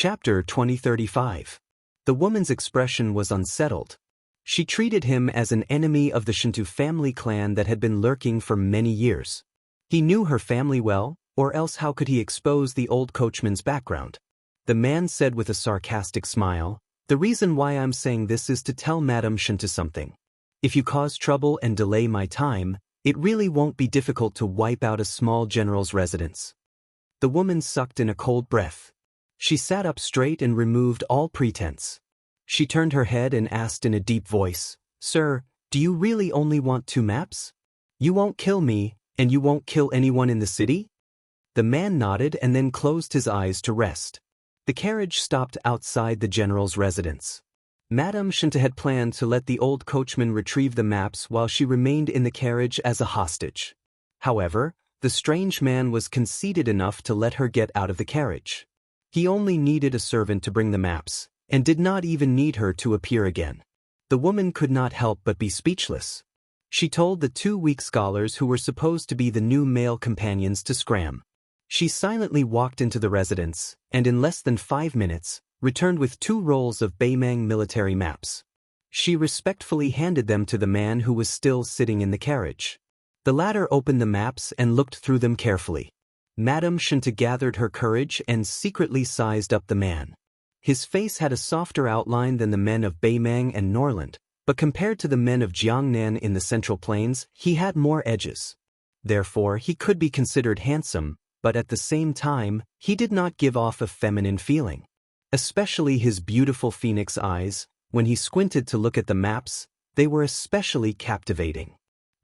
Chapter 2035. The woman's expression was unsettled. She treated him as an enemy of the Shinto family clan that had been lurking for many years. He knew her family well, or else how could he expose the old coachman's background? The man said with a sarcastic smile, "The reason why I'm saying this is to tell Madame Shinto something. If you cause trouble and delay my time, it really won't be difficult to wipe out a small general's residence." The woman sucked in a cold breath. She sat up straight and removed all pretense. She turned her head and asked in a deep voice, "Sir, do you really only want 2 maps? You won't kill me, and you won't kill anyone in the city?" The man nodded and then closed his eyes to rest. The carriage stopped outside the general's residence. Madame Shinto had planned to let the old coachman retrieve the maps while she remained in the carriage as a hostage. However, the strange man was conceited enough to let her get out of the carriage. He only needed a servant to bring the maps, and did not even need her to appear again. The woman could not help but be speechless. She told the 2 weak scholars who were supposed to be the new male companions to scram. She silently walked into the residence, and in less than 5 minutes, returned with 2 rolls of Baimang military maps. She respectfully handed them to the man who was still sitting in the carriage. The latter opened the maps and looked through them carefully. Madame Shinto gathered her courage and secretly sized up the man. His face had a softer outline than the men of Baimang and Norland, but compared to the men of Jiangnan in the Central Plains, he had more edges. Therefore, he could be considered handsome, but at the same time, he did not give off a feminine feeling. Especially his beautiful phoenix eyes, when he squinted to look at the maps, they were especially captivating.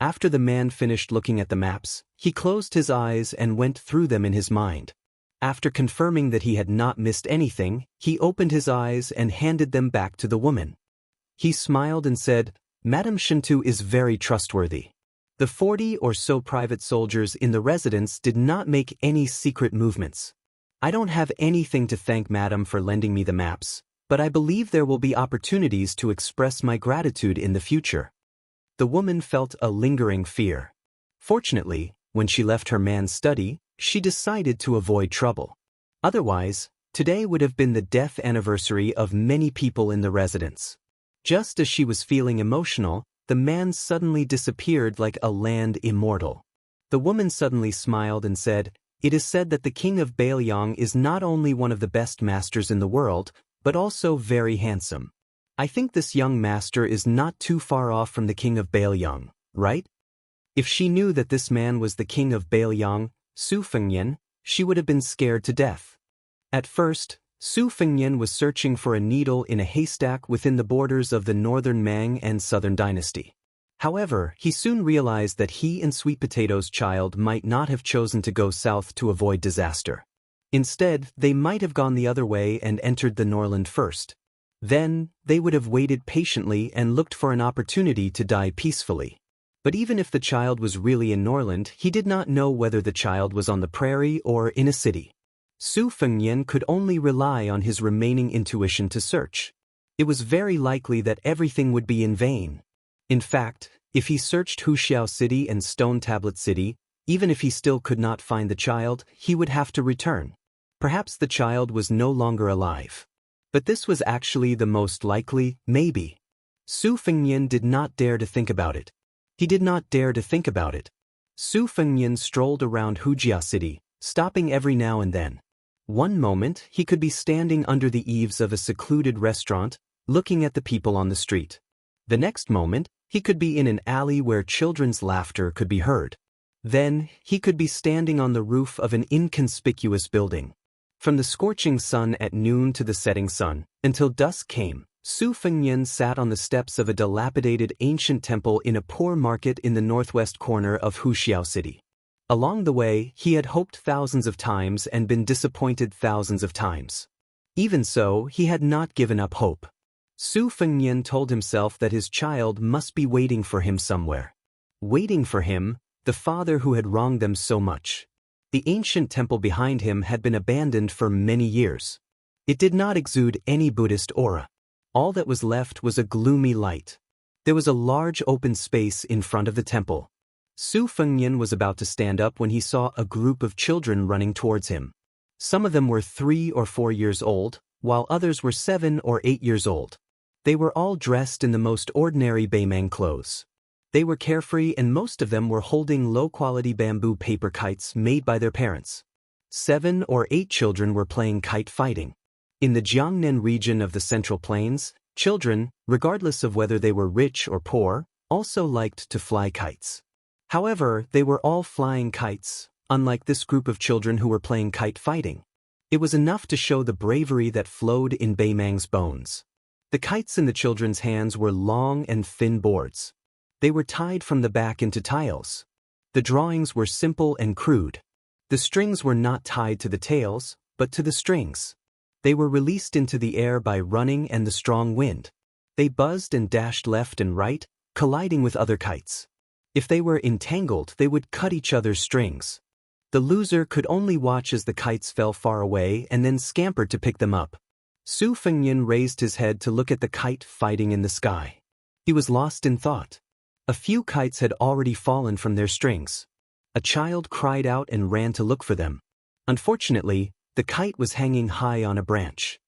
After the man finished looking at the maps, he closed his eyes and went through them in his mind. After confirming that he had not missed anything, he opened his eyes and handed them back to the woman. He smiled and said, "Madame Shinto is very trustworthy." The 40 or so private soldiers in the residence did not make any secret movements. "I don't have anything to thank Madame for lending me the maps, but I believe there will be opportunities to express my gratitude in the future." The woman felt a lingering fear. Fortunately, when she left her man's study, she decided to avoid trouble. Otherwise, today would have been the death anniversary of many people in the residence. Just as she was feeling emotional, the man suddenly disappeared like a land immortal. The woman suddenly smiled and said, "It is said that the king of Baelyang is not only one of the best masters in the world, but also very handsome. I think this young master is not too far off from the king of Baelyang, right?" If she knew that this man was the king of Baelyang, Su Fengyan, she would have been scared to death. At first, Su Fengyan was searching for a needle in a haystack within the borders of the northern Mang and southern dynasty. However, he soon realized that he and Sweet Potato's child might not have chosen to go south to avoid disaster. Instead, they might have gone the other way and entered the Norland first. Then, they would have waited patiently and looked for an opportunity to die peacefully. But even if the child was really in Norland, he did not know whether the child was on the prairie or in a city. Su Fengyan could only rely on his remaining intuition to search. It was very likely that everything would be in vain. In fact, if he searched Huxiao City and Stone Tablet City, even if he still could not find the child, he would have to return. Perhaps the child was no longer alive. But this was actually the most likely, maybe. Su Fengyan did not dare to think about it. He did not dare to think about it. Su Fengyan strolled around Hujiao City, stopping every now and then. One moment, he could be standing under the eaves of a secluded restaurant, looking at the people on the street. The next moment, he could be in an alley where children's laughter could be heard. Then, he could be standing on the roof of an inconspicuous building. From the scorching sun at noon to the setting sun, until dusk came, Su Fengyan sat on the steps of a dilapidated ancient temple in a poor market in the northwest corner of Huxiao City. Along the way, he had hoped thousands of times and been disappointed thousands of times. Even so, he had not given up hope. Su Fengyan told himself that his child must be waiting for him somewhere. Waiting for him, the father who had wronged them so much. The ancient temple behind him had been abandoned for many years. It did not exude any Buddhist aura. All that was left was a gloomy light. There was a large open space in front of the temple. Su Fengyan was about to stand up when he saw a group of children running towards him. Some of them were 3 or 4 years old, while others were 7 or 8 years old. They were all dressed in the most ordinary baimang clothes. They were carefree and most of them were holding low-quality bamboo paper kites made by their parents. 7 or 8 children were playing kite fighting. In the Jiangnan region of the Central Plains, children, regardless of whether they were rich or poor, also liked to fly kites. However, they were all flying kites, unlike this group of children who were playing kite fighting. It was enough to show the bravery that flowed in baimang's bones. The kites in the children's hands were long and thin boards. They were tied from the back into tiles. The drawings were simple and crude. The strings were not tied to the tails, but to the strings. They were released into the air by running and the strong wind. They buzzed and dashed left and right, colliding with other kites. If they were entangled, they would cut each other's strings. The loser could only watch as the kites fell far away and then scampered to pick them up. Su Fengnian raised his head to look at the kite fighting in the sky. He was lost in thought. A few kites had already fallen from their strings. A child cried out and ran to look for them. Unfortunately, the kite was hanging high on a branch.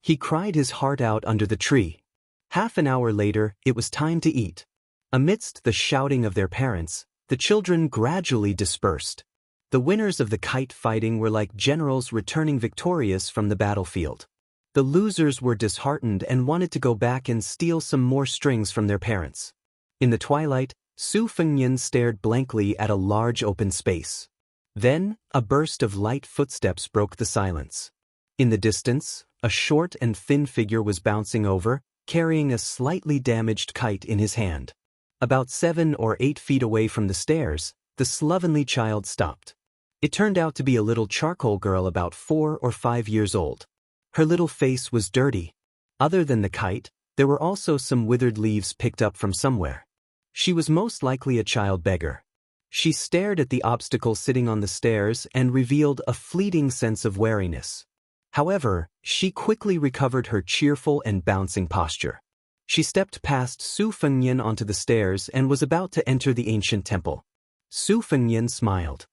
He cried his heart out under the tree. Half an hour later, it was time to eat. Amidst the shouting of their parents, the children gradually dispersed. The winners of the kite fighting were like generals returning victorious from the battlefield. The losers were disheartened and wanted to go back and steal some more strings from their parents. In the twilight, Su Fengnian stared blankly at a large open space. Then, a burst of light footsteps broke the silence. In the distance, a short and thin figure was bouncing over, carrying a slightly damaged kite in his hand. About 7 or 8 feet away from the stairs, the slovenly child stopped. It turned out to be a little charcoal girl about 4 or 5 years old. Her little face was dirty. Other than the kite, there were also some withered leaves picked up from somewhere. She was most likely a child beggar. She stared at the obstacle sitting on the stairs and revealed a fleeting sense of wariness. However, she quickly recovered her cheerful and bouncing posture. She stepped past Su Fengnian onto the stairs and was about to enter the ancient temple. Su Fengnian smiled.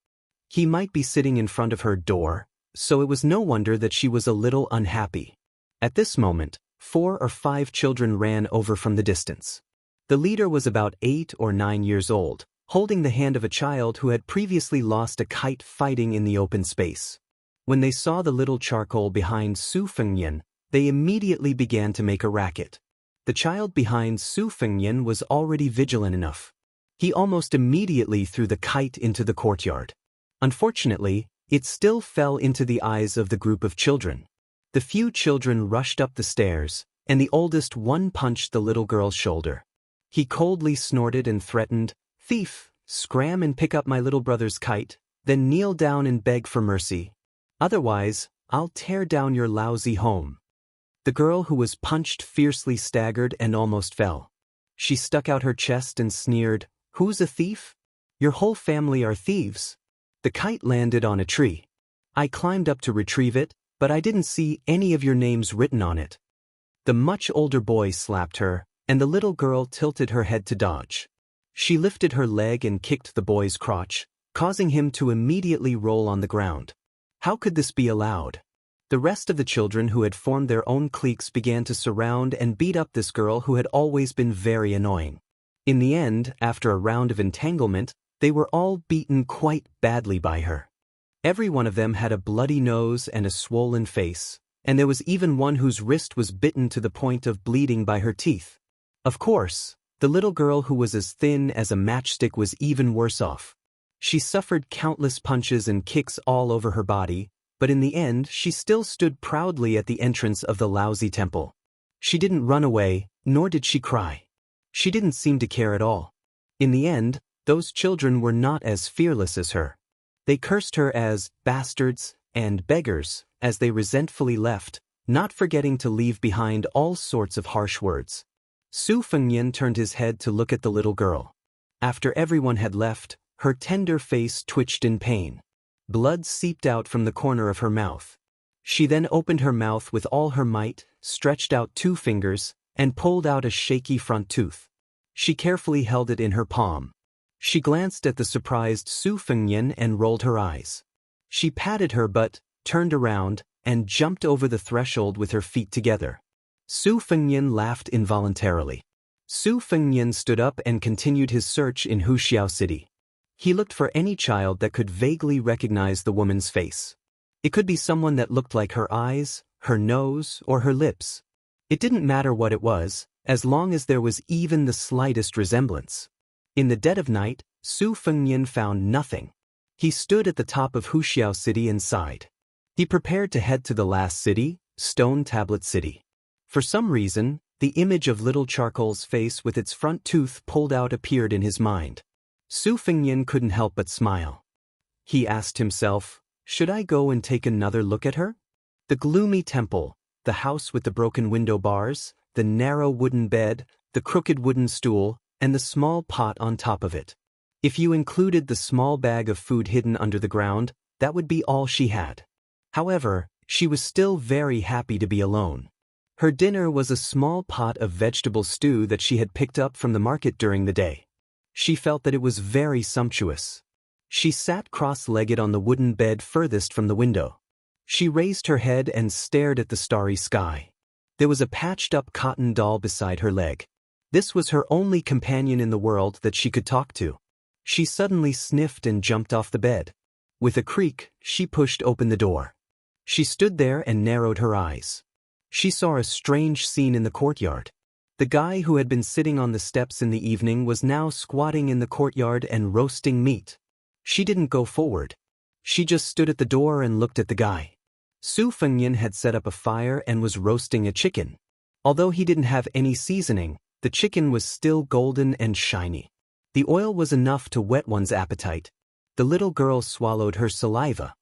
He might be sitting in front of her door, so it was no wonder that she was a little unhappy. At this moment, 4 or 5 children ran over from the distance. The leader was about 8 or 9 years old, holding the hand of a child who had previously lost a kite fighting in the open space. When they saw the little charcoal behind Su Fengnian, they immediately began to make a racket. The child behind Su Fengnian was already vigilant enough. He almost immediately threw the kite into the courtyard. Unfortunately, it still fell into the eyes of the group of children. The few children rushed up the stairs, and the oldest one punched the little girl's shoulder. He coldly snorted and threatened, "Thief, scram and pick up my little brother's kite, then kneel down and beg for mercy. Otherwise, I'll tear down your lousy home." The girl who was punched fiercely staggered and almost fell. She stuck out her chest and sneered, "Who's a thief? Your whole family are thieves." The kite landed on a tree. I climbed up to retrieve it, but I didn't see any of your names written on it. The much older boy slapped her, and the little girl tilted her head to dodge. She lifted her leg and kicked the boy's crotch, causing him to immediately roll on the ground. How could this be allowed? The rest of the children who had formed their own cliques began to surround and beat up this girl who had always been very annoying. In the end, after a round of entanglement, they were all beaten quite badly by her. Every one of them had a bloody nose and a swollen face, and there was even one whose wrist was bitten to the point of bleeding by her teeth. Of course, the little girl who was as thin as a matchstick was even worse off. She suffered countless punches and kicks all over her body, but in the end she still stood proudly at the entrance of the lousy temple. She didn't run away, nor did she cry. She didn't seem to care at all. In the end, those children were not as fearless as her. They cursed her as bastards and beggars as they resentfully left, not forgetting to leave behind all sorts of harsh words. Su Fengnian turned his head to look at the little girl. After everyone had left, her tender face twitched in pain. Blood seeped out from the corner of her mouth. She then opened her mouth with all her might, stretched out 2 fingers, and pulled out a shaky front tooth. She carefully held it in her palm. She glanced at the surprised Su Fengnian and rolled her eyes. She patted her but, turned around, and jumped over the threshold with her feet together. Su Fengnian laughed involuntarily. Su Fengnian stood up and continued his search in Huxiao City. He looked for any child that could vaguely recognize the woman's face. It could be someone that looked like her eyes, her nose, or her lips. It didn't matter what it was, as long as there was even the slightest resemblance. In the dead of night, Su Fengnian found nothing. He stood at the top of Huxiao City and sighed. He prepared to head to the last city, Stone Tablet City. For some reason, the image of little Charcoal's face with its front tooth pulled out appeared in his mind. Su Fengnian couldn't help but smile. He asked himself, should I go and take another look at her? The gloomy temple, the house with the broken window bars, the narrow wooden bed, the crooked wooden stool, and the small pot on top of it. If you included the small bag of food hidden under the ground, that would be all she had. However, she was still very happy to be alone. Her dinner was a small pot of vegetable stew that she had picked up from the market during the day. She felt that it was very sumptuous. She sat cross-legged on the wooden bed furthest from the window. She raised her head and stared at the starry sky. There was a patched-up cotton doll beside her leg. This was her only companion in the world that she could talk to. She suddenly sniffed and jumped off the bed. With a creak, she pushed open the door. She stood there and narrowed her eyes. She saw a strange scene in the courtyard. The guy who had been sitting on the steps in the evening was now squatting in the courtyard and roasting meat. She didn't go forward. She just stood at the door and looked at the guy. Su Fengnian had set up a fire and was roasting a chicken. Although he didn't have any seasoning, the chicken was still golden and shiny. The oil was enough to whet one's appetite. The little girl swallowed her saliva.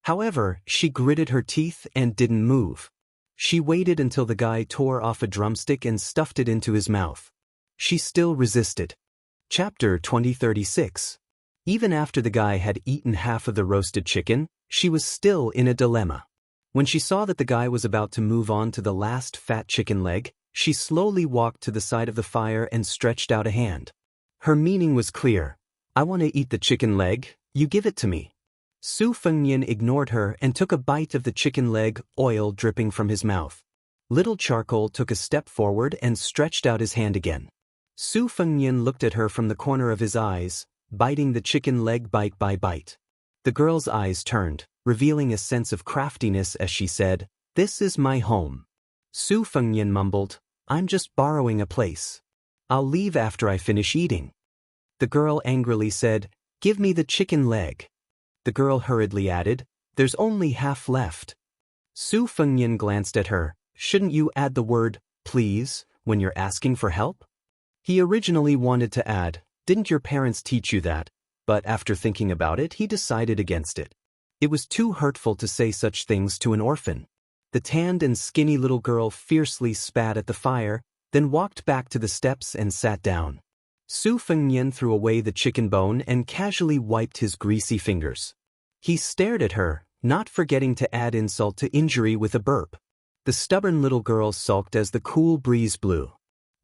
However, she gritted her teeth and didn't move. She waited until the guy tore off a drumstick and stuffed it into his mouth. She still resisted. Chapter 2036. Even after the guy had eaten half of the roasted chicken, she was still in a dilemma. When she saw that the guy was about to move on to the last fat chicken leg, she slowly walked to the side of the fire and stretched out a hand. Her meaning was clear. I want to eat the chicken leg, you give it to me. Su Fengnian ignored her and took a bite of the chicken leg, oil dripping from his mouth. Little Charcoal took a step forward and stretched out his hand again. Su Fengnian looked at her from the corner of his eyes, biting the chicken leg bite by bite. The girl's eyes turned, revealing a sense of craftiness as she said, "This is my home." Su Fengnian mumbled, "I'm just borrowing a place. I'll leave after I finish eating." The girl angrily said, "Give me the chicken leg." The girl hurriedly added, "There's only half left." Su Fengnian glanced at her. "Shouldn't you add the word, please, when you're asking for help?" He originally wanted to add, "Didn't your parents teach you that?" But after thinking about it, he decided against it. It was too hurtful to say such things to an orphan. The tanned and skinny little girl fiercely spat at the fire, then walked back to the steps and sat down. Su Fengnian threw away the chicken bone and casually wiped his greasy fingers. He stared at her, not forgetting to add insult to injury with a burp. The stubborn little girl sulked as the cool breeze blew.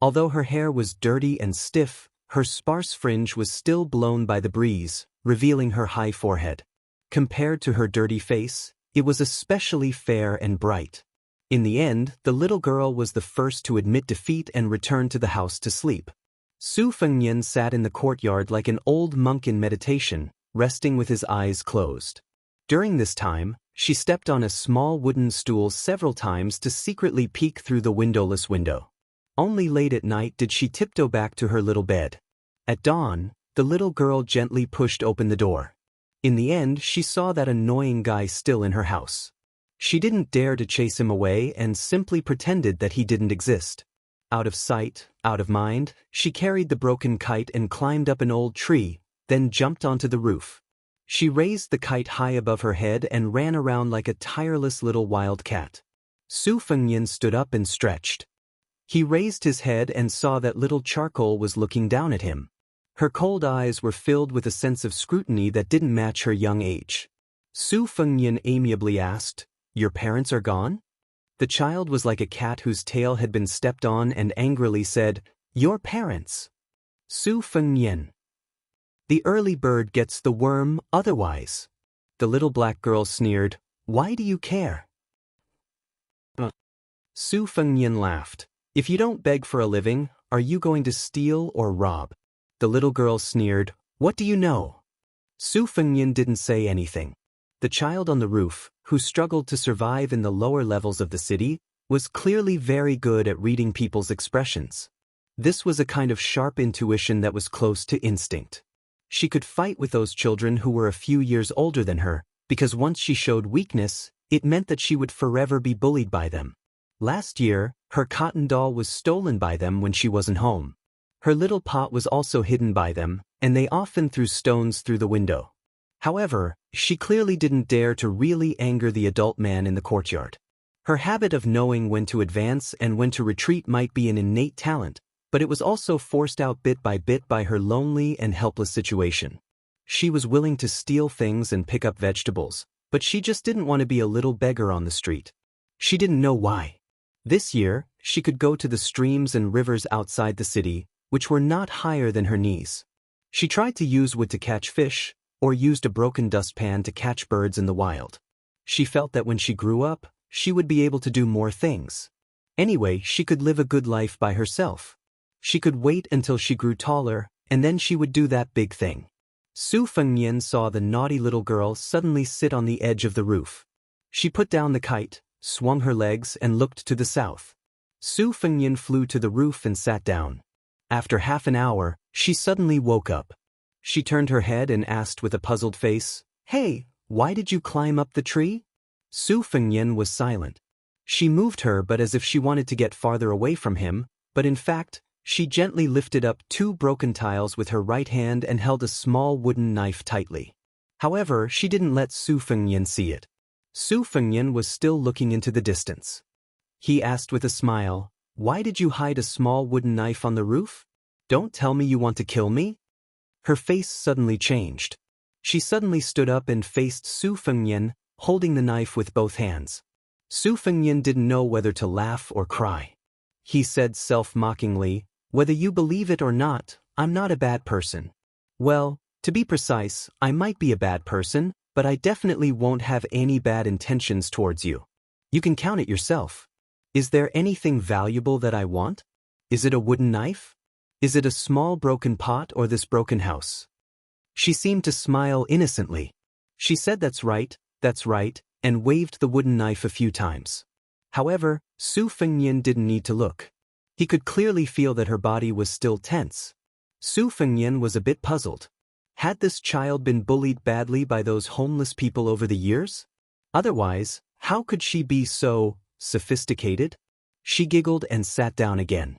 Although her hair was dirty and stiff, her sparse fringe was still blown by the breeze, revealing her high forehead. Compared to her dirty face, it was especially fair and bright. In the end, the little girl was the first to admit defeat and return to the house to sleep. Su Fengnian sat in the courtyard like an old monk in meditation, resting with his eyes closed. During this time, she stepped on a small wooden stool several times to secretly peek through the windowless window. Only late at night did she tiptoe back to her little bed. At dawn, the little girl gently pushed open the door. In the end, she saw that annoying guy still in her house. She didn't dare to chase him away and simply pretended that he didn't exist. Out of sight, out of mind, she carried the broken kite and climbed up an old tree, then jumped onto the roof. She raised the kite high above her head and ran around like a tireless little wild cat. Su Fengnian stood up and stretched. He raised his head and saw that little Charcoal was looking down at him. Her cold eyes were filled with a sense of scrutiny that didn't match her young age. Su Fengnian amiably asked, "Your parents are gone?" The child was like a cat whose tail had been stepped on and angrily said, "Your parents." Su Fengnian. "The early bird gets the worm otherwise." The little black girl sneered, "Why do you care?" Su Fengnian laughed. If you don't beg for a living, are you going to steal or rob? The little girl sneered. What do you know? Su Fengnian didn't say anything. The child on the roof, who struggled to survive in the lower levels of the city, was clearly very good at reading people's expressions. This was a kind of sharp intuition that was close to instinct. She could fight with those children who were a few years older than her, because once she showed weakness, it meant that she would forever be bullied by them. Last year, her cotton doll was stolen by them when she wasn't home. Her little pot was also hidden by them, and they often threw stones through the window. However, she clearly didn't dare to really anger the adult man in the courtyard. Her habit of knowing when to advance and when to retreat might be an innate talent, but it was also forced out bit by her lonely and helpless situation. She was willing to steal things and pick up vegetables, but she just didn't want to be a little beggar on the street. She didn't know why. This year, she could go to the streams and rivers outside the city, which were not higher than her knees. She tried to use wood to catch fish, or used a broken dustpan to catch birds in the wild. She felt that when she grew up, she would be able to do more things. Anyway, she could live a good life by herself. She could wait until she grew taller, and then she would do that big thing. Su Fengnian saw the naughty little girl suddenly sit on the edge of the roof. She put down the kite, swung her legs, and looked to the south. Su Fengnian flew to the roof and sat down. After half an hour, she suddenly woke up. She turned her head and asked with a puzzled face, "Hey, why did you climb up the tree?" Su Fengnian was silent. She moved her but as if she wanted to get farther away from him, but in fact, she gently lifted up 2 broken tiles with her right hand and held a small wooden knife tightly. However, she didn't let Su Fengnian see it. Su Fengnian was still looking into the distance. He asked with a smile, "Why did you hide a small wooden knife on the roof? Don't tell me you want to kill me?" Her face suddenly changed. She suddenly stood up and faced Su Fengnian, holding the knife with both hands. Su Fengnian didn't know whether to laugh or cry. He said self-mockingly, "Whether you believe it or not, I'm not a bad person. Well, to be precise, I might be a bad person, but I definitely won't have any bad intentions towards you. You can count it yourself. Is there anything valuable that I want? Is it a wooden knife? Is it a small broken pot or this broken house?" She seemed to smile innocently. She said that's right, and waved the wooden knife a few times. However, Su Fengnian didn't need to look. He could clearly feel that her body was still tense. Su Fengnian was a bit puzzled. Had this child been bullied badly by those homeless people over the years? Otherwise, how could she be so sophisticated? She giggled and sat down again.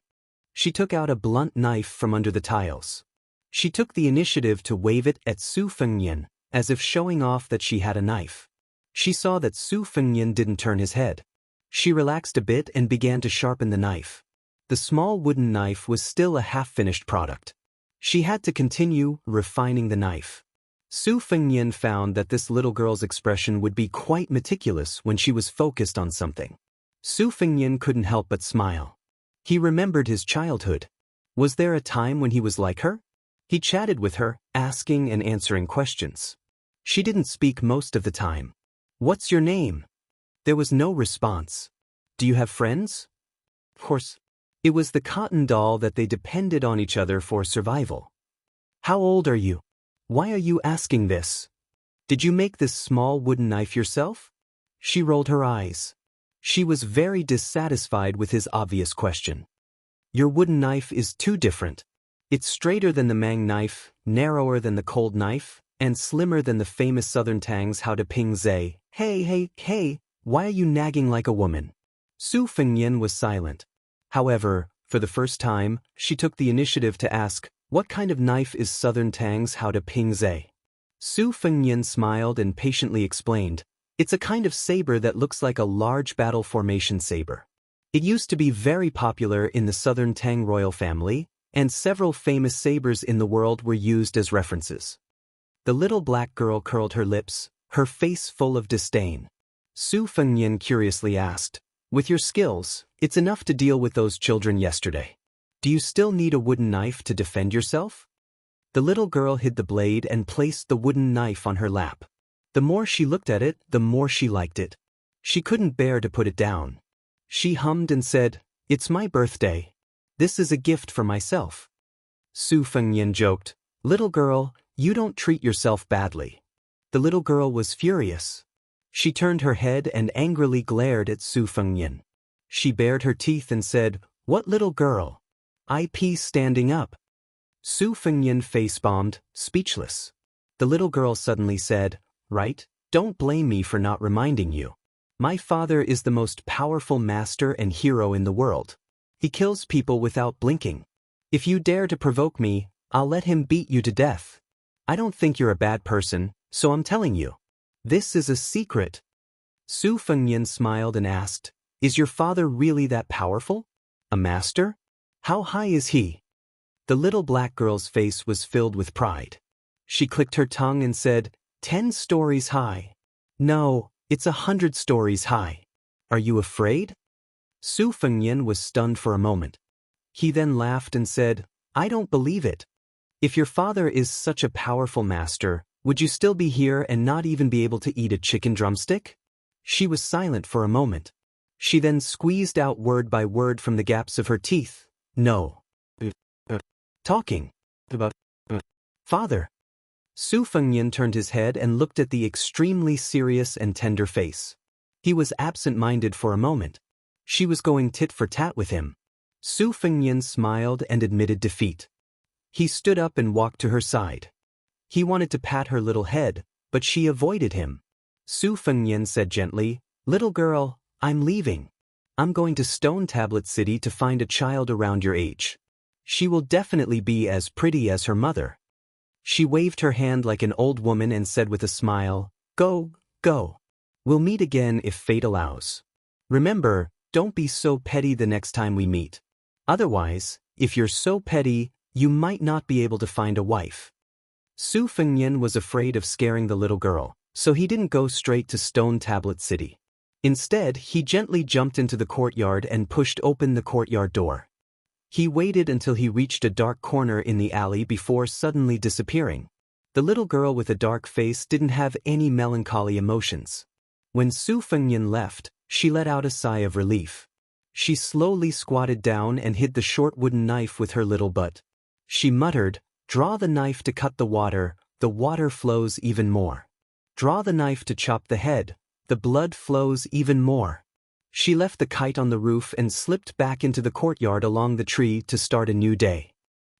She took out a blunt knife from under the tiles. She took the initiative to wave it at Su Fengnian, as if showing off that she had a knife. She saw that Su Fengnian didn't turn his head. She relaxed a bit and began to sharpen the knife. The small wooden knife was still a half-finished product. She had to continue refining the knife. Su Fengnian found that this little girl's expression would be quite meticulous when she was focused on something. Su Fengnian couldn't help but smile. He remembered his childhood. Was there a time when he was like her? He chatted with her, asking and answering questions. She didn't speak most of the time. "What's your name?" There was no response. "Do you have friends?" Of course. It was the cotton doll that they depended on each other for survival. "How old are you? Why are you asking this? Did you make this small wooden knife yourself?" She rolled her eyes. She was very dissatisfied with his obvious question. "Your wooden knife is too different. It's straighter than the Mang knife, narrower than the cold knife, and slimmer than the famous southern Tang's how to ping zay. Hey, why are you nagging like a woman?" Su Fengnian was silent. However, for the first time, she took the initiative to ask, "What kind of knife is Southern Tang's how to ping zay?" Su Fengnian smiled and patiently explained, "It's a kind of saber that looks like a large battle formation saber. It used to be very popular in the Southern Tang royal family, and several famous sabers in the world were used as references." The little black girl curled her lips, her face full of disdain. Su Fengnian curiously asked, "With your skills, it's enough to deal with those children yesterday. Do you still need a wooden knife to defend yourself?" The little girl hid the blade and placed the wooden knife on her lap. The more she looked at it, the more she liked it. She couldn't bear to put it down. She hummed and said, "It's my birthday. This is a gift for myself." Su Fengnian joked, "Little girl, you don't treat yourself badly." The little girl was furious. She turned her head and angrily glared at Su Fengnian. She bared her teeth and said, "What little girl? IP standing up." Su Fengnian face-bombed, speechless. The little girl suddenly said, "Right, don't blame me for not reminding you. My father is the most powerful master and hero in the world. He kills people without blinking. If you dare to provoke me, I'll let him beat you to death. I don't think you're a bad person, so I'm telling you. This is a secret." Su Fengnian smiled and asked, "Is your father really that powerful? A master? How high is he?" The little black girl's face was filled with pride. She clicked her tongue and said, 10 stories high. "No, it's 100 stories high. Are you afraid?" Su Fengnian was stunned for a moment. He then laughed and said, "I don't believe it. If your father is such a powerful master, would you still be here and not even be able to eat a chicken drumstick?" She was silent for a moment. She then squeezed out word by word from the gaps of her teeth. "No. Talking. Father." Su Fengnian turned his head and looked at the extremely serious and tender face. He was absent-minded for a moment. She was going tit for tat with him. Su Fengnian smiled and admitted defeat. He stood up and walked to her side. He wanted to pat her little head, but she avoided him. Su Fengnian said gently, "Little girl, I'm leaving. I'm going to Stone Tablet City to find a child around your age. She will definitely be as pretty as her mother." She waved her hand like an old woman and said with a smile, "Go, go. We'll meet again if fate allows. Remember, don't be so petty the next time we meet. Otherwise, if you're so petty, you might not be able to find a wife." Su Fengnian was afraid of scaring the little girl, so he didn't go straight to Stone Tablet City. Instead, he gently jumped into the courtyard and pushed open the courtyard door. He waited until he reached a dark corner in the alley before suddenly disappearing. The little girl with a dark face didn't have any melancholy emotions. When Su Fengnian left, she let out a sigh of relief. She slowly squatted down and hid the short wooden knife with her little butt. She muttered, "Draw the knife to cut the water flows even more. Draw the knife to chop the head, the blood flows even more." She left the kite on the roof and slipped back into the courtyard along the tree to start a new day.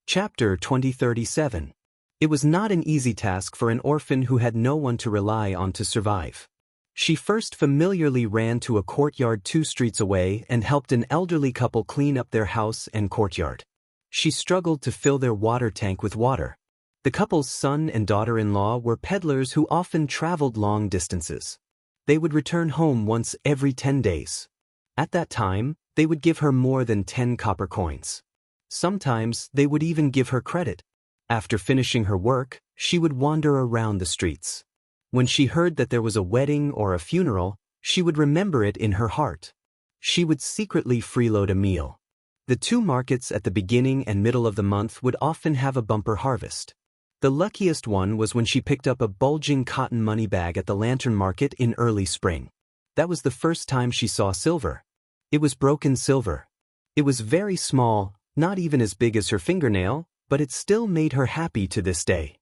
Chapter 2037. It was not an easy task for an orphan who had no one to rely on to survive. She first familiarly ran to a courtyard 2 streets away and helped an elderly couple clean up their house and courtyard. She struggled to fill their water tank with water. The couple's son and daughter-in-law were peddlers who often traveled long distances. They would return home once every 10 days. At that time, they would give her more than 10 copper coins. Sometimes they would even give her credit. After finishing her work, she would wander around the streets. When she heard that there was a wedding or a funeral, she would remember it in her heart. She would secretly freeload a meal. The 2 markets at the beginning and middle of the month would often have a bumper harvest. The luckiest one was when she picked up a bulging cotton money bag at the lantern market in early spring. That was the first time she saw silver. It was broken silver. It was very small, not even as big as her fingernail, but it still made her happy to this day.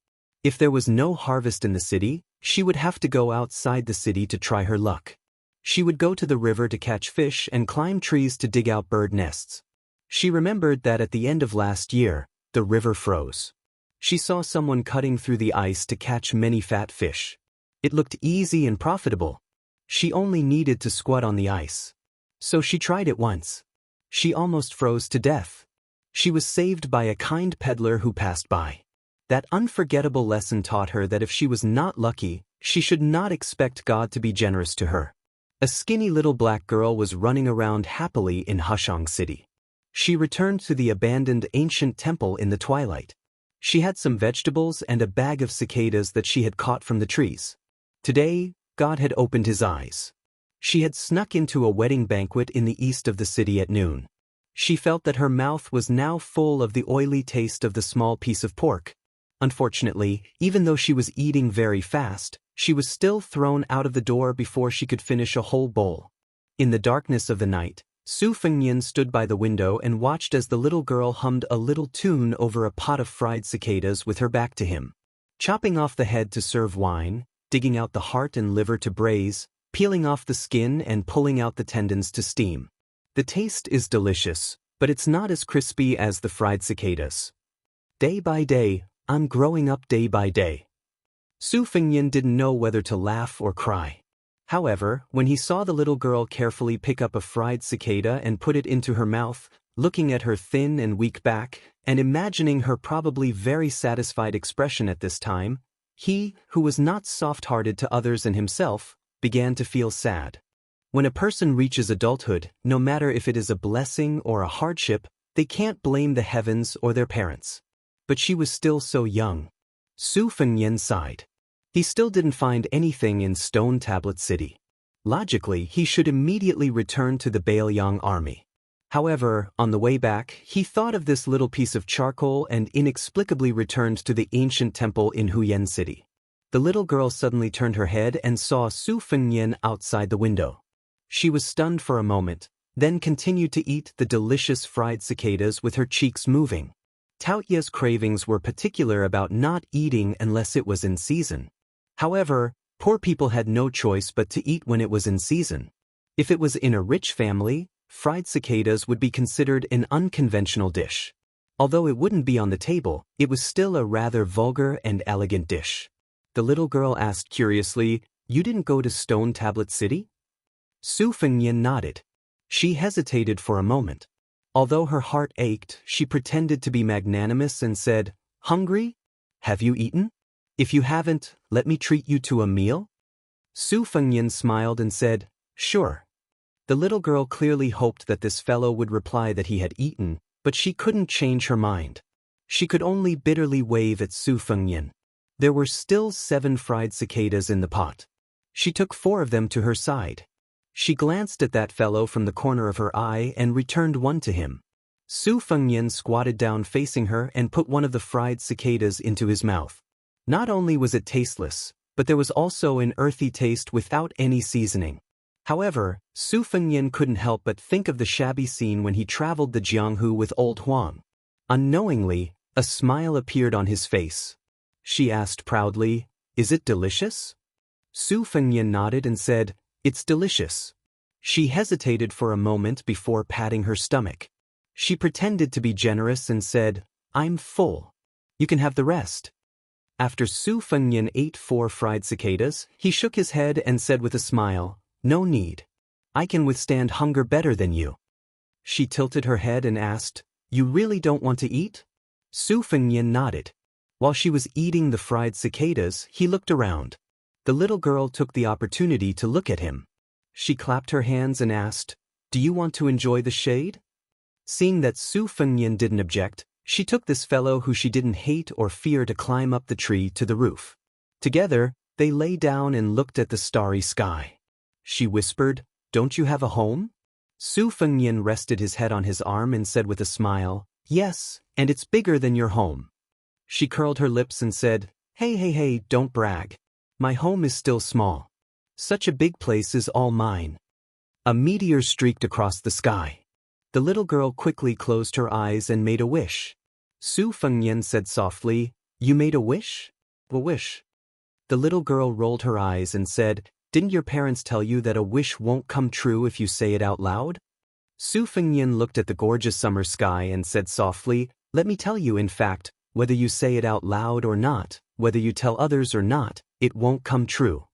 If there was no harvest in the city, she would have to go outside the city to try her luck. She would go to the river to catch fish and climb trees to dig out bird nests. She remembered that at the end of last year, the river froze. She saw someone cutting through the ice to catch many fat fish. It looked easy and profitable. She only needed to squat on the ice. So she tried it once. She almost froze to death. She was saved by a kind peddler who passed by. That unforgettable lesson taught her that if she was not lucky, she should not expect God to be generous to her. A skinny little black girl was running around happily in Hushang City. She returned to the abandoned ancient temple in the twilight. She had some vegetables and a bag of cicadas that she had caught from the trees. Today, God had opened his eyes. She had snuck into a wedding banquet in the east of the city at noon. She felt that her mouth was now full of the oily taste of the small piece of pork. Unfortunately, even though she was eating very fast, she was still thrown out of the door before she could finish a whole bowl. In the darkness of the night, Su Fengnian stood by the window and watched as the little girl hummed a little tune over a pot of fried cicadas with her back to him. Chopping off the head to serve wine, digging out the heart and liver to braise, peeling off the skin and pulling out the tendons to steam. The taste is delicious, but it's not as crispy as the fried cicadas. Day by day, I'm growing up day by day. Su Fengnian didn't know whether to laugh or cry. However, when he saw the little girl carefully pick up a fried cicada and put it into her mouth, looking at her thin and weak back, and imagining her probably very satisfied expression at this time, he, who was not soft-hearted to others and himself, began to feel sad. When a person reaches adulthood, no matter if it is a blessing or a hardship, they can't blame the heavens or their parents. But she was still so young. Su Fengnian sighed. He still didn't find anything in Stone Tablet City. Logically, he should immediately return to the Baoyang army. However, on the way back, he thought of this little piece of charcoal and inexplicably returned to the ancient temple in Huyen City. The little girl suddenly turned her head and saw Su Fengnian outside the window. She was stunned for a moment, then continued to eat the delicious fried cicadas with her cheeks moving. Taoya's cravings were particular about not eating unless it was in season. However, poor people had no choice but to eat when it was in season. If it was in a rich family, fried cicadas would be considered an unconventional dish. Although it wouldn't be on the table, it was still a rather vulgar and elegant dish. The little girl asked curiously, "You didn't go to Stone Tablet City?" Su Fengnian nodded. She hesitated for a moment. Although her heart ached, she pretended to be magnanimous and said, "Hungry? Have you eaten? If you haven't, let me treat you to a meal?" Su Fengnian smiled and said, "Sure." The little girl clearly hoped that this fellow would reply that he had eaten, but she couldn't change her mind. She could only bitterly wave at Su Fengnian. There were still 7 fried cicadas in the pot. She took 4 of them to her side. She glanced at that fellow from the corner of her eye and returned one to him. Su Fengnian squatted down facing her and put one of the fried cicadas into his mouth. Not only was it tasteless, but there was also an earthy taste without any seasoning. However, Su Fengnian couldn't help but think of the shabby scene when he traveled the Jianghu with old Huang. Unknowingly, a smile appeared on his face. She asked proudly, "Is it delicious?" Su Fengnian nodded and said, "It's delicious." She hesitated for a moment before patting her stomach. She pretended to be generous and said, "I'm full. You can have the rest." After Su Fengnian ate 4 fried cicadas, he shook his head and said with a smile, "No need. I can withstand hunger better than you." She tilted her head and asked, "You really don't want to eat?" Su Fengnian nodded. While she was eating the fried cicadas, he looked around. The little girl took the opportunity to look at him. She clapped her hands and asked, "Do you want to enjoy the shade?" Seeing that Su Fengnian didn't object, she took this fellow who she didn't hate or fear to climb up the tree to the roof. Together, they lay down and looked at the starry sky. She whispered, "Don't you have a home?" Su Fengnian rested his head on his arm and said with a smile, "Yes, and it's bigger than your home." She curled her lips and said, Hey, don't brag. My home is still small. Such a big place is all mine." A meteor streaked across the sky. The little girl quickly closed her eyes and made a wish. Su Fengnian said softly, "You made a wish?" "A wish." The little girl rolled her eyes and said, "Didn't your parents tell you that a wish won't come true if you say it out loud?" Su Fengnian looked at the gorgeous summer sky and said softly, "Let me tell you, in fact, whether you say it out loud or not, whether you tell others or not, it won't come true."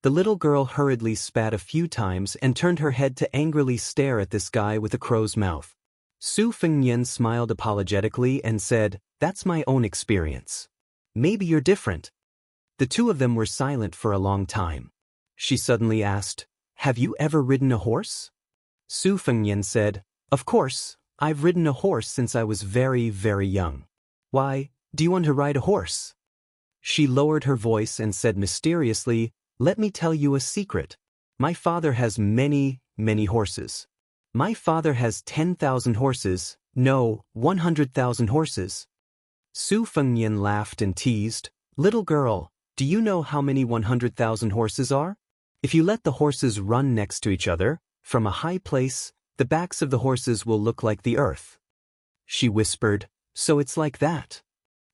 The little girl hurriedly spat a few times and turned her head to angrily stare at this guy with a crow's mouth. Su Fengnian smiled apologetically and said, "That's my own experience. Maybe you're different." The two of them were silent for a long time. She suddenly asked, "Have you ever ridden a horse?" Su Fengnian said, "Of course, I've ridden a horse since I was very, very young." "Why, do you want to ride a horse?" She lowered her voice and said mysteriously, "Let me tell you a secret. My father has many, many horses. My father has 10,000 horses, no, 100,000 horses." Su Fengnian laughed and teased, "Little girl, do you know how many 100,000 horses are? If you let the horses run next to each other, from a high place, The backs of the horses will look like the earth. She whispered, so it's like that.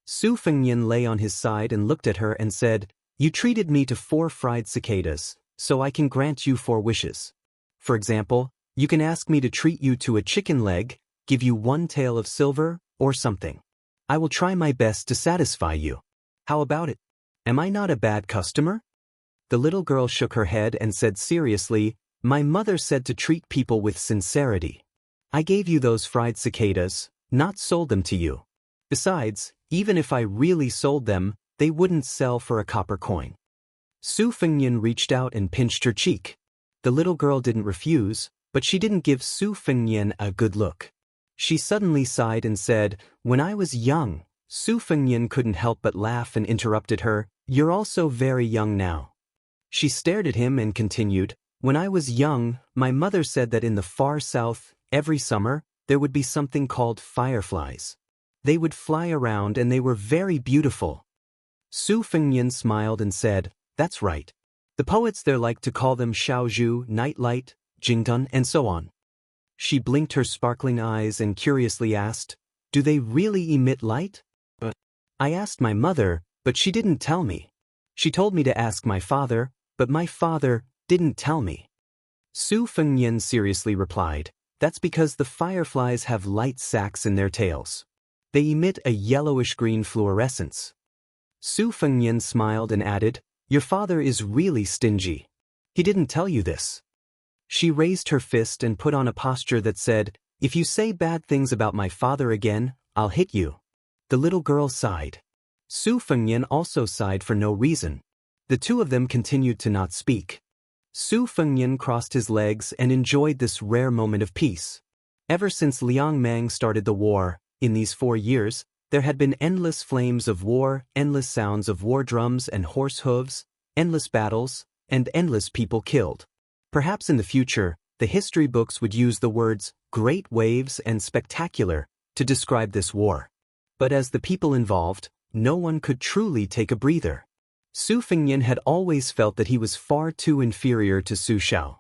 Su Fengnian lay on his side and looked at her and said, you treated me to 4 fried cicadas, so I can grant you 4 wishes. For example, you can ask me to treat you to a chicken leg, give you 1 tael of silver, or something. I will try my best to satisfy you. How about it? Am I not a bad customer? The little girl shook her head and said seriously, my mother said to treat people with sincerity. I gave you those fried cicadas, not sold them to you. Besides, even if I really sold them, they wouldn't sell for a copper coin. Su Fengnian reached out and pinched her cheek. The little girl didn't refuse, but she didn't give Su Fengnian a good look. She suddenly sighed and said, when I was young. Su Fengnian couldn't help but laugh and interrupted her, you're also very young now. She stared at him and continued, when I was young, my mother said that in the far south, every summer, there would be something called fireflies. They would fly around and they were very beautiful. Su Fengnian smiled and said, that's right. The poets there like to call them Shaozhu, nightlight, Jingdun, and so on. She blinked her sparkling eyes and curiously asked, do they really emit light? I asked my mother, but she didn't tell me. She told me to ask my father, but my father didn't tell me. Su Fengnian seriously replied, that's because the fireflies have light sacs in their tails. They emit a yellowish-green fluorescence. Su Fengnian smiled and added, your father is really stingy. He didn't tell you this. She raised her fist and put on a posture that said, if you say bad things about my father again, I'll hit you. The little girl sighed. Su Fengnian also sighed for no reason. The two of them continued to not speak. Su Fengnian crossed his legs and enjoyed this rare moment of peace. Ever since Liang Mang started the war, in these 4 years, there had been endless flames of war, endless sounds of war drums and horse hooves, endless battles, and endless people killed. Perhaps in the future, the history books would use the words great waves and spectacular to describe this war. But as the people involved, no one could truly take a breather. Su Fengnian had always felt that he was far too inferior to Su Xiao.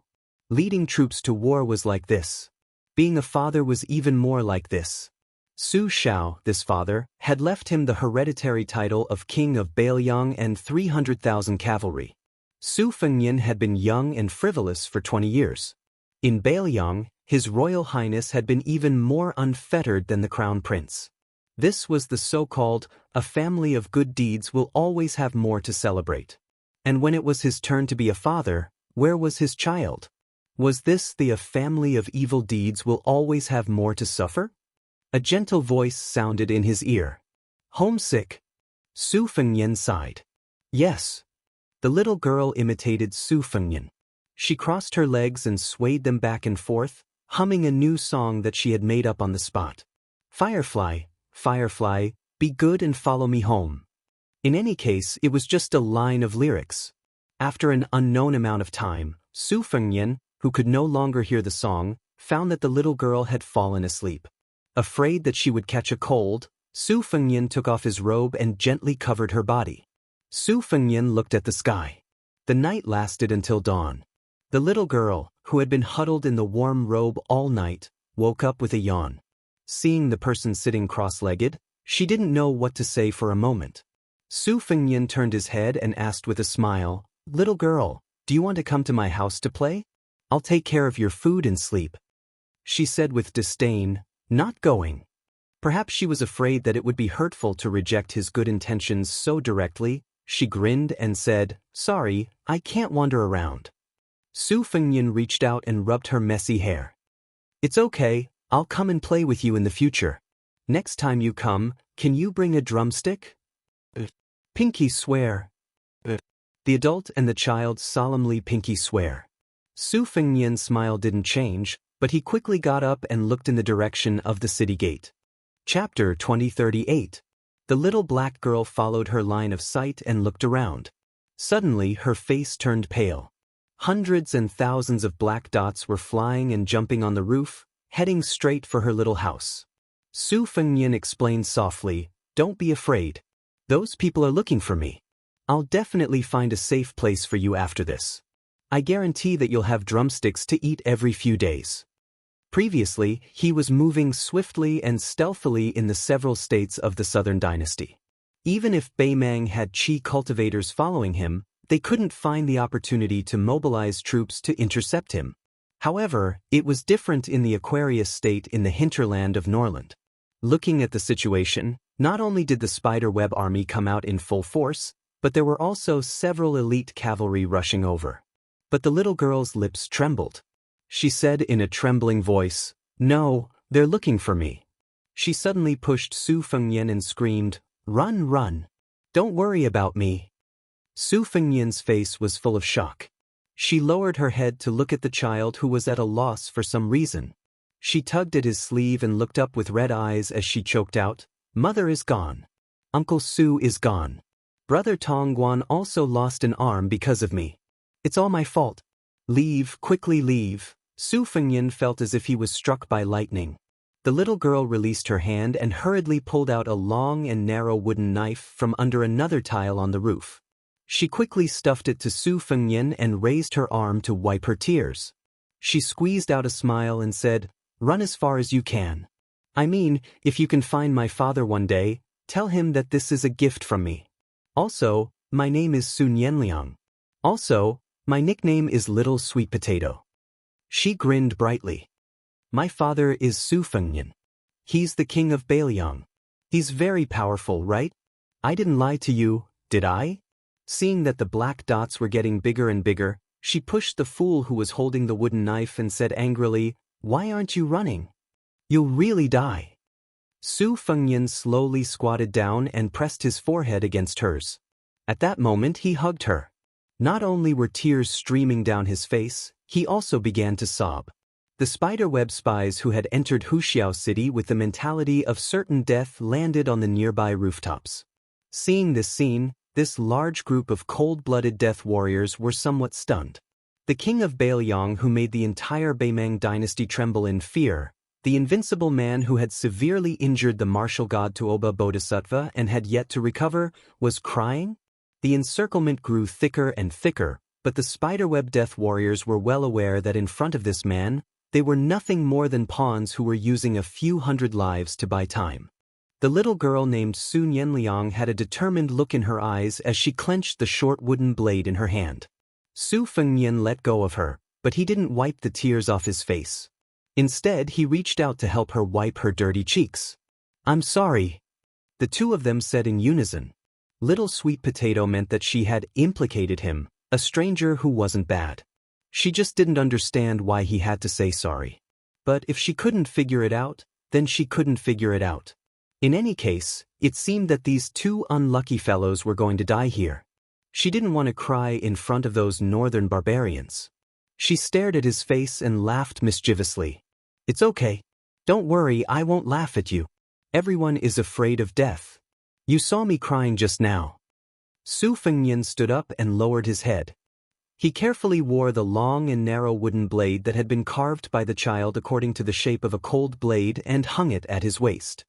Leading troops to war was like this. Being a father was even more like this. Su Xiao, this father, had left him the hereditary title of King of Bailiang and 300,000 cavalry. Su Fengnian had been young and frivolous for 20 years. In Bailiang, His Royal Highness had been even more unfettered than the Crown Prince. This was the so-called, a family of good deeds will always have more to celebrate. And when it was his turn to be a father, where was his child? Was this the a family of evil deeds will always have more to suffer? A gentle voice sounded in his ear. Homesick? Su Fengnian sighed. Yes. The little girl imitated Su Fengnian. She crossed her legs and swayed them back and forth, humming a new song that she had made up on the spot. Firefly, firefly, be good and follow me home. In any case, it was just a line of lyrics. After an unknown amount of time, Su Fengnian, who could no longer hear the song, found that the little girl had fallen asleep. Afraid that she would catch a cold, Su Fengnian took off his robe and gently covered her body. Su Fengnian looked at the sky. The night lasted until dawn. The little girl, who had been huddled in the warm robe all night, woke up with a yawn. Seeing the person sitting cross-legged, she didn't know what to say for a moment. Su Fengnian turned his head and asked with a smile, "Little girl, do you want to come to my house to play? I'll take care of your food and sleep." She said with disdain, "Not going." Perhaps she was afraid that it would be hurtful to reject his good intentions so directly. She grinned and said, "Sorry, I can't wander around." Su Fengnian reached out and rubbed her messy hair. "It's okay, I'll come and play with you in the future. Next time you come, can you bring a drumstick?" Pinky swear. The adult and the child solemnly pinky swear. Su Fengnian's smile didn't change, but he quickly got up and looked in the direction of the city gate. Chapter 2038. The little black girl followed her line of sight and looked around. Suddenly her face turned pale. Hundreds and thousands of black dots were flying and jumping on the roof, heading straight for her little house. Su Fengnian explained softly, "Don't be afraid. Those people are looking for me. I'll definitely find a safe place for you after this. I guarantee that you'll have drumsticks to eat every few days." Previously, he was moving swiftly and stealthily in the several states of the Southern Dynasty. Even if Beimang had Qi cultivators following him, they couldn't find the opportunity to mobilize troops to intercept him. However, it was different in the Aquarius state in the hinterland of Norland. Looking at the situation, not only did the spiderweb army come out in full force, but there were also several elite cavalry rushing over. But the little girl's lips trembled. She said in a trembling voice, "No, they're looking for me." She suddenly pushed Su Fengnian and screamed, "Run, run! Don't worry about me." Su Fengnian's face was full of shock. She lowered her head to look at the child who was at a loss for some reason. She tugged at his sleeve and looked up with red eyes as she choked out, "Mother is gone. Uncle Su is gone. Brother Tongguan also lost an arm because of me. It's all my fault. Leave, quickly leave." Su Fengnian felt as if he was struck by lightning. The little girl released her hand and hurriedly pulled out a long and narrow wooden knife from under another tile on the roof. She quickly stuffed it to Su Fengnian and raised her arm to wipe her tears. She squeezed out a smile and said, "Run as far as you can. I mean, if you can find my father one day, tell him that this is a gift from me. Also, my name is Sun Yanliang. Also, my nickname is Little Sweet Potato." She grinned brightly. "My father is Su Fengnian. He's the king of Bailiang. He's very powerful, right? I didn't lie to you, did I?" Seeing that the black dots were getting bigger and bigger, she pushed the fool who was holding the wooden knife and said angrily, "Why aren't you running? You'll really die." Su Fengnian slowly squatted down and pressed his forehead against hers. At that moment he hugged her. Not only were tears streaming down his face, he also began to sob. The spiderweb spies who had entered Huxiao City with the mentality of certain death landed on the nearby rooftops. Seeing this scene, this large group of cold-blooded death warriors were somewhat stunned. The king of Bailiang who made the entire Beimang dynasty tremble in fear, the invincible man who had severely injured the martial god Tuoba Bodhisattva and had yet to recover, was crying? The encirclement grew thicker and thicker, but the spiderweb death warriors were well aware that in front of this man, they were nothing more than pawns who were using a few hundred lives to buy time. The little girl named Sun Yanliang had a determined look in her eyes as she clenched the short wooden blade in her hand. Su Fengnian let go of her, but he didn't wipe the tears off his face. Instead, he reached out to help her wipe her dirty cheeks. "I'm sorry," the two of them said in unison. Little Sweet Potato meant that she had implicated him, a stranger who wasn't bad. She just didn't understand why he had to say sorry. But if she couldn't figure it out, then she couldn't figure it out. In any case, it seemed that these two unlucky fellows were going to die here. She didn't want to cry in front of those northern barbarians. She stared at his face and laughed mischievously. "It's okay. Don't worry, I won't laugh at you. Everyone is afraid of death. You saw me crying just now." Su Fengnian stood up and lowered his head. He carefully wore the long and narrow wooden blade that had been carved by the child according to the shape of a cold blade and hung it at his waist.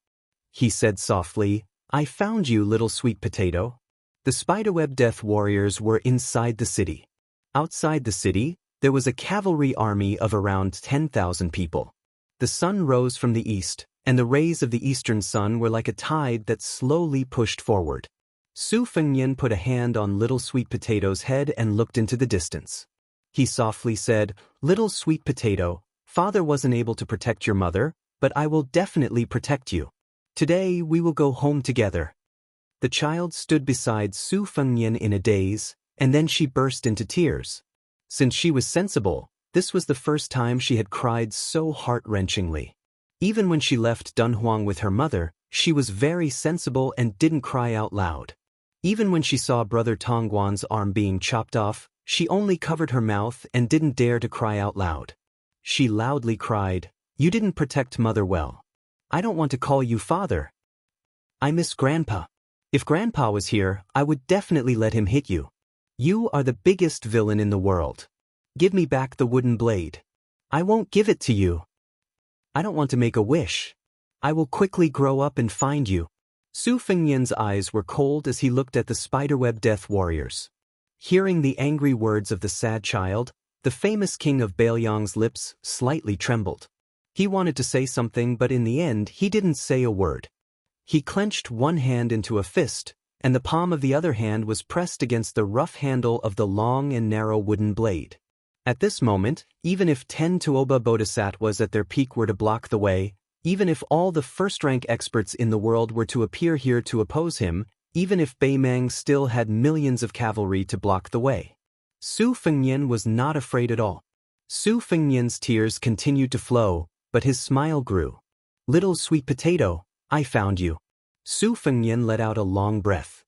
He said softly, "I found you, Little Sweet Potato." The spiderweb death warriors were inside the city. Outside the city, there was a cavalry army of around 10,000 people. The sun rose from the east, and the rays of the eastern sun were like a tide that slowly pushed forward. Su Fengnian put a hand on Little Sweet Potato's head and looked into the distance. He softly said, "Little Sweet Potato, father wasn't able to protect your mother, but I will definitely protect you. Today we will go home together." The child stood beside Su Fengnian in a daze, and then she burst into tears. Since she was sensible, this was the first time she had cried so heart-wrenchingly. Even when she left Dunhuang with her mother, she was very sensible and didn't cry out loud. Even when she saw Brother Tongguan's arm being chopped off, she only covered her mouth and didn't dare to cry out loud. She loudly cried, "You didn't protect mother well. I don't want to call you father. I miss Grandpa. If Grandpa was here, I would definitely let him hit you. You are the biggest villain in the world. Give me back the wooden blade." "I won't give it to you. I don't want to make a wish. I will quickly grow up and find you." Su Fengnian's eyes were cold as he looked at the spiderweb death warriors. Hearing the angry words of the sad child, the famous king of Bailiang's lips slightly trembled. He wanted to say something, but in the end he didn't say a word. He clenched one hand into a fist, and the palm of the other hand was pressed against the rough handle of the long and narrow wooden blade. At this moment, even if 10 Tuoba Bodhisattvas at their peak were to block the way, even if all the first-rank experts in the world were to appear here to oppose him, even if Beimang still had millions of cavalry to block the way, Su Fengnian was not afraid at all. Su Fengnian's tears continued to flow, but his smile grew. "Little sweet potato, I found you." Su Fengnian let out a long breath.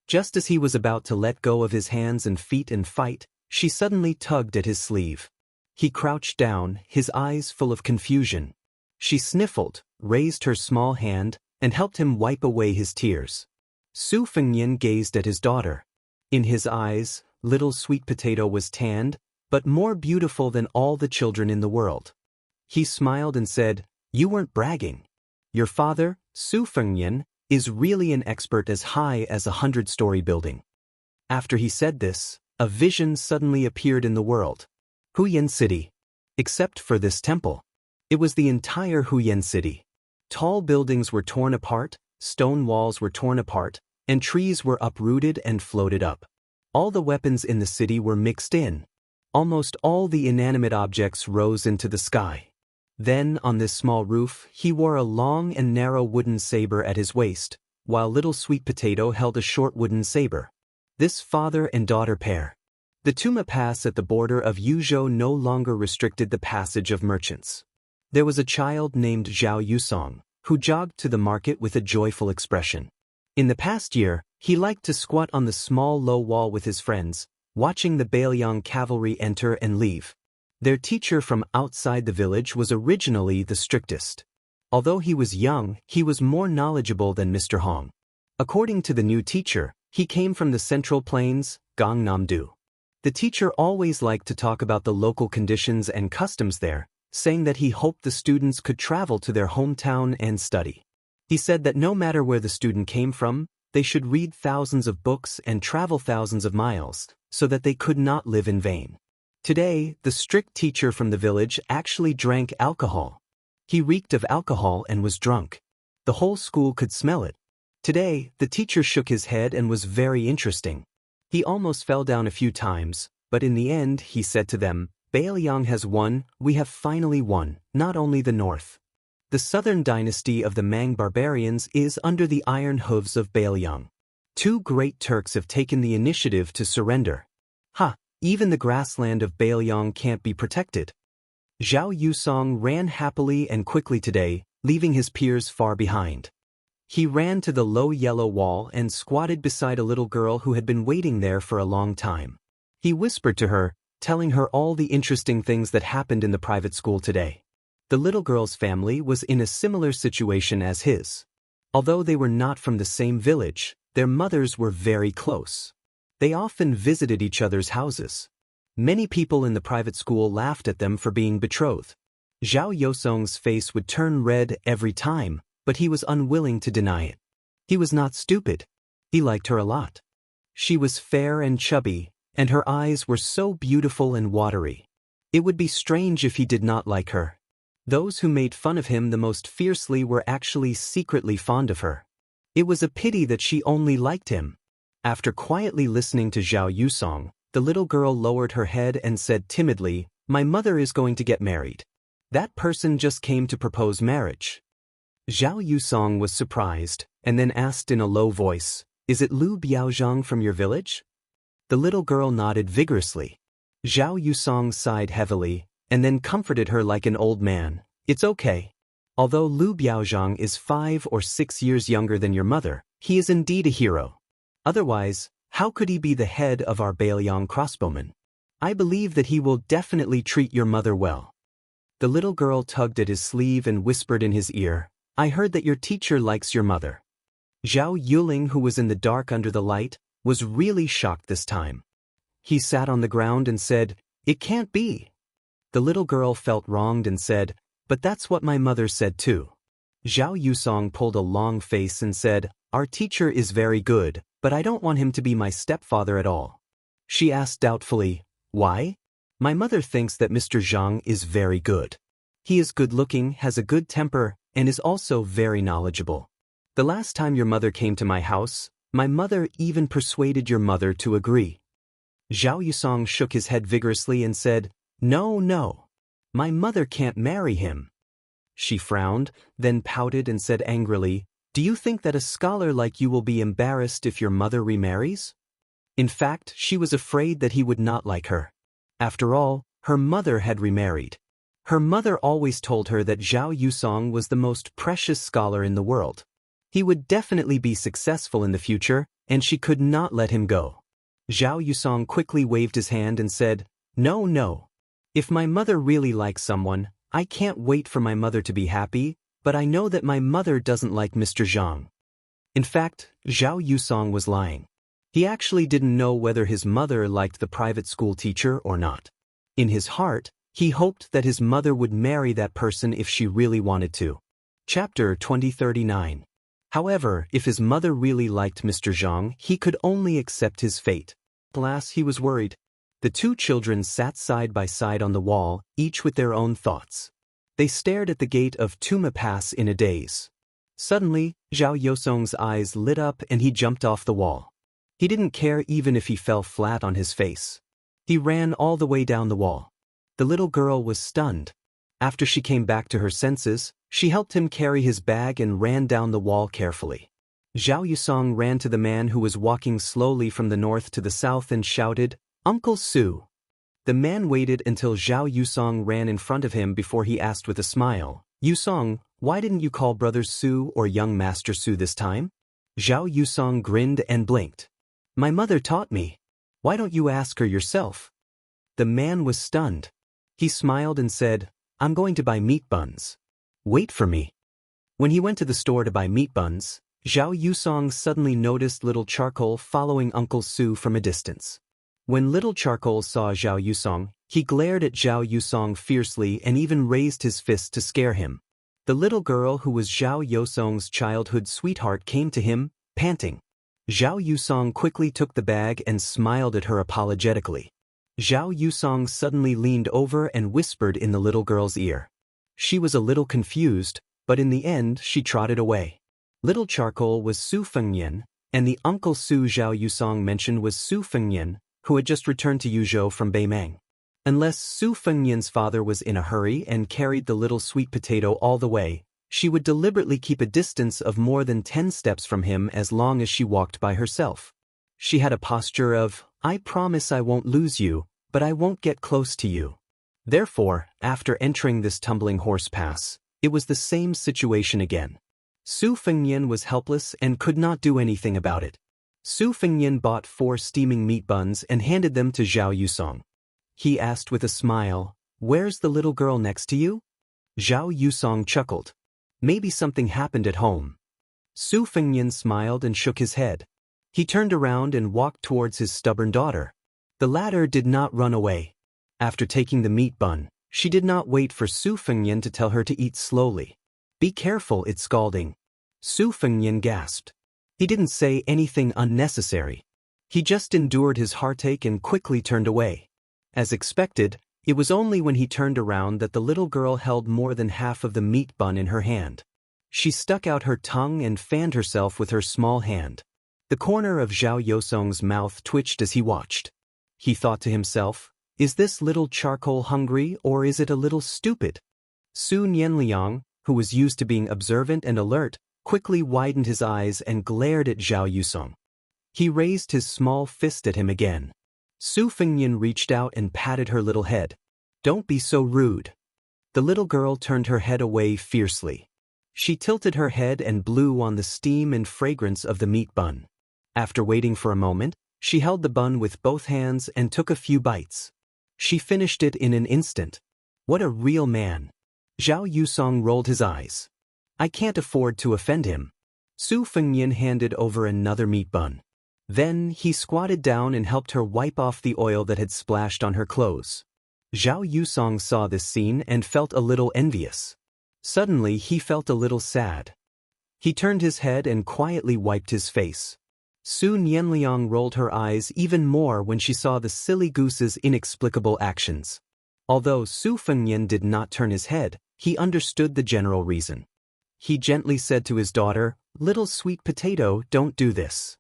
Just as he was about to let go of his hands and feet and fight, she suddenly tugged at his sleeve. He crouched down, his eyes full of confusion. She sniffled, raised her small hand, and helped him wipe away his tears. Su Fengnian gazed at his daughter. In his eyes, little sweet potato was tanned, but more beautiful than all the children in the world. He smiled and said, "You weren't bragging. Your father, Su Fengnian, is really an expert as high as a 100-story building." After he said this, a vision suddenly appeared in the world. Huyan City. Except for this temple. It was the entire Huyan City. Tall buildings were torn apart, stone walls were torn apart, and trees were uprooted and floated up. All the weapons in the city were mixed in. Almost all the inanimate objects rose into the sky. Then, on this small roof, he wore a long and narrow wooden saber at his waist, while little sweet potato held a short wooden saber. This father and daughter pair. The Tuma Pass at the border of Yuzhou no longer restricted the passage of merchants. There was a child named Zhao Yusong, who jogged to the market with a joyful expression. In the past year, he liked to squat on the small low wall with his friends, watching the Bailiang cavalry enter and leave. Their teacher from outside the village was originally the strictest. Although he was young, he was more knowledgeable than Mr. Hong. According to the new teacher, he came from the Central Plains, Gangnam-do. The teacher always liked to talk about the local conditions and customs there, saying that he hoped the students could travel to their hometown and study. He said that no matter where the student came from, they should read thousands of books and travel thousands of miles, so that they could not live in vain. Today, the strict teacher from the village actually drank alcohol. He reeked of alcohol and was drunk. The whole school could smell it. Today, the teacher shook his head and was very interesting. He almost fell down a few times, but in the end he said to them, "Bailiang has won, we have finally won, not only the north. The southern dynasty of the Mang barbarians is under the iron hooves of Bailiang. 2 great Turks have taken the initiative to surrender. Ha! Even the grassland of Bailiang can't be protected." Zhao Yusong ran happily and quickly today, leaving his peers far behind. He ran to the low yellow wall and squatted beside a little girl who had been waiting there for a long time. He whispered to her, telling her all the interesting things that happened in the private school today. The little girl's family was in a similar situation as his. Although they were not from the same village, their mothers were very close. They often visited each other's houses. Many people in the private school laughed at them for being betrothed. Zhao Yosong's face would turn red every time, but he was unwilling to deny it. He was not stupid. He liked her a lot. She was fair and chubby, and her eyes were so beautiful and watery. It would be strange if he did not like her. Those who made fun of him the most fiercely were actually secretly fond of her. It was a pity that she only liked him. After quietly listening to Zhao Yusong, the little girl lowered her head and said timidly, "My mother is going to get married. That person just came to propose marriage." Zhao Yusong was surprised, and then asked in a low voice, "Is it Lu Biaozhang from your village?" The little girl nodded vigorously. Zhao Yusong sighed heavily, and then comforted her like an old man. "It's okay. Although Lu Biaozhang is 5 or 6 years younger than your mother, he is indeed a hero. Otherwise, how could he be the head of our Bailiang crossbowmen? I believe that he will definitely treat your mother well." The little girl tugged at his sleeve and whispered in his ear, "I heard that your teacher likes your mother." Zhao Yuling, who was in the dark under the light, was really shocked this time. He sat on the ground and said, "It can't be." The little girl felt wronged and said, "But that's what my mother said too." Zhao Yusong pulled a long face and said, "Our teacher is very good, but I don't want him to be my stepfather at all." She asked doubtfully, "Why?" "My mother thinks that Mr. Zhang is very good." He is good-looking, has a good temper, and is also very knowledgeable. The last time your mother came to my house, my mother even persuaded your mother to agree. Zhao Yusong shook his head vigorously and said, "No, no. My mother can't marry him." She frowned, then pouted and said angrily, "Do you think that a scholar like you will be embarrassed if your mother remarries?" In fact, she was afraid that he would not like her. After all, her mother had remarried. Her mother always told her that Zhao Yusong was the most precious scholar in the world. He would definitely be successful in the future, and she could not let him go. Zhao Yusong quickly waved his hand and said, "No, no. If my mother really likes someone, I can't wait for my mother to be happy, but I know that my mother doesn't like Mr. Zhang." In fact, Zhao Yusong was lying. He actually didn't know whether his mother liked the private school teacher or not. In his heart, he hoped that his mother would marry that person if she really wanted to. Chapter 2039. However, if his mother really liked Mr. Zhang, he could only accept his fate. Alas, he was worried. The two children sat side by side on the wall, each with their own thoughts. They stared at the gate of Tuma Pass in a daze. Suddenly, Zhao Yusong's eyes lit up and he jumped off the wall. He didn't care even if he fell flat on his face. He ran all the way down the wall. The little girl was stunned. After she came back to her senses, she helped him carry his bag and ran down the wall carefully. Zhao Yusong ran to the man who was walking slowly from the north to the south and shouted, "Uncle Su." The man waited until Zhao Yusong ran in front of him before he asked with a smile, "Yusong, why didn't you call Brother Su or young Master Su this time?" Zhao Yusong grinned and blinked. "My mother taught me. Why don't you ask her yourself?" The man was stunned. He smiled and said, "I'm going to buy meat buns. Wait for me." When he went to the store to buy meat buns, Zhao Yusong suddenly noticed Little Charcoal following Uncle Su from a distance. When Little Charcoal saw Zhao Yusong, he glared at Zhao Yusong fiercely and even raised his fist to scare him. The little girl who was Zhao Yusong's childhood sweetheart came to him, panting. Zhao Yusong quickly took the bag and smiled at her apologetically. Zhao Yusong suddenly leaned over and whispered in the little girl's ear. She was a little confused, but in the end she trotted away. Little Charcoal was Su Fengyan, and the Uncle Su Zhao Yusong mentioned was Su Fengyan, who had just returned to Yuzhou from Beimang. Unless Su Fengyan's father was in a hurry and carried the little sweet potato all the way, she would deliberately keep a distance of more than 10 steps from him as long as she walked by herself. She had a posture of, "I promise I won't lose you, but I won't get close to you." Therefore, after entering this tumbling horse pass, it was the same situation again. Su Fengyan was helpless and could not do anything about it. Su Fengyan bought 4 steaming meat buns and handed them to Zhao Yusong. He asked with a smile, "Where's the little girl next to you?" Zhao Yusong chuckled. "Maybe something happened at home." Su Fengyan smiled and shook his head. He turned around and walked towards his stubborn daughter. The latter did not run away. After taking the meat bun, she did not wait for Su Fengyan to tell her to eat slowly. "Be careful, it's scalding." Su Fengyan gasped. He didn't say anything unnecessary. He just endured his heartache and quickly turned away. As expected, it was only when he turned around that the little girl held more than half of the meat bun in her hand. She stuck out her tongue and fanned herself with her small hand. The corner of Zhao Yusong's mouth twitched as he watched. He thought to himself, "Is this Little Charcoal hungry or is it a little stupid?" Su Nianliang, who was used to being observant and alert, quickly widened his eyes and glared at Zhao Yusong. He raised his small fist at him again. Su Fengyan reached out and patted her little head. "Don't be so rude." The little girl turned her head away fiercely. She tilted her head and blew on the steam and fragrance of the meat bun. After waiting for a moment, she held the bun with both hands and took a few bites. She finished it in an instant. What a real man. Zhao Yusong rolled his eyes. "I can't afford to offend him." Su Fengyan handed over another meat bun. Then he squatted down and helped her wipe off the oil that had splashed on her clothes. Zhao Yusong saw this scene and felt a little envious. Suddenly he felt a little sad. He turned his head and quietly wiped his face. Su Nianliang rolled her eyes even more when she saw the silly goose's inexplicable actions. Although Su Fengyan did not turn his head, He understood the general reason. He gently said to his daughter, "Little sweet potato, don't do this."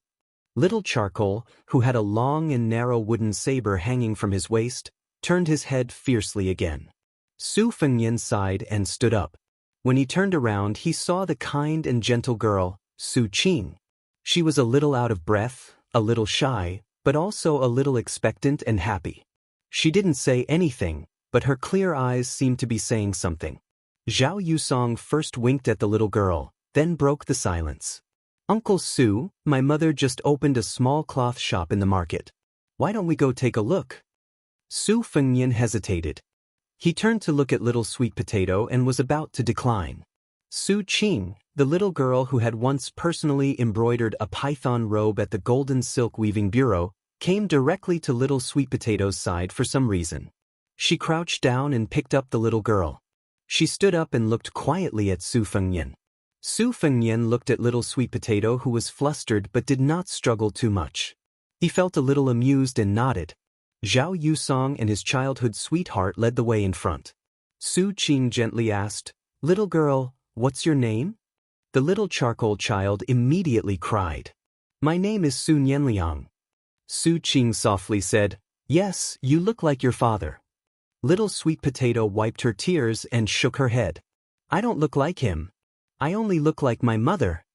Little Charcoal, who had a long and narrow wooden saber hanging from his waist, turned his head fiercely again. Su Fengnian sighed and stood up. When he turned around, he saw the kind and gentle girl, Su Qing. She was a little out of breath, a little shy, but also a little expectant and happy. She didn't say anything, but her clear eyes seemed to be saying something. Zhao Yusong first winked at the little girl, then broke the silence. "Uncle Su, my mother just opened a small cloth shop in the market. Why don't we go take a look?" Su Fengnian hesitated. He turned to look at little sweet potato and was about to decline. Su Qing, the little girl who had once personally embroidered a python robe at the Golden Silk Weaving Bureau, came directly to little sweet potato's side for some reason. She crouched down and picked up the little girl. She stood up and looked quietly at Su Fengnian. Su Fengnian looked at little sweet potato, who was flustered but did not struggle too much. He felt a little amused and nodded. Zhao Yusong and his childhood sweetheart led the way in front. Su Qing gently asked, "Little girl, what's your name?" The little charcoal child immediately cried. "My name is Su Nianliang." Su Qing softly said, "Yes, you look like your father." Little sweet potato wiped her tears and shook her head. "I don't look like him. I only look like my mother."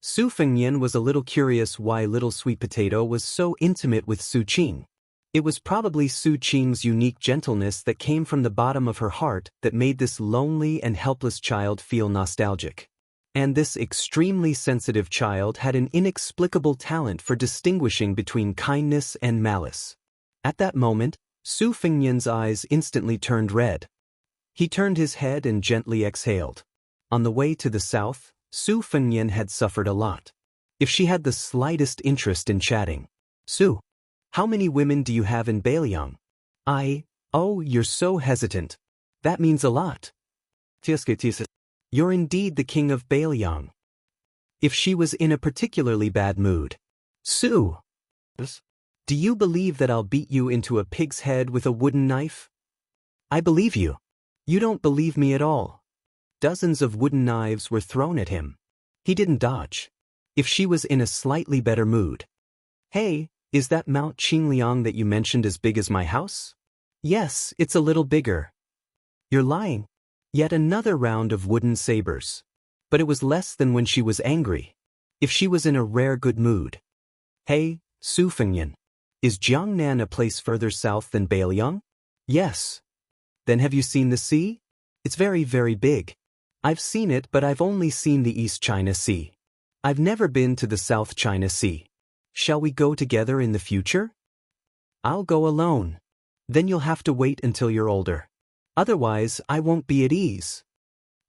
Su Fengnian was a little curious why little sweet potato was so intimate with Su Qing. It was probably Su Qing's unique gentleness that came from the bottom of her heart that made this lonely and helpless child feel nostalgic. And this extremely sensitive child had an inexplicable talent for distinguishing between kindness and malice. At that moment, Su Fengnian's eyes instantly turned red. He turned his head and gently exhaled. On the way to the south, Su Fengnian had suffered a lot. If she had the slightest interest in chatting, "Su, how many women do you have in Bailiang?" "Oh, you're so hesitant. That means a lot." "You're indeed the king of Bailiang." If she was in a particularly bad mood, "Su, do you believe that I'll beat you into a pig's head with a wooden knife?" "I believe you." "You don't believe me at all." Dozens of wooden knives were thrown at him. He didn't dodge. If she was in a slightly better mood, "Hey, is that Mount Qingliang that you mentioned as big as my house?" "Yes, it's a little bigger." "You're lying." Yet another round of wooden sabers. But it was less than when she was angry. If she was in a rare good mood. "Hey, Su Fengnian, is Jiangnan a place further south than Bailiang?" "Yes." "Then have you seen the sea?" "It's very, very big." "I've seen it, but I've only seen the East China Sea. I've never been to the South China Sea. Shall we go together in the future?" "I'll go alone." "Then you'll have to wait until you're older. Otherwise, I won't be at ease."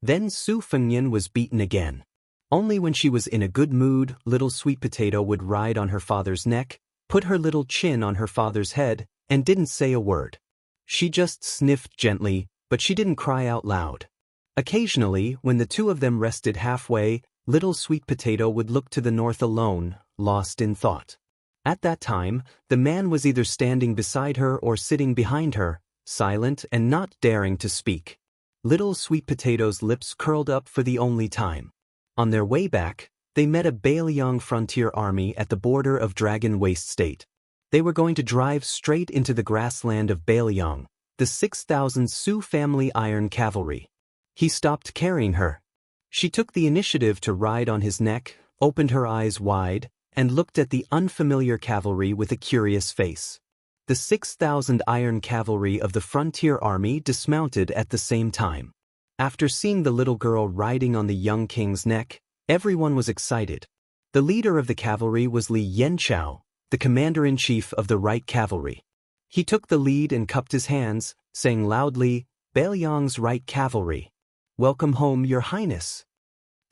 Then Su Fengnian was beaten again. Only when she was in a good mood, little sweet potato would ride on her father's neck, put her little chin on her father's head, and didn't say a word. She just sniffed gently, but she didn't cry out loud. Occasionally, when the two of them rested halfway, little sweet potato would look to the north alone, lost in thought. At that time, the man was either standing beside her or sitting behind her, silent and not daring to speak. Little sweet potato's lips curled up for the only time. On their way back, they met a Bailiang frontier army at the border of Dragon Waste State. They were going to drive straight into the grassland of Bailiang, the 6,000 Su family iron cavalry. He stopped carrying her. She took the initiative to ride on his neck, opened her eyes wide, and looked at the unfamiliar cavalry with a curious face. The 6,000 iron cavalry of the frontier army dismounted at the same time. After seeing the little girl riding on the young king's neck, everyone was excited. The leader of the cavalry was Li Yanchao, the commander-in-chief of the Right Cavalry. He took the lead and cupped his hands, saying loudly, "Bailiang's Right Cavalry. Welcome home, Your Highness."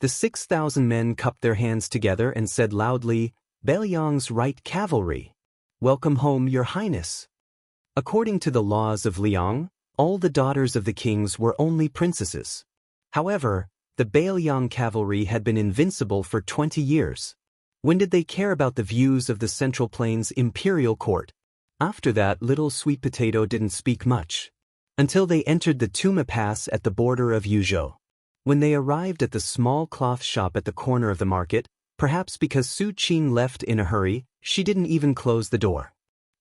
The 6,000 men cupped their hands together and said loudly, "Bailiang's Right Cavalry. Welcome home, Your Highness." According to the laws of Liang, all the daughters of the kings were only princesses. However, the Bailiang cavalry had been invincible for 20 years. When did they care about the views of the Central Plains imperial court? After that, little sweet potato didn't speak much. until they entered the Tuma Pass at the border of Yuzhou. When they arrived at the small cloth shop at the corner of the market, perhaps because Su Qing left in a hurry, she didn't even close the door.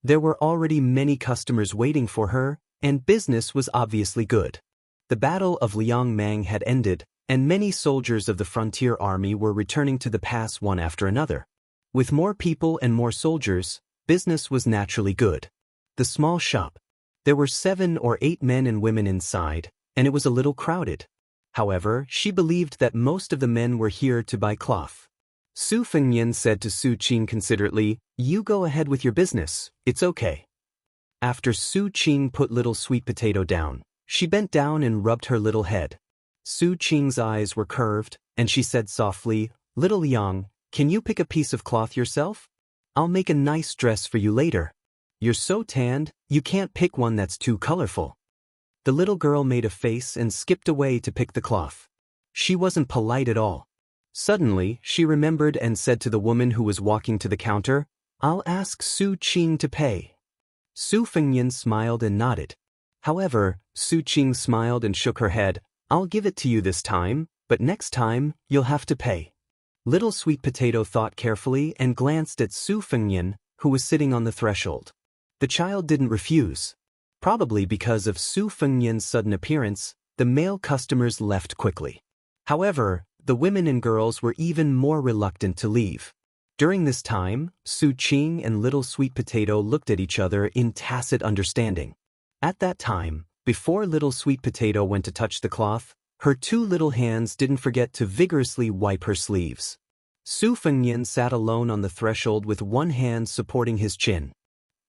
There were already many customers waiting for her, and business was obviously good. The Battle of Liangmang had ended, and many soldiers of the frontier army were returning to the pass one after another. With more people and more soldiers, business was naturally good. The small shop. There were 7 or 8 men and women inside, and it was a little crowded. However, she believed that most of the men were here to buy cloth. Su Fengnian said to Su Qing considerately, "You go ahead with your business, it's okay." After Su Qing put little sweet potato down, she bent down and rubbed her little head. Su Qing's eyes were curved, and she said softly, "Little Yang, can you pick a piece of cloth yourself? I'll make a nice dress for you later. You're so tanned, you can't pick one that's too colorful." The little girl made a face and skipped away to pick the cloth. She wasn't polite at all. Suddenly, she remembered and said to the woman who was walking to the counter, "I'll ask Su Qing to pay." Su Fengnian smiled and nodded. However, Su Qing smiled and shook her head. "I'll give it to you this time, but next time, you'll have to pay." Little Sweet Potato thought carefully and glanced at Su Fengnian, who was sitting on the threshold. The child didn't refuse. Probably because of Su Fengnian's sudden appearance, the male customers left quickly. However, the women and girls were even more reluctant to leave. During this time, Su Qing and Little Sweet Potato looked at each other in tacit understanding. At that time, before Little Sweet Potato went to touch the cloth, her 2 little hands didn't forget to vigorously wipe her sleeves. Su Fengnian sat alone on the threshold with one hand supporting his chin.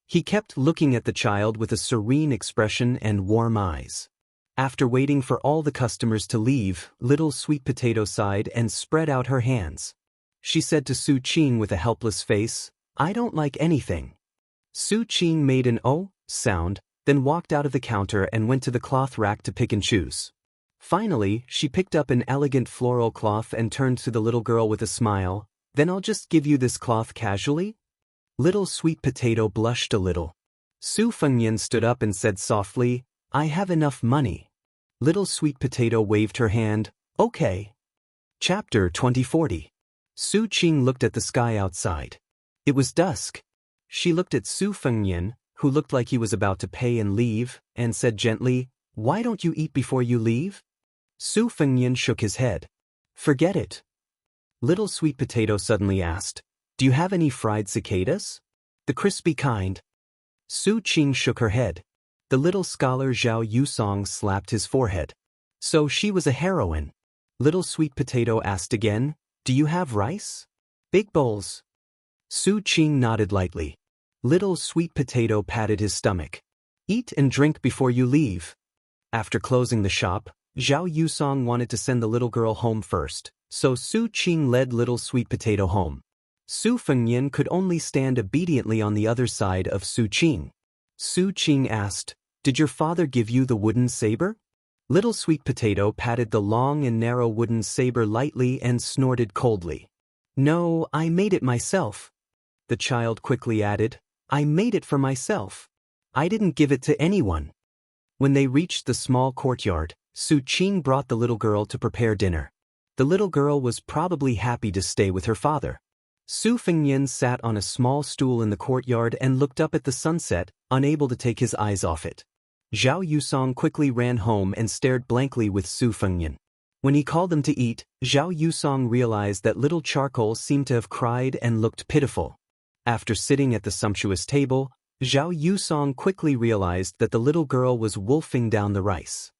He kept looking at the child with a serene expression and warm eyes. After waiting for all the customers to leave, Little Sweet Potato sighed and spread out her hands. She said to Su Qing with a helpless face, "I don't like anything." Su Qing made an "oh" sound, then walked out of the counter and went to the cloth rack to pick and choose. Finally, she picked up an elegant floral cloth and turned to the little girl with a smile. "Then I'll just give you this cloth casually?" Little Sweet Potato blushed a little. Su Fengnian stood up and said softly, "I have enough money." Little Sweet Potato waved her hand, "Okay." Chapter 2040. Su Qing looked at the sky outside. It was dusk. She looked at Su Fengnian, who looked like he was about to pay and leave, and said gently, "Why don't you eat before you leave?" Su Fengnian shook his head. "Forget it." Little Sweet Potato suddenly asked, "Do you have any fried cicadas? The crispy kind?" Su Qing shook her head. The little scholar Zhao Yusong slapped his forehead. So she was a heroine. Little Sweet Potato asked again, "Do you have rice? Big bowls?" Su Qing nodded lightly. Little Sweet Potato patted his stomach. "Eat and drink before you leave." After closing the shop, Zhao Yusong wanted to send the little girl home first, so Su Qing led Little Sweet Potato home. Su Fengnian could only stand obediently on the other side of Su Qing. Su Qing asked, "Did your father give you the wooden saber?" Little Sweet Potato patted the long and narrow wooden saber lightly and snorted coldly. "No, I made it myself." The child quickly added, "I made it for myself. I didn't give it to anyone." When they reached the small courtyard, Su Qing brought the little girl to prepare dinner. The little girl was probably happy to stay with her father. Su Fengnian sat on a small stool in the courtyard and looked up at the sunset, unable to take his eyes off it. Zhao Yusong quickly ran home and stared blankly with Su Fengnian. When he called them to eat, Zhao Yusong realized that little Charcoal seemed to have cried and looked pitiful. After sitting at the sumptuous table, Zhao Yusong quickly realized that the little girl was wolfing down the rice.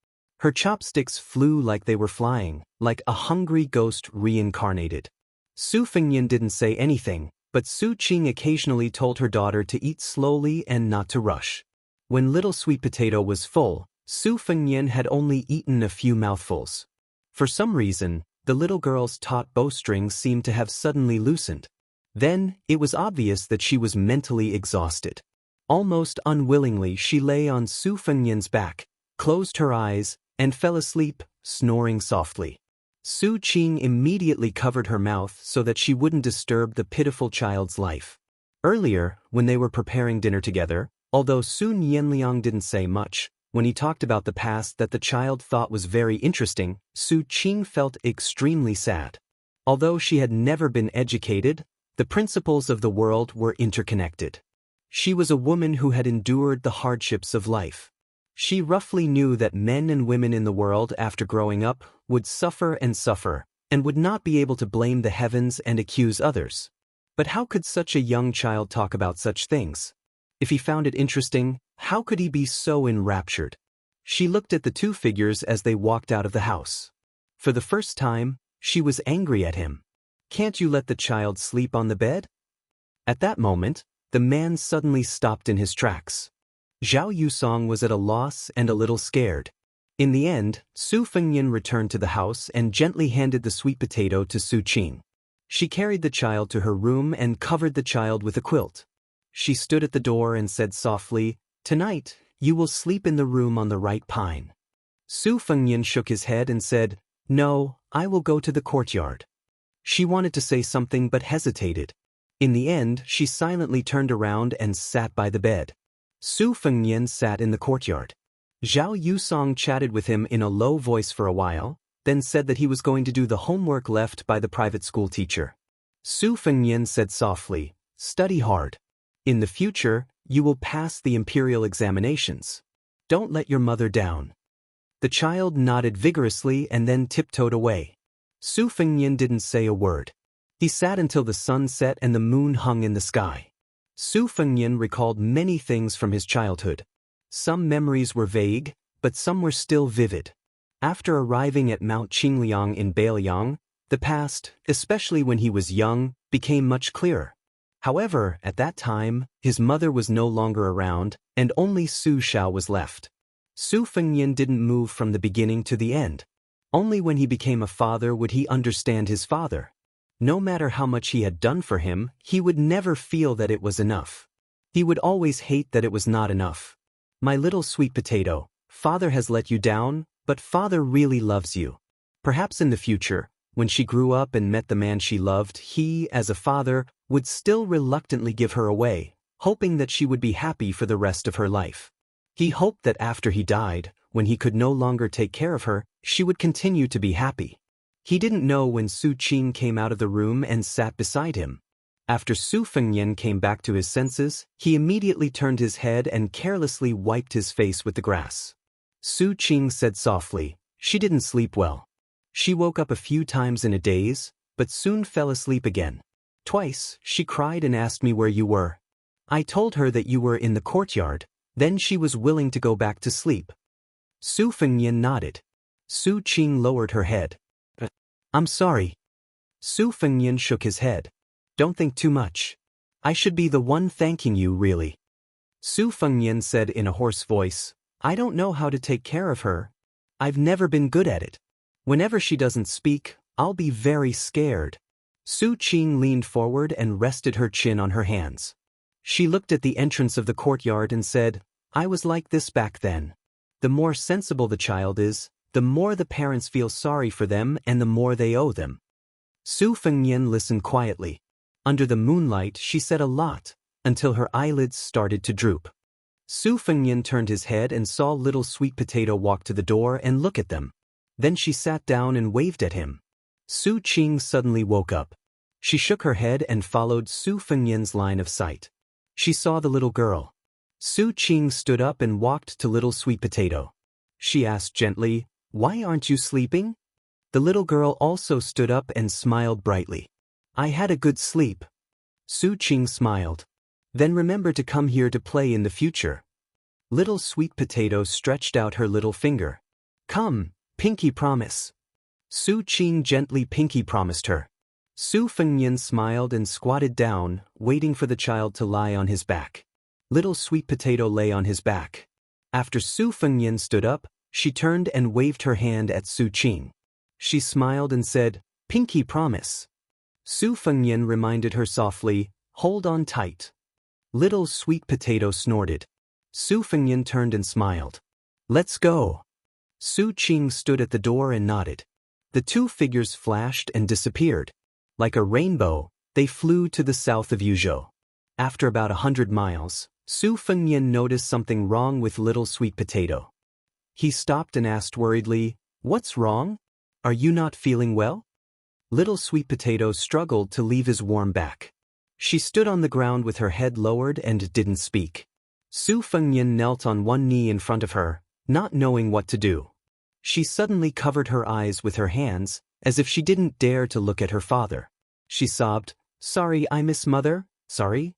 Her chopsticks flew like they were flying, like a hungry ghost reincarnated. Su Fengnian didn't say anything, but Su Qing occasionally told her daughter to eat slowly and not to rush. When Little Sweet Potato was full, Su Fengnian had only eaten a few mouthfuls. For some reason, the little girl's taut bowstring seemed to have suddenly loosened. Then, it was obvious that she was mentally exhausted. Almost unwillingly, she lay on Su Fengnian's back, closed her eyes, and fell asleep, snoring softly. Su Qing immediately covered her mouth so that she wouldn't disturb the pitiful child's life. Earlier, when they were preparing dinner together, although Sun Yanliang didn't say much, When he talked about the past that the child thought was very interesting, Su Qing felt extremely sad. Although she had never been educated, the principles of the world were interconnected. She was a woman who had endured the hardships of life. She roughly knew that men and women in the world after growing up would suffer, and would not be able to blame the heavens and accuse others. But how could such a young child talk about such things? If he found it interesting, how could he be so enraptured? She looked at the two figures as they walked out of the house. For the first time, she was angry at him. "Can't you let the child sleep on the bed?" At that moment, the man suddenly stopped in his tracks. Zhao Yusong was at a loss and a little scared. In the end, Su Fengnian returned to the house and gently handed the sweet potato to Su Qing. She carried the child to her room and covered the child with a quilt. She stood at the door and said softly, "Tonight, you will sleep in the room on the right pine." Su Fengnian shook his head and said, "No, I will go to the courtyard." She wanted to say something but hesitated. In the end, she silently turned around and sat by the bed. Su Fengnian sat in the courtyard. Zhao Yusong chatted with him in a low voice for a while, then said that he was going to do the homework left by the private school teacher. Su Fengnian said softly, "Study hard. In the future, you will pass the imperial examinations. Don't let your mother down." The child nodded vigorously and then tiptoed away. Su Fengnian didn't say a word. He sat until the sun set and the moon hung in the sky. Su Fengnian recalled many things from his childhood. Some memories were vague, but some were still vivid. After arriving at Mount Qingliang in Beiliang, the past, especially when he was young, became much clearer. However, at that time, his mother was no longer around, and only Su Xiao was left. Su Fengnian didn't move from the beginning to the end. Only when he became a father would he understand his father. No matter how much he had done for him, he would never feel that it was enough. He would always hate that it was not enough. "My little sweet potato, father has let you down, but father really loves you." Perhaps in the future, when she grew up and met the man she loved, he, as a father, would still reluctantly give her away, hoping that she would be happy for the rest of her life. He hoped that after he died, when he could no longer take care of her, she would continue to be happy. He didn't know when Su Qing came out of the room and sat beside him. After Su Fengnian came back to his senses, he immediately turned his head and carelessly wiped his face with the grass. Su Qing said softly, "She didn't sleep well. She woke up a few times in a daze, but soon fell asleep again. Twice, she cried and asked me where you were. I told her that you were in the courtyard, then she was willing to go back to sleep." Su Fengnian nodded. Su Qing lowered her head. "I'm sorry." Su Fengnian shook his head. "Don't think too much. I should be the one thanking you, really." Su Fengnian said in a hoarse voice, "I don't know how to take care of her. I've never been good at it. Whenever she doesn't speak, I'll be very scared." Su Qing leaned forward and rested her chin on her hands. She looked at the entrance of the courtyard and said, "I was like this back then. The more sensible the child is, the more the parents feel sorry for them and the more they owe them." Su Fengnian listened quietly. Under the moonlight, she said a lot, until her eyelids started to droop. Su Fengnian turned his head and saw little sweet potato walk to the door and look at them. Then she sat down and waved at him. Su Qing suddenly woke up. She shook her head and followed Su Fengnian's line of sight. She saw the little girl. Su Qing stood up and walked to little sweet potato. She asked gently, "Why aren't you sleeping?" The little girl also stood up and smiled brightly. "I had a good sleep." Su Qing smiled. "Then remember to come here to play in the future." Little sweet potato stretched out her little finger. "Come, pinky promise." Su Qing gently pinky promised her. Su Fengnian smiled and squatted down, waiting for the child to lie on his back. Little sweet potato lay on his back. After Su Fengnian stood up, she turned and waved her hand at Su Qing. She smiled and said, "Pinky promise." Su Fengnian reminded her softly, "Hold on tight." Little sweet potato snorted. Su Fengnian turned and smiled. "Let's go." Su Qing stood at the door and nodded. The two figures flashed and disappeared. Like a rainbow, they flew to the south of Yuzhou. After about 100 miles, Su Fengnian noticed something wrong with little sweet potato. He stopped and asked worriedly, "What's wrong? Are you not feeling well?" Little Sweet Potato struggled to leave his warm back. She stood on the ground with her head lowered and didn't speak. Su Fengnian knelt on one knee in front of her, not knowing what to do. She suddenly covered her eyes with her hands, as if she didn't dare to look at her father. She sobbed, "Sorry, I miss Mother, sorry.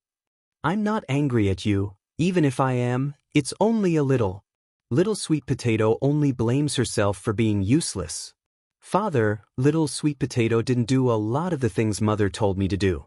I'm not angry at you, even if I am, it's only a little." Little Sweet Potato only blames herself for being useless. "Father, Little Sweet Potato didn't do a lot of the things Mother told me to do."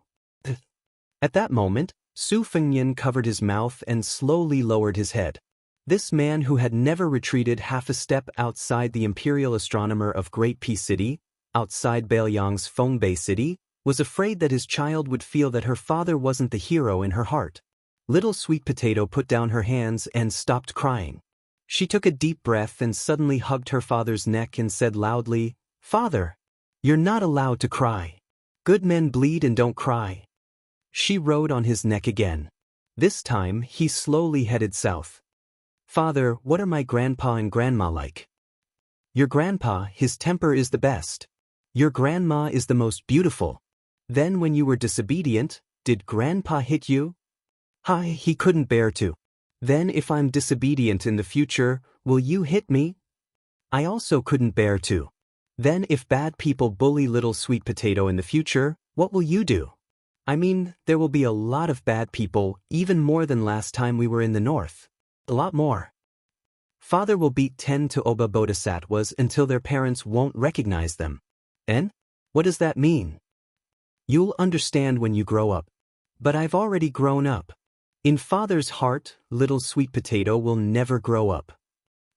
At that moment, Su Fengnian covered his mouth and slowly lowered his head. This man who had never retreated half a step outside the imperial astronomer of Great Peace City, outside Baoyang's Fengbei City, was afraid that his child would feel that her father wasn't the hero in her heart. Little Sweet Potato put down her hands and stopped crying. She took a deep breath and suddenly hugged her father's neck and said loudly, "Father, you're not allowed to cry. Good men bleed and don't cry." She rode on his neck again. This time, he slowly headed south. "Father, what are my grandpa and grandma like?" "Your grandpa, his temper is the best. Your grandma is the most beautiful. Then when you were disobedient, did grandpa hit you?" "Hi, he couldn't bear to." "Then if I'm disobedient in the future, will you hit me?" "I also couldn't bear to." "Then if bad people bully Little Sweet Potato in the future, what will you do?" "I mean, there will be a lot of bad people, even more than last time we were in the north. A lot more." "Father will beat 10 to Oba Bodhisattvas until their parents won't recognize them." "And? What does that mean?" "You'll understand when you grow up." "But I've already grown up." "In Father's heart, Little Sweet Potato will never grow up."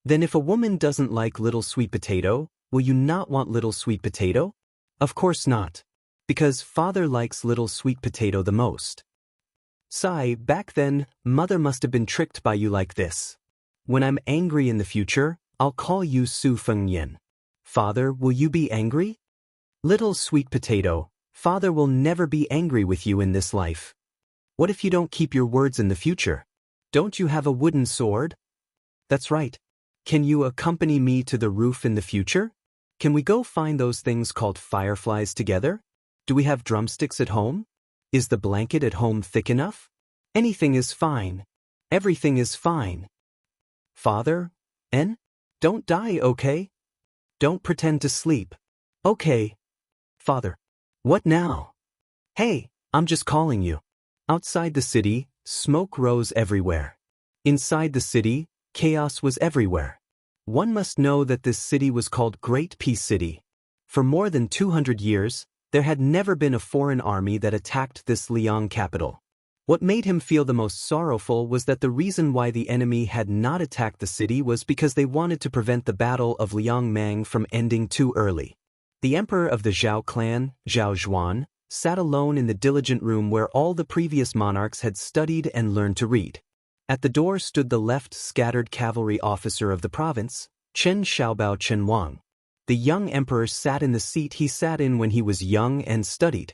"Then if a woman doesn't like Little Sweet Potato, will you not want Little Sweet Potato?" "Of course not. Because Father likes Little Sweet Potato the most." "Sigh, back then, Mother must have been tricked by you like this. When I'm angry in the future, I'll call you Su Fengnian." "Father, will you be angry?" "Little Sweet Potato, Father will never be angry with you in this life." "What if you don't keep your words in the future? Don't you have a wooden sword?" "That's right. Can you accompany me to the roof in the future? Can we go find those things called fireflies together? Do we have drumsticks at home? Is the blanket at home thick enough? Anything is fine. Everything is fine." "Father, don't die, okay? Don't pretend to sleep. Okay." "Father." "What now?" "Hey, I'm just calling you." Outside the city, smoke rose everywhere. Inside the city, chaos was everywhere. One must know that this city was called Great Peace City. For more than 200 years, there had never been a foreign army that attacked this Liang capital. What made him feel the most sorrowful was that the reason why the enemy had not attacked the city was because they wanted to prevent the Battle of Liangmang from ending too early. The emperor of the Zhao clan, Zhao Zhuan, sat alone in the diligent room where all the previous monarchs had studied and learned to read. At the door stood the left-scattered cavalry officer of the province, Chen Xiaobao Chen Wang. The young emperor sat in the seat he sat in when he was young and studied.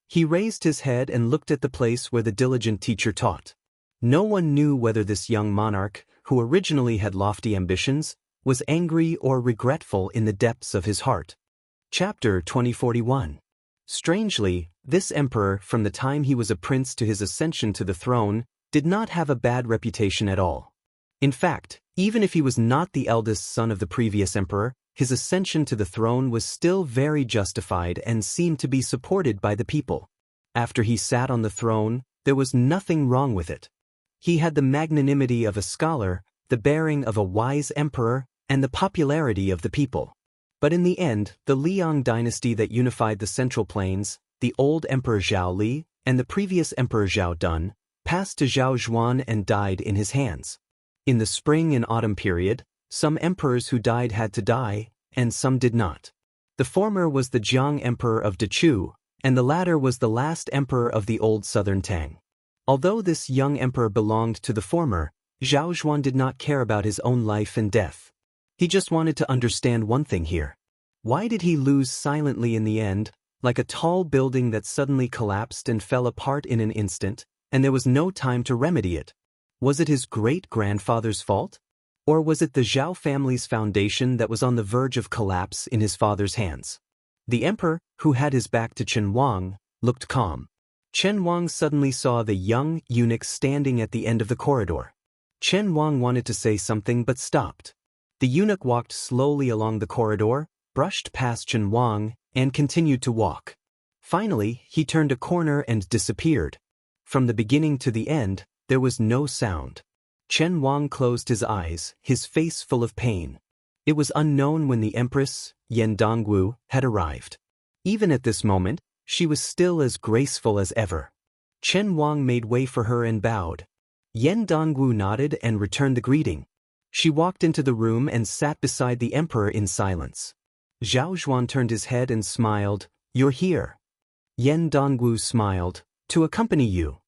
He raised his head and looked at the place where the diligent teacher taught. No one knew whether this young monarch, who originally had lofty ambitions, was angry or regretful in the depths of his heart. Chapter 2041. Strangely, this emperor, from the time he was a prince to his ascension to the throne, did not have a bad reputation at all. In fact, even if he was not the eldest son of the previous emperor, his ascension to the throne was still very justified and seemed to be supported by the people. After he sat on the throne, there was nothing wrong with it. He had the magnanimity of a scholar, the bearing of a wise emperor, and the popularity of the people. But in the end, the Liang dynasty that unified the Central Plains, the old Emperor Zhao Li, and the previous Emperor Zhao Dun, passed to Zhao Zhuan and died in his hands. In the spring and autumn period, some emperors who died had to die, and some did not. The former was the Jiang Emperor of Dechu, and the latter was the last emperor of the old southern Tang. Although this young emperor belonged to the former, Zhao Zhuan did not care about his own life and death. He just wanted to understand one thing here. Why did he lose silently in the end, like a tall building that suddenly collapsed and fell apart in an instant, and there was no time to remedy it? Was it his great-grandfather's fault? Or was it the Zhao family's foundation that was on the verge of collapse in his father's hands? The emperor, who had his back to Chen Wang, looked calm. Chen Wang suddenly saw the young eunuch standing at the end of the corridor. Chen Wang wanted to say something but stopped. The eunuch walked slowly along the corridor, brushed past Chen Wang, and continued to walk. Finally, he turned a corner and disappeared. From the beginning to the end, there was no sound. Chen Wang closed his eyes, his face full of pain. It was unknown when the empress, Yan Dongwu, had arrived. Even at this moment, she was still as graceful as ever. Chen Wang made way for her and bowed. Yan Dongwu nodded and returned the greeting. She walked into the room and sat beside the emperor in silence. Zhao Zhuan turned his head and smiled. "You're here." Yan Dongwu smiled. "To accompany you."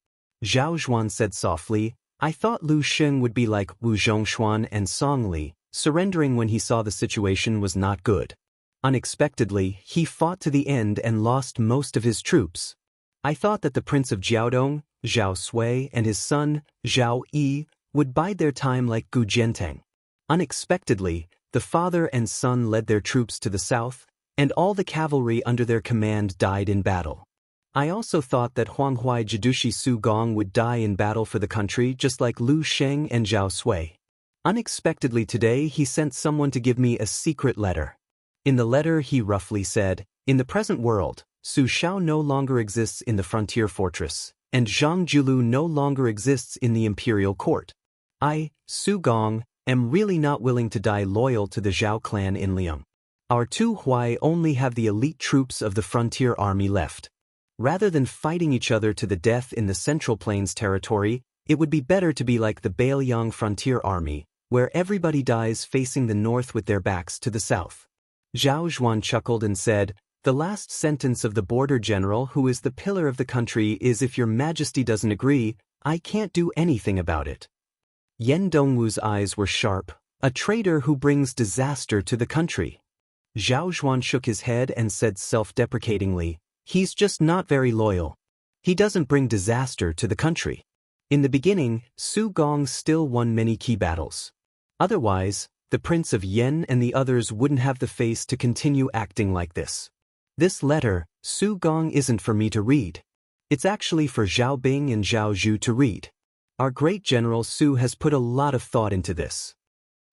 Zhao Zhuan said softly, "I thought Lu Xing would be like Wu Zhongshuan and Song Li, surrendering when he saw the situation was not good. Unexpectedly, he fought to the end and lost most of his troops. I thought that the Prince of Jiaodong, Zhao Sui, and his son, Zhao Yi, would bide their time like Gu Jianteng. Unexpectedly, the father and son led their troops to the south, and all the cavalry under their command died in battle. I also thought that Huanghuai Jidushi Su Gong would die in battle for the country just like Lu Sheng and Zhao Sui. Unexpectedly today he sent someone to give me a secret letter. In the letter he roughly said, in the present world, Su Shao no longer exists in the frontier fortress, and Zhang Julu no longer exists in the imperial court. I, Su Gong, am really not willing to die loyal to the Zhao clan in Liang. Our two Huai only have the elite troops of the frontier army left. Rather than fighting each other to the death in the Central Plains territory, it would be better to be like the Bailiang frontier army, where everybody dies facing the north with their backs to the south. Zhao Zhuan chuckled and said, "The last sentence of the border general who is the pillar of the country is if your majesty doesn't agree, I can't do anything about it." Yan Dongwu's eyes were sharp, a traitor who brings disaster to the country. Zhao Zhuan shook his head and said self-deprecatingly, "He's just not very loyal. He doesn't bring disaster to the country." In the beginning, Su Gong still won many key battles. Otherwise, the Prince of Yen and the others wouldn't have the face to continue acting like this. This letter, Su Gong, isn't for me to read. It's actually for Zhao Bing and Zhao Zhu to read. Our great General Su has put a lot of thought into this.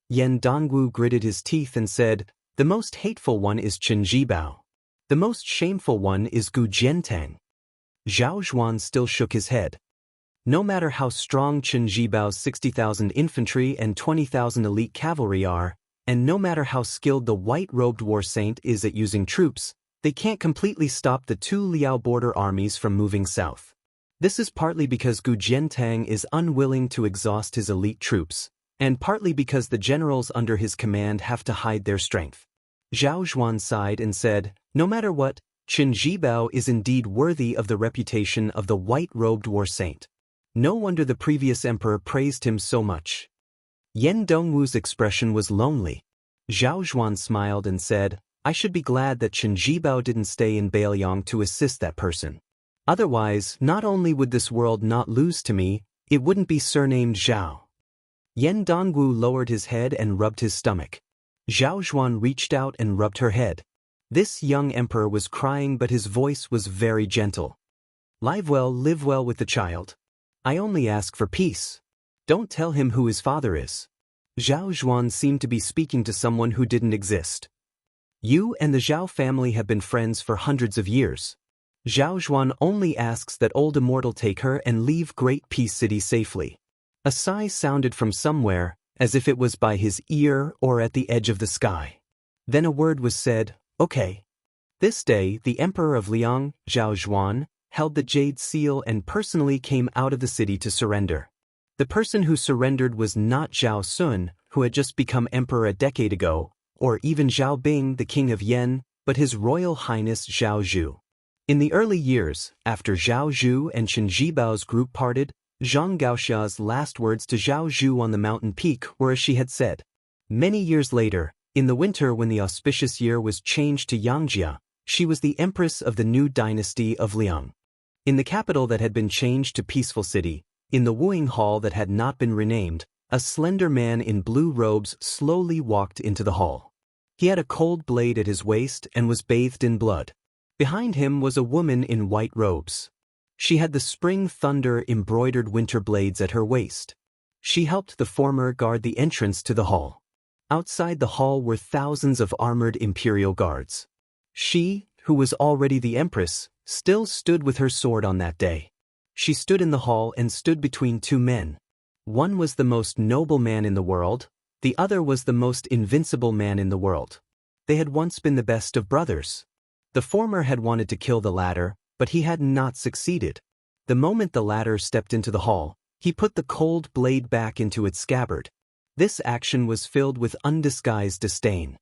Yan Dongwu gritted his teeth and said, "The most hateful one is Chen Jibao. The most shameful one is Gu Jiantang." Zhao Zhuan still shook his head. No matter how strong Chen Jibao's 60,000 infantry and 20,000 elite cavalry are, and no matter how skilled the white-robed war saint is at using troops, they can't completely stop the two Liao border armies from moving south. This is partly because Gu Jiantang is unwilling to exhaust his elite troops, and partly because the generals under his command have to hide their strength. Zhao Zhuan sighed and said, "No matter what, Chen Jibao is indeed worthy of the reputation of the white-robed war saint. No wonder the previous emperor praised him so much." Yan Dongwu's expression was lonely. Zhao Zhuan smiled and said, "I should be glad that Chen Jibao didn't stay in Bailiang to assist that person. Otherwise, not only would this world not lose to me, it wouldn't be surnamed Zhao." Yan Dongwu lowered his head and rubbed his stomach. Zhao Zhuan reached out and rubbed her head. This young emperor was crying, but his voice was very gentle. "Live well with the child. I only ask for peace. Don't tell him who his father is." Zhao Zhuan seemed to be speaking to someone who didn't exist. "You and the Zhao family have been friends for hundreds of years. Zhao Zhuan only asks that old immortal take her and leave Great Peace City safely." A sigh sounded from somewhere, as if it was by his ear or at the edge of the sky. Then a word was said, "Okay." This day, the Emperor of Liang, Zhao Zhuan, held the Jade Seal and personally came out of the city to surrender. The person who surrendered was not Zhao Sun, who had just become emperor a decade ago, or even Zhao Bing, the king of Yen, but His Royal Highness Zhao Zhu. In the early years, after Zhao Zhu and Chen Jibao's group parted, Zhang Gaoxia's last words to Zhao Zhu on the mountain peak were as she had said. Many years later, in the winter when the auspicious year was changed to Yangjia, she was the empress of the new dynasty of Liang. In the capital that had been changed to Peaceful City, in the Wuing Hall that had not been renamed, A slender man in blue robes slowly walked into the hall. He had a cold blade at his waist and was bathed in blood. Behind him was a woman in white robes. She had the spring thunder embroidered winter blades at her waist. She helped the former guard the entrance to the hall. Outside the hall were thousands of armored imperial guards. She, who was already the empress, still stood with her sword on that day. She stood in the hall and stood between two men. One was the most noble man in the world, the other was the most invincible man in the world. They had once been the best of brothers. The former had wanted to kill the latter, but he had not succeeded. The moment the latter stepped into the hall, he put the cold blade back into its scabbard. This action was filled with undisguised disdain.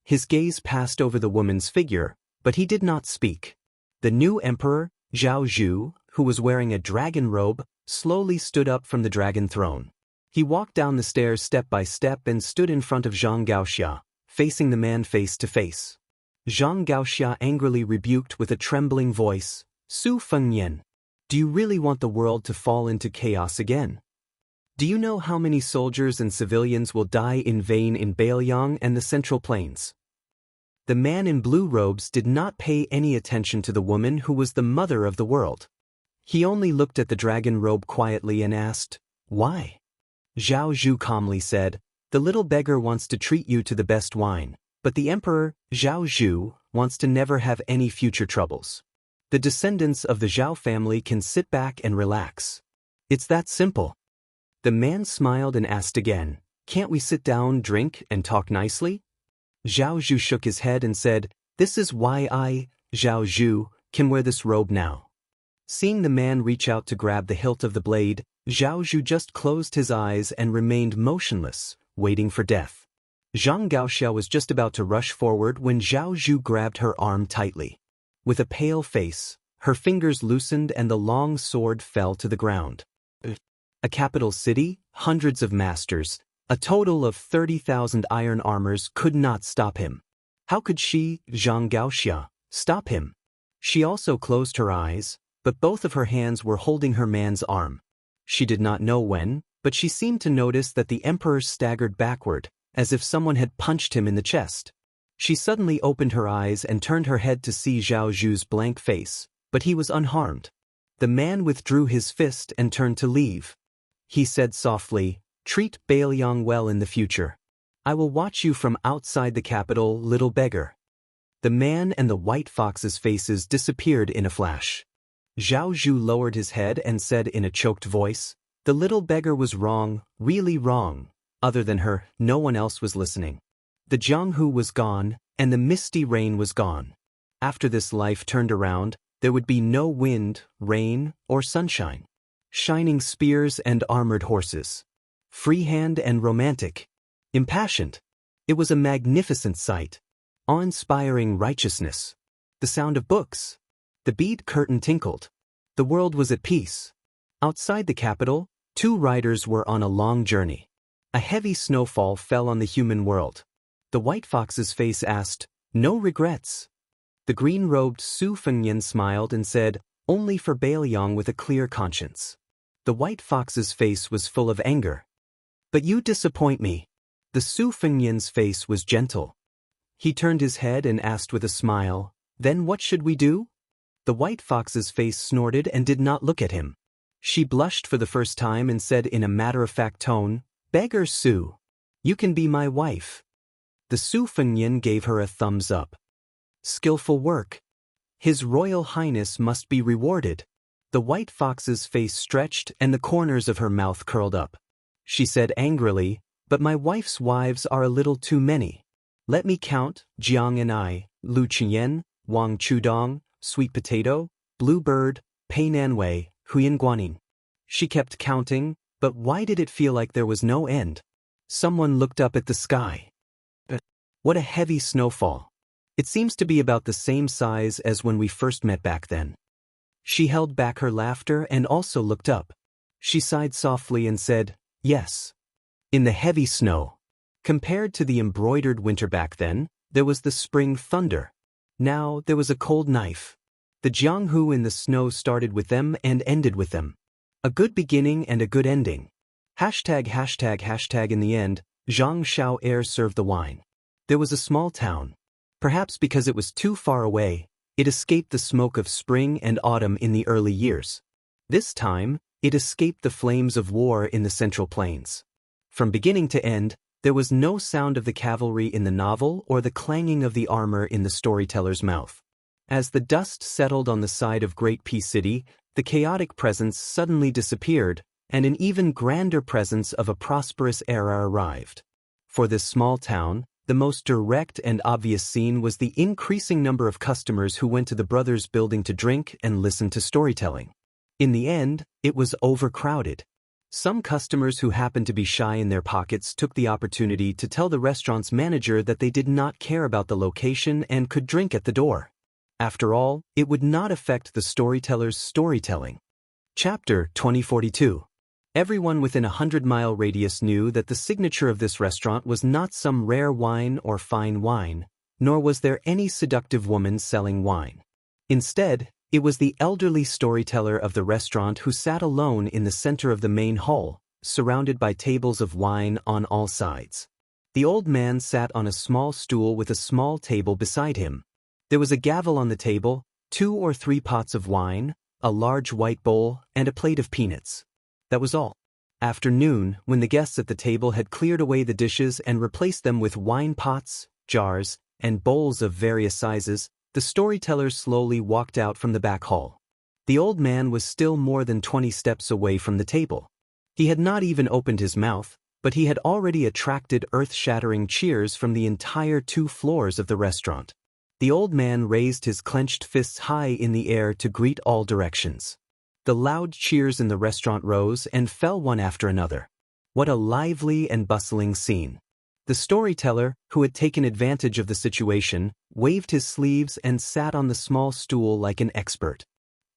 His gaze passed over the woman's figure, but he did not speak. The new emperor, Zhao Zhu, who was wearing a dragon robe, slowly stood up from the dragon throne. He walked down the stairs step by step and stood in front of Zhang Gaoxia, facing the man face to face. Zhang Gaoxia angrily rebuked with a trembling voice, "Su Fengyan, do you really want the world to fall into chaos again? Do you know how many soldiers and civilians will die in vain in Bailiang and the Central Plains?" The man in blue robes did not pay any attention to the woman who was the mother of the world. He only looked at the dragon robe quietly and asked, "Why?" Zhao Zhu calmly said, "The little beggar wants to treat you to the best wine, but the emperor, Zhao Zhu, wants to never have any future troubles. The descendants of the Zhao family can sit back and relax. It's that simple." The man smiled and asked again, "Can't we sit down, drink, and talk nicely?" Zhao Zhu shook his head and said, "This is why I, Zhao Zhu, can wear this robe now." Seeing the man reach out to grab the hilt of the blade, Zhao Zhu just closed his eyes and remained motionless, waiting for death. Zhang Gaoxia was just about to rush forward when Zhao Zhu grabbed her arm tightly. With a pale face, her fingers loosened and the long sword fell to the ground. A capital city, hundreds of masters, a total of 30,000 iron armors could not stop him. How could she, Zhang Gaoxia, stop him? She also closed her eyes, but both of her hands were holding her man's arm. She did not know when, but she seemed to notice that the emperor staggered backward, as if someone had punched him in the chest. She suddenly opened her eyes and turned her head to see Zhao Zhu's blank face, but he was unharmed. The man withdrew his fist and turned to leave. He said softly, "Treat Bailiang well in the future. I will watch you from outside the capital, little beggar." The man and the white fox's faces disappeared in a flash. Zhao Zhu lowered his head and said in a choked voice, "The little beggar was wrong, really wrong. Other than her, no one else was listening." The Jianghu was gone, and the misty rain was gone. After this life turned around, there would be no wind, rain, or sunshine. Shining spears and armored horses. Freehand and romantic. Impassioned. It was a magnificent sight. Awe-inspiring righteousness. The sound of books. The bead curtain tinkled. The world was at peace. Outside the capital, two riders were on a long journey. A heavy snowfall fell on the human world. The white fox's face asked, "No regrets?" The green-robed Su Fengyan smiled and said, "Only for Bailiang with a clear conscience." The white fox's face was full of anger. "But you disappoint me." The Su Fengyan's face was gentle. He turned his head and asked with a smile, "Then what should we do?" The white fox's face snorted and did not look at him. She blushed for the first time and said in a matter-of-fact tone, "Beggar Su, you can be my wife." The Su Fengyan gave her a thumbs up. Skillful work. His Royal Highness must be rewarded. The white fox's face stretched and the corners of her mouth curled up. She said angrily, "But my wife's wives are a little too many. Let me count: Jiang and I, Lu Qian, Wang Chudong, Sweet Potato, Bluebird, Pei Nanwei, Huyan Guanin." She kept counting, but why did it feel like there was no end? Someone looked up at the sky. What a heavy snowfall. It seems to be about the same size as when we first met back then. She held back her laughter and also looked up. She sighed softly and said, "Yes." In the heavy snow. Compared to the embroidered winter back then, there was the spring thunder. Now there was a cold knife. The Jianghu in the snow started with them and ended with them. A good beginning and a good ending. ####. In the end, Zhang Xiao served the wine. There was a small town. Perhaps because it was too far away, it escaped the smoke of spring and autumn in the early years. This time, it escaped the flames of war in the Central Plains. From beginning to end, there was no sound of the cavalry in the novel or the clanging of the armor in the storyteller's mouth. As the dust settled on the side of Great Peace City, the chaotic presence suddenly disappeared, and an even grander presence of a prosperous era arrived. For this small town, the most direct and obvious scene was the increasing number of customers who went to the brothers' building to drink and listen to storytelling. In the end, it was overcrowded. Some customers who happened to be shy in their pockets took the opportunity to tell the restaurant's manager that they did not care about the location and could drink at the door. After all, it would not affect the storyteller's storytelling. Chapter 2042. Everyone within a 100-mile radius knew that the signature of this restaurant was not some rare wine or fine wine, nor was there any seductive woman selling wine. Instead, it was the elderly storyteller of the restaurant who sat alone in the center of the main hall, surrounded by tables of wine on all sides. The old man sat on a small stool with a small table beside him. There was a gavel on the table, 2 or 3 pots of wine, a large white bowl, and a plate of peanuts. That was all. After noon, when the guests at the table had cleared away the dishes and replaced them with wine pots, jars, and bowls of various sizes, the storyteller slowly walked out from the back hall. The old man was still more than 20 steps away from the table. He had not even opened his mouth, but he had already attracted earth-shattering cheers from the entire 2 floors of the restaurant. The old man raised his clenched fists high in the air to greet all directions. The loud cheers in the restaurant rose and fell one after another. What a lively and bustling scene. The storyteller, who had taken advantage of the situation, waved his sleeves and sat on the small stool like an expert.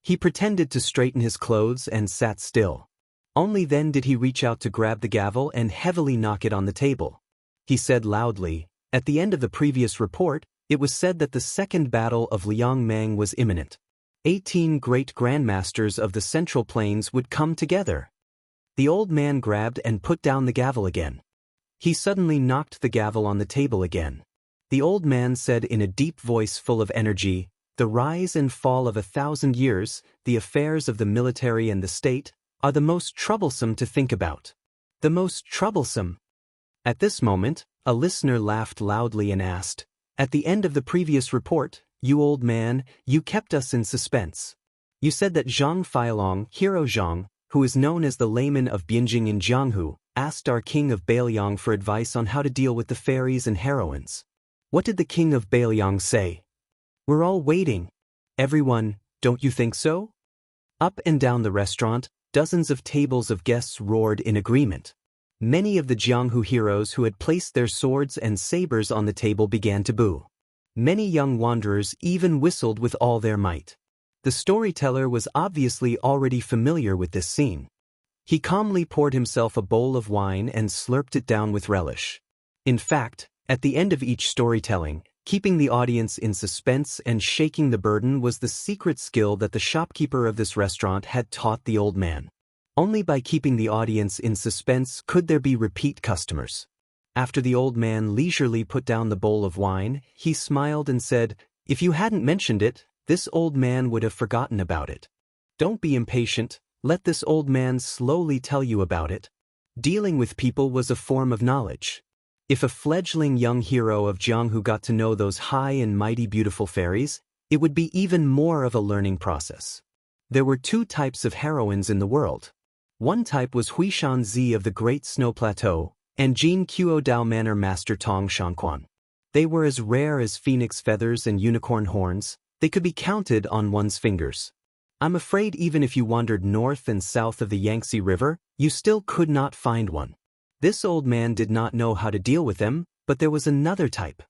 He pretended to straighten his clothes and sat still. Only then did he reach out to grab the gavel and heavily knock it on the table. He said loudly, "At the end of the previous report, it was said that the Second Battle of Liangmang was imminent. 18 great grandmasters of the Central Plains would come together." The old man grabbed and put down the gavel again. He suddenly knocked the gavel on the table again. The old man said in a deep voice full of energy, "The rise and fall of 1,000 years, the affairs of the military and the state, are the most troublesome to think about. The most troublesome." At this moment, a listener laughed loudly and asked, "At the end of the previous report, you old man, you kept us in suspense. You said that Zhang Feilong, Hero Zhang, who is known as the layman of Bianjing in Jianghu, asked our king of Bailiang for advice on how to deal with the fairies and heroines. What did the king of Bailiang say? We're all waiting. Everyone, don't you think so?" Up and down the restaurant, dozens of tables of guests roared in agreement. Many of the Jianghu heroes who had placed their swords and sabers on the table began to boo. Many young wanderers even whistled with all their might. The storyteller was obviously already familiar with this scene. He calmly poured himself a bowl of wine and slurped it down with relish. In fact, at the end of each storytelling, keeping the audience in suspense and shaking the burden was the secret skill that the shopkeeper of this restaurant had taught the old man. Only by keeping the audience in suspense could there be repeat customers. After the old man leisurely put down the bowl of wine, he smiled and said, "If you hadn't mentioned it, this old man would have forgotten about it. Don't be impatient, let this old man slowly tell you about it." Dealing with people was a form of knowledge. If a fledgling young hero of Jianghu got to know those high and mighty beautiful fairies, it would be even more of a learning process. There were 2 types of heroines in the world. One type was Huishan Zi of the Great Snow Plateau, and Jin Qiu Dao Manor Master Tong Shangquan. They were as rare as phoenix feathers and unicorn horns. They could be counted on one's fingers. I'm afraid even if you wandered north and south of the Yangtze River, you still could not find one. This old man did not know how to deal with them, but there was another type.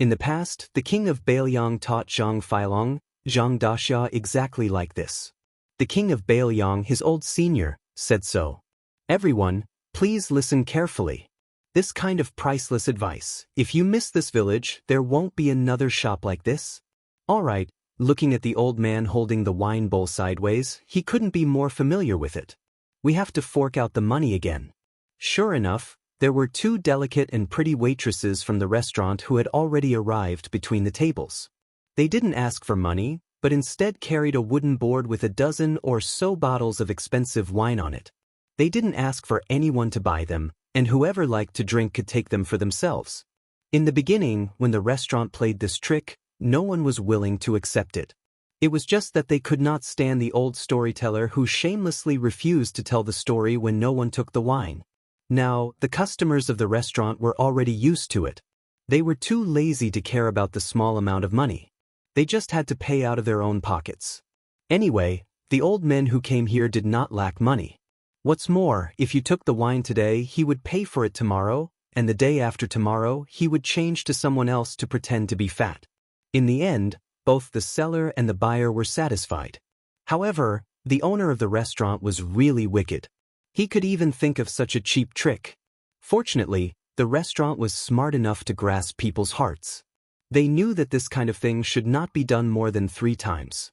In the past, the king of Bailiang taught Zhang Feilong, Zhang Daxia exactly like this. The king of Bailiang, his old senior, said so. Everyone, please listen carefully. This kind of priceless advice. If you miss this village, there won't be another shop like this. All right, looking at the old man holding the wine bowl sideways, he couldn't be more familiar with it. We have to fork out the money again. Sure enough, there were two delicate and pretty waitresses from the restaurant who had already arrived between the tables. They didn't ask for money, but instead carried a wooden board with a dozen or so bottles of expensive wine on it. They didn't ask for anyone to buy them, and whoever liked to drink could take them for themselves. In the beginning, when the restaurant played this trick, no one was willing to accept it. It was just that they could not stand the old storyteller who shamelessly refused to tell the story when no one took the wine. Now, the customers of the restaurant were already used to it. They were too lazy to care about the small amount of money. They just had to pay out of their own pockets. Anyway, the old men who came here did not lack money. What's more, if you took the wine today, he would pay for it tomorrow, and the day after tomorrow, he would change to someone else to pretend to be fat. In the end, both the seller and the buyer were satisfied. However, the owner of the restaurant was really wicked. He could even think of such a cheap trick. Fortunately, the restaurant was smart enough to grasp people's hearts. They knew that this kind of thing should not be done more than 3 times.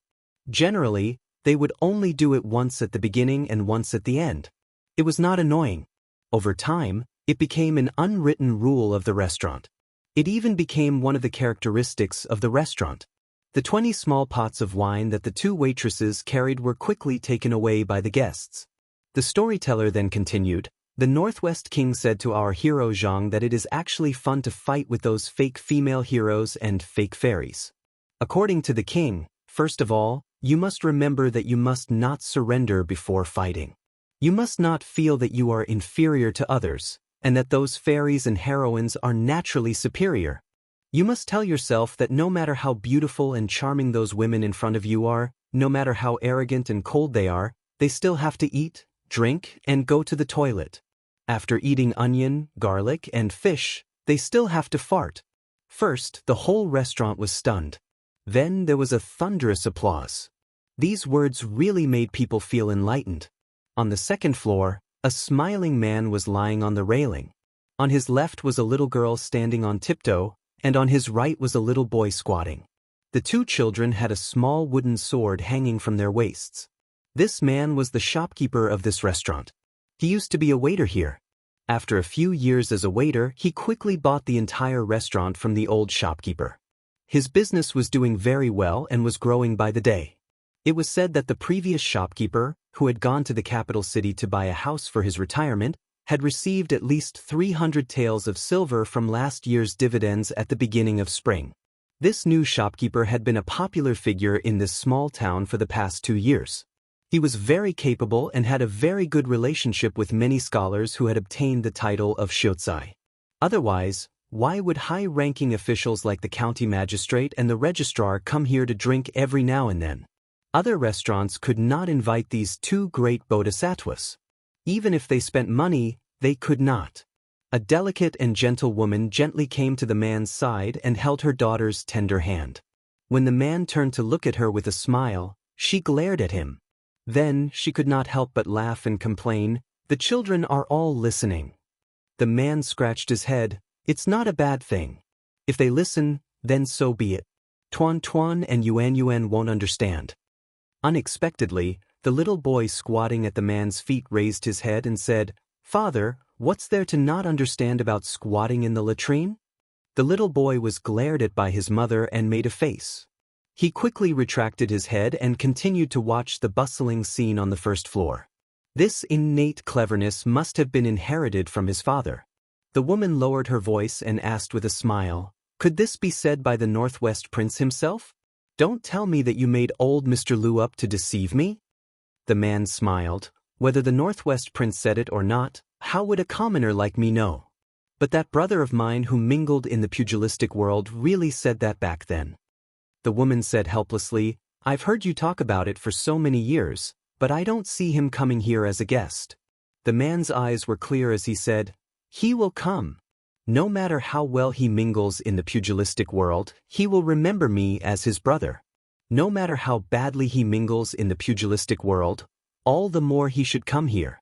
Generally, they would only do it once at the beginning and once at the end. It was not annoying. Over time, it became an unwritten rule of the restaurant. It even became one of the characteristics of the restaurant. The 20 small pots of wine that the 2 waitresses carried were quickly taken away by the guests. The storyteller then continued, "The Northwest King said to our hero Zhang that it is actually fun to fight with those fake female heroes and fake fairies. According to the king, first of all, you must remember that you must not surrender before fighting. You must not feel that you are inferior to others, and that those fairies and heroines are naturally superior. You must tell yourself that no matter how beautiful and charming those women in front of you are, no matter how arrogant and cold they are, they still have to eat, drink, and go to the toilet. After eating onion, garlic, and fish, they still have to fart." First, the whole restaurant was stunned. Then there was a thunderous applause. These words really made people feel enlightened. On the second floor, a smiling man was lying on the railing. On his left was a little girl standing on tiptoe, and on his right was a little boy squatting. The 2 children had a small wooden sword hanging from their waists. This man was the shopkeeper of this restaurant. He used to be a waiter here. After a few years as a waiter, he quickly bought the entire restaurant from the old shopkeeper. His business was doing very well and was growing by the day. It was said that the previous shopkeeper, who had gone to the capital city to buy a house for his retirement, had received at least 300 taels of silver from last year's dividends at the beginning of spring. This new shopkeeper had been a popular figure in this small town for the past 2 years. He was very capable and had a very good relationship with many scholars who had obtained the title of shiozai. Otherwise, why would high-ranking officials like the county magistrate and the registrar come here to drink every now and then? Other restaurants could not invite these 2 great bodhisattvas. Even if they spent money, they could not. A delicate and gentle woman gently came to the man's side and held her daughter's tender hand. When the man turned to look at her with a smile, she glared at him. Then she could not help but laugh and complain, "The children are all listening." The man scratched his head. "It's not a bad thing. If they listen, then so be it. Tuan Tuan and Yuan Yuan won't understand." Unexpectedly, the little boy squatting at the man's feet raised his head and said, "Father, what's there to not understand about squatting in the latrine?" The little boy was glared at by his mother and made a face. He quickly retracted his head and continued to watch the bustling scene on the first floor. This innate cleverness must have been inherited from his father. The woman lowered her voice and asked with a smile, "Could this be said by the Northwest Prince himself? Don't tell me that you made old Mr. Liu up to deceive me?" The man smiled. "Whether the Northwest Prince said it or not, how would a commoner like me know? But that brother of mine who mingled in the pugilistic world really said that back then." The woman said helplessly, "I've heard you talk about it for so many years, but I don't see him coming here as a guest." The man's eyes were clear as he said, "He will come. No matter how well he mingles in the pugilistic world, he will remember me as his brother. No matter how badly he mingles in the pugilistic world, all the more he should come here.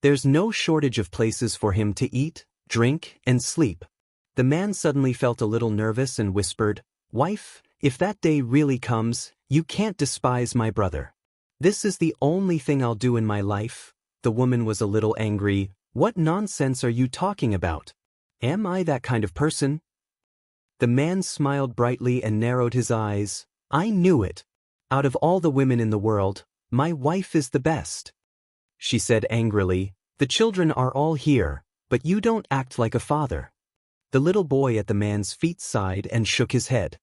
There's no shortage of places for him to eat, drink, and sleep." The man suddenly felt a little nervous and whispered, "Wife, if that day really comes, you can't despise my brother. This is the only thing I'll do in my life." The woman was a little angry. What nonsense are you talking about? Am I that kind of person? The man smiled brightly and narrowed his eyes. I knew it. Out of all the women in the world, my wife is the best. She said angrily, the children are all here, but you don't act like a father. The little boy at the man's feet sighed and shook his head.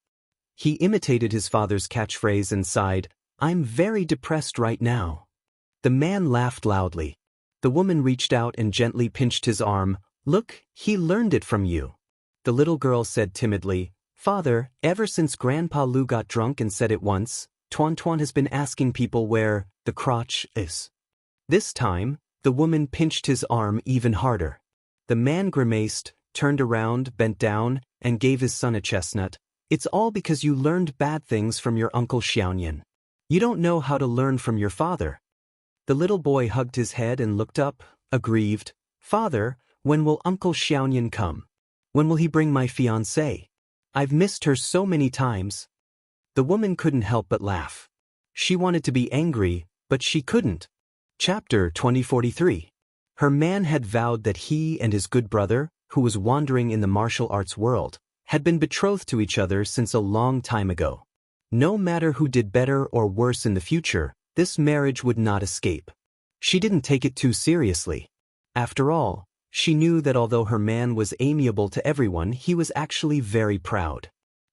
He imitated his father's catchphrase and sighed, I'm very depressed right now. The man laughed loudly. The woman reached out and gently pinched his arm. Look, he learned it from you. The little girl said timidly, Father, ever since Grandpa Lou got drunk and said it once, Tuan Tuan has been asking people where the crotch is. This time, the woman pinched his arm even harder. The man grimaced, turned around, bent down, and gave his son a chestnut. It's all because you learned bad things from your Uncle Xiaoyan. You don't know how to learn from your father. The little boy hugged his head and looked up, aggrieved. Father, when will Uncle Xiaoyan come? When will he bring my fiancée? I've missed her so many times. The woman couldn't help but laugh. She wanted to be angry, but she couldn't. Chapter 2043. Her man had vowed that he and his good brother, who was wandering in the martial arts world, had been betrothed to each other since a long time ago. No matter who did better or worse in the future, this marriage would not escape. She didn't take it too seriously. After all, she knew that although her man was amiable to everyone, he was actually very proud.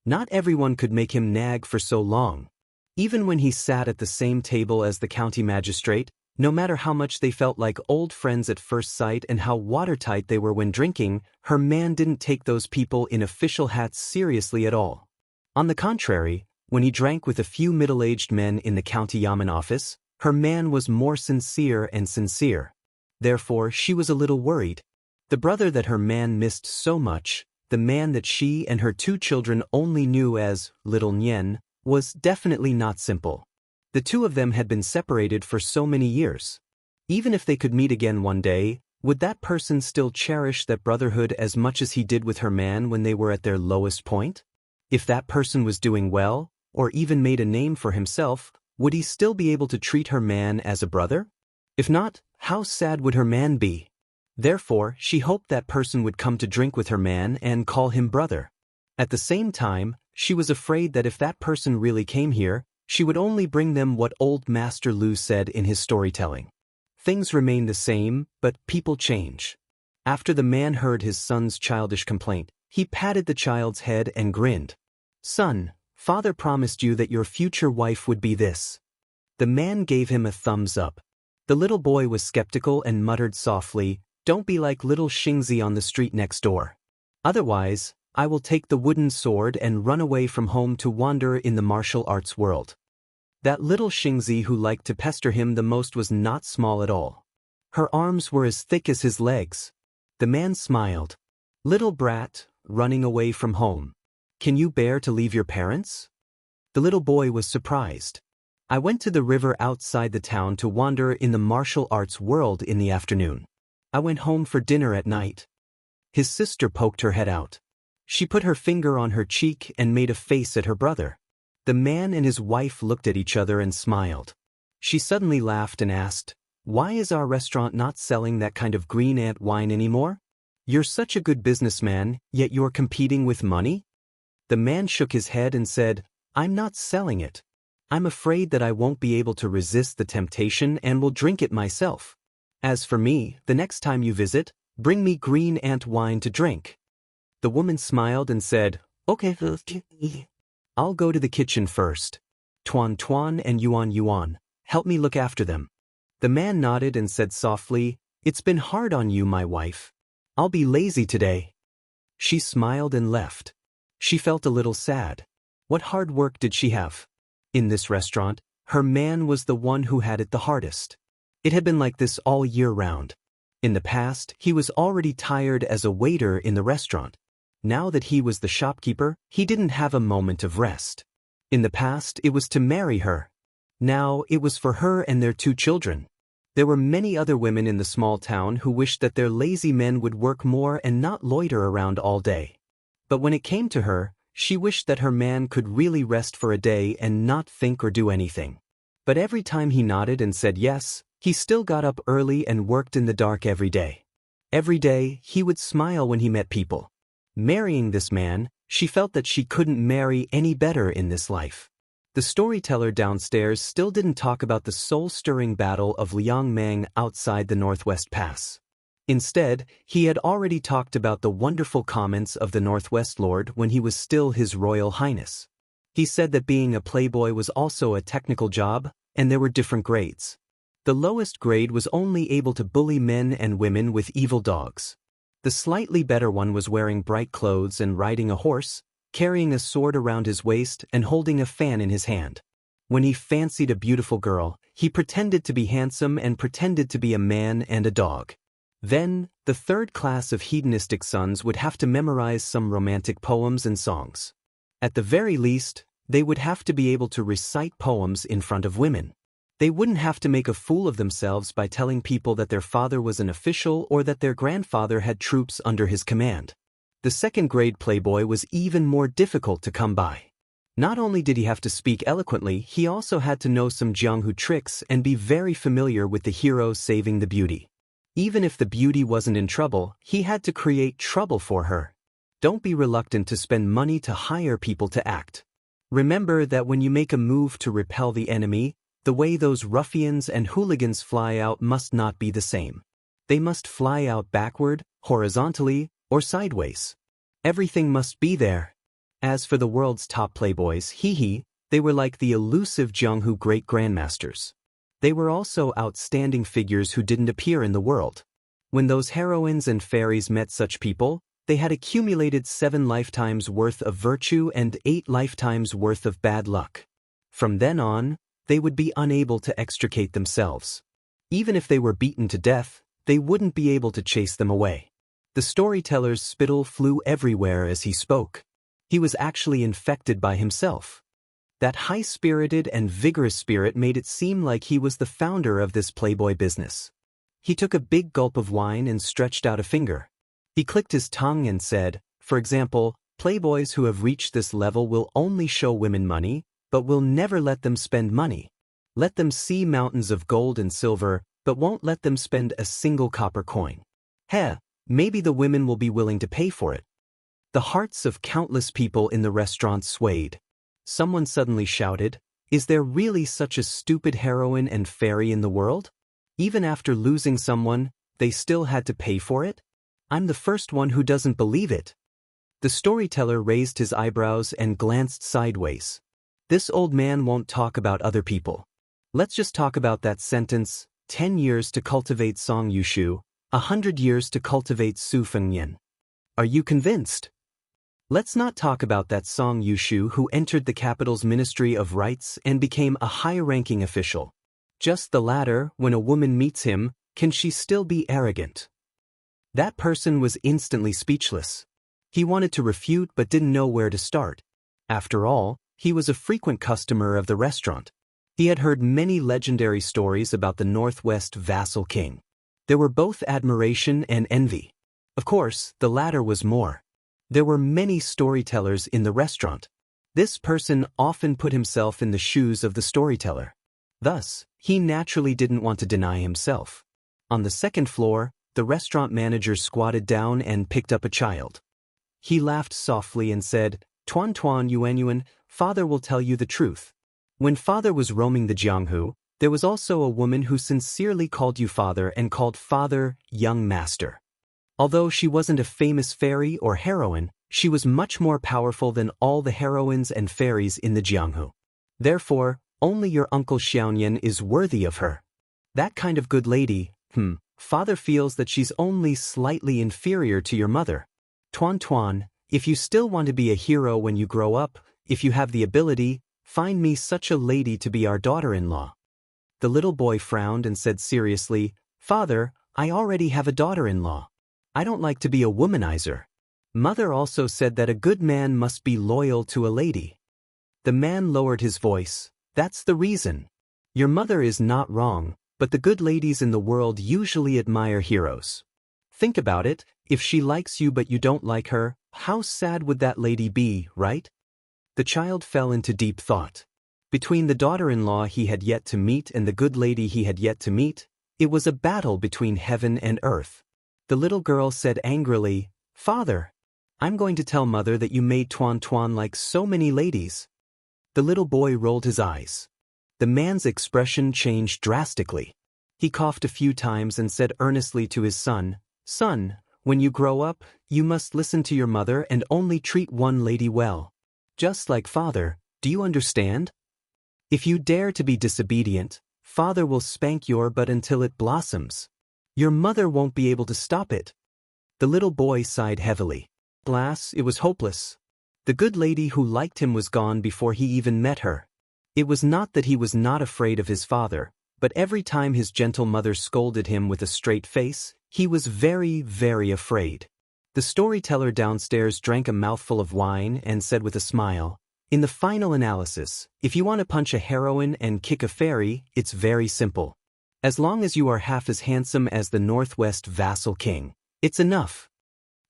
Not everyone could make him nag for so long. Even when he sat at the same table as the county magistrate, no matter how much they felt like old friends at first sight and how watertight they were when drinking, her man didn't take those people in official hats seriously at all. On the contrary, when he drank with a few middle-aged men in the county yamen office, her man was more sincere and sincere. Therefore, she was a little worried. The brother that her man missed so much, the man that she and her two children only knew as Little Nian, was definitely not simple. The two of them had been separated for so many years. Even if they could meet again one day, would that person still cherish that brotherhood as much as he did with her man when they were at their lowest point? If that person was doing well, or even made a name for himself, would he still be able to treat her man as a brother? If not, how sad would her man be? Therefore, she hoped that person would come to drink with her man and call him brother. At the same time, she was afraid that if that person really came here, she would only bring them what old Master Lu said in his storytelling. Things remain the same, but people change. After the man heard his son's childish complaint, he patted the child's head and grinned. Son, father promised you that your future wife would be this. The man gave him a thumbs up. The little boy was skeptical and muttered softly, Don't be like little Xingzi on the street next door. Otherwise, I will take the wooden sword and run away from home to wander in the martial arts world. That little Xingzi who liked to pester him the most was not small at all. Her arms were as thick as his legs. The man smiled. Little brat, running away from home. Can you bear to leave your parents? The little boy was surprised. I went to the river outside the town to wander in the martial arts world in the afternoon. I went home for dinner at night. His sister poked her head out. She put her finger on her cheek and made a face at her brother. The man and his wife looked at each other and smiled. She suddenly laughed and asked, Why is our restaurant not selling that kind of green ant wine anymore? You're such a good businessman, yet you're competing with money? The man shook his head and said, I'm not selling it. I'm afraid that I won't be able to resist the temptation and will drink it myself. As for me, the next time you visit, bring me green ant wine to drink. The woman smiled and said, Okay, I'll go to the kitchen first. Tuan Tuan and Yuan Yuan, help me look after them. The man nodded and said softly, It's been hard on you, my wife. I'll be lazy today. She smiled and left. She felt a little sad. What hard work did she have? In this restaurant, her man was the one who had it the hardest. It had been like this all year round. In the past, he was already tired as a waiter in the restaurant. Now that he was the shopkeeper, he didn't have a moment of rest. In the past, it was to marry her. Now, it was for her and their two children. There were many other women in the small town who wished that their lazy men would work more and not loiter around all day. But when it came to her, she wished that her man could really rest for a day and not think or do anything. But every time he nodded and said yes, he still got up early and worked in the dark every day. Every day, he would smile when he met people. Marrying this man, she felt that she couldn't marry any better in this life. The storyteller downstairs still didn't talk about the soul-stirring battle of Liangmang outside the Northwest Pass. Instead, he had already talked about the wonderful comments of the Northwest Lord when he was still His Royal Highness. He said that being a playboy was also a technical job, and there were different grades. The lowest grade was only able to bully men and women with evil dogs. The slightly better one was wearing bright clothes and riding a horse, carrying a sword around his waist and holding a fan in his hand. When he fancied a beautiful girl, he pretended to be handsome and pretended to be a man and a dog. Then, the third class of hedonistic sons would have to memorize some romantic poems and songs. At the very least, they would have to be able to recite poems in front of women. They wouldn't have to make a fool of themselves by telling people that their father was an official or that their grandfather had troops under his command. The second-grade playboy was even more difficult to come by. Not only did he have to speak eloquently, he also had to know some Jianghu tricks and be very familiar with the hero saving the beauty. Even if the beauty wasn't in trouble, he had to create trouble for her. Don't be reluctant to spend money to hire people to act. Remember that when you make a move to repel the enemy, the way those ruffians and hooligans fly out must not be the same. They must fly out backward, horizontally, or sideways. Everything must be there. As for the world's top playboys, they were like the elusive Jianghu great grandmasters. They were also outstanding figures who didn't appear in the world. When those heroines and fairies met such people, they had accumulated 7 lifetimes worth of virtue and 8 lifetimes worth of bad luck. From then on, they would be unable to extricate themselves. Even if they were beaten to death, they wouldn't be able to chase them away. The storyteller's spittle flew everywhere as he spoke. He was actually infected by himself. That high-spirited and vigorous spirit made it seem like he was the founder of this playboy business. He took a big gulp of wine and stretched out a finger. He clicked his tongue and said, for example, playboys who have reached this level will only show women money, but will never let them spend money. Let them see mountains of gold and silver, but won't let them spend a single copper coin. Maybe the women will be willing to pay for it. The hearts of countless people in the restaurant swayed. Someone suddenly shouted, "Is there really such a stupid heroine and fairy in the world? Even after losing someone, they still had to pay for it? I'm the first one who doesn't believe it." The storyteller raised his eyebrows and glanced sideways. This old man won't talk about other people. Let's just talk about that sentence, 10 years to cultivate Song Yushu, 100 years to cultivate Su Fengyan. Are you convinced? Let's not talk about that Song Yushu who entered the capital's Ministry of Rights and became a high-ranking official. Just the latter, when a woman meets him, can she still be arrogant? That person was instantly speechless. He wanted to refute but didn't know where to start. After all, he was a frequent customer of the restaurant. He had heard many legendary stories about the Northwest vassal king. There were both admiration and envy. Of course, the latter was more. There were many storytellers in the restaurant. This person often put himself in the shoes of the storyteller. Thus, he naturally didn't want to deny himself. On the second floor, the restaurant manager squatted down and picked up a child. He laughed softly and said, "Tuan Tuan Yuan, Father will tell you the truth. When Father was roaming the Jianghu, there was also a woman who sincerely called you Father and called Father young master. Although she wasn't a famous fairy or heroine, she was much more powerful than all the heroines and fairies in the Jianghu. Therefore, only your uncle Xiaoyan is worthy of her. That kind of good lady, Father feels that she's only slightly inferior to your mother. Tuan Tuan, if you still want to be a hero when you grow up, if you have the ability, find me such a lady to be our daughter-in-law." The little boy frowned and said seriously, "Father, I already have a daughter-in-law. I don't like to be a womanizer. Mother also said that a good man must be loyal to a lady." The man lowered his voice. "That's the reason. Your mother is not wrong, but the good ladies in the world usually admire heroes. Think about it, if she likes you but you don't like her, how sad would that lady be, right?" The child fell into deep thought. Between the daughter-in-law he had yet to meet and the good lady he had yet to meet, it was a battle between heaven and earth. The little girl said angrily, "Father, I'm going to tell mother that you made Tuan Tuan like so many ladies." The little boy rolled his eyes. The man's expression changed drastically. He coughed a few times and said earnestly to his son, "Son, when you grow up, you must listen to your mother and only treat one lady well. Just like father, do you understand? If you dare to be disobedient, father will spank your butt until it blossoms. Your mother won't be able to stop it." The little boy sighed heavily. Alas, it was hopeless. The good lady who liked him was gone before he even met her. It was not that he was not afraid of his father, but every time his gentle mother scolded him with a straight face, he was very, very afraid. The storyteller downstairs drank a mouthful of wine and said with a smile, "In the final analysis, if you want to punch a heroine and kick a fairy, it's very simple. As long as you are half as handsome as the Northwest vassal king, it's enough."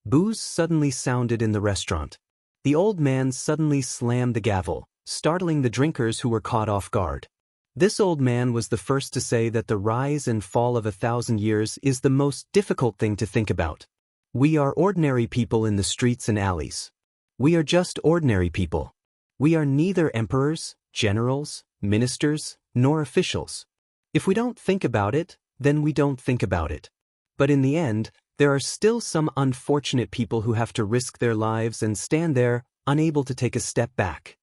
Boos suddenly sounded in the restaurant. The old man suddenly slammed the gavel, startling the drinkers who were caught off guard. This old man was the first to say that the rise and fall of 1,000 years is the most difficult thing to think about. We are ordinary people in the streets and alleys. We are just ordinary people. We are neither emperors, generals, ministers, nor officials. If we don't think about it, then we don't think about it. But in the end, there are still some unfortunate people who have to risk their lives and stand there, unable to take a step back.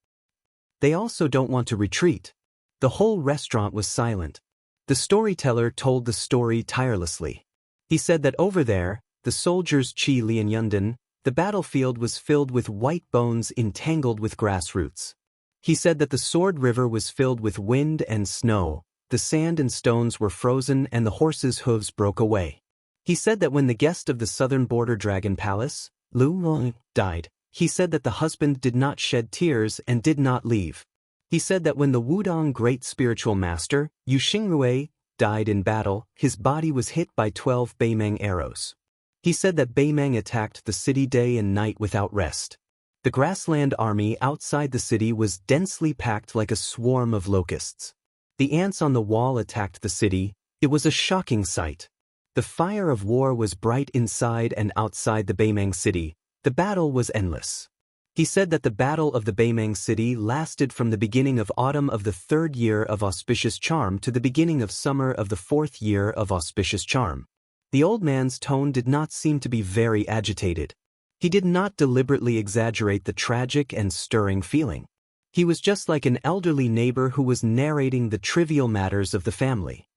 They also don't want to retreat. The whole restaurant was silent. The storyteller told the story tirelessly. He said that over there, the soldiers Chi Lian Yundan, the battlefield was filled with white bones entangled with grass roots. He said that the Sword River was filled with wind and snow, the sand and stones were frozen and the horses' hooves broke away. He said that when the guest of the southern border dragon palace, Lu, died, he said that the husband did not shed tears and did not leave. He said that when the Wudong great spiritual master, Yu Xingrui, died in battle, his body was hit by 12 Beimeng arrows. He said that Beimeng attacked the city day and night without rest. The grassland army outside the city was densely packed like a swarm of locusts. The ants on the wall attacked the city. It was a shocking sight. The fire of war was bright inside and outside the Beimeng city. The battle was endless. He said that the battle of the Beimeng city lasted from the beginning of autumn of the 3rd year of auspicious charm to the beginning of summer of the 4th year of auspicious charm. The old man's tone did not seem to be very agitated. He did not deliberately exaggerate the tragic and stirring feeling. He was just like an elderly neighbor who was narrating the trivial matters of the family.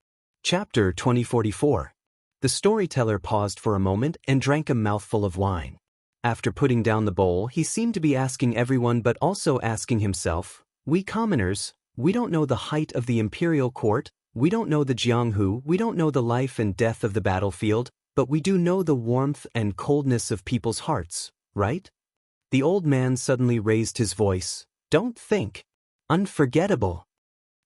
Chapter 2044. The storyteller paused for a moment and drank a mouthful of wine. After putting down the bowl, he seemed to be asking everyone but also asking himself, "We commoners, we don't know the height of the imperial court, we don't know the Jianghu, we don't know the life and death of the battlefield, but we do know the warmth and coldness of people's hearts, right?" The old man suddenly raised his voice. "Don't think. Unforgettable."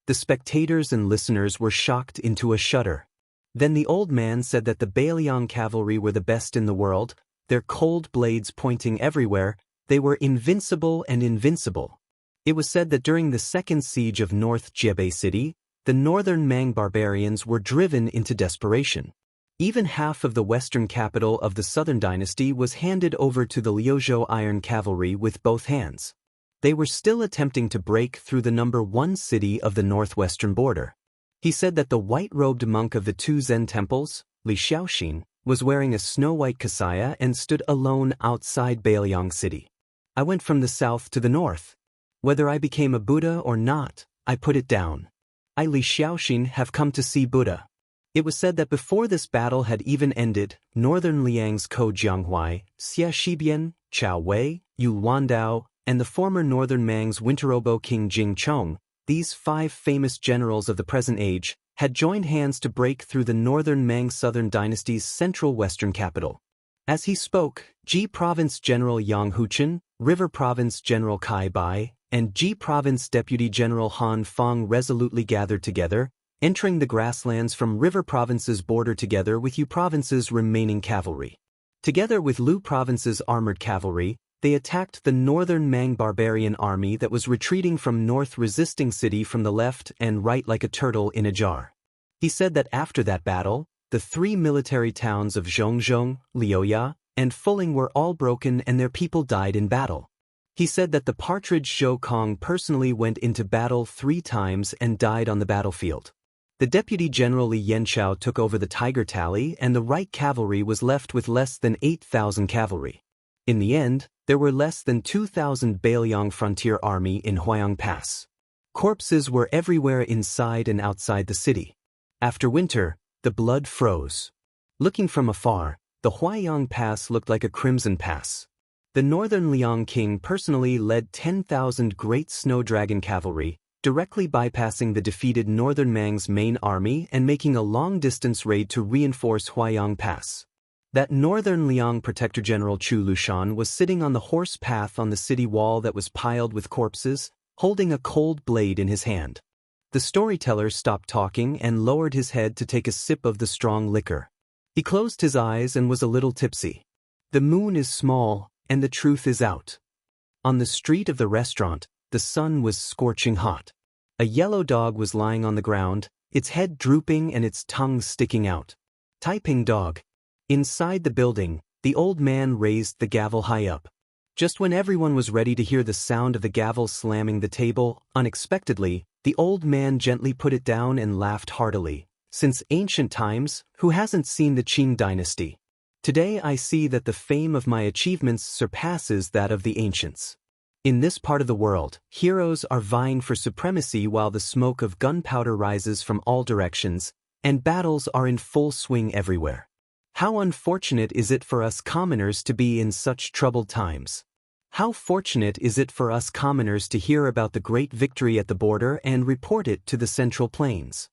The spectators and listeners were shocked into a shudder. Then the old man said that the Bailiang cavalry were the best in the world, their cold blades pointing everywhere, they were invincible and invincible. It was said that during the second siege of North Jebei City, the northern Mang barbarians were driven into desperation. Even half of the western capital of the southern dynasty was handed over to the Liuzhou Iron Cavalry with both hands. They were still attempting to break through the number 1 city of the northwestern border. He said that the white-robed monk of the 2 Zen temples, Li Xiaoxin, was wearing a snow-white kasaya and stood alone outside Bailiang City. "I went from the south to the north. Whether I became a Buddha or not, I put it down. I, Li Xiaoxin, have come to see Buddha." It was said that before this battle had even ended, northern Liang's Ko Jianghuai, Xia Shibian, Chao Wei, Yu Wandao, and the former northern Mang's Winterobo King Jing Chong, these 5 famous generals of the present age, had joined hands to break through the northern Mang southern dynasty's central western capital. As he spoke, Ji Province General Yang Huchen, River Province General Kai Bai, and Ji Province Deputy General Han Fong resolutely gathered together, entering the grasslands from River Province's border together with Yu Province's remaining cavalry. Together with Lu Province's armored cavalry, they attacked the northern Mang barbarian army that was retreating from North Resisting City from the left and right like a turtle in a jar. He said that after that battle, the 3 military towns of Zhongzhong, Liuya, and Fuling were all broken and their people died in battle. He said that the partridge Zhou Kong personally went into battle 3 times and died on the battlefield. The Deputy General Li Yanchao took over the Tiger Tally and the right cavalry was left with less than 8,000 cavalry. In the end, there were less than 2,000 Bailiang frontier army in Huayang Pass. Corpses were everywhere inside and outside the city. After winter, the blood froze. Looking from afar, the Huayang Pass looked like a crimson pass. The northern Liang king personally led 10,000 great snow dragon cavalry, directly bypassing the defeated northern Mang's main army and making a long-distance raid to reinforce Huayang Pass. That northern Liang Protector General Chu Lushan was sitting on the horse path on the city wall that was piled with corpses, holding a cold blade in his hand. The storyteller stopped talking and lowered his head to take a sip of the strong liquor. He closed his eyes and was a little tipsy. The moon is small, and the truth is out. On the street of the restaurant, the sun was scorching hot. A yellow dog was lying on the ground, its head drooping and its tongue sticking out. Taiping dog. Inside the building, the old man raised the gavel high up. Just when everyone was ready to hear the sound of the gavel slamming the table, unexpectedly, the old man gently put it down and laughed heartily. Since ancient times, who hasn't seen the Qing dynasty? Today I see that the fame of my achievements surpasses that of the ancients. In this part of the world, heroes are vying for supremacy while the smoke of gunpowder rises from all directions, and battles are in full swing everywhere. How unfortunate is it for us commoners to be in such troubled times? How fortunate is it for us commoners to hear about the great victory at the border and report it to the Central Plains?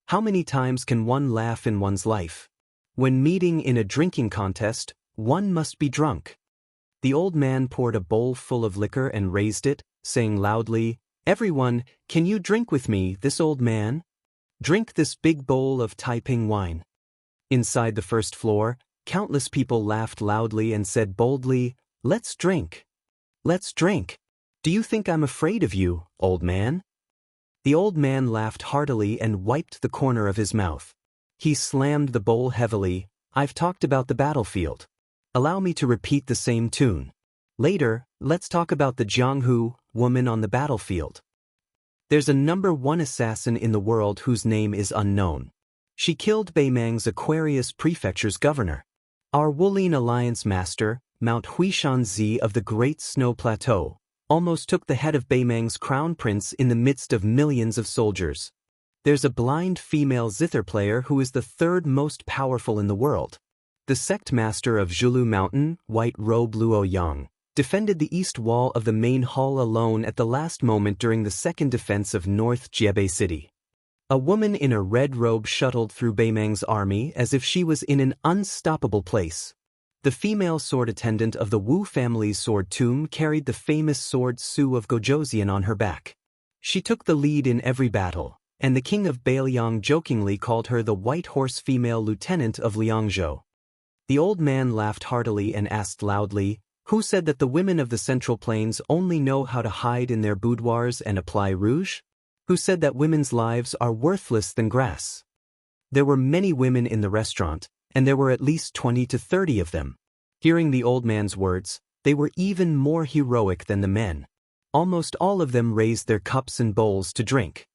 How many times can one laugh in one's life? When meeting in a drinking contest, one must be drunk. The old man poured a bowl full of liquor and raised it, saying loudly, "Everyone, can you drink with me, this old man? Drink this big bowl of Taiping wine." Inside the first floor, countless people laughed loudly and said boldly, "Let's drink. Let's drink. Do you think I'm afraid of you, old man?" The old man laughed heartily and wiped the corner of his mouth. He slammed the bowl heavily. "I've talked about the battlefield. Allow me to repeat the same tune. Later, let's talk about the Jianghu woman on the battlefield. There's a #1 assassin in the world whose name is unknown. She killed Beimang's Aquarius Prefecture's governor. Our Wulin Alliance master, Mount Huishanzi of the Great Snow Plateau, almost took the head of Beimang's crown prince in the midst of millions of soldiers. There's a blind female zither player who is the 3rd most powerful in the world. The sect master of Zhulu Mountain, White Robe Luo Yang, defended the east wall of the main hall alone at the last moment during the second defense of North Jiebei City. A woman in a red robe shuttled through Beimang's army as if she was in an unstoppable place. The female sword attendant of the Wu family's sword tomb carried the famous sword Su of Gojoseon on her back. She took the lead in every battle, and the king of Bailiang jokingly called her the white horse female lieutenant of Liangzhou. The old man laughed heartily and asked loudly, "Who said that the women of the Central Plains only know how to hide in their boudoirs and apply rouge? Who said that women's lives are worthless than grass?" There were many women in the restaurant, and there were at least 20 to 30 of them. Hearing the old man's words, they were even more heroic than the men. Almost all of them raised their cups and bowls to drink.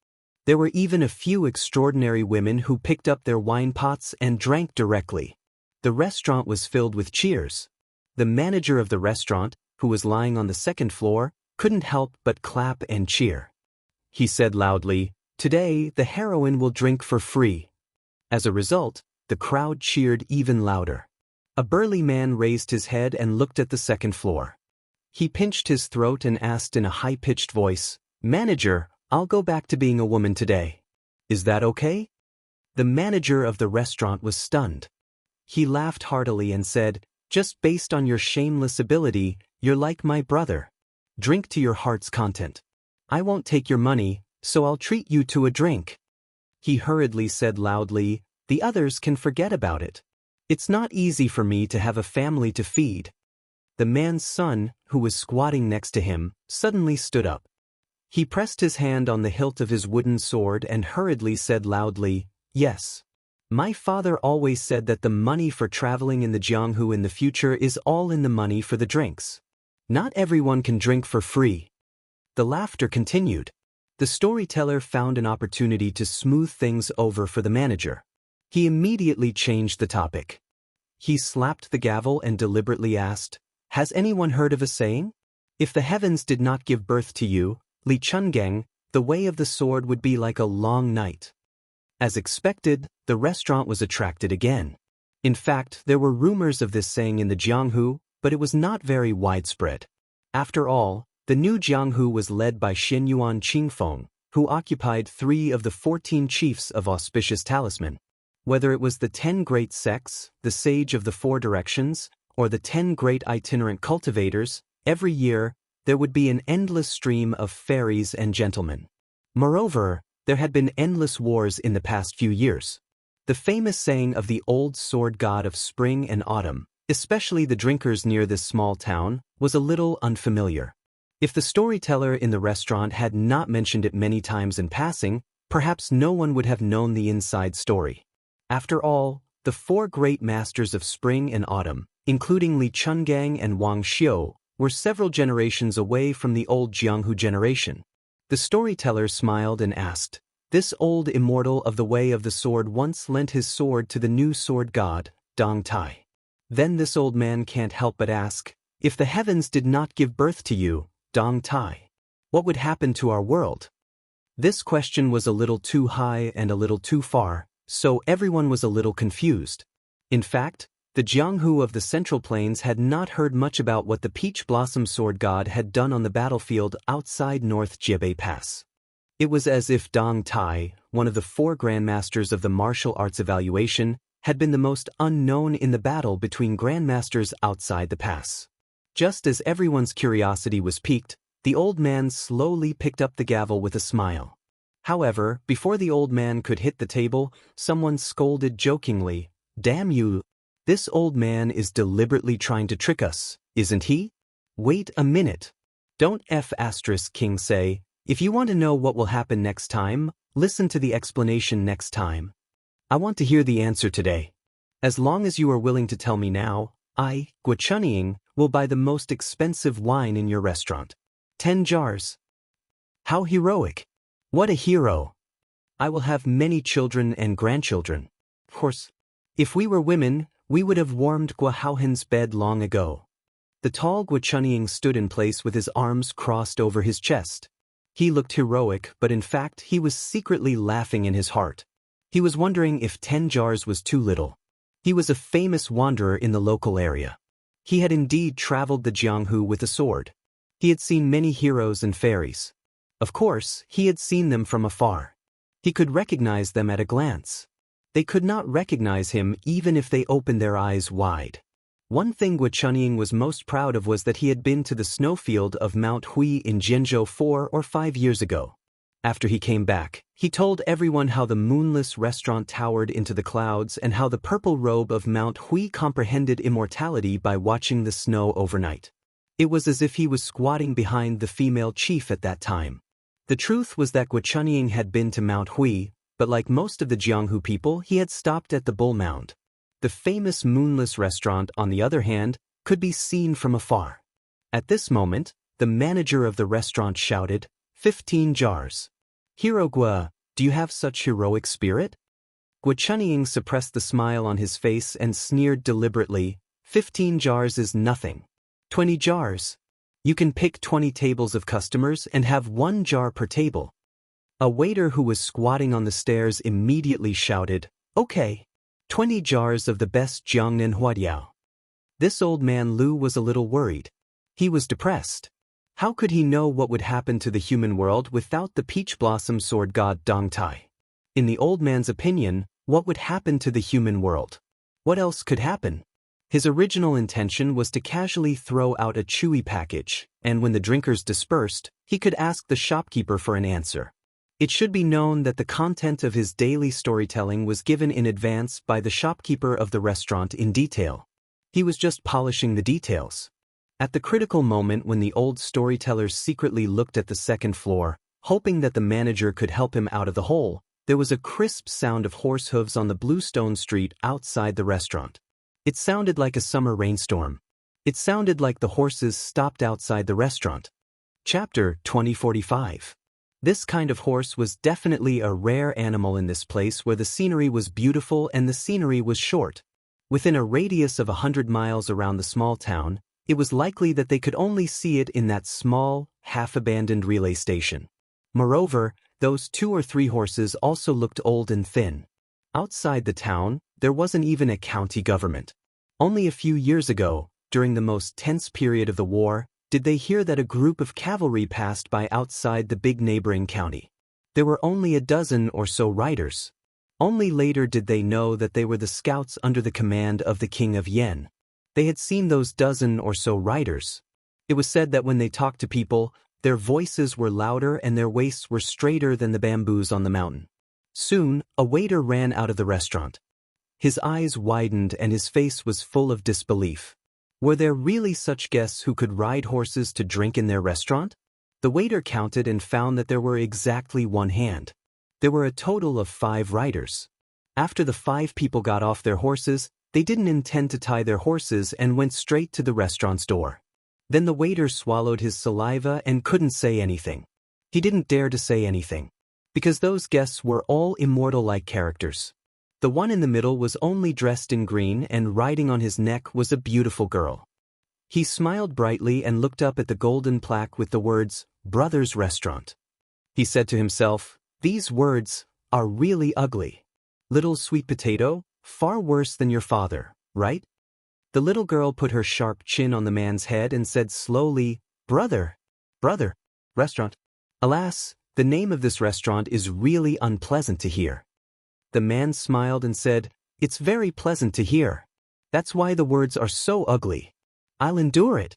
There were even a few extraordinary women who picked up their wine pots and drank directly. The restaurant was filled with cheers. The manager of the restaurant, who was lying on the 2nd floor, couldn't help but clap and cheer. He said loudly, "Today, the heroine will drink for free." As a result, the crowd cheered even louder. A burly man raised his head and looked at the 2nd floor. He pinched his throat and asked in a high-pitched voice, "Manager, I'll go back to being a woman today. Is that okay?" The manager of the restaurant was stunned. He laughed heartily and said, "Just based on your shameless ability, you're like my brother. Drink to your heart's content. I won't take your money, so I'll treat you to a drink." He hurriedly said loudly, "The others can forget about it. It's not easy for me to have a family to feed." The man's son, who was squatting next to him, suddenly stood up. He pressed his hand on the hilt of his wooden sword and hurriedly said loudly, "Yes. My father always said that the money for traveling in the Jianghu in the future is all in the money for the drinks. Not everyone can drink for free. The laughter continued. The storyteller found an opportunity to smooth things over for the manager. He immediately changed the topic. He slapped the gavel and deliberately asked, "Has anyone heard of a saying? If the heavens did not give birth to you, Li Chungang, the way of the sword would be like a long night." As expected, the restaurant was attracted again. In fact, there were rumors of this saying in the Jianghu, but it was not very widespread. After all, the new Jianghu was led by Xinyuan Qingfeng, who occupied 3 of the 14 chiefs of auspicious talisman. Whether it was the 10 great sects, the sage of the 4 directions, or the 10 great itinerant cultivators, every year, there would be an endless stream of fairies and gentlemen. Moreover, there had been endless wars in the past few years. The famous saying of the old sword god of spring and autumn, especially the drinkers near this small town, was a little unfamiliar. If the storyteller in the restaurant had not mentioned it many times in passing, perhaps no one would have known the inside story. After all, the 4 great masters of spring and autumn, including Li Chungang and Wang Xiu, were several generations away from the old Jianghu generation. The storyteller smiled and asked, "This old immortal of the way of the sword once lent his sword to the new sword god, Dong Tai. Then this old man can't help but ask, if the heavens did not give birth to you, Dong Tai, what would happen to our world?" This question was a little too high and a little too far, so everyone was a little confused. In fact, the Jianghu of the Central Plains had not heard much about what the Peach Blossom Sword God had done on the battlefield outside North Jiebei Pass. It was as if Dong Tai, one of the 4 grandmasters of the martial arts evaluation, had been the most unknown in the battle between grandmasters outside the pass. Just as everyone's curiosity was piqued, the old man slowly picked up the gavel with a smile. However, before the old man could hit the table, someone scolded jokingly, "Damn you! This old man is deliberately trying to trick us, isn't he? Wait a minute. Don't King say, if you want to know what will happen next time, listen to the explanation next time. I want to hear the answer today. As long as you are willing to tell me now, I, Guochunying, will buy the most expensive wine in your restaurant. 10 jars. How heroic. What a hero. I will have many children and grandchildren. Of course, if we were women, we would have warmed Guohaohen's bed long ago." The tall Guochunying stood in place with his arms crossed over his chest. He looked heroic, but in fact he was secretly laughing in his heart. He was wondering if 10 jars was too little. He was a famous wanderer in the local area. He had indeed traveled the Jianghu with a sword. He had seen many heroes and fairies. Of course, he had seen them from afar. He could recognize them at a glance. They could not recognize him even if they opened their eyes wide. One thing Guochunying was most proud of was that he had been to the snowfield of Mount Hui in Zhenzhou 4 or 5 years ago. After he came back, he told everyone how the moonless restaurant towered into the clouds and how the purple robe of Mount Hui comprehended immortality by watching the snow overnight. It was as if he was squatting behind the female chief at that time. The truth was that Guochunying had been to Mount Hui, but like most of the Jianghu people, he had stopped at the Bull Mound. The famous moonless restaurant, on the other hand, could be seen from afar. At this moment, the manager of the restaurant shouted, 15 jars. Hero Guo, do you have such heroic spirit? Guochunying suppressed the smile on his face and sneered deliberately, 15 jars is nothing. 20 jars. You can pick 20 tables of customers and have 1 jar per table. A waiter who was squatting on the stairs immediately shouted, okay. 20 jars of the best Jiangnan Huadiao. This old man Lu was a little worried. He was depressed. How could he know what would happen to the human world without the peach blossom sword god Dong Tai? In the old man's opinion, what would happen to the human world? What else could happen? His original intention was to casually throw out a chewy package, and when the drinkers dispersed, he could ask the shopkeeper for an answer. It should be known that the content of his daily storytelling was given in advance by the shopkeeper of the restaurant in detail. He was just polishing the details. At the critical moment when the old storyteller secretly looked at the second floor, hoping that the manager could help him out of the hole, There was a crisp sound of horse hooves on the bluestone street outside the restaurant. It sounded like a summer rainstorm. It sounded like the horses stopped outside the restaurant. Chapter 2045. This kind of horse was definitely a rare animal in this place where the scenery was beautiful and the scenery was short. Within a radius of 100 miles around the small town, it was likely that they could only see it in that small, half-abandoned relay station. Moreover, those 2 or 3 horses also looked old and thin. Outside the town, there wasn't even a county government. Only a few years ago, during the most tense period of the war, did they hear that a group of cavalry passed by outside the big neighboring county. There were only a dozen or so riders. Only later did they know that they were the scouts under the command of the King of Yen. They had seen those dozen or so riders. It was said that when they talked to people, their voices were louder and their waists were straighter than the bamboos on the mountain. Soon, a waiter ran out of the restaurant. His eyes widened and his face was full of disbelief. Were there really such guests who could ride horses to drink in their restaurant? The waiter counted and found that there were exactly 1 hand. There were a total of 5 riders. After the 5 people got off their horses, they didn't intend to tie their horses and went straight to the restaurant's door. Then the waiter swallowed his saliva and couldn't say anything. He didn't dare to say anything, because those guests were all immortal-like characters. The one in the middle was only dressed in green and riding on his neck was a beautiful girl. He smiled brightly and looked up at the golden plaque with the words, "Brothers Restaurant." He said to himself, "These words are really ugly. Little sweet potato, far worse than your father, right?" The little girl put her sharp chin on the man's head and said slowly, brother, restaurant. Alas, the name of this restaurant is really unpleasant to hear." The man smiled and said, "It's very pleasant to hear. That's why the words are so ugly. I'll endure it."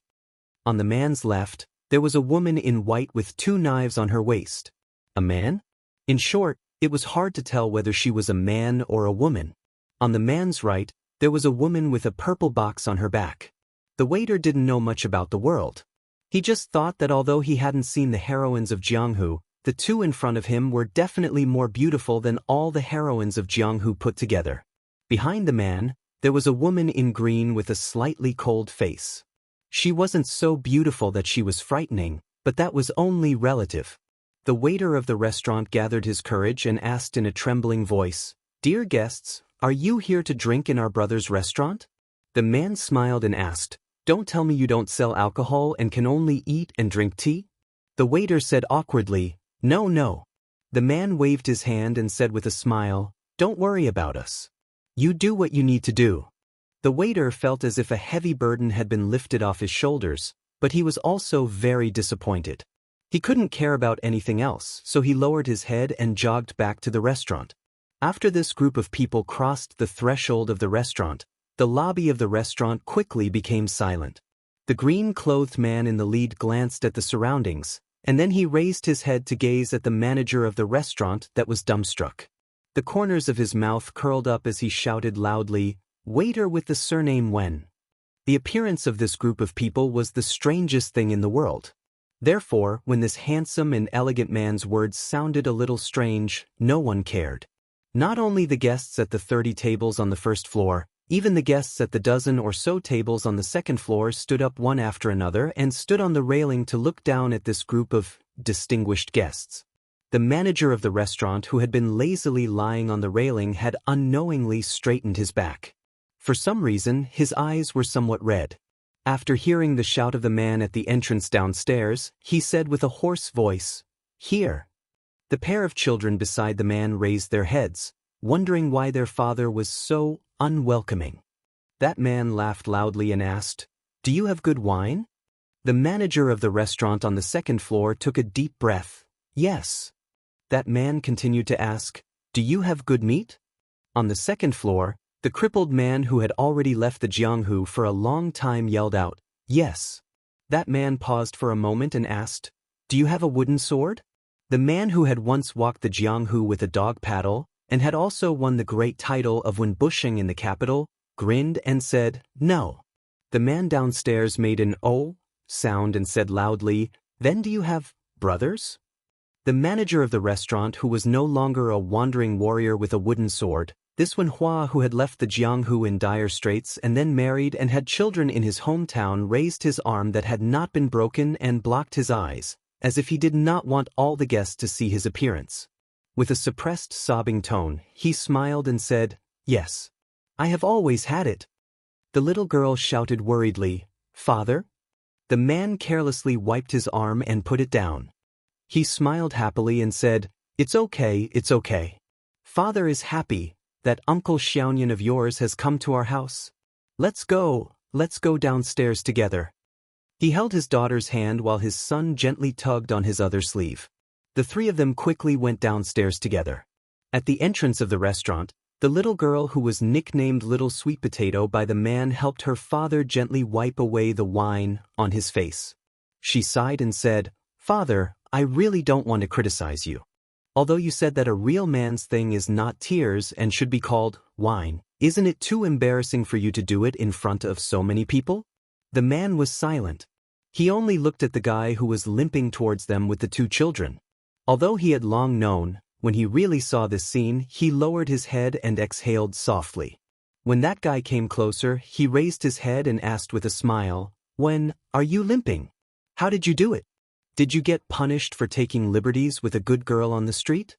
On the man's left, there was a woman in white with 2 knives on her waist. A man? In short, it was hard to tell whether she was a man or a woman. On the man's right, there was a woman with a purple box on her back. The waiter didn't know much about the world. He just thought that although he hadn't seen the heroines of Jianghu, the 2 in front of him were definitely more beautiful than all the heroines of Jianghu put together. Behind the man, there was a woman in green with a slightly cold face. She wasn't so beautiful that she was frightening, but that was only relative. The waiter of the restaurant gathered his courage and asked in a trembling voice, "Dear guests, are you here to drink in our brother's restaurant?" The man smiled and asked, "Don't tell me you don't sell alcohol and can only eat and drink tea?" The waiter said awkwardly, No. The man waved his hand and said with a smile, "Don't worry about us. You do what you need to do." The waiter felt as if a heavy burden had been lifted off his shoulders, but he was also very disappointed. He couldn't care about anything else, so he lowered his head and jogged back to the restaurant. After this group of people crossed the threshold of the restaurant, the lobby of the restaurant quickly became silent. The green-clothed man in the lead glanced at the surroundings, and then he raised his head to gaze at the manager of the restaurant that was dumbstruck. The corners of his mouth curled up as he shouted loudly, "Waiter with the surname Wen." The appearance of this group of people was the strangest thing in the world. Therefore, when this handsome and elegant man's words sounded a little strange, no one cared. Not only the guests at the 30 tables on the first floor, even the guests at the dozen or so tables on the second floor stood up one after another and stood on the railing to look down at this group of distinguished guests. The manager of the restaurant, who had been lazily lying on the railing, had unknowingly straightened his back. For some reason, his eyes were somewhat red. After hearing the shout of the man at the entrance downstairs, he said with a hoarse voice, "Here." The pair of children beside the man raised their heads, wondering why their father was so unwelcoming. That man laughed loudly and asked, "Do you have good wine?" The manager of the restaurant on the second floor took a deep breath. "Yes." That man continued to ask, "Do you have good meat?" On the second floor, the crippled man who had already left the Jianghu for a long time yelled out, "Yes." That man paused for a moment and asked, "Do you have a wooden sword?" The man who had once walked the Jianghu with a dog paddle, and had also won the great title of Wenbusheng in the capital, grinned and said, "No." The man downstairs made an "oh" sound and said loudly, "Then do you have brothers?" The manager of the restaurant, who was no longer a wandering warrior with a wooden sword, this Wen Hua, who had left the Jianghu in dire straits and then married and had children in his hometown, raised his arm that had not been broken and blocked his eyes, as if he did not want all the guests to see his appearance. With a suppressed sobbing tone, he smiled and said, "Yes. I have always had it." The little girl shouted worriedly, "Father?" The man carelessly wiped his arm and put it down. He smiled happily and said, "It's okay, it's okay. Father is happy that Uncle Xiaoyan of yours has come to our house. Let's go downstairs together." He held his daughter's hand while his son gently tugged on his other sleeve. The three of them quickly went downstairs together. At the entrance of the restaurant, the little girl, who was nicknamed Little Sweet Potato by the man, helped her father gently wipe away the wine on his face. She sighed and said, "Father, I really don't want to criticize you. Although you said that a real man's thing is not tears and should be called wine, isn't it too embarrassing for you to do it in front of so many people?" The man was silent. He only looked at the guy who was limping towards them with the two children. Although he had long known, when he really saw this scene, he lowered his head and exhaled softly. When that guy came closer, he raised his head and asked with a smile, "When are you limping? How did you do it? Did you get punished for taking liberties with a good girl on the street?"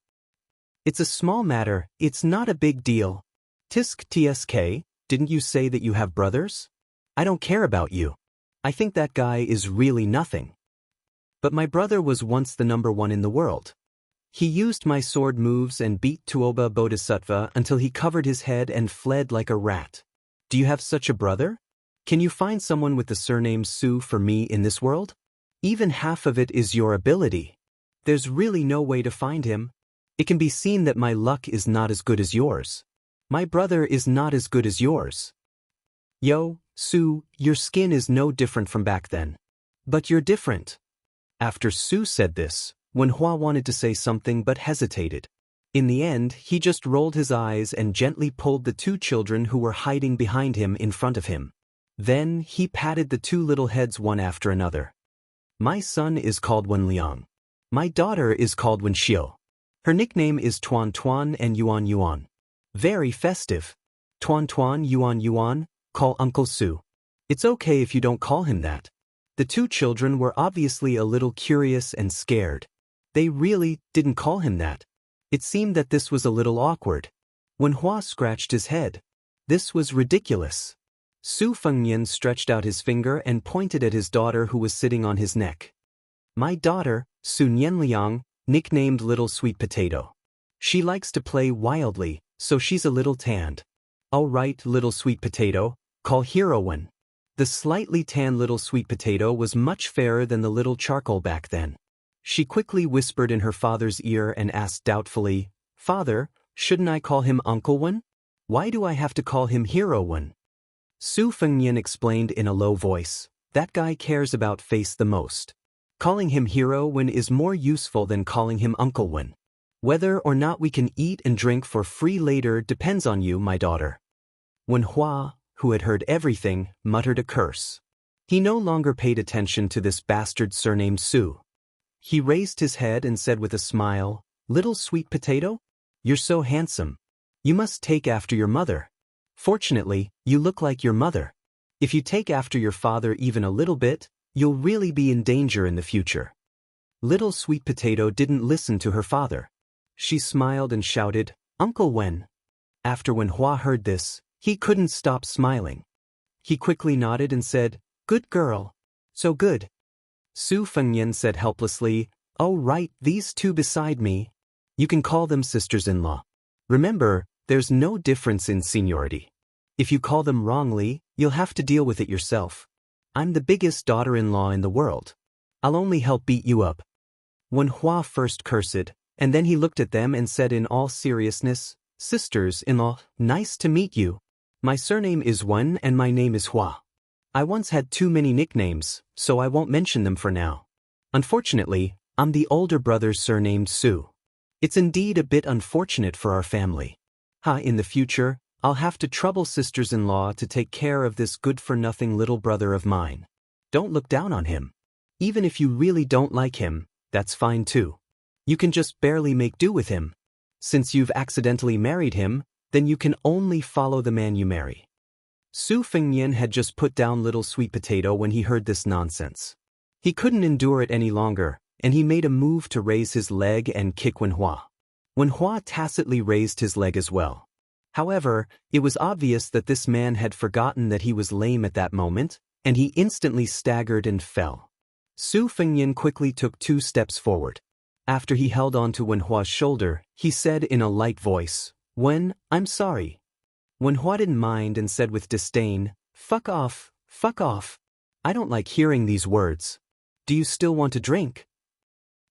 "It's a small matter, it's not a big deal. Tsk, didn't you say that you have brothers? I don't care about you. I think that guy is really nothing. But my brother was once the #1 in the world. He used my sword moves and beat Tuoba Bodhisattva until he covered his head and fled like a rat. Do you have such a brother? Can you find someone with the surname Su for me in this world? Even half of it is your ability. There's really no way to find him. It can be seen that my luck is not as good as yours. My brother is not as good as yours. Yo, Su, your skin is no different from back then. But you're different." After Su said this, Wen Hua wanted to say something but hesitated. In the end, he just rolled his eyes and gently pulled the two children who were hiding behind him in front of him. Then he patted the two little heads one after another. "My son is called Wen Liang. My daughter is called Wen Xiu. Her nickname is Tuan Tuan and Yuan Yuan. Very festive. Tuan Tuan, Yuan Yuan, call Uncle Su. It's okay if you don't call him that." The two children were obviously a little curious and scared. They really didn't call him that. It seemed that this was a little awkward. Wen Hua scratched his head. This was ridiculous. Su Fengnian stretched out his finger and pointed at his daughter, who was sitting on his neck. "My daughter, Su Nianliang, nicknamed Little Sweet Potato. She likes to play wildly, so she's a little tanned. All right, Little Sweet Potato, call Heroine." The slightly tanned Little Sweet Potato was much fairer than the little charcoal back then. She quickly whispered in her father's ear and asked doubtfully, "Father, shouldn't I call him Uncle Wen? Why do I have to call him Heroine?" Su Fengnian explained in a low voice, "That guy cares about face the most. Calling him Heroine is more useful than calling him Uncle Wen. Whether or not we can eat and drink for free later depends on you, my daughter." Wen Hua, who had heard everything, muttered a curse. He no longer paid attention to this bastard surnamed Su. He raised his head and said with a smile, "Little Sweet Potato? You're so handsome. You must take after your mother. Fortunately, you look like your mother. If you take after your father even a little bit, you'll really be in danger in the future." Little Sweet Potato didn't listen to her father. She smiled and shouted, "Uncle Wen." After Wen Hua heard this, he couldn't stop smiling. He quickly nodded and said, "Good girl. So good." Su Fengnian said helplessly, "Oh right, these two beside me. You can call them sisters-in-law. Remember, there's no difference in seniority. If you call them wrongly, you'll have to deal with it yourself. I'm the biggest daughter-in-law in the world. I'll only help beat you up." Wen Hua first cursed, and then he looked at them and said in all seriousness, "Sisters-in-law, nice to meet you. My surname is Wen and my name is Hua. I once had too many nicknames, so I won't mention them for now. Unfortunately, I'm the older brother surnamed Su. It's indeed a bit unfortunate for our family. In the future, I'll have to trouble sisters-in-law to take care of this good-for-nothing little brother of mine. Don't look down on him. Even if you really don't like him, that's fine too. You can just barely make do with him. Since you've accidentally married him, then you can only follow the man you marry. Su Fengnian had just put down Little Sweet Potato when he heard this nonsense. He couldn't endure it any longer, and he made a move to raise his leg and kick Wenhua. Wenhua tacitly raised his leg as well. However, it was obvious that this man had forgotten that he was lame at that moment, and he instantly staggered and fell. Su Fengnian quickly took 2 steps forward. After he held onto Wenhua's shoulder, he said in a light voice, "Wen, I'm sorry." Wenhua didn't mind and said with disdain, fuck off. I don't like hearing these words. Do you still want to drink?"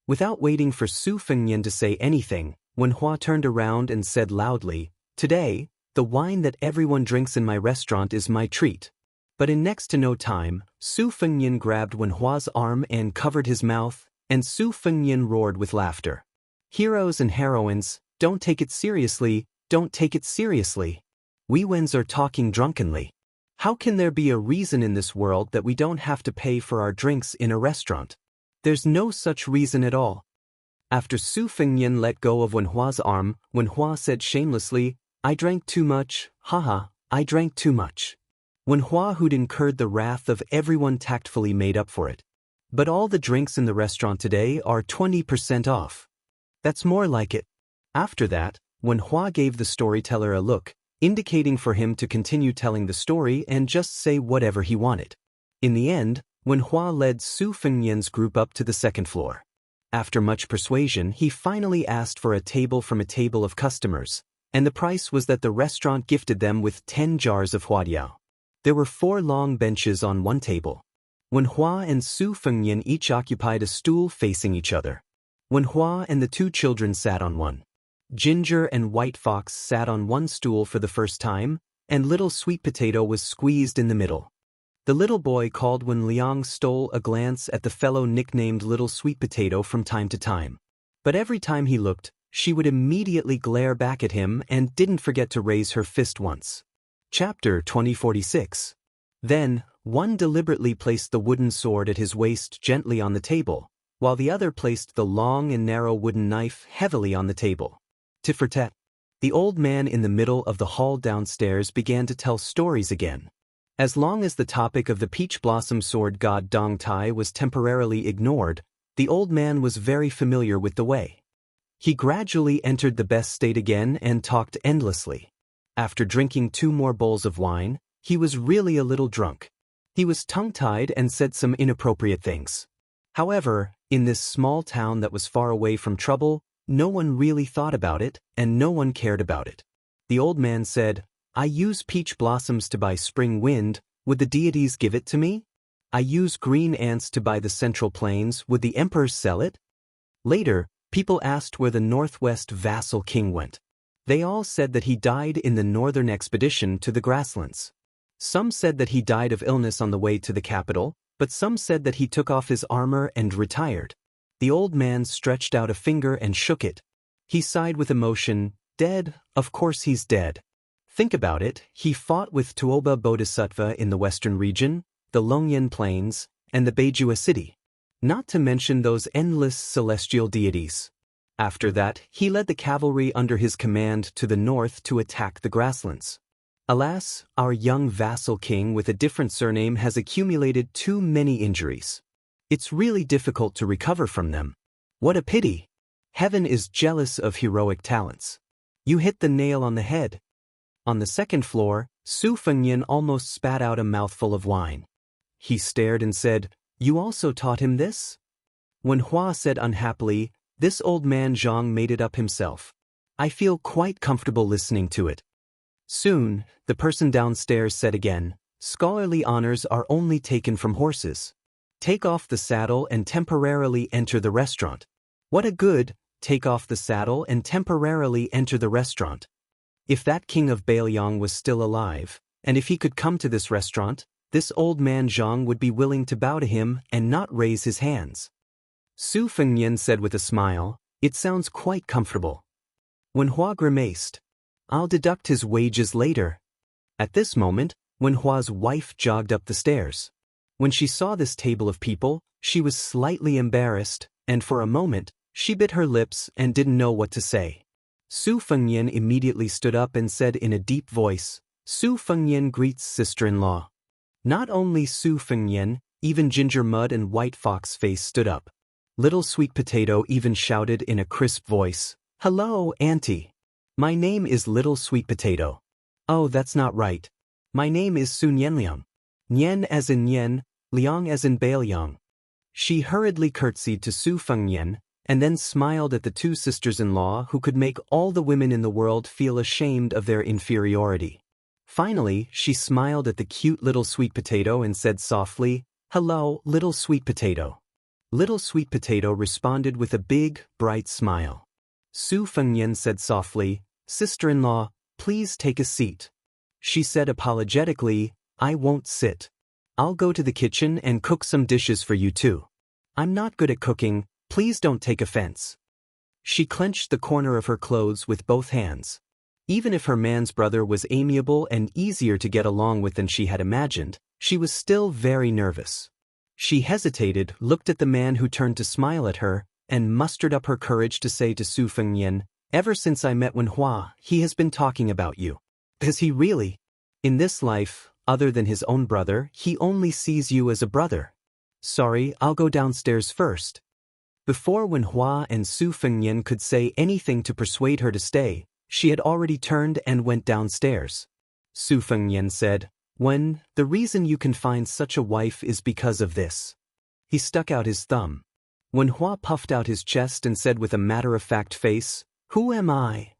Without waiting for Su Fengnian to say anything, Wenhua turned around and said loudly, "Today, the wine that everyone drinks in my restaurant is my treat." But in next to no time, Su Fengnian grabbed Wenhua's arm and covered his mouth, and Su Fengnian roared with laughter. "Heroes and heroines, don't take it seriously, don't take it seriously. We Wens are talking drunkenly. How can there be a reason in this world that we don't have to pay for our drinks in a restaurant? There's no such reason at all." After Su Fengnian let go of Wenhua's arm, Wenhua said shamelessly, "I drank too much, haha, I drank too much." Wenhua, who'd incurred the wrath of everyone, tactfully made up for it. "But all the drinks in the restaurant today are 20% off. That's more like it." After that, Wenhua gave the storyteller a look, indicating for him to continue telling the story and just say whatever he wanted. In the end, Wenhua led Su Fengnian's group up to the 2nd floor. After much persuasion, he finally asked for a table from a table of customers, and the price was that the restaurant gifted them with 10 jars of huadiao. There were 4 long benches on one table. Wenhua and Su Fengnian each occupied a stool facing each other. Wenhua and the 2 children sat on one. Ginger and White Fox sat on one stool for the first time, and Little Sweet Potato was squeezed in the middle. The little boy called when Liang stole a glance at the fellow nicknamed Little Sweet Potato from time to time. But every time he looked, she would immediately glare back at him and didn't forget to raise her fist once. Chapter 2046. Then, one deliberately placed the wooden sword at his waist gently on the table, while the other placed the long and narrow wooden knife heavily on the table. Tit for tat. The old man in the middle of the hall downstairs began to tell stories again. As long as the topic of the peach blossom sword god Dong Tai was temporarily ignored, the old man was very familiar with the way. He gradually entered the best state again and talked endlessly. After drinking 2 more bowls of wine, he was really a little drunk. He was tongue-tied and said some inappropriate things. However, in this small town that was far away from trouble, no one really thought about it, and no one cared about it. The old man said, "I use peach blossoms to buy spring wind, would the deities give it to me? I use green ants to buy the central plains, would the emperors sell it?" Later, people asked where the Northwest vassal king went. They all said that he died in the northern expedition to the grasslands. Some said that he died of illness on the way to the capital, but some said that he took off his armor and retired. The old man stretched out a finger and shook it. He sighed with emotion, "Dead, of course he's dead. Think about it, he fought with Tuoba Bodhisattva in the western region, the Longyan Plains, and the Beijua city. Not to mention those endless celestial deities. After that, he led the cavalry under his command to the north to attack the grasslands. Alas, our young vassal king with a different surname has accumulated too many injuries. It's really difficult to recover from them. What a pity! Heaven is jealous of heroic talents. You hit the nail on the head." On the 2nd floor, Su Fengnian almost spat out a mouthful of wine. He stared and said, "You also taught him this?" Wenhua said unhappily, "This old man Zhang made it up himself. I feel quite comfortable listening to it." Soon, the person downstairs said again, "Scholarly honors are only taken from horses. Take off the saddle and temporarily enter the restaurant." What a good, take off the saddle and temporarily enter the restaurant. If that king of Bailiang was still alive, and if he could come to this restaurant, this old man Zhang would be willing to bow to him and not raise his hands. Su Fengnian said with a smile, "It sounds quite comfortable." Wenhua grimaced, "I'll deduct his wages later." At this moment, Wenhua's wife jogged up the stairs. When she saw this table of people, she was slightly embarrassed, and for a moment, She bit her lips and didn't know what to say. Su Fengnian immediately stood up and said in a deep voice, Su Fengnian greets sister-in-law. Not only Su Fengnian, even Ginger Mud and White Fox Face stood up. Little Sweet Potato even shouted in a crisp voice, Hello, Auntie. My name is Little Sweet Potato. Oh, that's not right. My name is Su Nianliang. Nian as in Nian, Liang as in Bailiang. She hurriedly curtsied to Su Fengnian, and then smiled at the two sisters-in-law who could make all the women in the world feel ashamed of their inferiority. Finally, she smiled at the cute Little Sweet Potato and said softly, Hello, Little Sweet Potato. Little Sweet Potato responded with a big, bright smile. Su Fengnian said softly, Sister-in-law, please take a seat. She said apologetically, I won't sit. I'll go to the kitchen and cook some dishes for you too. I'm not good at cooking, please don't take offense. She clenched the corner of her clothes with both hands. Even if her man's brother was amiable and easier to get along with than she had imagined, she was still very nervous. She hesitated, looked at the man who turned to smile at her, and mustered up her courage to say to Su Fengnian, Ever since I met Wenhua, he has been talking about you. Has he really? In this life, other than his own brother, he only sees you as a brother. Sorry, I'll go downstairs first. Before Wenhua and Su Fengnian could say anything to persuade her to stay, she had already turned and went downstairs. Su Fengnian said, the reason you can find such a wife is because of this. He stuck out his thumb. Wenhua puffed out his chest and said with a matter-of-fact face, Who am I?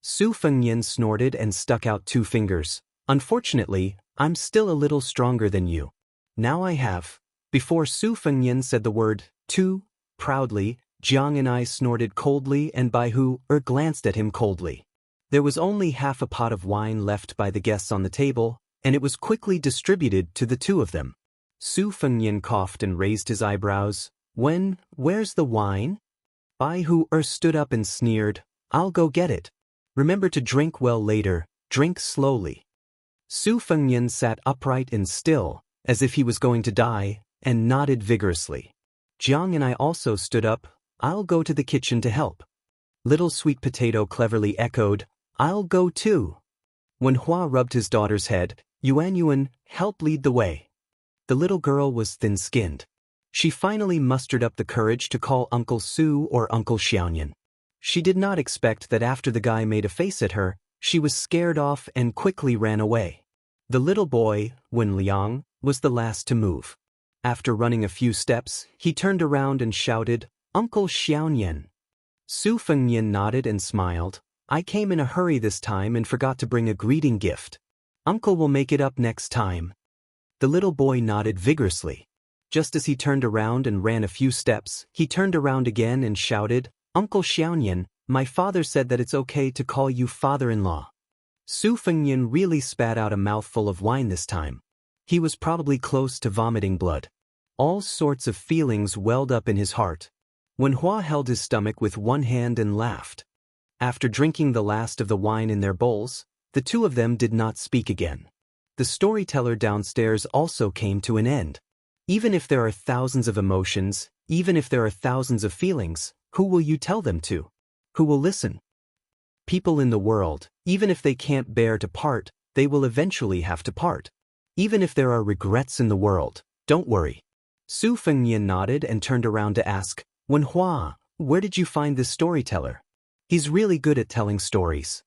Su Fengnian snorted and stuck out 2 fingers. Unfortunately, I'm still a little stronger than you. Now I have. Before Su Fengnian said the word, two, proudly, Jiang and I snorted coldly and Baihu glanced at him coldly. There was only half a pot of wine left by the guests on the table, and it was quickly distributed to the 2 of them. Su Fengnian coughed and raised his eyebrows. Where's the wine? Baihu stood up and sneered, I'll go get it. Remember to drink well later, drink slowly. Su Fengnian sat upright and still, as if he was going to die, and nodded vigorously. Jiang and I also stood up, I'll go to the kitchen to help. Little Sweet Potato cleverly echoed, I'll go too. When Hua rubbed his daughter's head, Yuan, help lead the way. The little girl was thin-skinned. She finally mustered up the courage to call Uncle Su or Uncle Xiaoyan. She did not expect that after the guy made a face at her, she was scared off and quickly ran away. The little boy, Wen Liang, was the last to move. After running a few steps, he turned around and shouted, Uncle Xiaoyan. Su Fengnian nodded and smiled. I came in a hurry this time and forgot to bring a greeting gift. Uncle will make it up next time. The little boy nodded vigorously. Just as he turned around and ran a few steps, he turned around again and shouted, Uncle Xiaoyan, my father said that it's okay to call you father-in-law. Su Fengnian really spat out a mouthful of wine this time. He was probably close to vomiting blood. All sorts of feelings welled up in his heart. When Hua held his stomach with one hand and laughed. After drinking the last of the wine in their bowls, the 2 of them did not speak again. The storyteller downstairs also came to an end. Even if there are thousands of emotions, even if there are thousands of feelings, who will you tell them to? Who will listen? People in the world, even if they can't bear to part, they will eventually have to part. Even if there are regrets in the world, don't worry. Su Fengnian nodded and turned around to ask, Wen Hua, where did you find this storyteller? He's really good at telling stories.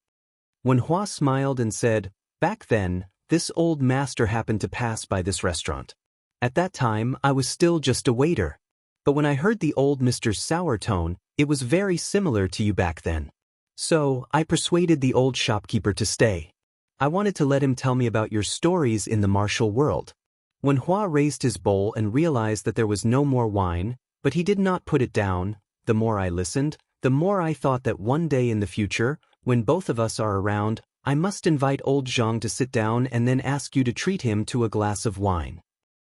Wen Hua smiled and said, back then, this old master happened to pass by this restaurant. At that time, I was still just a waiter. But when I heard the old Mr. Sour tone, it was very similar to you back then. So, I persuaded the old shopkeeper to stay. I wanted to let him tell me about your stories in the martial world. When Hua raised his bowl and realized that there was no more wine, but he did not put it down, the more I listened, the more I thought that one day in the future, when both of us are around, I must invite old Zhang to sit down and then ask you to treat him to a glass of wine.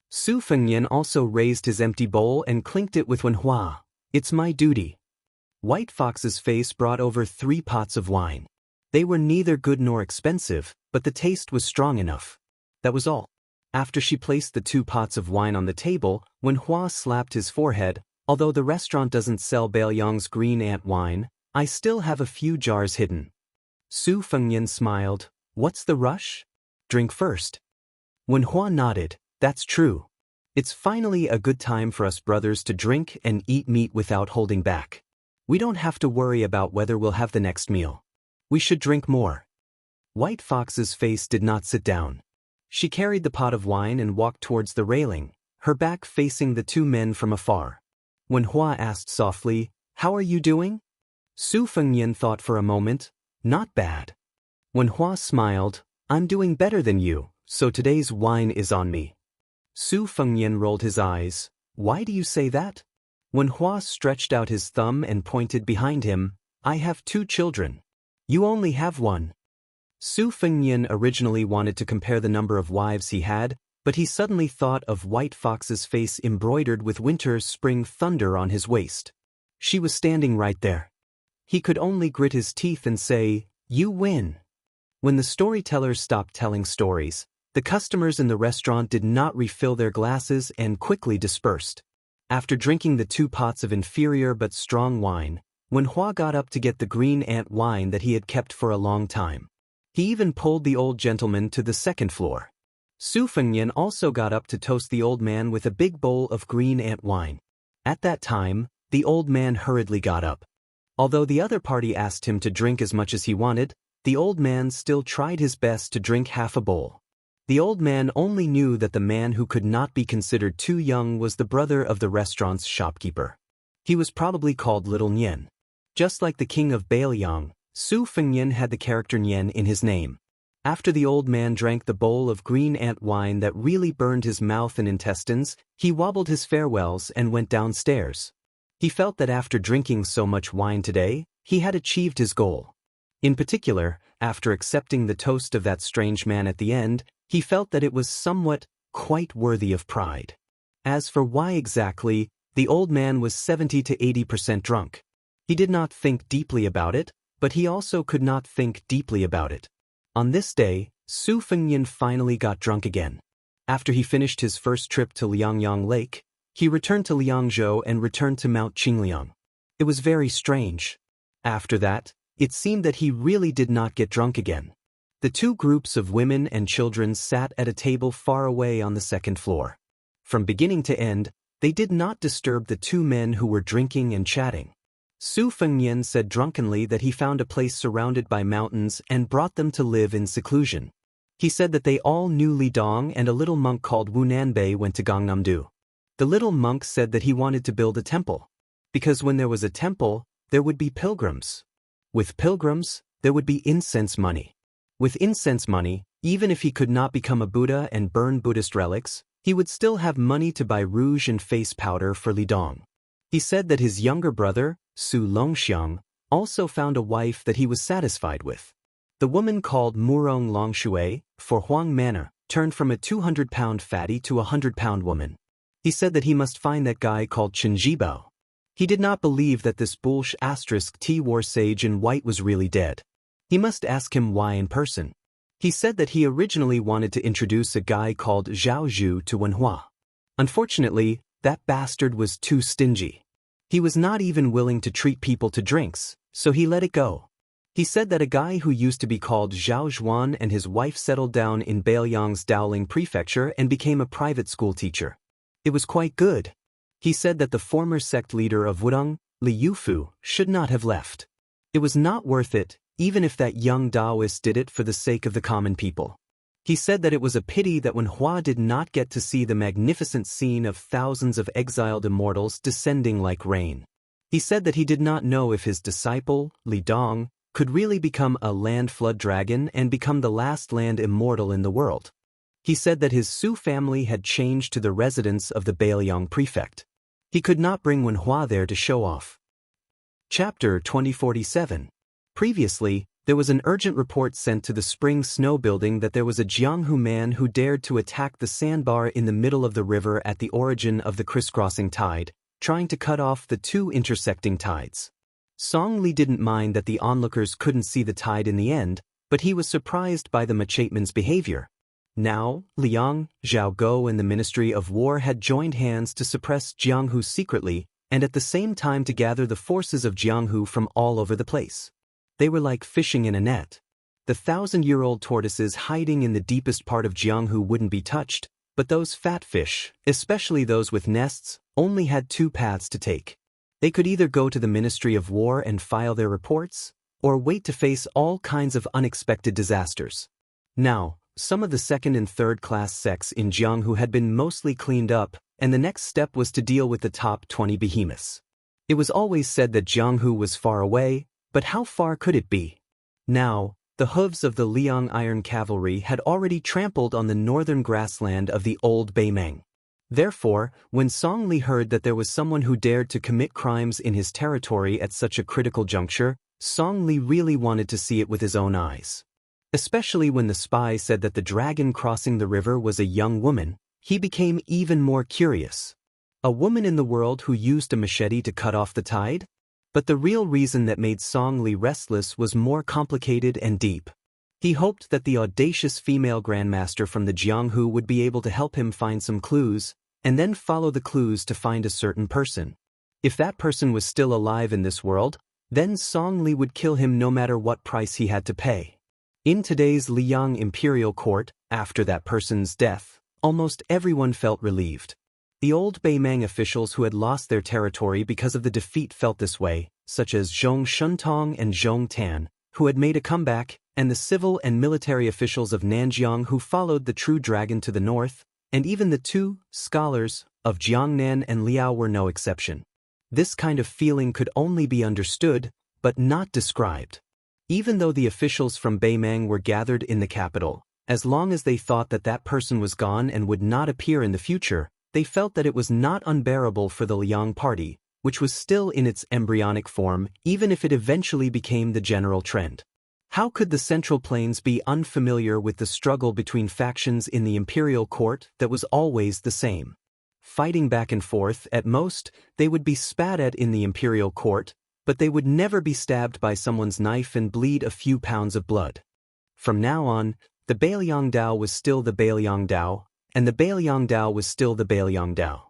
Su Fengnian also raised his empty bowl and clinked it with Wen Hua. It's my duty. White Fox's face brought over 3 pots of wine. They were neither good nor expensive, but the taste was strong enough. That was all. After she placed the 2 pots of wine on the table, Wen Hua slapped his forehead. Although the restaurant doesn't sell Baoyang's green ant wine, I still have a few jars hidden. Su Fengnian smiled. What's the rush? Drink first. Wenhua nodded. That's true. It's finally a good time for us brothers to drink and eat meat without holding back. We don't have to worry about whether we'll have the next meal. We should drink more. White Fox's face did not sit down. She carried the pot of wine and walked towards the railing, her back facing the two men from afar. Wenhua asked softly, How are you doing? Su Fengnian thought for a moment. Not bad. Wenhua smiled. I'm doing better than you, so today's wine is on me. Su Fengnian rolled his eyes. Why do you say that? Wenhua stretched out his thumb and pointed behind him. I have 2 children. You only have 1. Su Fengnian originally wanted to compare the number of wives he had, but he suddenly thought of White Fox's face embroidered with winter's spring thunder on his waist. She was standing right there. He could only grit his teeth and say, You win. When the storytellers stopped telling stories, the customers in the restaurant did not refill their glasses and quickly dispersed. After drinking the 2 pots of inferior but strong wine, Wenhua got up to get the green ant wine that he had kept for a long time. He even pulled the old gentleman to the 2nd floor. Su Fengnian also got up to toast the old man with a big bowl of green ant wine. At that time, the old man hurriedly got up. Although the other party asked him to drink as much as he wanted, the old man still tried his best to drink half a bowl. The old man only knew that the man who could not be considered too young was the brother of the restaurant's shopkeeper. He was probably called Little Nian. Just like the king of Baoyang, Su Fengnian had the character Nian in his name. After the old man drank the bowl of green ant wine that really burned his mouth and intestines, he wobbled his farewells and went downstairs. He felt that after drinking so much wine today, he had achieved his goal. In particular, after accepting the toast of that strange man at the end, he felt that it was quite worthy of pride. As for why exactly, the old man was 70 to 80% drunk. He did not think deeply about it, but he also could not think deeply about it. On this day, Su Fengnian finally got drunk again. After he finished his first trip to Liangyang Lake, he returned to Liangzhou and returned to Mount Qingliang. It was very strange. After that, it seemed that he really did not get drunk again. The 2 groups of women and children sat at a table far away on the 2nd floor. From beginning to end, they did not disturb the 2 men who were drinking and chatting. Su Fengnian said drunkenly that he found a place surrounded by mountains and brought them to live in seclusion. He said that they all knew Li Dong and a little monk called Wu Nanbei went to Gangnam-do. The little monk said that he wanted to build a temple. Because when there was a temple, there would be pilgrims. With pilgrims, there would be incense money. With incense money, even if he could not become a Buddha and burn Buddhist relics, he would still have money to buy rouge and face powder for Li Dong. He said that his younger brother, Su Longxiang, also found a wife that he was satisfied with. The woman called Murong Longshui, for Huang Manor, turned from a 200-pound fatty to a 100-pound woman. He said that he must find that guy called Chen Jibao. He did not believe that this *T war sage in white was really dead. He must ask him why in person. He said that he originally wanted to introduce a guy called Zhao Zhu to Wenhua. Unfortunately, that bastard was too stingy. He was not even willing to treat people to drinks, so he let it go. He said that a guy who used to be called Zhao Zhuan and his wife settled down in Baoyang's Dowling prefecture and became a private school teacher. It was quite good. He said that the former sect leader of Wudong, Li Yufu, should not have left. It was not worth it, even if that young Taoist did it for the sake of the common people. He said that it was a pity that Wenhua did not get to see the magnificent scene of thousands of exiled immortals descending like rain. He said that he did not know if his disciple, Li Dong, could really become a land flood dragon and become the last land immortal in the world. He said that his Su family had changed to the residence of the Baoyang prefect. He could not bring Wenhua there to show off. Chapter 2047. Previously, there was an urgent report sent to the Spring Snow Building that there was a Jianghu man who dared to attack the sandbar in the middle of the river at the origin of the crisscrossing tide, trying to cut off the 2 intersecting tides. Song Li didn't mind that the onlookers couldn't see the tide in the end, but he was surprised by the Machateman's behavior. Now, Liang, Zhao Go and the Ministry of War had joined hands to suppress Jianghu secretly, and at the same time to gather the forces of Jianghu from all over the place. They were like fishing in a net. The 1,000-year-old tortoises hiding in the deepest part of Jianghu wouldn't be touched, but those fat fish, especially those with nests, only had two paths to take. They could either go to the Ministry of War and file their reports, or wait to face all kinds of unexpected disasters. Now, some of the second and third class sects in Jianghu had been mostly cleaned up, and the next step was to deal with the top 20 behemoths. It was always said that Jianghu was far away, but how far could it be? Now, the hooves of the Liang Iron Cavalry had already trampled on the northern grassland of the old Beimeng. Therefore, when Song Li heard that there was someone who dared to commit crimes in his territory at such a critical juncture, Song Li really wanted to see it with his own eyes. Especially when the spy said that the dragon crossing the river was a young woman, he became even more curious. A woman in the world who used a machete to cut off the tide? But the real reason that made Song Li restless was more complicated and deep. He hoped that the audacious female grandmaster from the Jianghu would be able to help him find some clues, and then follow the clues to find a certain person. If that person was still alive in this world, then Song Li would kill him no matter what price he had to pay. In today's Liang imperial court, after that person's death, almost everyone felt relieved. The old Beimeng officials who had lost their territory because of the defeat felt this way, such as Zhong Shuntong and Zhong Tan, who had made a comeback, and the civil and military officials of Nanjiang who followed the true dragon to the north, and even the two scholars of Jiangnan and Liao were no exception. This kind of feeling could only be understood, but not described. Even though the officials from Beimeng were gathered in the capital, as long as they thought that that person was gone and would not appear in the future, they felt that it was not unbearable for the Liang party, which was still in its embryonic form, even if it eventually became the general trend. How could the Central Plains be unfamiliar with the struggle between factions in the imperial court that was always the same? Fighting back and forth, at most, they would be spat at in the imperial court, but they would never be stabbed by someone's knife and bleed a few pounds of blood. From now on, the Bailiang Dao was still the Bailiang Dao, and the Bailiang Dao was still the Bailiang Dao.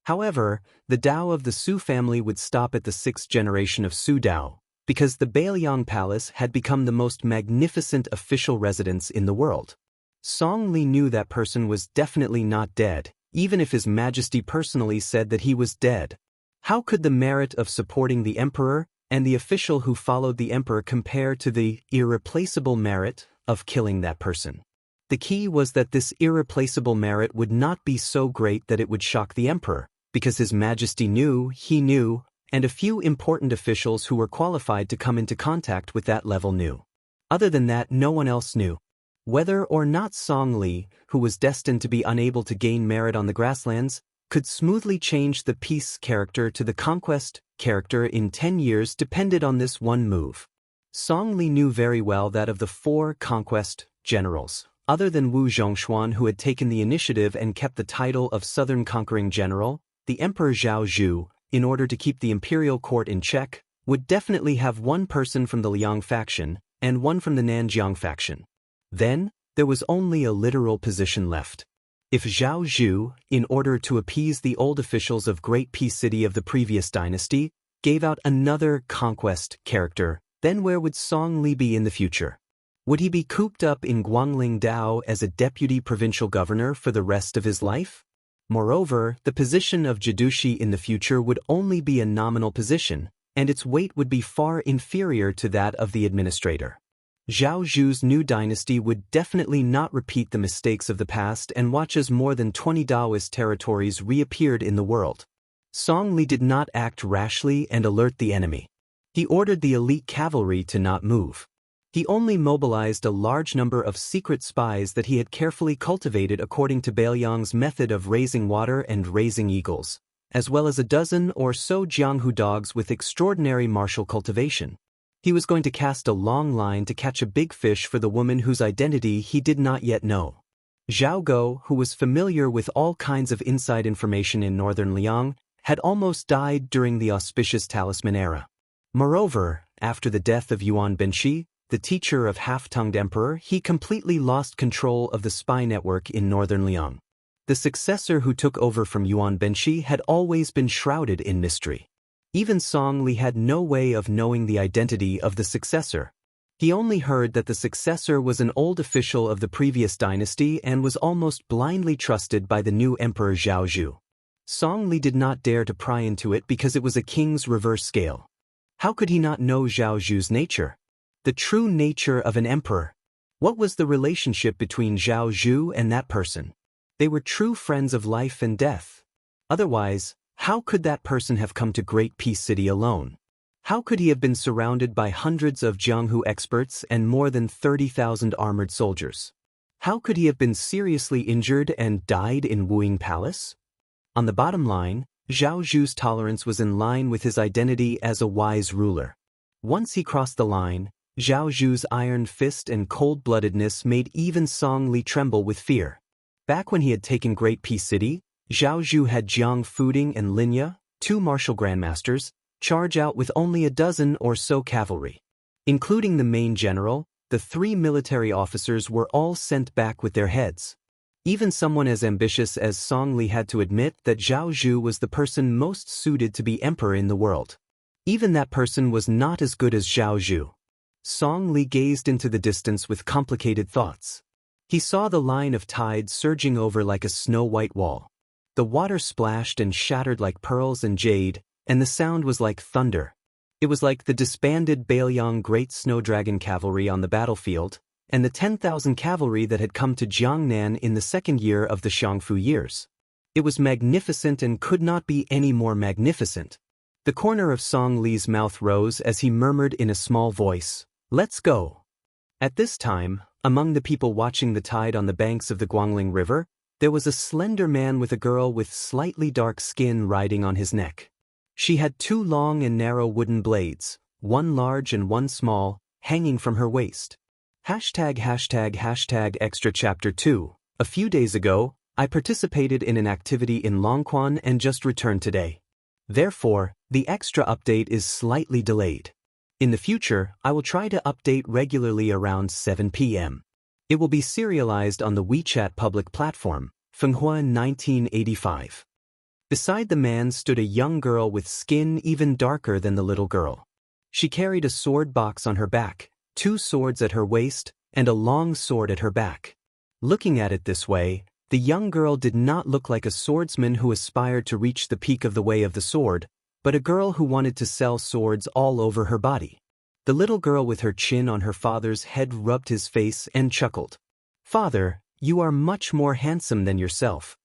However, the Dao of the Su family would stop at the 6th generation of Su Dao, because the Bailiang Palace had become the most magnificent official residence in the world. Song Li knew that person was definitely not dead, even if His Majesty personally said that he was dead. How could the merit of supporting the emperor and the official who followed the emperor compare to the irreplaceable merit of killing that person? The key was that this irreplaceable merit would not be so great that it would shock the emperor, because His Majesty knew, he knew, and a few important officials who were qualified to come into contact with that level knew. Other than that, no one else knew. Whether or not Song Li, who was destined to be unable to gain merit on the grasslands, could smoothly change the peace character to the conquest character in 10 years depended on this one move. Song Li knew very well that of the 4 conquest generals, other than Wu Zhongshuan who had taken the initiative and kept the title of Southern Conquering General, the Emperor Zhao Zhu, in order to keep the imperial court in check, would definitely have one person from the Liang faction and one from the Nanjiang faction. Then, there was only a literal position left. If Zhao Zhu, in order to appease the old officials of Great Peace City of the previous dynasty, gave out another conquest character, then where would Song Li be in the future? Would he be cooped up in Guangling Dao as a deputy provincial governor for the rest of his life? Moreover, the position of Jidushi in the future would only be a nominal position, and its weight would be far inferior to that of the administrator. Zhao Zhu's new dynasty would definitely not repeat the mistakes of the past and watch as more than 20 Daoist territories reappeared in the world. Song Li did not act rashly and alert the enemy. He ordered the elite cavalry to not move. He only mobilized a large number of secret spies that he had carefully cultivated according to Bailiang's method of raising water and raising eagles, as well as a dozen or so Jianghu dogs with extraordinary martial cultivation. He was going to cast a long line to catch a big fish for the woman whose identity he did not yet know. Zhao Go, who was familiar with all kinds of inside information in northern Liang, had almost died during the auspicious talisman era. Moreover, after the death of Yuan Benshi, the teacher of half-tongued emperor, he completely lost control of the spy network in northern Liang. The successor who took over from Yuan Benshi had always been shrouded in mystery. Even Song Li had no way of knowing the identity of the successor. He only heard that the successor was an old official of the previous dynasty and was almost blindly trusted by the new emperor Zhao Zhu. Song Li did not dare to pry into it because it was a king's reverse scale. How could he not know Zhao Zhu's nature? The true nature of an emperor. What was the relationship between Zhao Zhu and that person? They were true friends of life and death. Otherwise, how could that person have come to Great Peace City alone? How could he have been surrounded by hundreds of Jianghu experts and more than 30,000 armored soldiers? How could he have been seriously injured and died in Wuying Palace? On the bottom line, Zhao Zhu's tolerance was in line with his identity as a wise ruler. Once he crossed the line, Zhao Zhu's iron fist and cold-bloodedness made even Song Li tremble with fear. Back when he had taken Great Peace City, Zhao Zhu had Jiang Fuding and Linya, two martial grandmasters, charge out with only a dozen or so cavalry. Including the main general, the 3 military officers were all sent back with their heads. Even someone as ambitious as Song Li had to admit that Zhao Zhu was the person most suited to be emperor in the world. Even that person was not as good as Zhao Zhu. Song Li gazed into the distance with complicated thoughts. He saw the line of tide surging over like a snow-white wall. The water splashed and shattered like pearls and jade, and the sound was like thunder. It was like the disbanded Bailiang Great Snow Dragon cavalry on the battlefield, and the 10,000 cavalry that had come to Jiangnan in the second year of the Xiongfu years. It was magnificent and could not be any more magnificent. The corner of Song Li's mouth rose as he murmured in a small voice, "Let's go." At this time, among the people watching the tide on the banks of the Guangling River, there was a slender man with a girl with slightly dark skin riding on his neck. She had 2 long and narrow wooden blades, one large and one small, hanging from her waist. ###extra chapter 2. A few days ago, I participated in an activity in Longquan and just returned today. Therefore, the extra update is slightly delayed. In the future, I will try to update regularly around 7 p.m. It will be serialized on the WeChat public platform, Fenghua 1985. Beside the man stood a young girl with skin even darker than the little girl. She carried a sword box on her back, 2 swords at her waist, and a long sword at her back. Looking at it this way, the young girl did not look like a swordsman who aspired to reach the peak of the way of the sword, but a girl who wanted to sell swords all over her body. The little girl with her chin on her father's head rubbed his face and chuckled. "Father, you are much more handsome than yourself."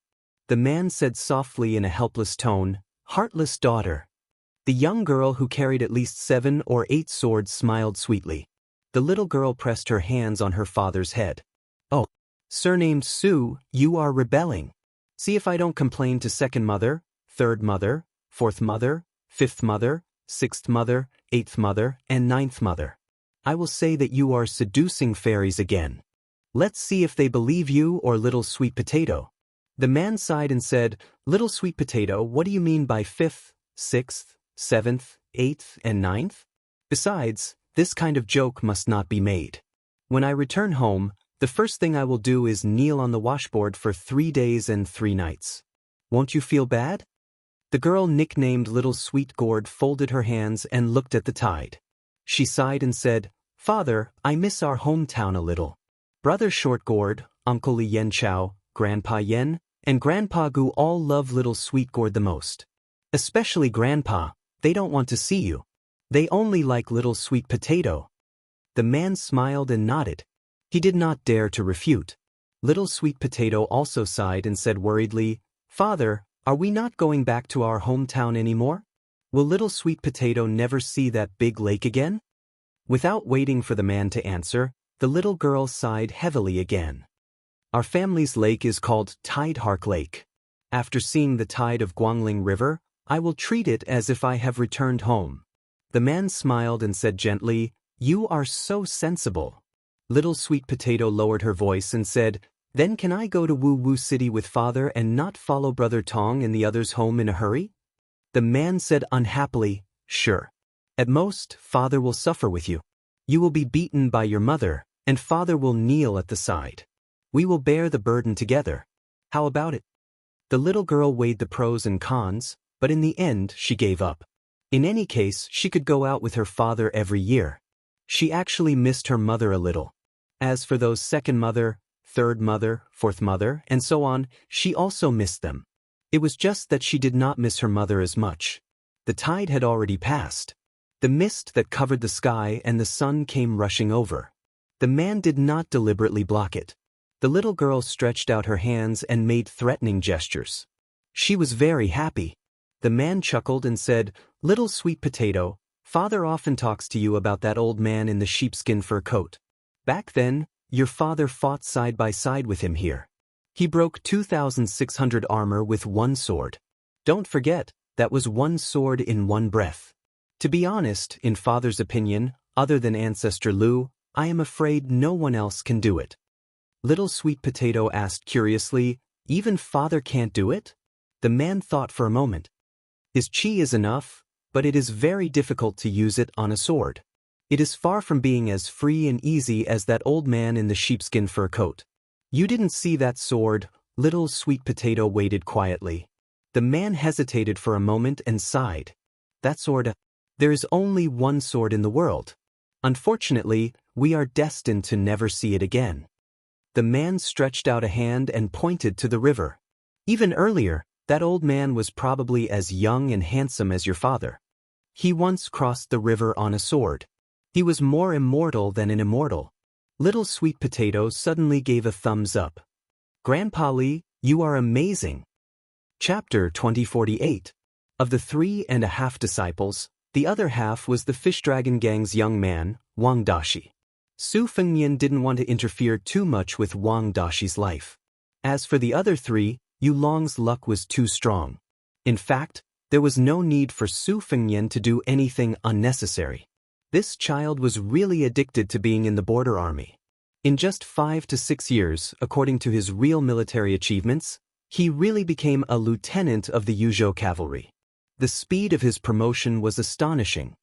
The man said softly in a helpless tone, "Heartless daughter." The young girl who carried at least 7 or 8 swords smiled sweetly. The little girl pressed her hands on her father's head. "Oh, surnamed Su, you are rebelling. See if I don't complain to second mother, third mother, fourth mother, fifth mother, sixth mother, eighth mother, and ninth mother. I will say that you are seducing fairies again. Let's see if they believe you or little sweet potato." The man sighed and said, "Little sweet potato, what do you mean by 5th, 6th, 7th, 8th, and 9th? Besides, this kind of joke must not be made. When I return home, the first thing I will do is kneel on the washboard for 3 days and 3 nights. Won't you feel bad?" The girl nicknamed Little Sweet Gourd folded her hands and looked at the tide. She sighed and said, "Father, I miss our hometown a little. Brother Short Gourd, Uncle Li Yen Chao, Grandpa Yen, and Grandpa Gu all love Little Sweet Gourd the most. Especially Grandpa, they don't want to see you. They only like Little Sweet Potato." The man smiled and nodded. He did not dare to refute. Little Sweet Potato also sighed and said worriedly, "Father, are we not going back to our hometown anymore? Will Little Sweet Potato never see that big lake again?" Without waiting for the man to answer, the little girl sighed heavily again. "Our family's lake is called Tidehark Lake. After seeing the tide of Guangling River, I will treat it as if I have returned home." The man smiled and said gently, "You are so sensible." Little Sweet Potato lowered her voice and said, "Then can I go to Wu Wu City with father and not follow Brother Tong and the others home in a hurry?" The man said unhappily, "Sure. At most, father will suffer with you. You will be beaten by your mother, and father will kneel at the side. We will bear the burden together. How about it?" The little girl weighed the pros and cons, but in the end she gave up. In any case, she could go out with her father every year. She actually missed her mother a little. As for those second mother, third mother, fourth mother, and so on, she also missed them. It was just that she did not miss her mother as much. The tide had already passed. The mist that covered the sky and the sun came rushing over. The man did not deliberately block it. The little girl stretched out her hands and made threatening gestures. She was very happy. The man chuckled and said, "Little sweet potato, father often talks to you about that old man in the sheepskin fur coat. Back then, your father fought side by side with him here. He broke 2,600 armor with one sword. Don't forget, that was one sword in one breath. To be honest, in father's opinion, other than Ancestor Lu, I am afraid no one else can do it." Little sweet potato asked curiously, "Even father can't do it?" The man thought for a moment. His chi is enough, but it is very difficult to use it on a sword. It is far from being as free and easy as that old man in the sheepskin fur coat. You didn't see that sword. Little sweet potato waited quietly. The man hesitated for a moment and sighed. That sword, there is only one sword in the world. Unfortunately, we are destined to never see it again. The man stretched out a hand and pointed to the river. Even earlier, that old man was probably as young and handsome as your father. He once crossed the river on a sword. He was more immortal than an immortal. Little sweet potato suddenly gave a thumbs up. "Grandpa Li, you are amazing." Chapter 2048. Of the 3.5 disciples, the other half was the Fish Dragon Gang's young man, Wang Dashi. Su Fengnian didn't want to interfere too much with Wang Dashi's life. As for the other three, Yulong's luck was too strong. In fact, there was no need for Su Fengnian to do anything unnecessary. This child was really addicted to being in the border army. In just 5 to 6 years, according to his real military achievements, he really became a lieutenant of the Yuzhou cavalry. The speed of his promotion was astonishing.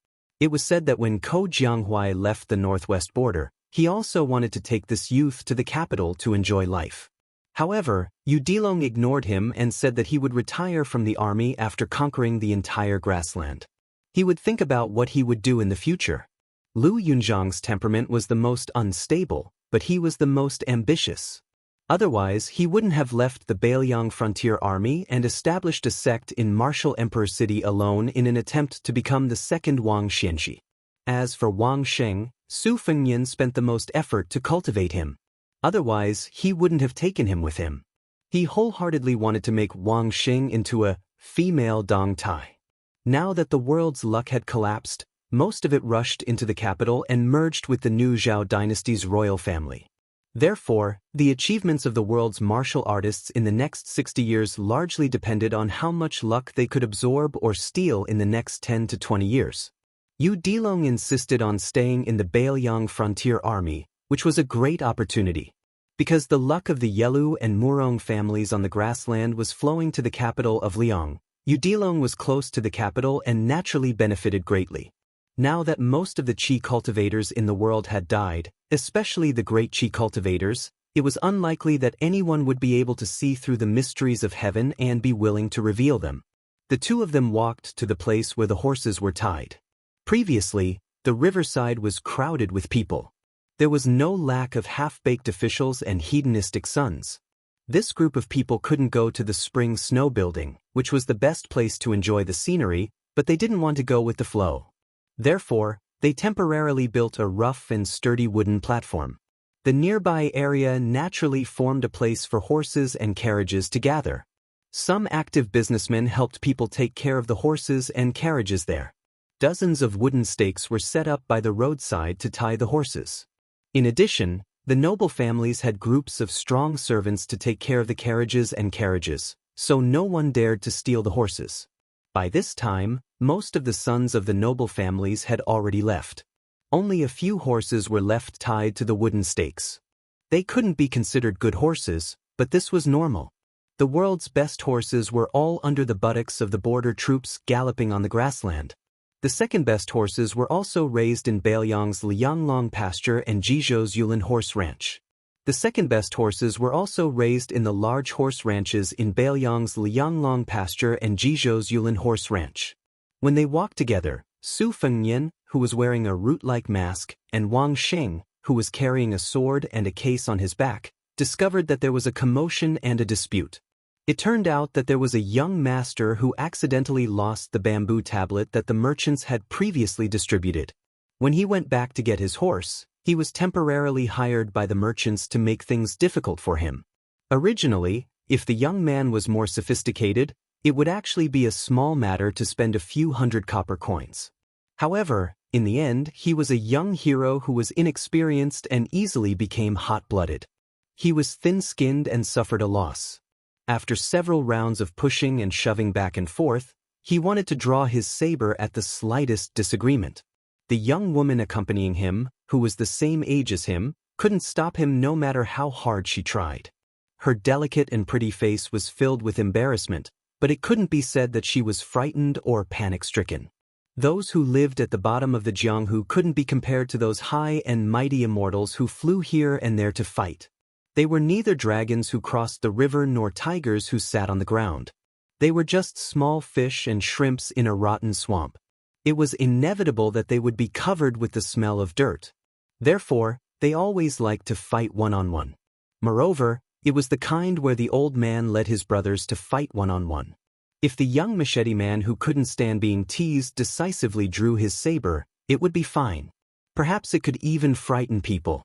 It was said that when Ko Jianghuai left the northwest border, he also wanted to take this youth to the capital to enjoy life. However, Yu Dilong ignored him and said that he would retire from the army after conquering the entire grassland. He would think about what he would do in the future. Lu Yunzhang's temperament was the most unstable, but he was the most ambitious. Otherwise, he wouldn't have left the Bailiang frontier army and established a sect in Martial Emperor City alone in an attempt to become the second Wang Xianxi. As for Wang Sheng, Su Fengnian spent the most effort to cultivate him. Otherwise, he wouldn't have taken him with him. He wholeheartedly wanted to make Wang Sheng into a female Dong Tai. Now that the world's luck had collapsed, most of it rushed into the capital and merged with the new Zhao dynasty's royal family. Therefore, the achievements of the world's martial artists in the next 60 years largely depended on how much luck they could absorb or steal in the next 10 to 20 years. Yu Dilong insisted on staying in the Bailiang frontier army, which was a great opportunity. Because the luck of the Yelu and Murong families on the grassland was flowing to the capital of Liang, Yu Dilong was close to the capital and naturally benefited greatly. Now that most of the qi cultivators in the world had died, especially the great qi cultivators, it was unlikely that anyone would be able to see through the mysteries of heaven and be willing to reveal them. The two of them walked to the place where the horses were tied. Previously, the riverside was crowded with people. There was no lack of half-baked officials and hedonistic sons. This group of people couldn't go to the spring snow building, which was the best place to enjoy the scenery, but they didn't want to go with the flow. Therefore, they temporarily built a rough and sturdy wooden platform. The nearby area naturally formed a place for horses and carriages to gather. Some active businessmen helped people take care of the horses and carriages there. Dozens of wooden stakes were set up by the roadside to tie the horses. In addition, the noble families had groups of strong servants to take care of the carriages, so no one dared to steal the horses. By this time, most of the sons of the noble families had already left. Only a few horses were left tied to the wooden stakes. They couldn't be considered good horses, but this was normal. The world's best horses were all under the buttocks of the border troops galloping on the grassland. The second best horses were also raised in Bailiang's Lianglong pasture and Jizhou's Yulin horse ranch. The second-best horses were also raised in the large horse ranches in Bailiang's Lianglong pasture and Jizhou's Yulin horse ranch. When they walked together, Su Fengnian, who was wearing a root-like mask, and Wang Sheng, who was carrying a sword and a case on his back, discovered that there was a commotion and a dispute. It turned out that there was a young master who accidentally lost the bamboo tablet that the merchants had previously distributed. When he went back to get his horse, he was temporarily hired by the merchants to make things difficult for him. Originally, if the young man was more sophisticated, it would actually be a small matter to spend a few hundred copper coins. However, in the end, he was a young hero who was inexperienced and easily became hot-blooded. He was thin-skinned and suffered a loss. After several rounds of pushing and shoving back and forth, he wanted to draw his saber at the slightest disagreement. The young woman accompanying him, who was the same age as him, couldn't stop him no matter how hard she tried. Her delicate and pretty face was filled with embarrassment, but it couldn't be said that she was frightened or panic-stricken. Those who lived at the bottom of the Jianghu couldn't be compared to those high and mighty immortals who flew here and there to fight. They were neither dragons who crossed the river nor tigers who sat on the ground. They were just small fish and shrimps in a rotten swamp. It was inevitable that they would be covered with the smell of dirt. Therefore, they always liked to fight one-on-one. Moreover, it was the kind where the old man led his brothers to fight one-on-one. If the young machete man who couldn't stand being teased decisively drew his saber, it would be fine. Perhaps it could even frighten people.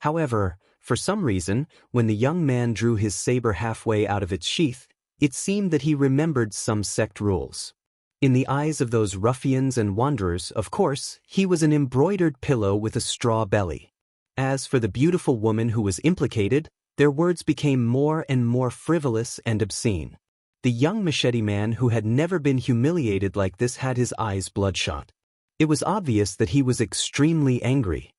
However, for some reason, when the young man drew his saber halfway out of its sheath, it seemed that he remembered some sect rules. In the eyes of those ruffians and wanderers, of course, he was an embroidered pillow with a straw belly. As for the beautiful woman who was implicated, their words became more and more frivolous and obscene. The young machete man who had never been humiliated like this had his eyes bloodshot. It was obvious that he was extremely angry.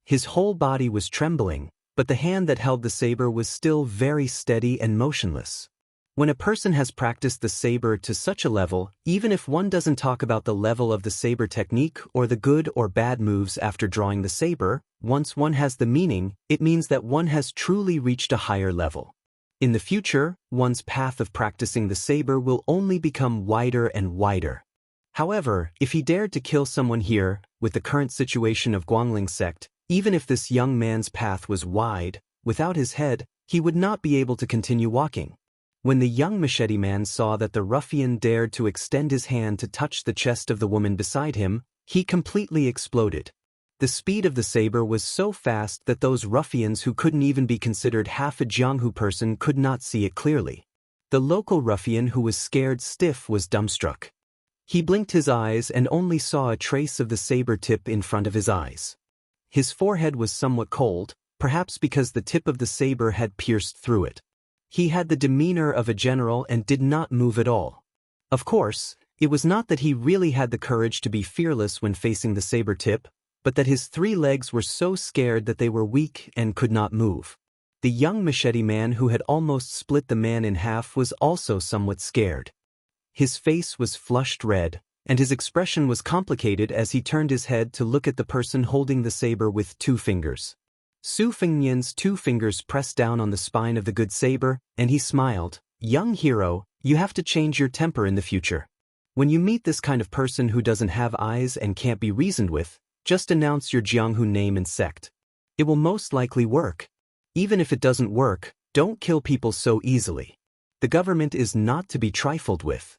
His whole body was trembling, but the hand that held the saber was still very steady and motionless. When a person has practiced the saber to such a level, even if one doesn't talk about the level of the saber technique or the good or bad moves after drawing the saber, once one has the meaning, it means that one has truly reached a higher level. In the future, one's path of practicing the saber will only become wider and wider. However, if he dared to kill someone here, with the current situation of Guangling sect, even if this young man's path was wide, without his head, he would not be able to continue walking. When the young machete man saw that the ruffian dared to extend his hand to touch the chest of the woman beside him, he completely exploded. The speed of the saber was so fast that those ruffians who couldn't even be considered half a Jianghu person could not see it clearly. The local ruffian who was scared stiff was dumbstruck. He blinked his eyes and only saw a trace of the saber tip in front of his eyes. His forehead was somewhat cold, perhaps because the tip of the saber had pierced through it. He had the demeanor of a general and did not move at all. Of course, it was not that he really had the courage to be fearless when facing the saber tip, but that his 3 legs were so scared that they were weak and could not move. The young machete man who had almost split the man in half was also somewhat scared. His face was flushed red, and his expression was complicated as he turned his head to look at the person holding the saber with 2 fingers. Su Fengnian's 2 fingers pressed down on the spine of the good saber, and he smiled. "Young hero, you have to change your temper in the future. When you meet this kind of person who doesn't have eyes and can't be reasoned with, just announce your Jianghu name and sect. It will most likely work. Even if it doesn't work, don't kill people so easily. The government is not to be trifled with."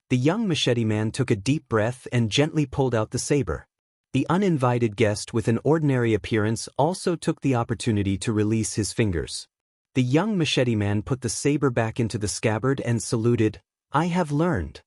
The young machete man took a deep breath and gently pulled out the saber. The uninvited guest with an ordinary appearance also took the opportunity to release his fingers. The young machete man put the saber back into the scabbard and saluted. "I have learned."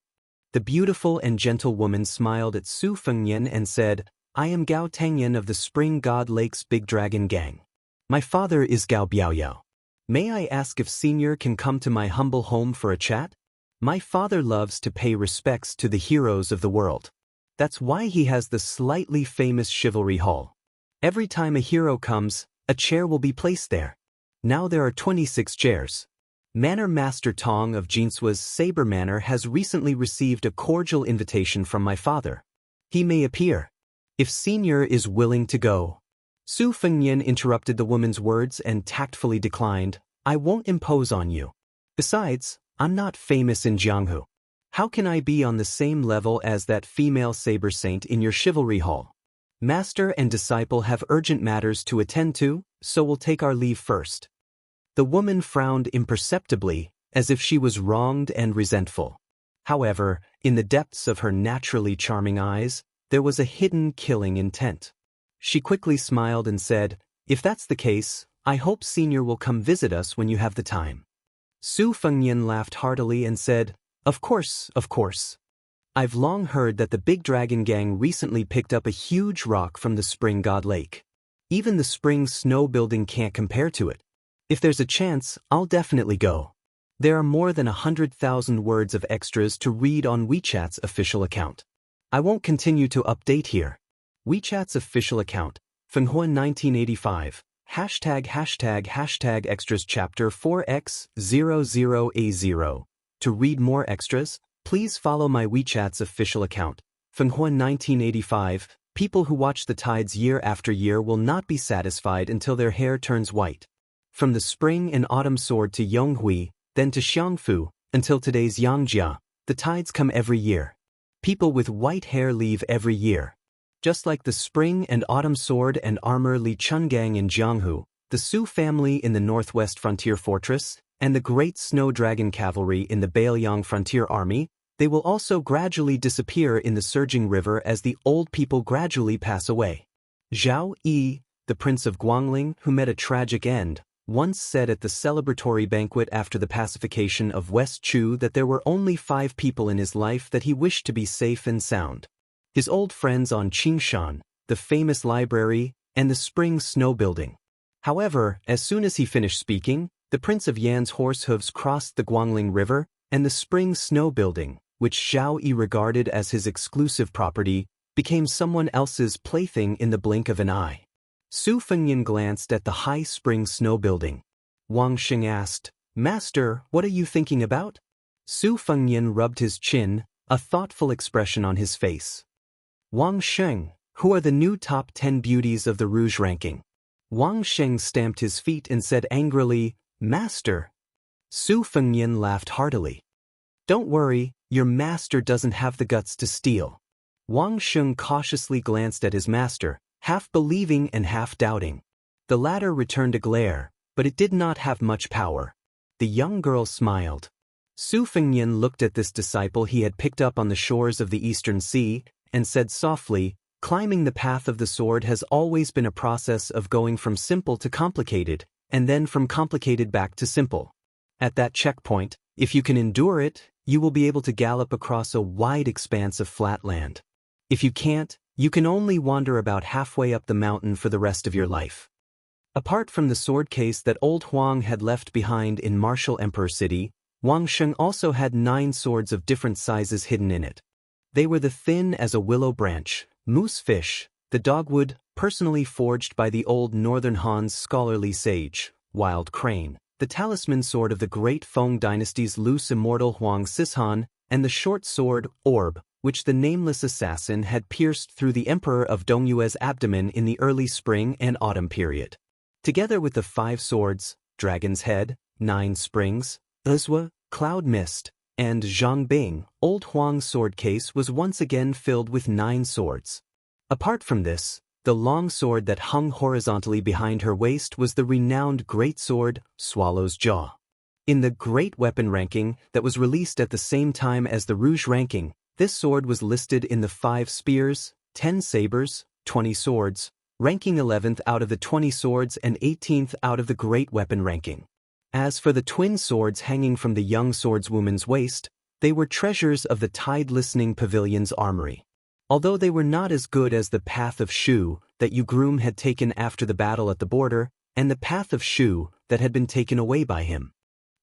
The beautiful and gentle woman smiled at Su Fengnian and said, "I am Gao Tengyan of the Spring God Lake's Big Dragon Gang. My father is Gao Biaoyao. May I ask if Senior can come to my humble home for a chat? My father loves to pay respects to the heroes of the world. That's why he has the slightly famous Chivalry Hall. Every time a hero comes, a chair will be placed there. Now there are 26 chairs. Manor Master Tong of Jinswa's Saber Manor has recently received a cordial invitation from my father. He may appear. If Senior is willing to go." Su Fengnian interrupted the woman's words and tactfully declined, I won't impose on you. Besides, I'm not famous in Jianghu. How can I be on the same level as that female saber saint in your chivalry hall? Master and disciple have urgent matters to attend to, so we'll take our leave first. The woman frowned imperceptibly, as if she was wronged and resentful. However, in the depths of her naturally charming eyes, there was a hidden killing intent. She quickly smiled and said, If that's the case, I hope Senior will come visit us when you have the time. Su Fengnian laughed heartily and said, Of course, of course. I've long heard that the Big Dragon Gang recently picked up a huge rock from the Spring God Lake. Even the Spring Snow Building can't compare to it. If there's a chance, I'll definitely go. There are more than 100,000 words of extras to read on WeChat's official account. I won't continue to update here. WeChat's official account, Fenghua 1985, ### extras chapter 4x00A0. To read more extras, please follow my WeChat's official account, Fenghua 1985. People who watch the tides year after year will not be satisfied until their hair turns white. From the spring and autumn soared to Yonghui, then to Xiangfu, until today's Yangjia, the tides come every year. People with white hair leave every year. Just like the spring and autumn sword and armor Li Chungang in Jianghu, the Su family in the northwest frontier fortress, and the great snow dragon cavalry in the Bailiang frontier army, they will also gradually disappear in the surging river as the old people gradually pass away. Zhao Yi, the prince of Guangling who met a tragic end, once said at the celebratory banquet after the pacification of West Chu that there were only 5 people in his life that he wished to be safe and sound. His old friends on Qingshan, the famous library, and the Spring Snow Building. However, as soon as he finished speaking, the Prince of Yan's horse hooves crossed the Guangling River, and the Spring Snow Building, which Zhao Yi regarded as his exclusive property, became someone else's plaything in the blink of an eye. Su Fengnian glanced at the high Spring Snow Building. Wang Sheng asked, Master, what are you thinking about? Su Fengnian rubbed his chin, a thoughtful expression on his face. Wang Sheng, who are the new top 10 beauties of the Rouge ranking? Wang Sheng stamped his feet and said angrily, Master. Su Fengnian laughed heartily. Don't worry, your master doesn't have the guts to steal. Wang Sheng cautiously glanced at his master, half believing and half doubting. The latter returned a glare, but it did not have much power. The young girl smiled. Su Fengnian looked at this disciple he had picked up on the shores of the Eastern Sea, and said softly, Climbing the path of the sword has always been a process of going from simple to complicated, and then from complicated back to simple. At that checkpoint, if you can endure it, you will be able to gallop across a wide expanse of flat land. If you can't, you can only wander about halfway up the mountain for the rest of your life. Apart from the sword case that old Huang had left behind in Martial Emperor City, Wang Sheng also had 9 swords of different sizes hidden in it. They were the thin as a willow branch, moose fish, the dogwood, personally forged by the old Northern Han's scholarly sage, wild crane, the talisman sword of the great Feng dynasty's loose immortal Huang Sishan, and the short sword, orb, which the nameless assassin had pierced through the emperor of Dongyue's abdomen in the early spring and autumn period. Together with the 5 swords, Dragon's Head, 9 Springs, Ezwa, Cloud Mist, and Zhangbing, old Huang's sword case was once again filled with 9 swords. Apart from this, the long sword that hung horizontally behind her waist was the renowned great sword, Swallow's Jaw. In the Great Weapon ranking that was released at the same time as the Rouge ranking, this sword was listed in the 5 spears, 10 sabers, 20 swords, ranking 11th out of the 20 swords and 18th out of the Great Weapon ranking. As for the twin swords hanging from the young swordswoman's waist, they were treasures of the tide-listening pavilion's armory. Although they were not as good as the Path of Shu that Yu Groom had taken after the battle at the border, and the Path of Shu that had been taken away by him.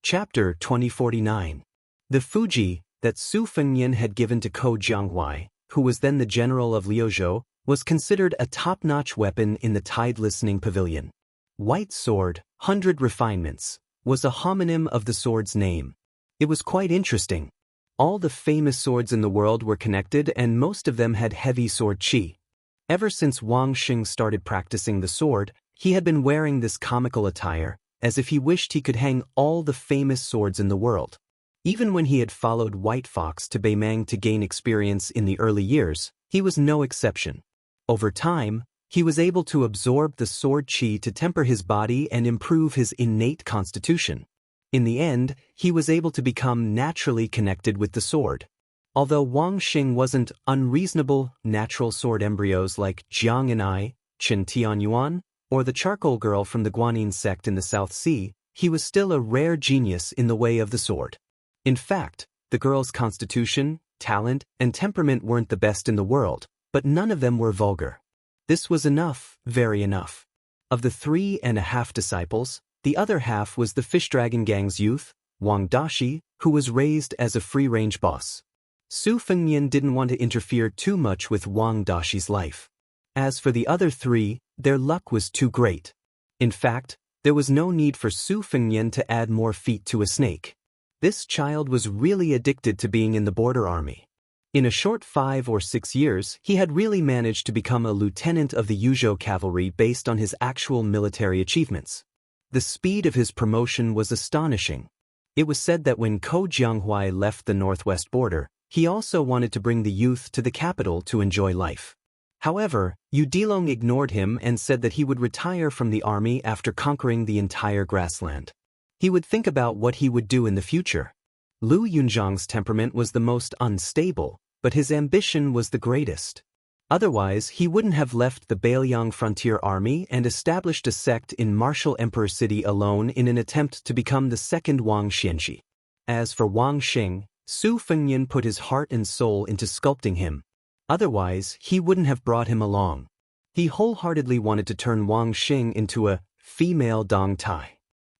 Chapter 2049. The Fuji that Su Fengnian had given to Ko Jianghuai, who was then the general of Liuzhou, was considered a top-notch weapon in the tide-listening pavilion. White Sword, 100 Refinements, was a homonym of the sword's name. It was quite interesting. All the famous swords in the world were connected and most of them had heavy sword chi. Ever since Wang Xing started practicing the sword, he had been wearing this comical attire, as if he wished he could hang all the famous swords in the world. Even when he had followed White Fox to Beimang to gain experience in the early years, he was no exception. Over time, he was able to absorb the sword qi to temper his body and improve his innate constitution. In the end, he was able to become naturally connected with the sword. Although Wang Xing wasn't unreasonable, natural sword embryos like Jiang and I, Chen Tianyuan, or the charcoal girl from the Guanyin sect in the South Sea, he was still a rare genius in the way of the sword. In fact, the girl's constitution, talent, and temperament weren't the best in the world, but none of them were vulgar. This was enough, very enough. Of the 3.5 disciples, the other half was the Fish Dragon Gang's youth, Wang Dashi, who was raised as a free-range boss. Su Fengnian didn't want to interfere too much with Wang Dashi's life. As for the other 3, their luck was too great. In fact, there was no need for Su Fengnian to add more feet to a snake. This child was really addicted to being in the border army. In a short 5 or 6 years, he had really managed to become a lieutenant of the Yuzhou cavalry based on his actual military achievements. The speed of his promotion was astonishing. It was said that when Ko Jianghuai left the northwest border, he also wanted to bring the youth to the capital to enjoy life. However, Yu Dilong ignored him and said that he would retire from the army after conquering the entire grassland. He would think about what he would do in the future. Lu Yunzhang's temperament was the most unstable, but his ambition was the greatest. Otherwise, he wouldn't have left the Beiliang frontier army and established a sect in Martial Emperor City alone in an attempt to become the second Wang Xianxi. As for Wang Xing, Su Fengnian put his heart and soul into sculpting him. Otherwise, he wouldn't have brought him along. He wholeheartedly wanted to turn Wang Xing into a female Dong Tai.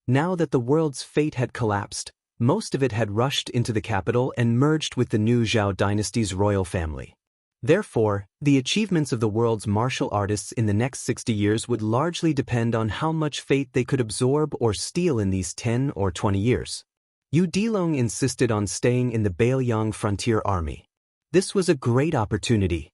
Now that the world's fate had collapsed, most of it had rushed into the capital and merged with the new Zhao dynasty's royal family. Therefore, the achievements of the world's martial artists in the next 60 years would largely depend on how much fate they could absorb or steal in these 10 or 20 years. Yu Dilong insisted on staying in the Beiliang frontier army. This was a great opportunity.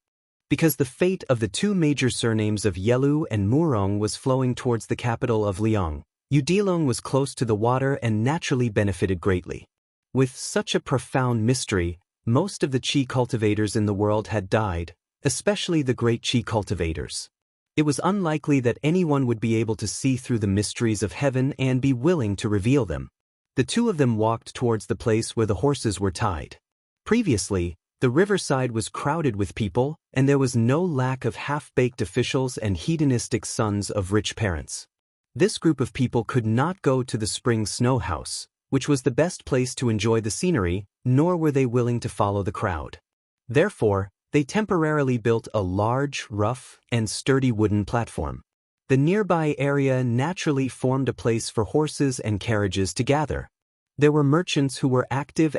Because the fate of the 2 major surnames of Yelu and Murong was flowing towards the capital of Liang, Yu Dilong was close to the water and naturally benefited greatly. With such a profound mystery, most of the qi cultivators in the world had died, especially the great qi cultivators. It was unlikely that anyone would be able to see through the mysteries of heaven and be willing to reveal them. The 2 of them walked towards the place where the horses were tied. Previously, the riverside was crowded with people, and there was no lack of half-baked officials and hedonistic sons of rich parents. This group of people could not go to the spring snow house, which was the best place to enjoy the scenery, nor were they willing to follow the crowd. Therefore, they temporarily built a large, rough, and sturdy wooden platform. The nearby area naturally formed a place for horses and carriages to gather. There were merchants who were active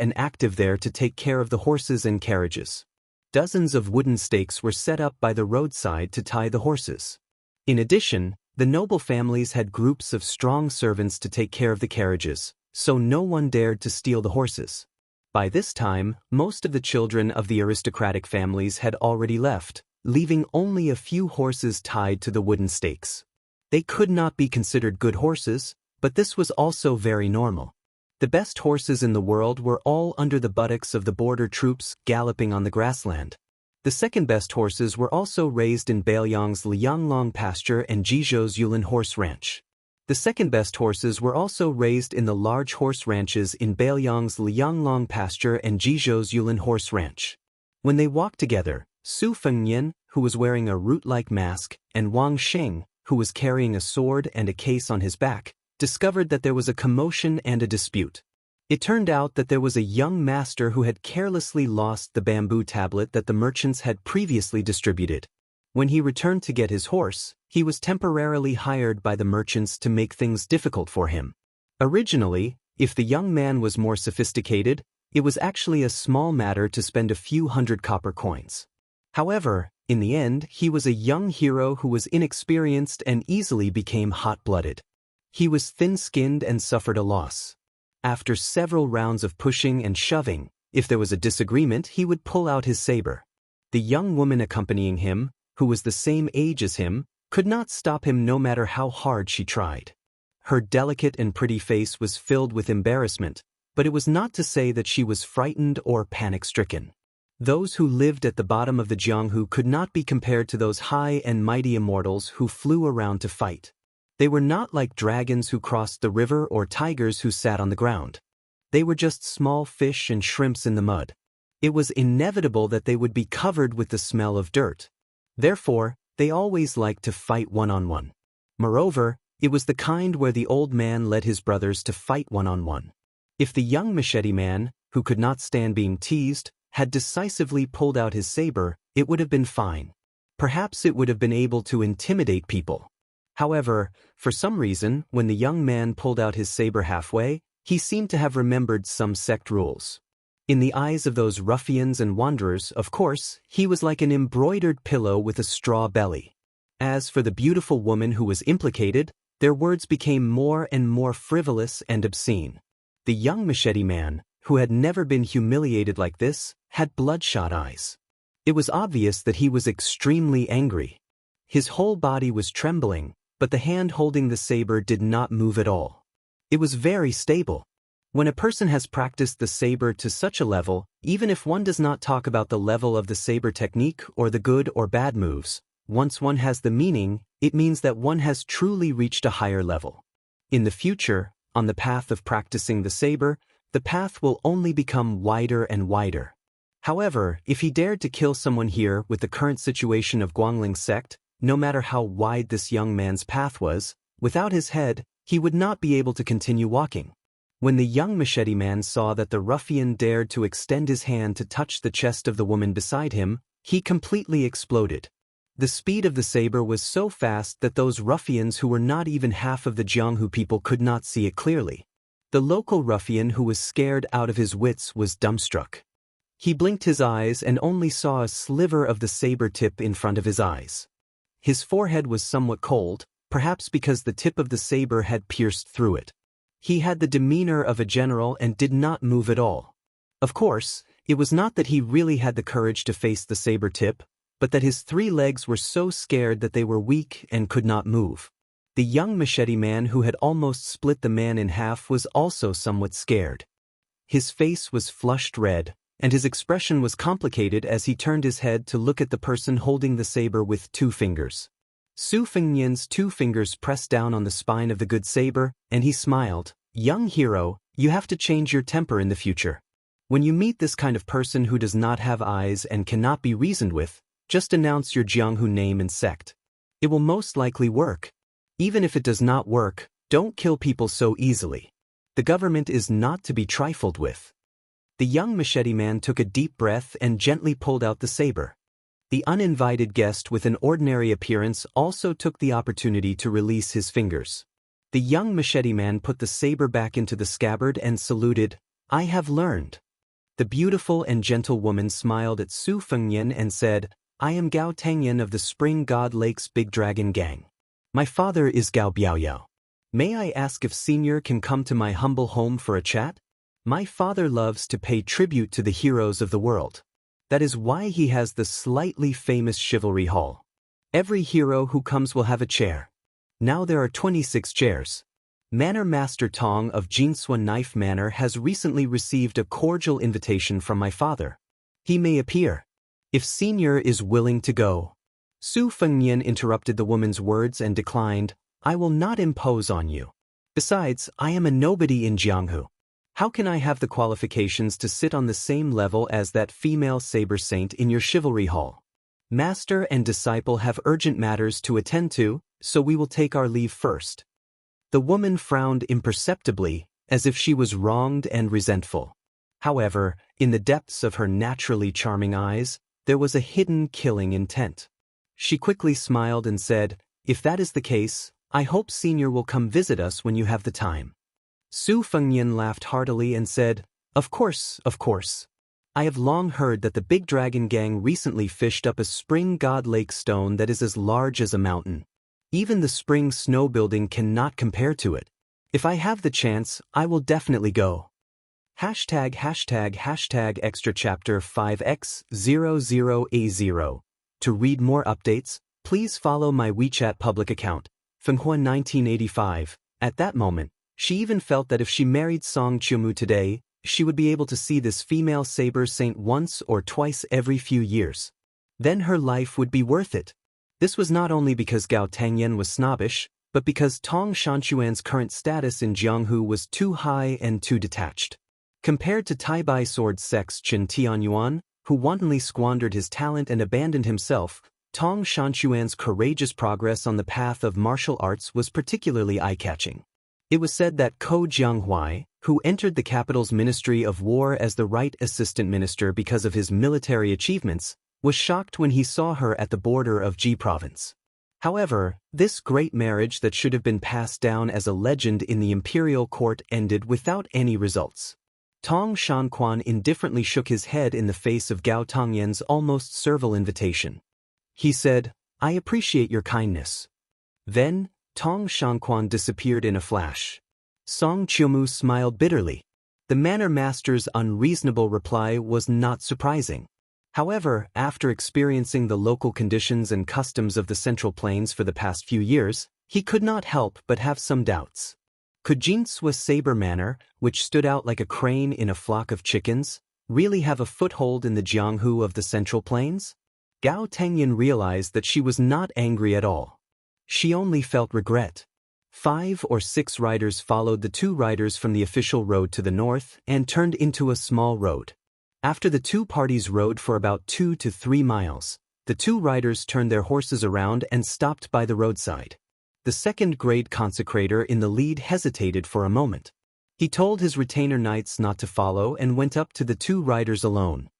there to take care of the horses and carriages. Dozens of wooden stakes were set up by the roadside to tie the horses. In addition, the noble families had groups of strong servants to take care of the carriages, so no one dared to steal the horses. By this time, most of the children of the aristocratic families had already left, leaving only a few horses tied to the wooden stakes. They could not be considered good horses, but this was also very normal. The best horses in the world were all under the buttocks of the border troops galloping on the grassland. The second best horses were also raised in Beiliang's Lianglong pasture and Jizhou's Yulin horse ranch. The second best horses were also raised in the large horse ranches in Beiliang's Lianglong pasture and Jizhou's Yulin horse ranch. When they walked together, Su Fengnian, who was wearing a root-like mask, and Wang Xing, who was carrying a sword and a case on his back, discovered that there was a commotion and a dispute. It turned out that there was a young master who had carelessly lost the bamboo tablet that the merchants had previously distributed. When he returned to get his horse, he was temporarily hired by the merchants to make things difficult for him. Originally, if the young man was more sophisticated, it was actually a small matter to spend a few hundred copper coins. However, in the end, he was a young hero who was inexperienced and easily became hot-blooded. He was thin-skinned and suffered a loss. After several rounds of pushing and shoving, if there was a disagreement, he would pull out his saber. The young woman accompanying him, who was the same age as him, could not stop him no matter how hard she tried. Her delicate and pretty face was filled with embarrassment, but it was not to say that she was frightened or panic-stricken. Those who lived at the bottom of the Jianghu could not be compared to those high and mighty immortals who flew around to fight. They were not like dragons who crossed the river or tigers who sat on the ground. They were just small fish and shrimps in the mud. It was inevitable that they would be covered with the smell of dirt. Therefore, they always liked to fight one-on-one. Moreover, it was the kind where the old man led his brothers to fight one-on-one. If the young machete man, who could not stand being teased, had decisively pulled out his saber, it would have been fine. Perhaps it would have been able to intimidate people. However, for some reason, when the young man pulled out his saber halfway, he seemed to have remembered some sect rules. In the eyes of those ruffians and wanderers, of course, he was like an embroidered pillow with a straw belly. As for the beautiful woman who was implicated, their words became more and more frivolous and obscene. The young machete man, who had never been humiliated like this, had bloodshot eyes. It was obvious that he was extremely angry. His whole body was trembling, but the hand holding the saber did not move at all. It was very stable. When a person has practiced the saber to such a level, even if one does not talk about the level of the saber technique or the good or bad moves, once one has the meaning, it means that one has truly reached a higher level. In the future, on the path of practicing the saber, the path will only become wider and wider. However, if he dared to kill someone here with the current situation of Guangling sect, no matter how wide this young man's path was, without his head, he would not be able to continue walking. When the young machete man saw that the ruffian dared to extend his hand to touch the chest of the woman beside him, he completely exploded. The speed of the saber was so fast that those ruffians who were not even half of the Jianghu people could not see it clearly. The local ruffian who was scared out of his wits was dumbstruck. He blinked his eyes and only saw a sliver of the saber tip in front of his eyes. His forehead was somewhat cold, perhaps because the tip of the saber had pierced through it. He had the demeanor of a general and did not move at all. Of course, it was not that he really had the courage to face the saber tip, but that his 3 legs were so scared that they were weak and could not move. The young machete man who had almost split the man in half was also somewhat scared. His face was flushed red, and his expression was complicated as he turned his head to look at the person holding the saber with 2 fingers. Su Fengnian's 2 fingers pressed down on the spine of the good saber, and he smiled. "Young hero, you have to change your temper in the future. When you meet this kind of person who does not have eyes and cannot be reasoned with, just announce your Jianghu name and sect. It will most likely work. Even if it does not work, don't kill people so easily. The government is not to be trifled with." The young machete man took a deep breath and gently pulled out the saber. The uninvited guest with an ordinary appearance also took the opportunity to release his fingers. The young machete man put the saber back into the scabbard and saluted, "I have learned." The beautiful and gentle woman smiled at Su Fengnian and said, "I am Gao Tengyan of the Spring God Lake's Big Dragon Gang. My father is Gao Biaoyao. May I ask if Senior can come to my humble home for a chat? My father loves to pay tribute to the heroes of the world. That is why he has the slightly famous Chivalry Hall. Every hero who comes will have a chair. Now there are 26 chairs. Manor Master Tong of Jinsua Knife Manor has recently received a cordial invitation from my father. He may appear. If Senior is willing to go." Su Fengnian interrupted the woman's words and declined, "I will not impose on you. Besides, I am a nobody in Jianghu. How can I have the qualifications to sit on the same level as that female saber saint in your chivalry hall? Master and disciple have urgent matters to attend to, so we will take our leave first." The woman frowned imperceptibly, as if she was wronged and resentful. However, in the depths of her naturally charming eyes, there was a hidden killing intent. She quickly smiled and said, "If that is the case, I hope Senior will come visit us when you have the time." Su Fengnian laughed heartily and said, Of course. I have long heard that the Big Dragon Gang recently fished up a Spring God Lake stone that is as large as a mountain. Even the Spring Snow Building cannot compare to it. If I have the chance, I will definitely go. ###extra chapter 5x00A0 To read more updates, please follow my WeChat public account, Fenghuan 1985. At that moment, she even felt that if she married Song Qiumu today, she would be able to see this female saber saint once or twice every few years. Then her life would be worth it. This was not only because Gao Tangyan was snobbish, but because Tong Shanquan's current status in Jianghu was too high and too detached. Compared to Taibai sword sex Qin Tianyuan, who wantonly squandered his talent and abandoned himself, Tong Shanquan's courageous progress on the path of martial arts was particularly eye-catching. It was said that Ko Jianghuai, who entered the capital's Ministry of War as the right assistant minister because of his military achievements, was shocked when he saw her at the border of Ji province. However, this great marriage that should have been passed down as a legend in the imperial court ended without any results. Tong Shanquan indifferently shook his head in the face of Gao Tangyan's almost servile invitation. He said, "I appreciate your kindness." Then, Tong Shanquan disappeared in a flash. Song Qiumu smiled bitterly. The manor master's unreasonable reply was not surprising. However, after experiencing the local conditions and customs of the Central Plains for the past few years, he could not help but have some doubts. Could Jinswa Saber Manor, which stood out like a crane in a flock of chickens, really have a foothold in the Jianghu of the Central Plains? Gao Tangyan realized that she was not angry at all. She only felt regret. 5 or 6 riders followed the 2 riders from the official road to the north and turned into a small road. After the 2 parties rode for about 2 to 3 miles, the 2 riders turned their horses around and stopped by the roadside. The second-grade consecrator in the lead hesitated for a moment. He told his retainer knights not to follow and went up to the 2 riders alone.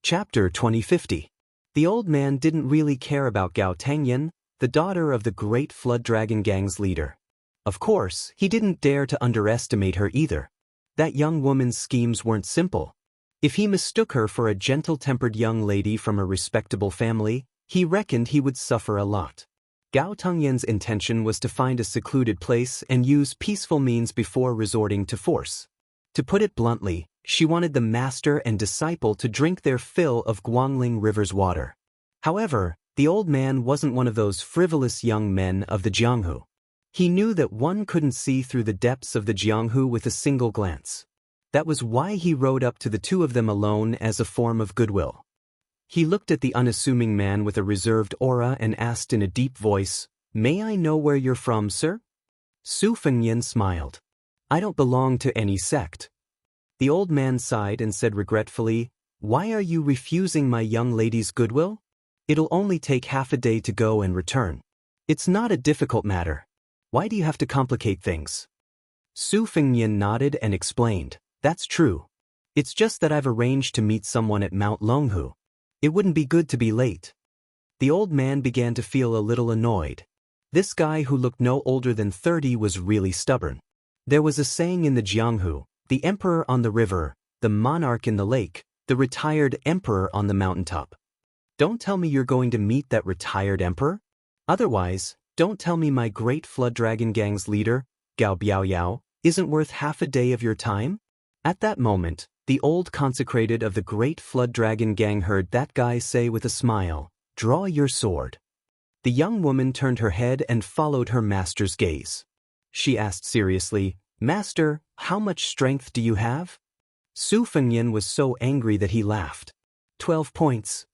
Chapter 2050. The old man didn't really care about Gao Tangyan, the daughter of the great Flood Dragon Gang's leader. Of course, he didn't dare to underestimate her either. That young woman's schemes weren't simple. If he mistook her for a gentle-tempered young lady from a respectable family, he reckoned he would suffer a lot. Gao Tangyan's intention was to find a secluded place and use peaceful means before resorting to force. To put it bluntly, she wanted the master and disciple to drink their fill of Guangling River's water. However, the old man wasn't one of those frivolous young men of the Jianghu. He knew that one couldn't see through the depths of the Jianghu with a single glance. That was why he rode up to the 2 of them alone as a form of goodwill. He looked at the unassuming man with a reserved aura and asked in a deep voice, "May I know where you're from, sir?" Su Fengyan smiled. "I don't belong to any sect." The old man sighed and said regretfully, "Why are you refusing my young lady's goodwill? It'll only take half a day to go and return. It's not a difficult matter. Why do you have to complicate things?" Su Fengyan nodded and explained, "That's true. It's just that I've arranged to meet someone at Mount Longhu. It wouldn't be good to be late." The old man began to feel a little annoyed. This guy who looked no older than 30 was really stubborn. There was a saying in the Jianghu, the emperor on the river, the monarch in the lake, the retired emperor on the mountaintop. Don't tell me you're going to meet that retired emperor. Otherwise, don't tell me my great Flood Dragon Gang's leader, Gao Biaoyao, isn't worth half a day of your time? At that moment, the old consecrated of the great Flood Dragon Gang heard that guy say with a smile, "Draw your sword." The young woman turned her head and followed her master's gaze. She asked seriously, "Master, how much strength do you have?" Su Fengyan was so angry that he laughed. 12 points.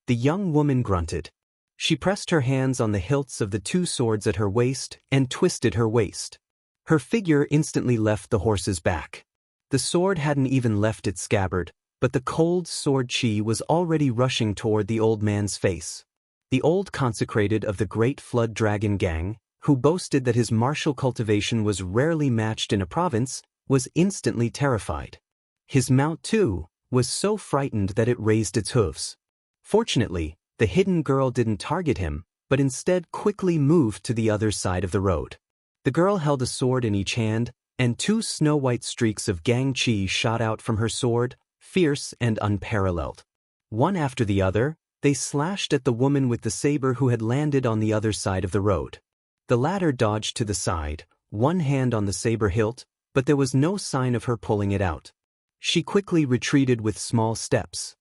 The young woman grunted. She pressed her hands on the hilts of the 2 swords at her waist and twisted her waist. Her figure instantly left the horse's back. The sword hadn't even left its scabbard, but the cold sword chi was already rushing toward the old man's face. The old consecrated of the great Flood Dragon Gang, who boasted that his martial cultivation was rarely matched in a province, was instantly terrified. His mount, too, was so frightened that it raised its hooves. Fortunately, the hidden girl didn't target him, but instead quickly moved to the other side of the road. The girl held a sword in each hand, and 2 snow-white streaks of gang chi shot out from her sword, fierce and unparalleled. One after the other, they slashed at the woman with the saber who had landed on the other side of the road. The latter dodged to the side, one hand on the saber hilt, but there was no sign of her pulling it out. She quickly retreated with small steps.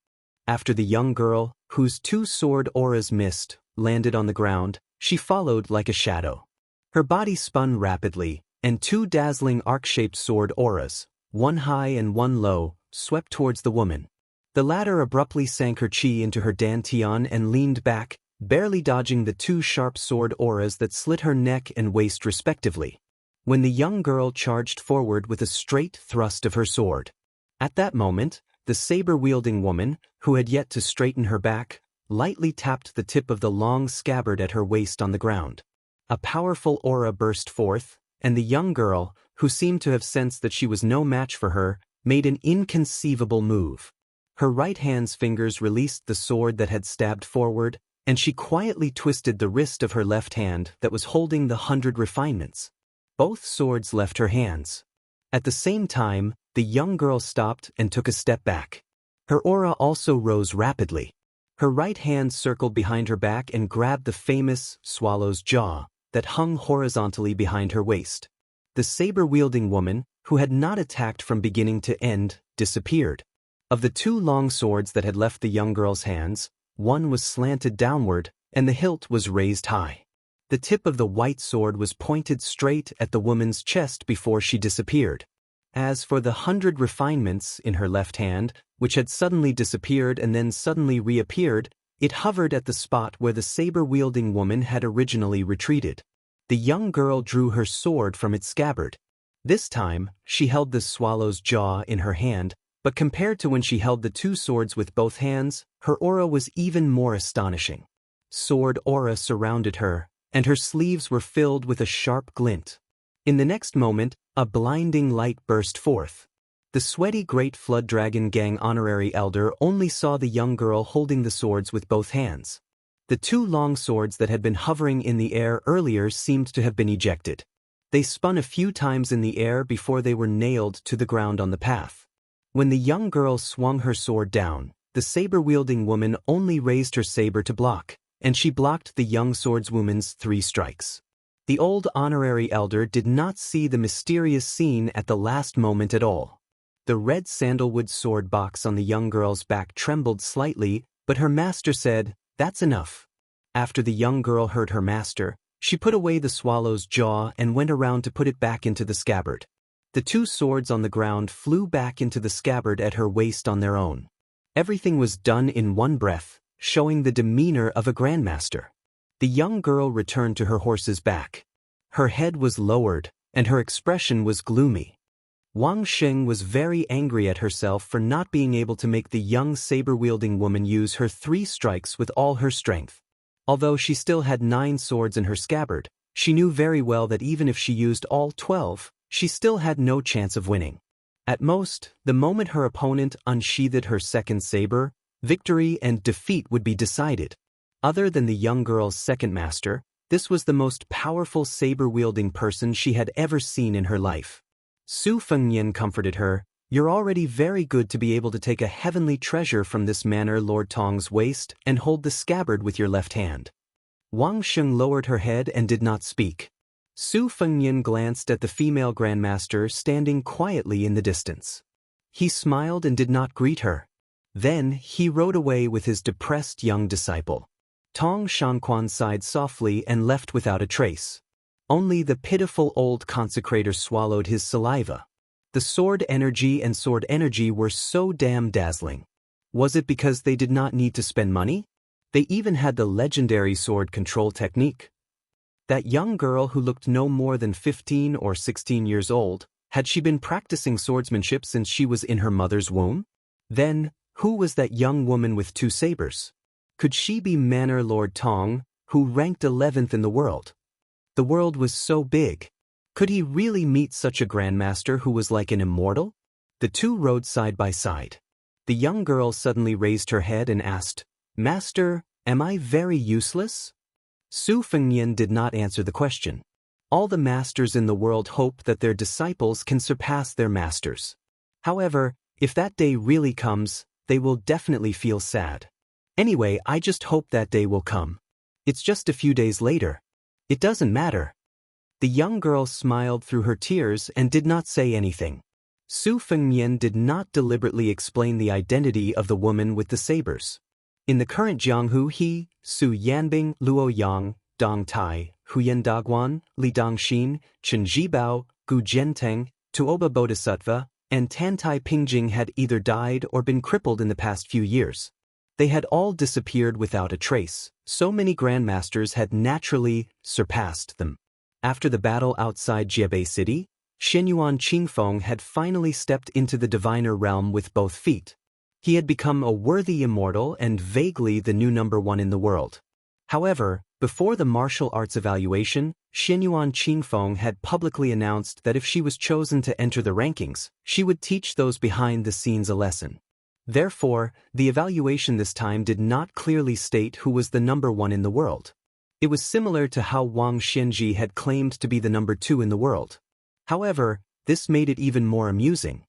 After the young girl, whose two sword auras missed, landed on the ground, she followed like a shadow. Her body spun rapidly, and two dazzling arc-shaped sword auras, one high and one low, swept towards the woman. The latter abruptly sank her chi into her dantian and leaned back, barely dodging the two sharp sword auras that slit her neck and waist respectively. When the young girl charged forward with a straight thrust of her sword. At that moment, the saber-wielding woman, who had yet to straighten her back, lightly tapped the tip of the long scabbard at her waist on the ground. A powerful aura burst forth, and the young girl, who seemed to have sensed that she was no match for her, made an inconceivable move. Her right hand's fingers released the sword that had stabbed forward, and she quietly twisted the wrist of her left hand that was holding the 100 refinements. Both swords left her hands. At the same time, the young girl stopped and took a step back. Her aura also rose rapidly. Her right hand circled behind her back and grabbed the famous swallow's jaw that hung horizontally behind her waist. The saber-wielding woman, who had not attacked from beginning to end, disappeared. Of the two long swords that had left the young girl's hands, one was slanted downward, and the hilt was raised high. The tip of the white sword was pointed straight at the woman's chest before she disappeared. As for the 100 refinements in her left hand, which had suddenly disappeared and then suddenly reappeared, it hovered at the spot where the saber-wielding woman had originally retreated. The young girl drew her sword from its scabbard. This time, she held the swallow's jaw in her hand, but compared to when she held the two swords with both hands, her aura was even more astonishing. Sword aura surrounded her, and her sleeves were filled with a sharp glint. In the next moment, a blinding light burst forth. The sweaty Great Flood Dragon Gang honorary elder only saw the young girl holding the swords with both hands. The two long swords that had been hovering in the air earlier seemed to have been ejected. They spun a few times in the air before they were nailed to the ground on the path. When the young girl swung her sword down, the saber-wielding woman only raised her saber to block, and she blocked the young swordswoman's 3 strikes. The old honorary elder did not see the mysterious scene at the last moment at all. The red sandalwood sword box on the young girl's back trembled slightly, but her master said, "That's enough." After the young girl heard her master, she put away the swallow's jaw and went around to put it back into the scabbard. The two swords on the ground flew back into the scabbard at her waist on their own. Everything was done in one breath, showing the demeanor of a grandmaster. The young girl returned to her horse's back. Her head was lowered, and her expression was gloomy. Wang Sheng was very angry at herself for not being able to make the young saber-wielding woman use her 3 strikes with all her strength. Although she still had 9 swords in her scabbard, she knew very well that even if she used all 12, she still had no chance of winning. At most, the moment her opponent unsheathed her second saber, victory and defeat would be decided. Other than the young girl's second master, this was the most powerful saber-wielding person she had ever seen in her life. Su Fengnian comforted her, "You're already very good to be able to take a heavenly treasure from this manor Lord Tong's waist and hold the scabbard with your left hand." Wang Sheng lowered her head and did not speak. Su Fengnian glanced at the female grandmaster standing quietly in the distance. He smiled and did not greet her. Then he rode away with his depressed young disciple. Tong Shanquan sighed softly and left without a trace. Only the pitiful old consecrator swallowed his saliva. The sword energy were so damn dazzling. Was it because they did not need to spend money? They even had the legendary sword control technique. That young girl who looked no more than 15 or 16 years old, had she been practicing swordsmanship since she was in her mother's womb? Then, who was that young woman with 2 sabers? Could she be Manor Lord Tong, who ranked 11th in the world? The world was so big. Could he really meet such a grandmaster who was like an immortal? The two rode side by side. The young girl suddenly raised her head and asked, "Master, am I very useless?" Su Fengnian did not answer the question. All the masters in the world hope that their disciples can surpass their masters. However, if that day really comes, they will definitely feel sad. Anyway, I just hope that day will come. It's just a few days later. It doesn't matter. The young girl smiled through her tears and did not say anything. Su Fengmian did not deliberately explain the identity of the woman with the sabers. In the current Jianghu, he, Su Yanbing, Luo Yang, Dong Tai, Huyan Daguan, Li Dongxin, Chen Zhibao, Gu Jianteng, Tuoba Bodhisattva, and Tantai Pingjing had either died or been crippled in the past few years. They had all disappeared without a trace. So many grandmasters had naturally surpassed them. After the battle outside Jiebei City, Shenyuan Qingfeng had finally stepped into the diviner realm with both feet. He had become a worthy immortal and vaguely the new number one in the world. However, before the martial arts evaluation, Shenyuan Qingfeng had publicly announced that if she was chosen to enter the rankings, she would teach those behind the scenes a lesson. Therefore, the evaluation this time did not clearly state who was the number one in the world. It was similar to how Wang Xianji had claimed to be the number two in the world. However, this made it even more amusing.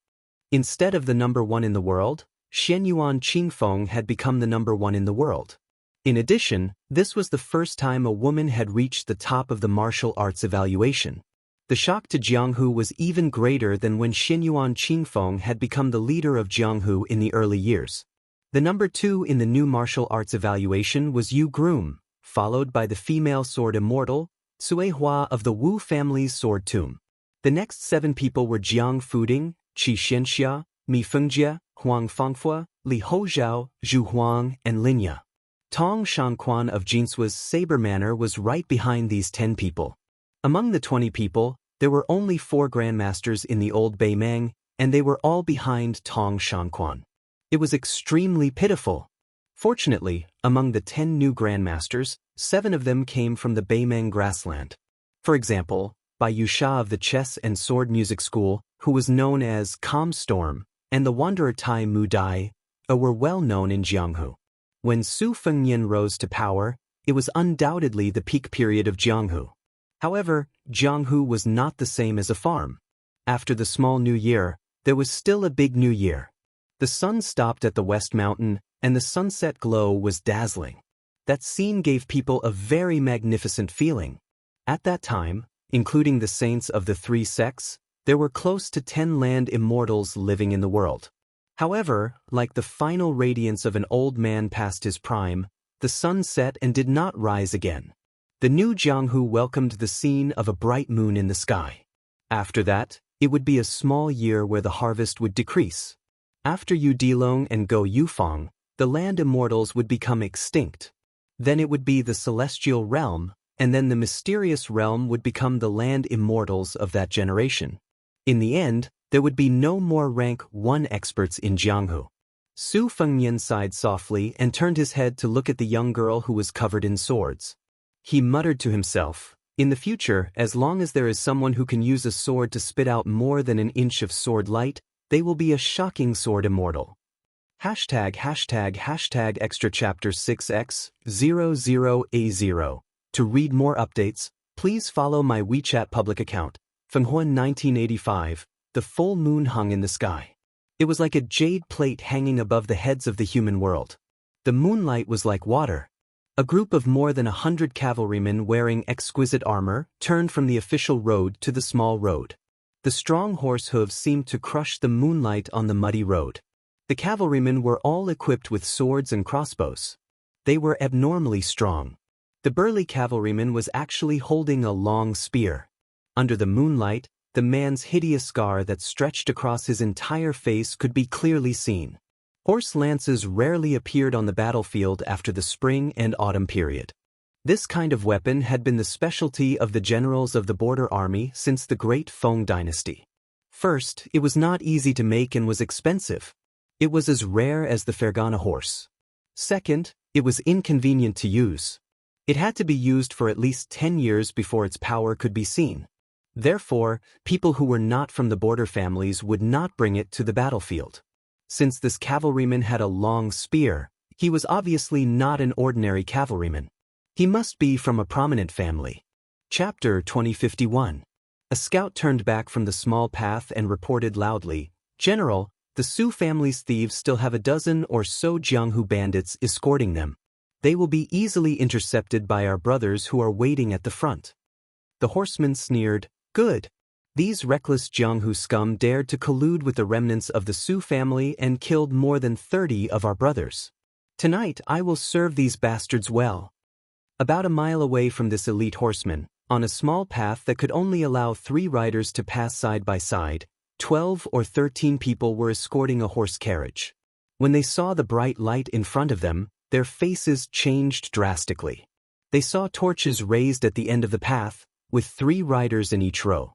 Instead of the number one in the world, Shenyuan Qingfeng had become the number one in the world. In addition, this was the first time a woman had reached the top of the martial arts evaluation. The shock to Jianghu was even greater than when Shenyuan Qingfeng had become the leader of Jianghu in the early years. The number two in the new martial arts evaluation was Yu Groom, followed by the female sword immortal, Cui Hua of the Wu family's sword tomb. The next 7 people were Jiang Fuding, Qi Xianxia, Mi Fengjie, Huang Fangfua, Li Houzhao, Zhu Huang, and Linya. Tong Shangquan of Jinsua's saber manner was right behind these 10 people. Among the 20 people, there were only 4 grandmasters in the old Beimang, and they were all behind Tong Shangquan. It was extremely pitiful. Fortunately, among the 10 new grandmasters, 7 of them came from the Beimang grassland. For example, Bai Yusha of the chess and sword music school, who was known as Calm Storm, and the wanderer Tai Mu Dai, were well known in Jianghu. When Su Fengnian rose to power, it was undoubtedly the peak period of Jianghu. However, Jianghu was not the same as a farm. After the small new year, there was still a big new year. The sun stopped at the West Mountain, and the sunset glow was dazzling. That scene gave people a very magnificent feeling. At that time, including the saints of the 3 sects, there were close to 10 land immortals living in the world. However, like the final radiance of an old man past his prime, the sun set and did not rise again. The new Jianghu welcomed the scene of a bright moon in the sky. After that, it would be a small year where the harvest would decrease. After Yu Dilong and Go Yufang, the land immortals would become extinct. Then it would be the celestial realm, and then the mysterious realm would become the land immortals of that generation. In the end, there would be no more rank 1 experts in Jianghu. Su Fengnian sighed softly and turned his head to look at the young girl who was covered in swords. He muttered to himself, in the future, as long as there is someone who can use a sword to spit out more than an inch of sword light, they will be a shocking sword immortal. ### extra chapter 6x00A0. To read more updates, please follow my WeChat public account. Fenghuan 1985, the full moon hung in the sky. It was like a jade plate hanging above the heads of the human world. The moonlight was like water. A group of more than 100 cavalrymen wearing exquisite armor turned from the official road to the small road. The strong horse hooves seemed to crush the moonlight on the muddy road. The cavalrymen were all equipped with swords and crossbows. They were abnormally strong. The burly cavalryman was actually holding a long spear. Under the moonlight, the man's hideous scar that stretched across his entire face could be clearly seen. Horse lances rarely appeared on the battlefield after the spring and autumn period. This kind of weapon had been the specialty of the generals of the border army since the Great Feng dynasty. First, it was not easy to make and was expensive. It was as rare as the Fergana horse. Second, it was inconvenient to use. It had to be used for at least 10 years before its power could be seen. Therefore, people who were not from the border families would not bring it to the battlefield. Since this cavalryman had a long spear, he was obviously not an ordinary cavalryman. He must be from a prominent family. Chapter 2051. A scout turned back from the small path and reported loudly, "General, the Su family's thieves still have a dozen or so Jianghu bandits escorting them. They will be easily intercepted by our brothers who are waiting at the front." The horseman sneered, "Good. These reckless Jianghu scum dared to collude with the remnants of the Su family and killed more than 30 of our brothers. Tonight I will serve these bastards well. About a mile away from this elite horseman, on a small path that could only allow 3 riders to pass side by side, 12 or 13 people were escorting a horse carriage. When they saw the bright light in front of them, their faces changed drastically. They saw torches raised at the end of the path, with 3 riders in each row.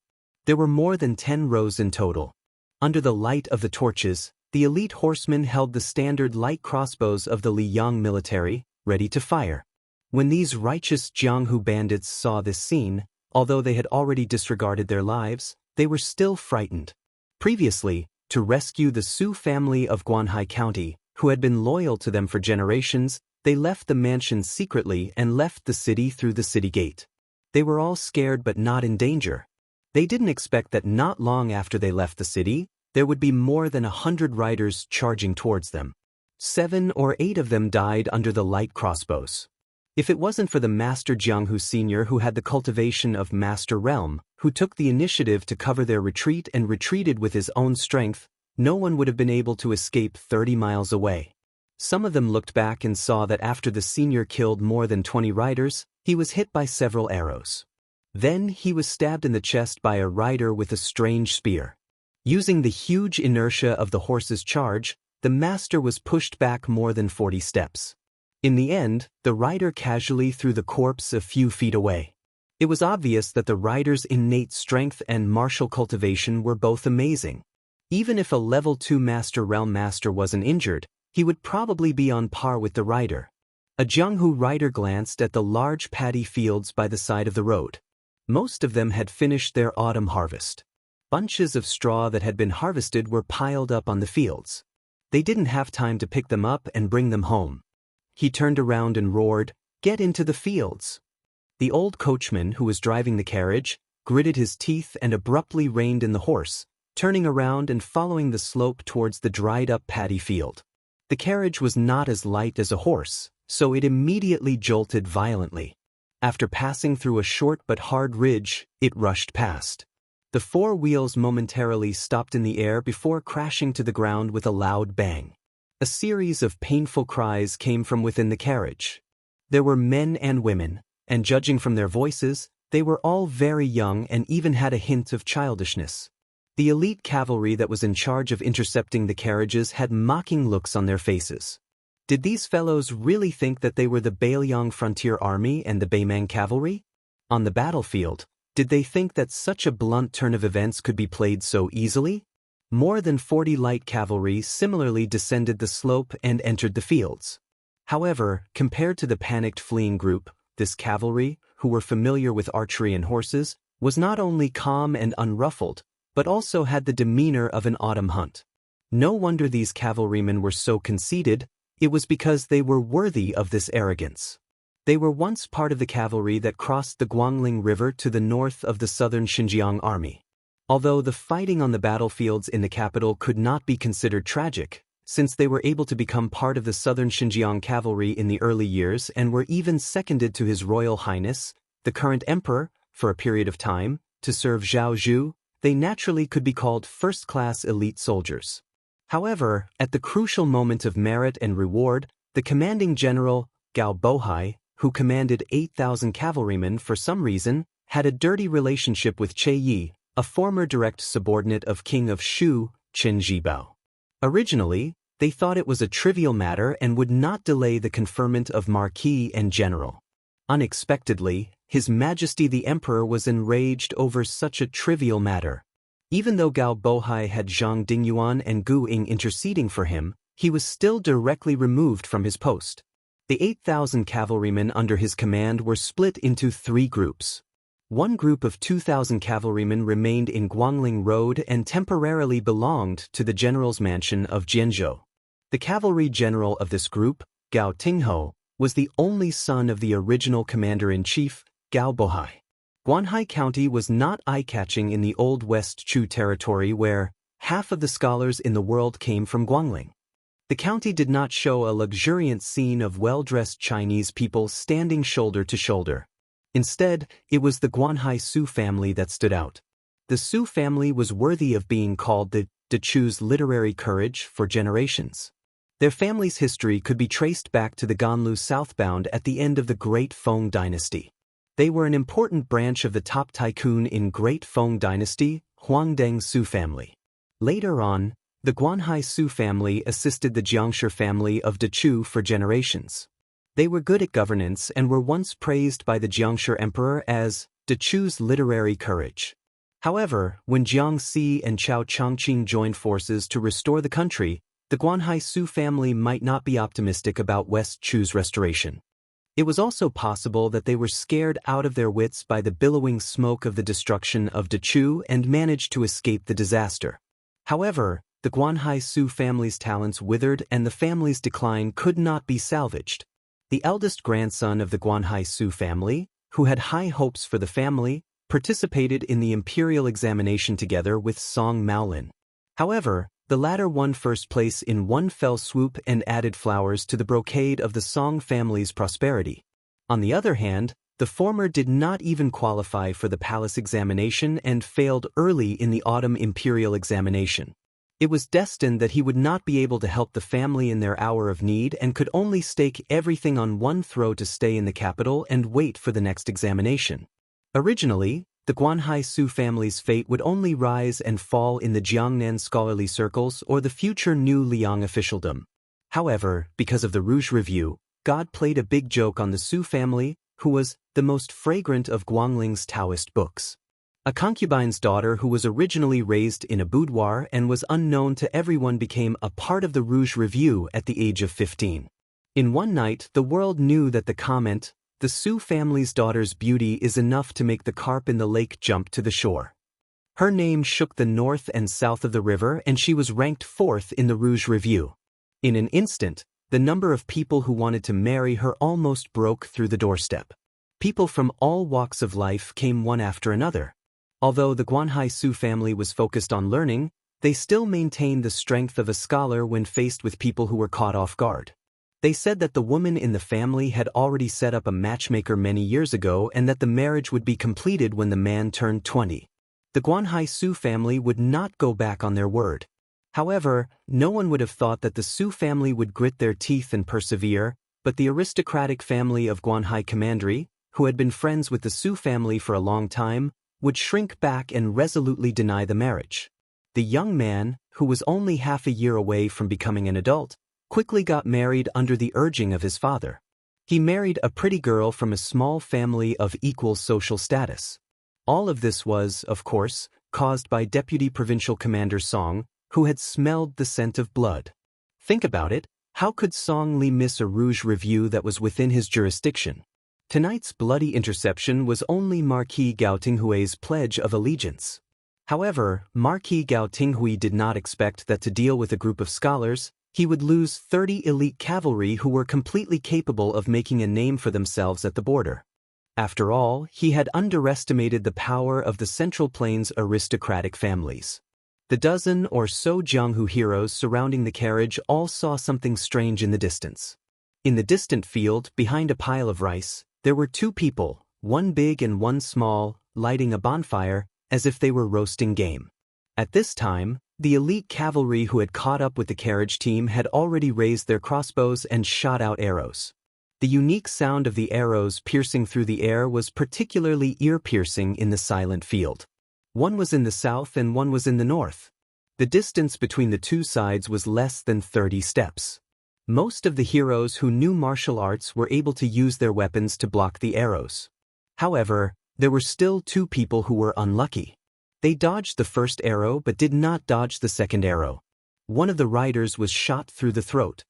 There were more than 10 rows in total. Under the light of the torches, the elite horsemen held the standard light crossbows of the Liang military, ready to fire. When these righteous Jianghu bandits saw this scene, although they had already disregarded their lives, they were still frightened. Previously, to rescue the Su family of Guanhai County, who had been loyal to them for generations, they left the mansion secretly and left the city through the city gate. They were all scared but not in danger. They didn't expect that not long after they left the city, there would be more than 100 riders charging towards them. 7 or 8 of them died under the light crossbows. If it wasn't for the Master Jianghu Sr. who had the cultivation of Master Realm, who took the initiative to cover their retreat and retreated with his own strength, no one would have been able to escape 30 miles away. Some of them looked back and saw that after the senior killed more than 20 riders, he was hit by several arrows. Then he was stabbed in the chest by a rider with a strange spear. Using the huge inertia of the horse's charge, the master was pushed back more than 40 steps. In the end, the rider casually threw the corpse a few feet away. It was obvious that the rider's innate strength and martial cultivation were both amazing. Even if a level 2 Master Realm Master wasn't injured, he would probably be on par with the rider. A Jianghu rider glanced at the large paddy fields by the side of the road. Most of them had finished their autumn harvest. Bunches of straw that had been harvested were piled up on the fields. They didn't have time to pick them up and bring them home. He turned around and roared, "Get into the fields!" The old coachman who was driving the carriage gritted his teeth and abruptly reined in the horse, turning around and following the slope towards the dried-up paddy field. The carriage was not as light as a horse, so it immediately jolted violently. After passing through a short but hard ridge, it rushed past. The 4 wheels momentarily stopped in the air before crashing to the ground with a loud bang. A series of painful cries came from within the carriage. There were men and women, and judging from their voices, they were all very young and even had a hint of childishness. The elite cavalry that was in charge of intercepting the carriages had mocking looks on their faces. Did these fellows really think that they were the Beiliang Frontier Army and the Beimang Cavalry? On the battlefield, did they think that such a blunt turn of events could be played so easily? More than 40 light cavalry similarly descended the slope and entered the fields. However, compared to the panicked fleeing group, this cavalry, who were familiar with archery and horses, was not only calm and unruffled, but also had the demeanor of an autumn hunt. No wonder these cavalrymen were so conceited. It was because they were worthy of this arrogance. They were once part of the cavalry that crossed the Guangling River to the north of the southern Xinjiang army. Although the fighting on the battlefields in the capital could not be considered tragic, since they were able to become part of the southern Xinjiang cavalry in the early years and were even seconded to His Royal Highness, the current emperor, for a period of time, to serve Zhao Zhu, they naturally could be called first-class elite soldiers. However, at the crucial moment of merit and reward, the commanding general, Gao Bohai, who commanded 8,000 cavalrymen for some reason, had a dirty relationship with Che Yi, a former direct subordinate of King of Shu, Qin Zhibao. Originally, they thought it was a trivial matter and would not delay the conferment of Marquis and General. Unexpectedly, His Majesty the Emperor was enraged over such a trivial matter. Even though Gao Bohai had Zhang Dingyuan and Gu Ying interceding for him, he was still directly removed from his post. The 8,000 cavalrymen under his command were split into 3 groups. One group of 2,000 cavalrymen remained in Guangling Road and temporarily belonged to the general's mansion of Jianzhou. The cavalry general of this group, Gao Tingho, was the only son of the original commander-in-chief, Gao Bohai. Guanhai County was not eye-catching in the old West Chu territory where half of the scholars in the world came from Guangling. The county did not show a luxuriant scene of well-dressed Chinese people standing shoulder to shoulder. Instead, it was the Guanhai Su family that stood out. the Su family was worthy of being called the Dechu's literary courage for generations. Their family's history could be traced back to the Ganlu southbound at the end of the Great Feng dynasty. They were an important branch of the top tycoon in Great Feng dynasty, Huangdeng Su family. Later on, the Guanhai Su family assisted the Jiangshi family of Dechu for generations. They were good at governance and were once praised by the Jiangshi emperor as Dechu's literary courage. However, when Jiang Si and Chao Changqing joined forces to restore the country, the Guanhai Su family might not be optimistic about West Chu's restoration. It was also possible that they were scared out of their wits by the billowing smoke of the destruction of Dechu and managed to escape the disaster. However, the Guanhai Su family's talents withered and the family's decline could not be salvaged. The eldest grandson of the Guanhai Su family, who had high hopes for the family, participated in the imperial examination together with Song Maolin. However, the latter won first place in one fell swoop and added flowers to the brocade of the Song family's prosperity. On the other hand, the former did not even qualify for the palace examination and failed early in the autumn imperial examination. It was destined that he would not be able to help the family in their hour of need and could only stake everything on one throw to stay in the capital and wait for the next examination. Originally, the Guanhai Su family's fate would only rise and fall in the Jiangnan scholarly circles or the future new Liang officialdom. However, because of the Rouge Review, God played a big joke on the Su family, who was the most fragrant of Guangling's Taoist books. A concubine's daughter who was originally raised in a boudoir and was unknown to everyone became a part of the Rouge Review at the age of 15. In one night, the world knew that the comment, "The Su family's daughter's beauty is enough to make the carp in the lake jump to the shore." Her name shook the north and south of the river and she was ranked 4th in the Rouge Review. In an instant, the number of people who wanted to marry her almost broke through the doorstep. People from all walks of life came one after another. Although the Guanhai Su family was focused on learning, they still maintained the strength of a scholar when faced with people who were caught off guard. They said that the woman in the family had already set up a matchmaker many years ago and that the marriage would be completed when the man turned 20. The Guanhai Su family would not go back on their word. However, no one would have thought that the Su family would grit their teeth and persevere, but the aristocratic family of Guanhai Commandery, who had been friends with the Su family for a long time, would shrink back and resolutely deny the marriage. The young man, who was only half a year away from becoming an adult, quickly got married under the urging of his father. He married a pretty girl from a small family of equal social status. All of this was, of course, caused by Deputy Provincial Commander Song, who had smelled the scent of blood. Think about it, how could Song Li miss a Rouge Review that was within his jurisdiction? Tonight's bloody interception was only Marquis Gao Tinghui's pledge of allegiance. However, Marquis Gao Tinghui did not expect that to deal with a group of scholars, he would lose 30 elite cavalry who were completely capable of making a name for themselves at the border. After all, he had underestimated the power of the Central Plains aristocratic families. The dozen or so Jianghu heroes surrounding the carriage all saw something strange in the distance. In the distant field, behind a pile of rice, there were 2 people, one big and one small, lighting a bonfire, as if they were roasting game. At this time, the elite cavalry who had caught up with the carriage team had already raised their crossbows and shot out arrows. The unique sound of the arrows piercing through the air was particularly ear-piercing in the silent field. One was in the south and one was in the north. The distance between the 2 sides was less than 30 steps. Most of the heroes who knew martial arts were able to use their weapons to block the arrows. However, there were still 2 people who were unlucky. They dodged the first arrow but did not dodge the second arrow. One of the riders was shot through the throat.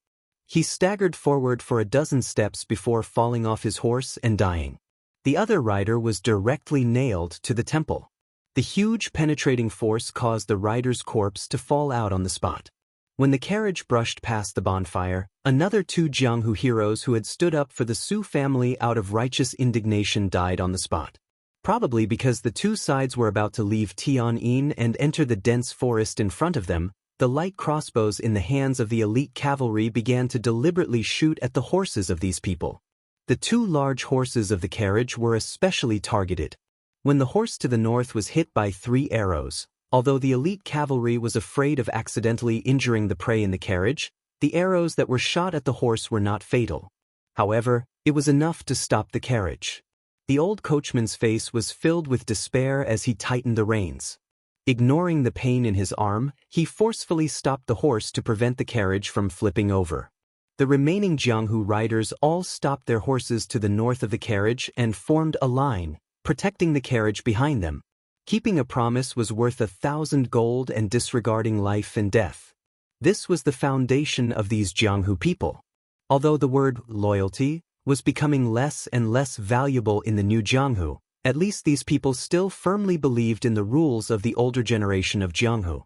He staggered forward for a dozen steps before falling off his horse and dying. The other rider was directly nailed to the temple. The huge penetrating force caused the rider's corpse to fall out on the spot. When the carriage brushed past the bonfire, another 2 Jianghu heroes who had stood up for the Su family out of righteous indignation died on the spot. Probably because the 2 sides were about to leave Tian'an and enter the dense forest in front of them, the light crossbows in the hands of the elite cavalry began to deliberately shoot at the horses of these people. The 2 large horses of the carriage were especially targeted. When the horse to the north was hit by 3 arrows, although the elite cavalry was afraid of accidentally injuring the prey in the carriage, the arrows that were shot at the horse were not fatal. However, it was enough to stop the carriage. The old coachman's face was filled with despair as he tightened the reins. Ignoring the pain in his arm, he forcefully stopped the horse to prevent the carriage from flipping over. The remaining Jianghu riders all stopped their horses to the north of the carriage and formed a line, protecting the carriage behind them. Keeping a promise was worth 1,000 gold and disregarding life and death. This was the foundation of these Jianghu people. Although the word loyalty was becoming less and less valuable in the new Jianghu, at least these people still firmly believed in the rules of the older generation of Jianghu.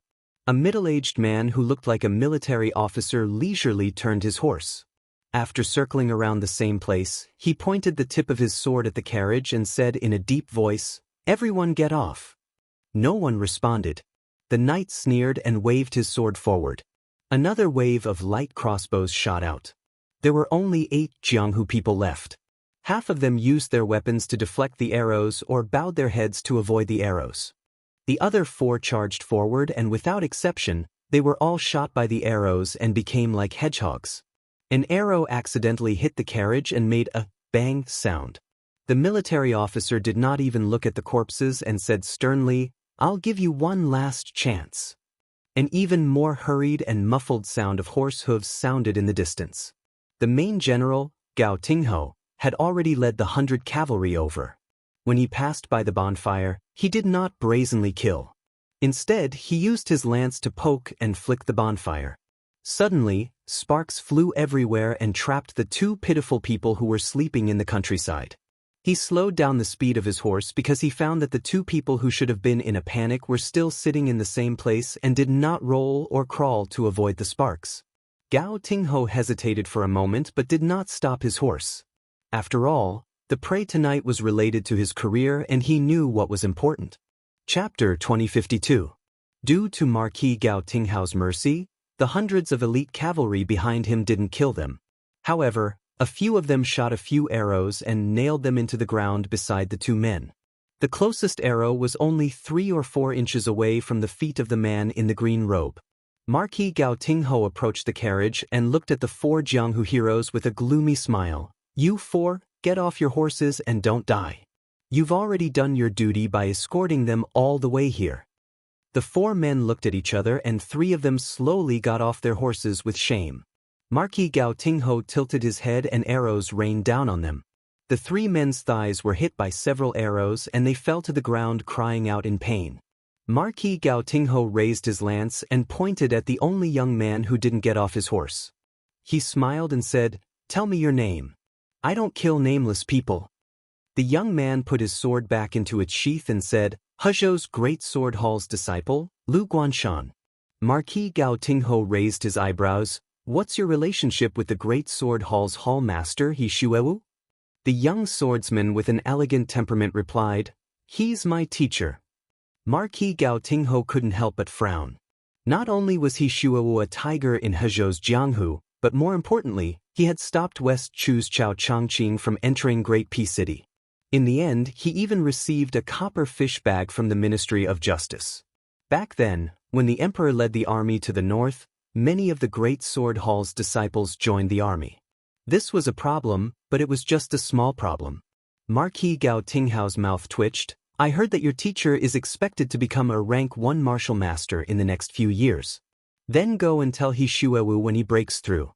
A middle-aged man who looked like a military officer leisurely turned his horse. After circling around the same place, he pointed the tip of his sword at the carriage and said in a deep voice, "Everyone get off." No one responded. The knight sneered and waved his sword forward. Another wave of light crossbows shot out. There were only 8 Jianghu people left. Half of them used their weapons to deflect the arrows or bowed their heads to avoid the arrows. The other 4 charged forward and without exception, they were all shot by the arrows and became like hedgehogs. An arrow accidentally hit the carriage and made a bang sound. The military officer did not even look at the corpses and said sternly, "I'll give you one last chance." An even more hurried and muffled sound of horse hooves sounded in the distance. The main general, Gao Tingho, had already led the 100 cavalry over. When he passed by the bonfire, he did not brazenly kill. Instead, he used his lance to poke and flick the bonfire. Suddenly, sparks flew everywhere and trapped the 2 pitiful people who were sleeping in the countryside. He slowed down the speed of his horse because he found that the 2 people who should have been in a panic were still sitting in the same place and did not roll or crawl to avoid the sparks. Gao Tingho hesitated for a moment but did not stop his horse. After all, the prey tonight was related to his career and he knew what was important. Chapter 2052. Due to Marquis Gao Tinghao's mercy, the hundreds of elite cavalry behind him didn't kill them. However, a few of them shot a few arrows and nailed them into the ground beside the 2 men. The closest arrow was only 3 or 4 inches away from the feet of the man in the green robe. Marquis Gao Tingho approached the carriage and looked at the 4 Jianghu heroes with a gloomy smile. "You 4, get off your horses and don't die. You've already done your duty by escorting them all the way here." The 4 men looked at each other and 3 of them slowly got off their horses with shame. Marquis Gao Tingho tilted his head and arrows rained down on them. The 3 men's thighs were hit by several arrows and they fell to the ground crying out in pain. Marquis Gao Tingho raised his lance and pointed at the only young man who didn't get off his horse. He smiled and said, "Tell me your name." "I don't kill nameless people." The young man put his sword back into its sheath and said, "Hezhou's Great Sword Hall's disciple, Lu Guanshan." Marquis Gao Tingho raised his eyebrows. "What's your relationship with the Great Sword Hall's hall master, He Shuewu?" The young swordsman with an elegant temperament replied, "He's my teacher." Marquis Gao Tingho couldn't help but frown. Not only was He Shuewu a tiger in Hezhou's Jianghu, but more importantly, he had stopped West Chu's Chao Chongqing from entering Great Peace City. In the end, he even received a copper fish bag from the Ministry of Justice. Back then, when the emperor led the army to the north, many of the Great Sword Hall's disciples joined the army. This was a problem, but it was just a small problem. Marquis Gao Tinghao's mouth twitched. "I heard that your teacher is expected to become a rank 1 martial master in the next few years. Then go and tell He Shuewu when he breaks through.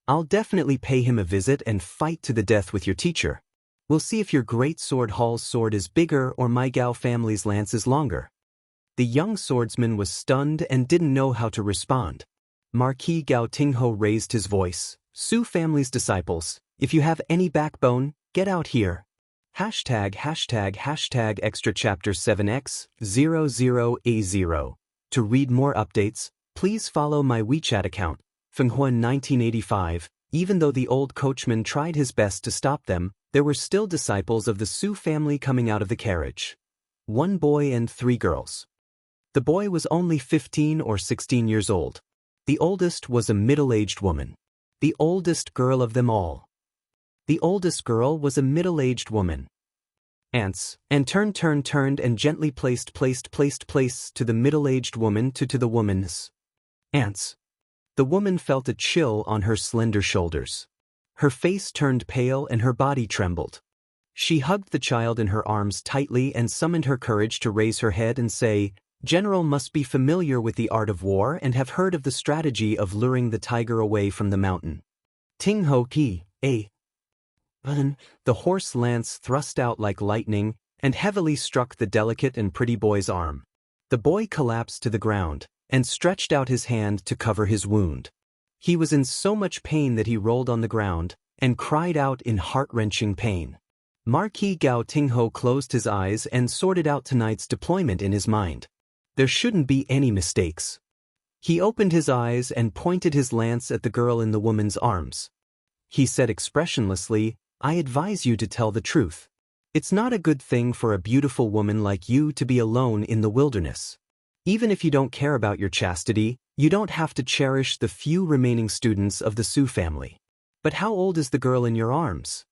I'll definitely pay him a visit and fight to the death with your teacher. We'll see if your Great Sword Hall's sword is bigger or my Gao family's lance is longer." The young swordsman was stunned and didn't know how to respond. Marquis Gao Tingho raised his voice. "Su family's disciples, if you have any backbone, get out here. #### extra chapter 7x00A0. To read more updates, please follow my WeChat account, Fenghuan 1985. Even though the old coachman tried his best to stop them, there were still disciples of the Su family coming out of the carriage. 1 boy and 3 girls. The boy was only 15 or 16 years old. The oldest was a middle-aged woman. The oldest girl of them all. The oldest girl was a middle-aged woman. ants, and turned and gently placed to the middle-aged woman to the woman's ants. The woman felt a chill on her slender shoulders. Her face turned pale and her body trembled. She hugged the child in her arms tightly and summoned her courage to raise her head and say, "General must be familiar with the art of war and have heard of the strategy of luring the tiger away from the mountain." Ting ho ki, a button. The horse lance thrust out like lightning and heavily struck the delicate and pretty boy's arm. The boy collapsed to the ground and stretched out his hand to cover his wound. He was in so much pain that he rolled on the ground and cried out in heart-wrenching pain. Marquis Gao Tingho closed his eyes and sorted out tonight's deployment in his mind. There shouldn't be any mistakes. He opened his eyes and pointed his lance at the girl in the woman's arms. He said expressionlessly, "I advise you to tell the truth. It's not a good thing for a beautiful woman like you to be alone in the wilderness. Even if you don't care about your chastity, you don't have to cherish the few remaining students of the Su family." "But how old is the girl in your arms?"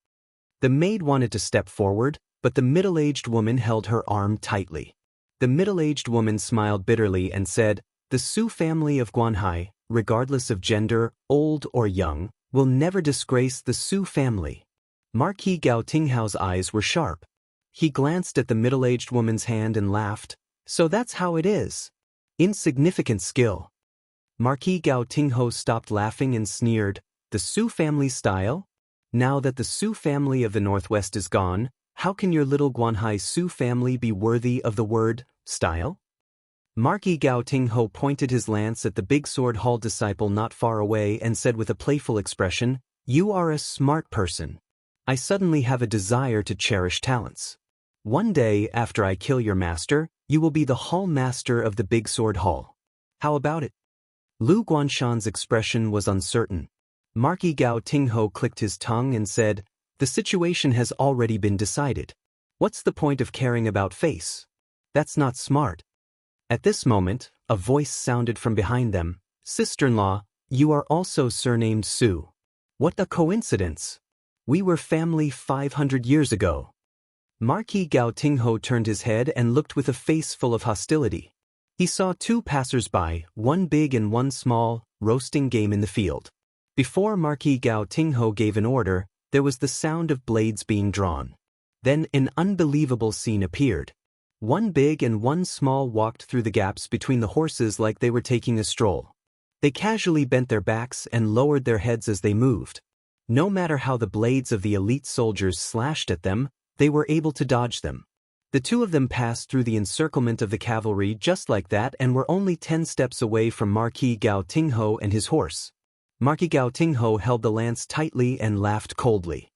The maid wanted to step forward, but the middle-aged woman held her arm tightly. The middle-aged woman smiled bitterly and said, "The Su family of Guanhai, regardless of gender, old or young, will never disgrace the Su family." Marquis Gao Tinghao's eyes were sharp. He glanced at the middle-aged woman's hand and laughed. "So that's how it is. Insignificant skill." Marquis Gao Tingho stopped laughing and sneered, "The Su family style? Now that the Su family of the Northwest is gone, how can your little Guanhai Su family be worthy of the word style?" Marquis Gao Tingho pointed his lance at the big sword hall disciple not far away and said with a playful expression, "You are a smart person. I suddenly have a desire to cherish talents. One day after I kill your master, you will be the hall master of the big sword hall. How about it?" Lu Guanshan's expression was uncertain. Marquis Gao Tingho clicked his tongue and said, "The situation has already been decided. What's the point of caring about face? That's not smart." At this moment, a voice sounded from behind them, "Sister-in-law, you are also surnamed Su. What a coincidence. We were family 500 years ago." Marquis Gao Tingho turned his head and looked with a face full of hostility. He saw two passers-by, one big and one small, roasting game in the field. Before Marquis Gao Tingho gave an order, there was the sound of blades being drawn. Then an unbelievable scene appeared. One big and one small walked through the gaps between the horses like they were taking a stroll. They casually bent their backs and lowered their heads as they moved. No matter how the blades of the elite soldiers slashed at them, they were able to dodge them. The two of them passed through the encirclement of the cavalry just like that and were only 10 steps away from Marquis Gao Tingho and his horse. Marquis Gao Tingho held the lance tightly and laughed coldly.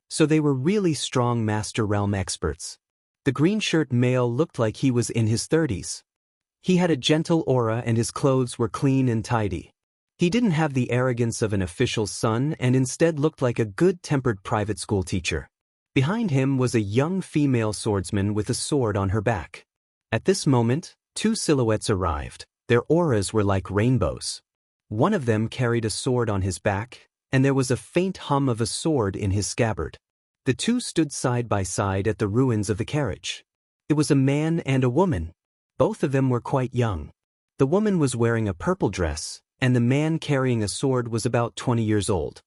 So they were really strong Master Realm experts. The green-shirt male looked like he was in his 30s. He had a gentle aura and his clothes were clean and tidy. He didn't have the arrogance of an official's son and instead looked like a good-tempered private school teacher. Behind him was a young female swordsman with a sword on her back. At this moment, two silhouettes arrived. Their auras were like rainbows. One of them carried a sword on his back, and there was a faint hum of a sword in his scabbard. The two stood side by side at the ruins of the carriage. It was a man and a woman. Both of them were quite young. The woman was wearing a purple dress, and the man carrying a sword was about 20 years old.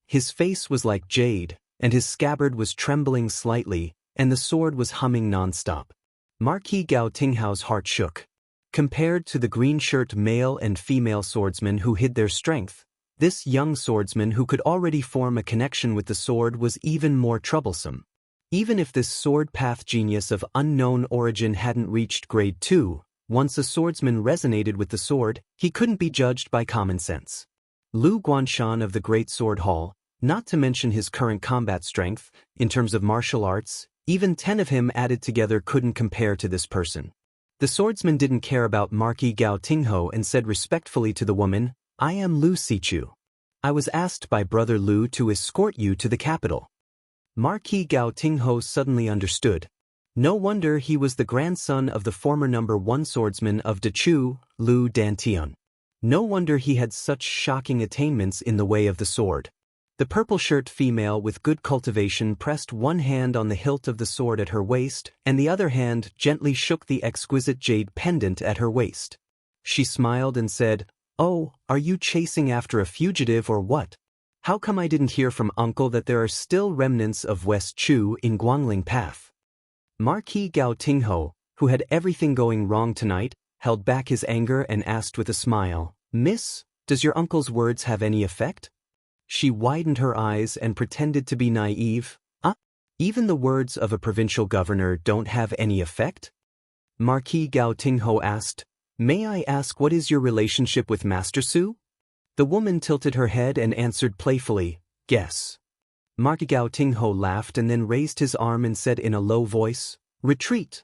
His face was like jade, and his scabbard was trembling slightly, and the sword was humming non-stop. Marquis Gao Tinghao's heart shook. Compared to the green-shirt male and female swordsmen who hid their strength, this young swordsman who could already form a connection with the sword was even more troublesome. Even if this sword path genius of unknown origin hadn't reached grade 2, once a swordsman resonated with the sword, he couldn't be judged by common sense. Lu Guanshan of the Great Sword Hall, not to mention his current combat strength, in terms of martial arts, even 10 of him added together couldn't compare to this person. The swordsman didn't care about Marquis Gao Tingho and said respectfully to the woman, "I am Lu Sichu. I was asked by Brother Lu to escort you to the capital." Marquis Gao Tingho suddenly understood. No wonder he was the grandson of the former #1 swordsman of Dechu, Lu Dantian. No wonder he had such shocking attainments in the way of the sword. The purple-shirt female with good cultivation pressed one hand on the hilt of the sword at her waist, and the other hand gently shook the exquisite jade pendant at her waist. She smiled and said, "Oh, are you chasing after a fugitive or what? How come I didn't hear from Uncle that there are still remnants of West Chu in Guangling Path?" Marquis Gao Tingho, who had everything going wrong tonight, held back his anger and asked with a smile, "Miss, does your uncle's words have any effect?" She widened her eyes and pretended to be naive. Even the words of a provincial governor don't have any effect?" Marquis Gao Tingho asked, "May I ask what is your relationship with Master Su?" The woman tilted her head and answered playfully, "Guess." Marquis Gao Tingho laughed and then raised his arm and said in a low voice, "Retreat."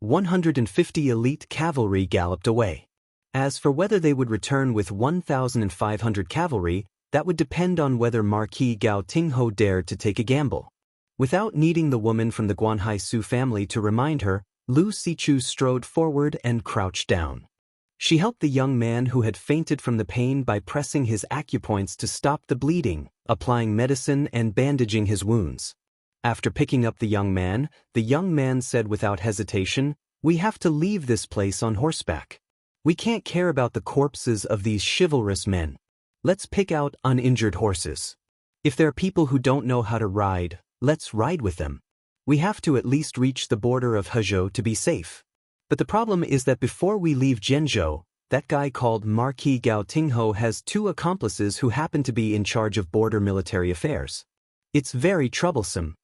150 elite cavalry galloped away. As for whether they would return with 1,500 cavalry, that would depend on whether Marquis Gao Tingho dared to take a gamble. Without needing the woman from the Guanhai Su family to remind her, Lu Sichu strode forward and crouched down. She helped the young man who had fainted from the pain by pressing his acupoints to stop the bleeding, applying medicine and bandaging his wounds. After picking up the young man said without hesitation, "We have to leave this place on horseback. We can't care about the corpses of these chivalrous men. Let's pick out uninjured horses. If there are people who don't know how to ride, let's ride with them. We have to at least reach the border of Hezhou to be safe. But the problem is that before we leave Zhenzhou, that guy called Marquis Gao Tingho has 2 accomplices who happen to be in charge of border military affairs. It's very troublesome."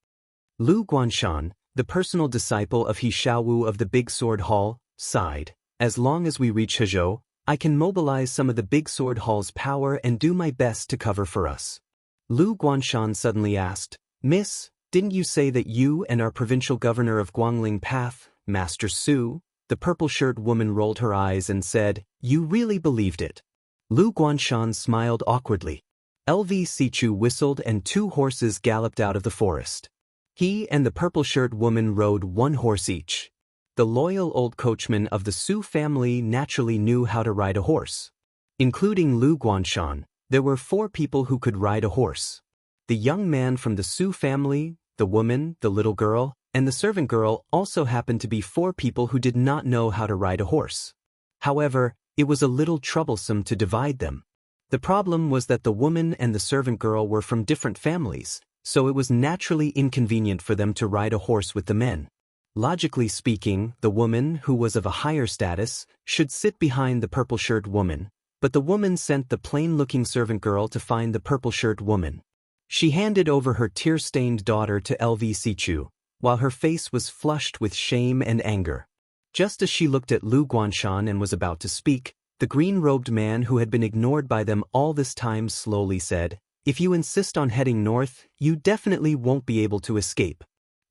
Lu Guanshan, the personal disciple of He Xiaowu of the Big Sword Hall, sighed. "As long as we reach Hezhou, I can mobilize some of the Big Sword Hall's power and do my best to cover for us." Lu Guanshan suddenly asked, "Miss, didn't you say that you and our provincial governor of Guangling Path, Master Su?" The purple-shirt woman rolled her eyes and said, "You really believed it?" Lu Guanshan smiled awkwardly. LV Sichu whistled and 2 horses galloped out of the forest. He and the purple-shirt woman rode 1 horse each. The loyal old coachman of the Su family naturally knew how to ride a horse. Including Lu Guanshan, there were 4 people who could ride a horse. The young man from the Su family, the woman, the little girl, and the servant girl also happened to be 4 people who did not know how to ride a horse. However, it was a little troublesome to divide them. The problem was that the woman and the servant girl were from different families, so it was naturally inconvenient for them to ride a horse with the men. Logically speaking, the woman, who was of a higher status, should sit behind the purple-shirt woman, but the woman sent the plain-looking servant girl to find the purple-shirt woman. She handed over her tear-stained daughter to LV Sichu, while her face was flushed with shame and anger. Just as she looked at Lu Guanshan and was about to speak, the green-robed man who had been ignored by them all this time slowly said, "If you insist on heading north, you definitely won't be able to escape.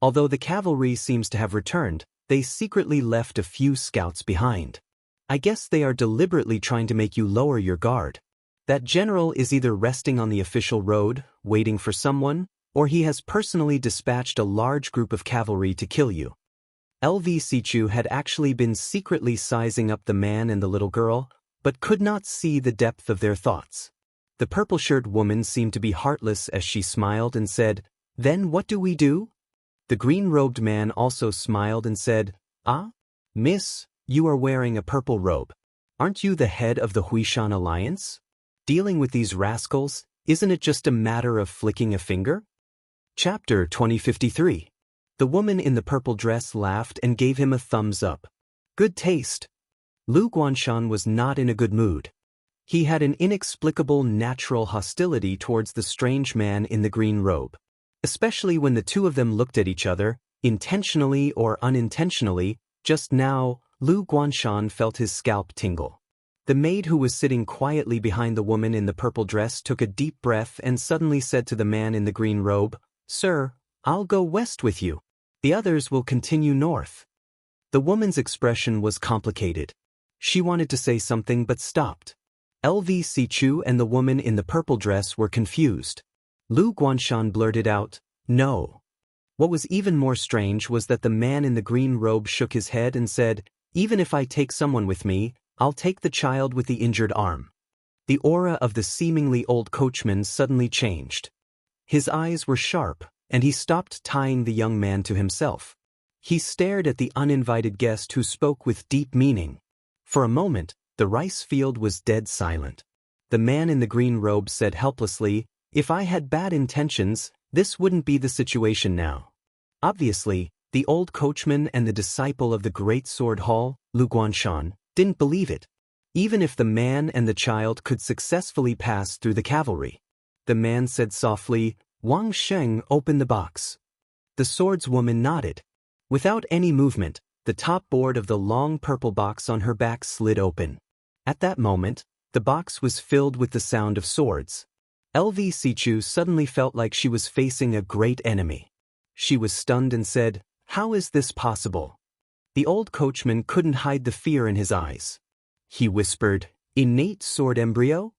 Although the cavalry seems to have returned, they secretly left a few scouts behind. I guess they are deliberately trying to make you lower your guard. That general is either resting on the official road, waiting for someone, or he has personally dispatched a large group of cavalry to kill you." LV Sichu had actually been secretly sizing up the man and the little girl, but could not see the depth of their thoughts. The purple-shirt woman seemed to be heartless as she smiled and said, "Then what do we do?" The green-robed man also smiled and said, "Ah? Miss, you are wearing a purple robe. Aren't you the head of the Huishan Alliance? Dealing with these rascals, isn't it just a matter of flicking a finger?" Chapter 2053. The woman in the purple dress laughed and gave him a thumbs up. Good taste. Lu Guanshan was not in a good mood. He had an inexplicable natural hostility towards the strange man in the green robe. Especially when the 2 of them looked at each other, intentionally or unintentionally. Just now, Lu Guanshan felt his scalp tingle. The maid who was sitting quietly behind the woman in the purple dress took a deep breath and suddenly said to the man in the green robe, "Sir, I'll go west with you. The others will continue north." The woman's expression was complicated. She wanted to say something but stopped. LV Sichu and the woman in the purple dress were confused. Lu Guanshan blurted out, "No." What was even more strange was that the man in the green robe shook his head and said, "Even if I take someone with me, I'll take the child with the injured arm." The aura of the seemingly old coachman suddenly changed. His eyes were sharp, and he stopped tying the young man to himself. He stared at the uninvited guest who spoke with deep meaning. For a moment, the rice field was dead silent. The man in the green robe said helplessly, "If I had bad intentions, this wouldn't be the situation now." Obviously, the old coachman and the disciple of the great sword hall, Lu Guanshan, didn't believe it. Even if the man and the child could successfully pass through the cavalry. The man said softly, "Wang Sheng, open the box." The swordswoman nodded. Without any movement, the top board of the long purple box on her back slid open. At that moment, the box was filled with the sound of swords. LV Sichu suddenly felt like she was facing a great enemy. She was stunned and said, "How is this possible?" The old coachman couldn't hide the fear in his eyes. He whispered, "Innate sword embryo?"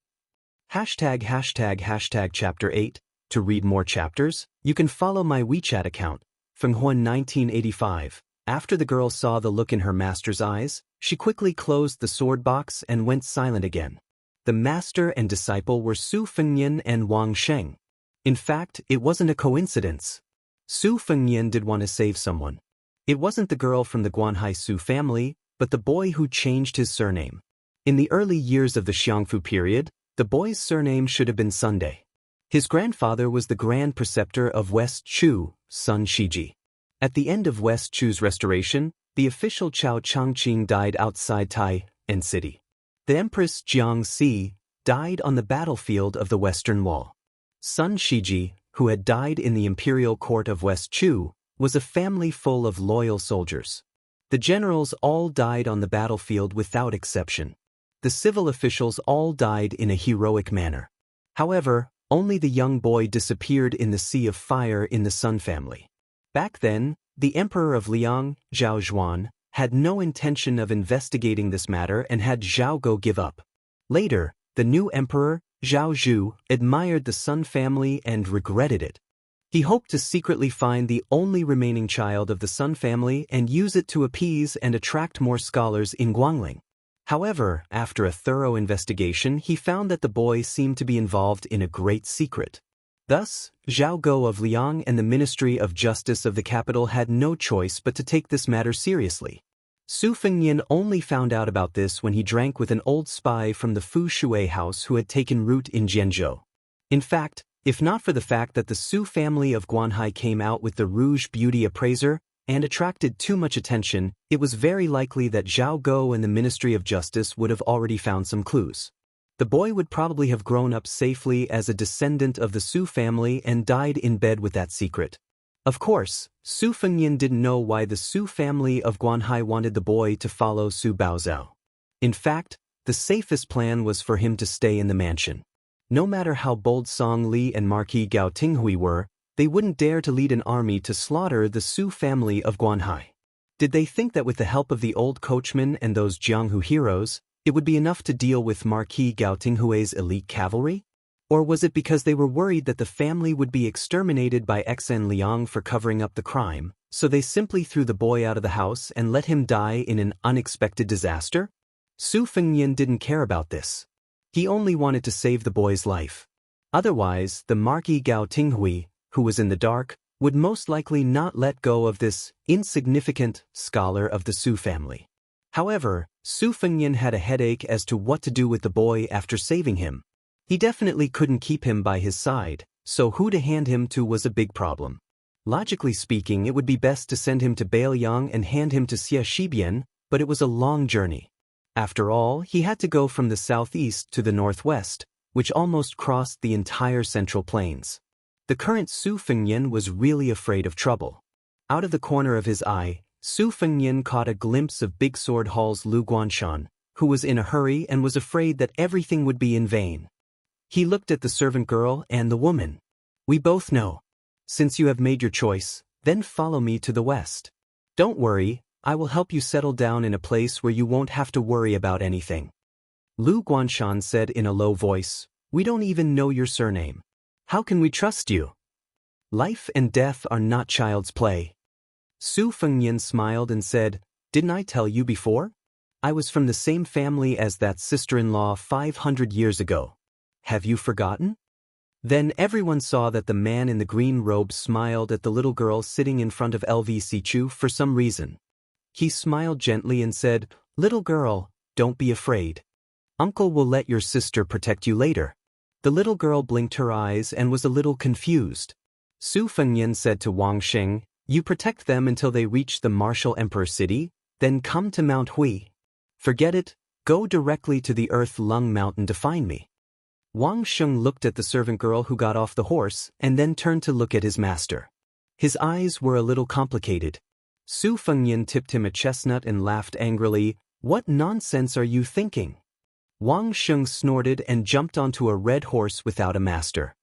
#Chapter 8. To read more chapters, you can follow my WeChat account, Fenghuan 1985. After the girl saw the look in her master's eyes, she quickly closed the sword box and went silent again. The master and disciple were Su Fengyan and Wang Sheng. In fact, it wasn't a coincidence. Su Fengyan did want to save someone. It wasn't the girl from the Guanhai Su family, but the boy who changed his surname. In the early years of the Xiongfu period, the boy's surname should have been Sunday. His grandfather was the grand preceptor of West Chu, Sun Shiji. At the end of West Chu's restoration, the official Chao Changqing died outside Tai and city. The Empress Jiang Si died on the battlefield of the Western Wall. Sun Shiji, who had died in the imperial court of West Chu, was a family full of loyal soldiers. The generals all died on the battlefield without exception. The civil officials all died in a heroic manner. However, only the young boy disappeared in the sea of fire in the Sun family. Back then, the emperor of Liang, Zhao Zhuan, had no intention of investigating this matter and had Zhao Go give up. Later, the new emperor, Zhao Zhu, admired the Sun family and regretted it. He hoped to secretly find the only remaining child of the Sun family and use it to appease and attract more scholars in Guangling. However, after a thorough investigation, he found that the boy seemed to be involved in a great secret. Thus, Zhao Go of Liang and the Ministry of Justice of the capital had no choice but to take this matter seriously. Su Fengyan only found out about this when he drank with an old spy from the Fu Shui house who had taken root in Jianzhou. In fact, if not for the fact that the Su family of Guanhai came out with the Rouge Beauty Appraiser and attracted too much attention, it was very likely that Zhao Go and the Ministry of Justice would have already found some clues. The boy would probably have grown up safely as a descendant of the Su family and died in bed with that secret. Of course, Su Fengyan didn't know why the Su family of Guanhai wanted the boy to follow Su Baozhao. In fact, the safest plan was for him to stay in the mansion. No matter how bold Song Li and Marquis Gao Tinghui were, they wouldn't dare to lead an army to slaughter the Su family of Guanhai. Did they think that with the help of the old coachman and those Jianghu heroes, it would be enough to deal with Marquis Gao Tinghui's elite cavalry? Or was it because they were worried that the family would be exterminated by Xen Liang for covering up the crime, so they simply threw the boy out of the house and let him die in an unexpected disaster? Su Fengyan didn't care about this. He only wanted to save the boy's life. Otherwise, the Marquis Gao Tinghui, who was in the dark, would most likely not let go of this insignificant scholar of the Su family. However, Su Fengyan had a headache as to what to do with the boy after saving him. He definitely couldn't keep him by his side, so who to hand him to was a big problem. Logically speaking, it would be best to send him to Baoyang and hand him to Xie Shibian, but it was a long journey. After all, he had to go from the southeast to the northwest, which almost crossed the entire Central Plains. The current Su Fengyan was really afraid of trouble. Out of the corner of his eye, Su Fengyan caught a glimpse of Big Sword Hall's Lu Guanshan, who was in a hurry and was afraid that everything would be in vain. He looked at the servant girl and the woman. "We both know. Since you have made your choice, then follow me to the west. Don't worry, I will help you settle down in a place where you won't have to worry about anything." Lu Guanshan said in a low voice, "We don't even know your surname. How can we trust you? Life and death are not child's play." Su Fengyan smiled and said, "Didn't I tell you before? I was from the same family as that sister-in-law 500 years ago. Have you forgotten?" Then everyone saw that the man in the green robe smiled at the little girl sitting in front of LV for some reason. He smiled gently and said, "Little girl, don't be afraid. Uncle will let your sister protect you later." The little girl blinked her eyes and was a little confused. Su Fengnian said to Wang Xing, "You protect them until they reach the martial emperor city, then come to Mount Hui. Forget it, go directly to the Earth Lung Mountain to find me." Wang Xing looked at the servant girl who got off the horse and then turned to look at his master. His eyes were a little complicated. Su Fengnian tipped him a chestnut and laughed angrily. "What nonsense are you thinking?" Wang Xing snorted and jumped onto a red horse without a master.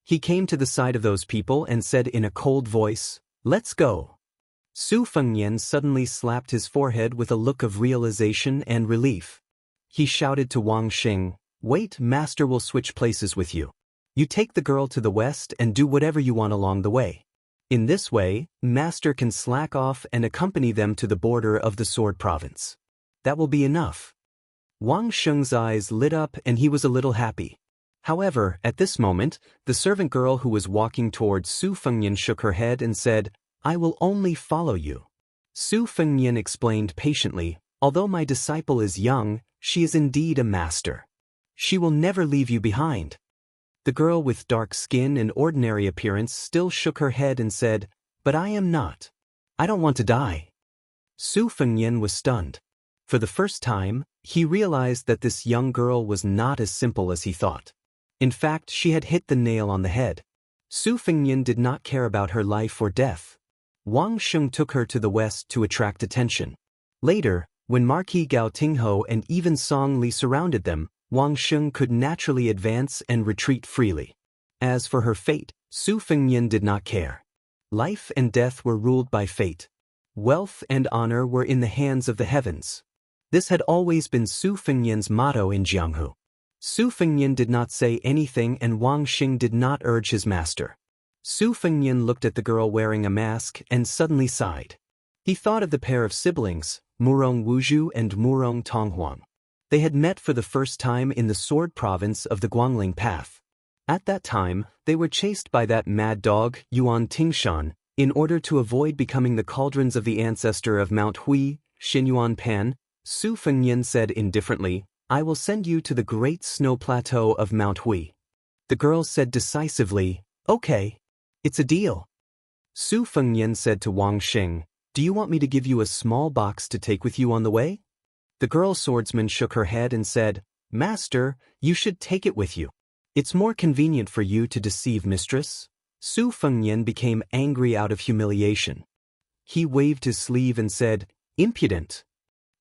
He came to the side of those people and said in a cold voice, "Let's go." Su Fengnian suddenly slapped his forehead with a look of realization and relief. He shouted to Wang Xing, "Wait, master will switch places with you. You take the girl to the west and do whatever you want along the way. In this way, master can slack off and accompany them to the border of the Sword Province. That will be enough." Wang Xing's eyes lit up and he was a little happy. However, at this moment, the servant girl who was walking towards Su Fengnian shook her head and said, "I will only follow you." Su Fengnian explained patiently, "Although my disciple is young, she is indeed a master. She will never leave you behind." The girl with dark skin and ordinary appearance still shook her head and said, "But I am not. I don't want to die." Su Fengnian was stunned. For the first time, he realized that this young girl was not as simple as he thought. In fact, she had hit the nail on the head. Su Fengnian did not care about her life or death. Wang Xing took her to the west to attract attention. Later, when Marquis Gao Tingho and even Song Li surrounded them, Wang Xing could naturally advance and retreat freely. As for her fate, Su Fengnian did not care. Life and death were ruled by fate. Wealth and honor were in the hands of the heavens. This had always been Su Fengnian's motto in Jianghu. Su Fengnian did not say anything and Wang Xing did not urge his master. Su Fengnian looked at the girl wearing a mask and suddenly sighed. He thought of the pair of siblings, Murong Wuzhu and Murong Tonghuang. They had met for the first time in the Sword Province of the Guangling Path. At that time, they were chased by that mad dog, Yuan Tingshan, in order to avoid becoming the cauldrons of the ancestor of Mount Hui, Xinyuan Pan. Su Fengnian said indifferently, "I will send you to the great snow plateau of Mount Hui." The girl said decisively, "Okay. It's a deal." Su Fengnian said to Wang Xing, "Do you want me to give you a small box to take with you on the way?" The girl swordsman shook her head and said, "Master, you should take it with you. It's more convenient for you to deceive mistress." Su Fengnian became angry out of humiliation. He waved his sleeve and said, "Impudent."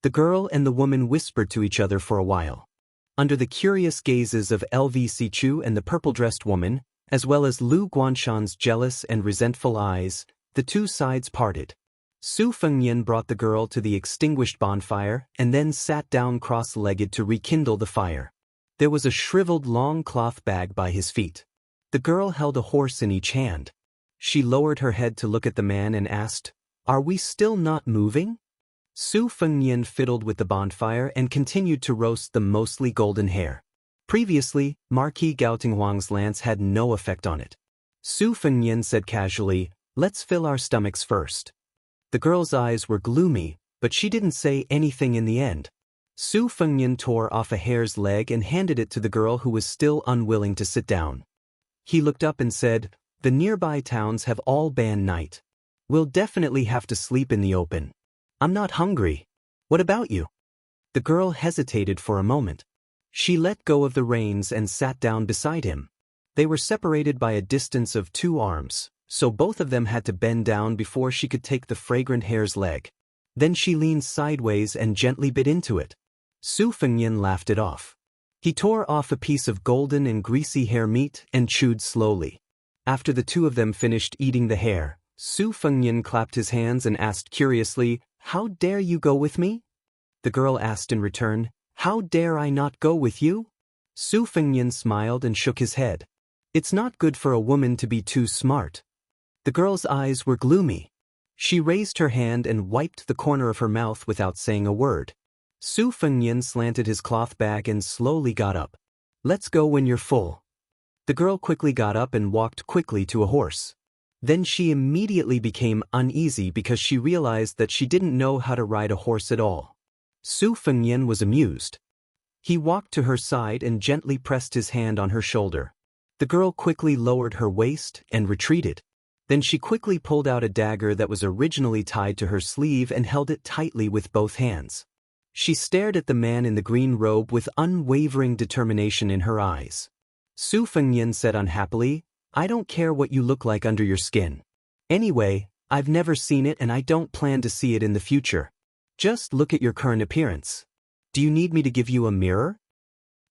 The girl and the woman whispered to each other for a while. Under the curious gazes of LV Sichu and the purple-dressed woman, as well as Lu Guanshan's jealous and resentful eyes, the two sides parted. Su Fengnian brought the girl to the extinguished bonfire and then sat down cross-legged to rekindle the fire. There was a shriveled long cloth bag by his feet. The girl held a horse in each hand. She lowered her head to look at the man and asked, "Are we still not moving?" Su Fengnian fiddled with the bonfire and continued to roast the mostly golden hare. Previously, Marquis Gao Tinghuang's lance had no effect on it. Su Fengnian said casually, "Let's fill our stomachs first." The girl's eyes were gloomy, but she didn't say anything in the end. Su Fengnian tore off a hare's leg and handed it to the girl who was still unwilling to sit down. He looked up and said, "The nearby towns have all banned night. We'll definitely have to sleep in the open. I'm not hungry. What about you?" The girl hesitated for a moment. She let go of the reins and sat down beside him. They were separated by a distance of 2 arms, so both of them had to bend down before she could take the fragrant hare's leg. Then she leaned sideways and gently bit into it. Su Fengnian laughed it off. He tore off a piece of golden and greasy hare meat and chewed slowly. After the two of them finished eating the hare, Su Fengnian clapped his hands and asked curiously, "How dare you go with me?" The girl asked in return, "How dare I not go with you?" Su Fengnian smiled and shook his head. "It's not good for a woman to be too smart." The girl's eyes were gloomy. She raised her hand and wiped the corner of her mouth without saying a word. Su Fengnian slanted his cloth bag and slowly got up. "Let's go when you're full." The girl quickly got up and walked quickly to a horse. Then she immediately became uneasy because she realized that she didn't know how to ride a horse at all. Su Fengnian was amused. He walked to her side and gently pressed his hand on her shoulder. The girl quickly lowered her waist and retreated. Then she quickly pulled out a dagger that was originally tied to her sleeve and held it tightly with both hands. She stared at the man in the green robe with unwavering determination in her eyes. Su Fengnian said unhappily, "I don't care what you look like under your skin. Anyway, I've never seen it and I don't plan to see it in the future. Just look at your current appearance. Do you need me to give you a mirror?"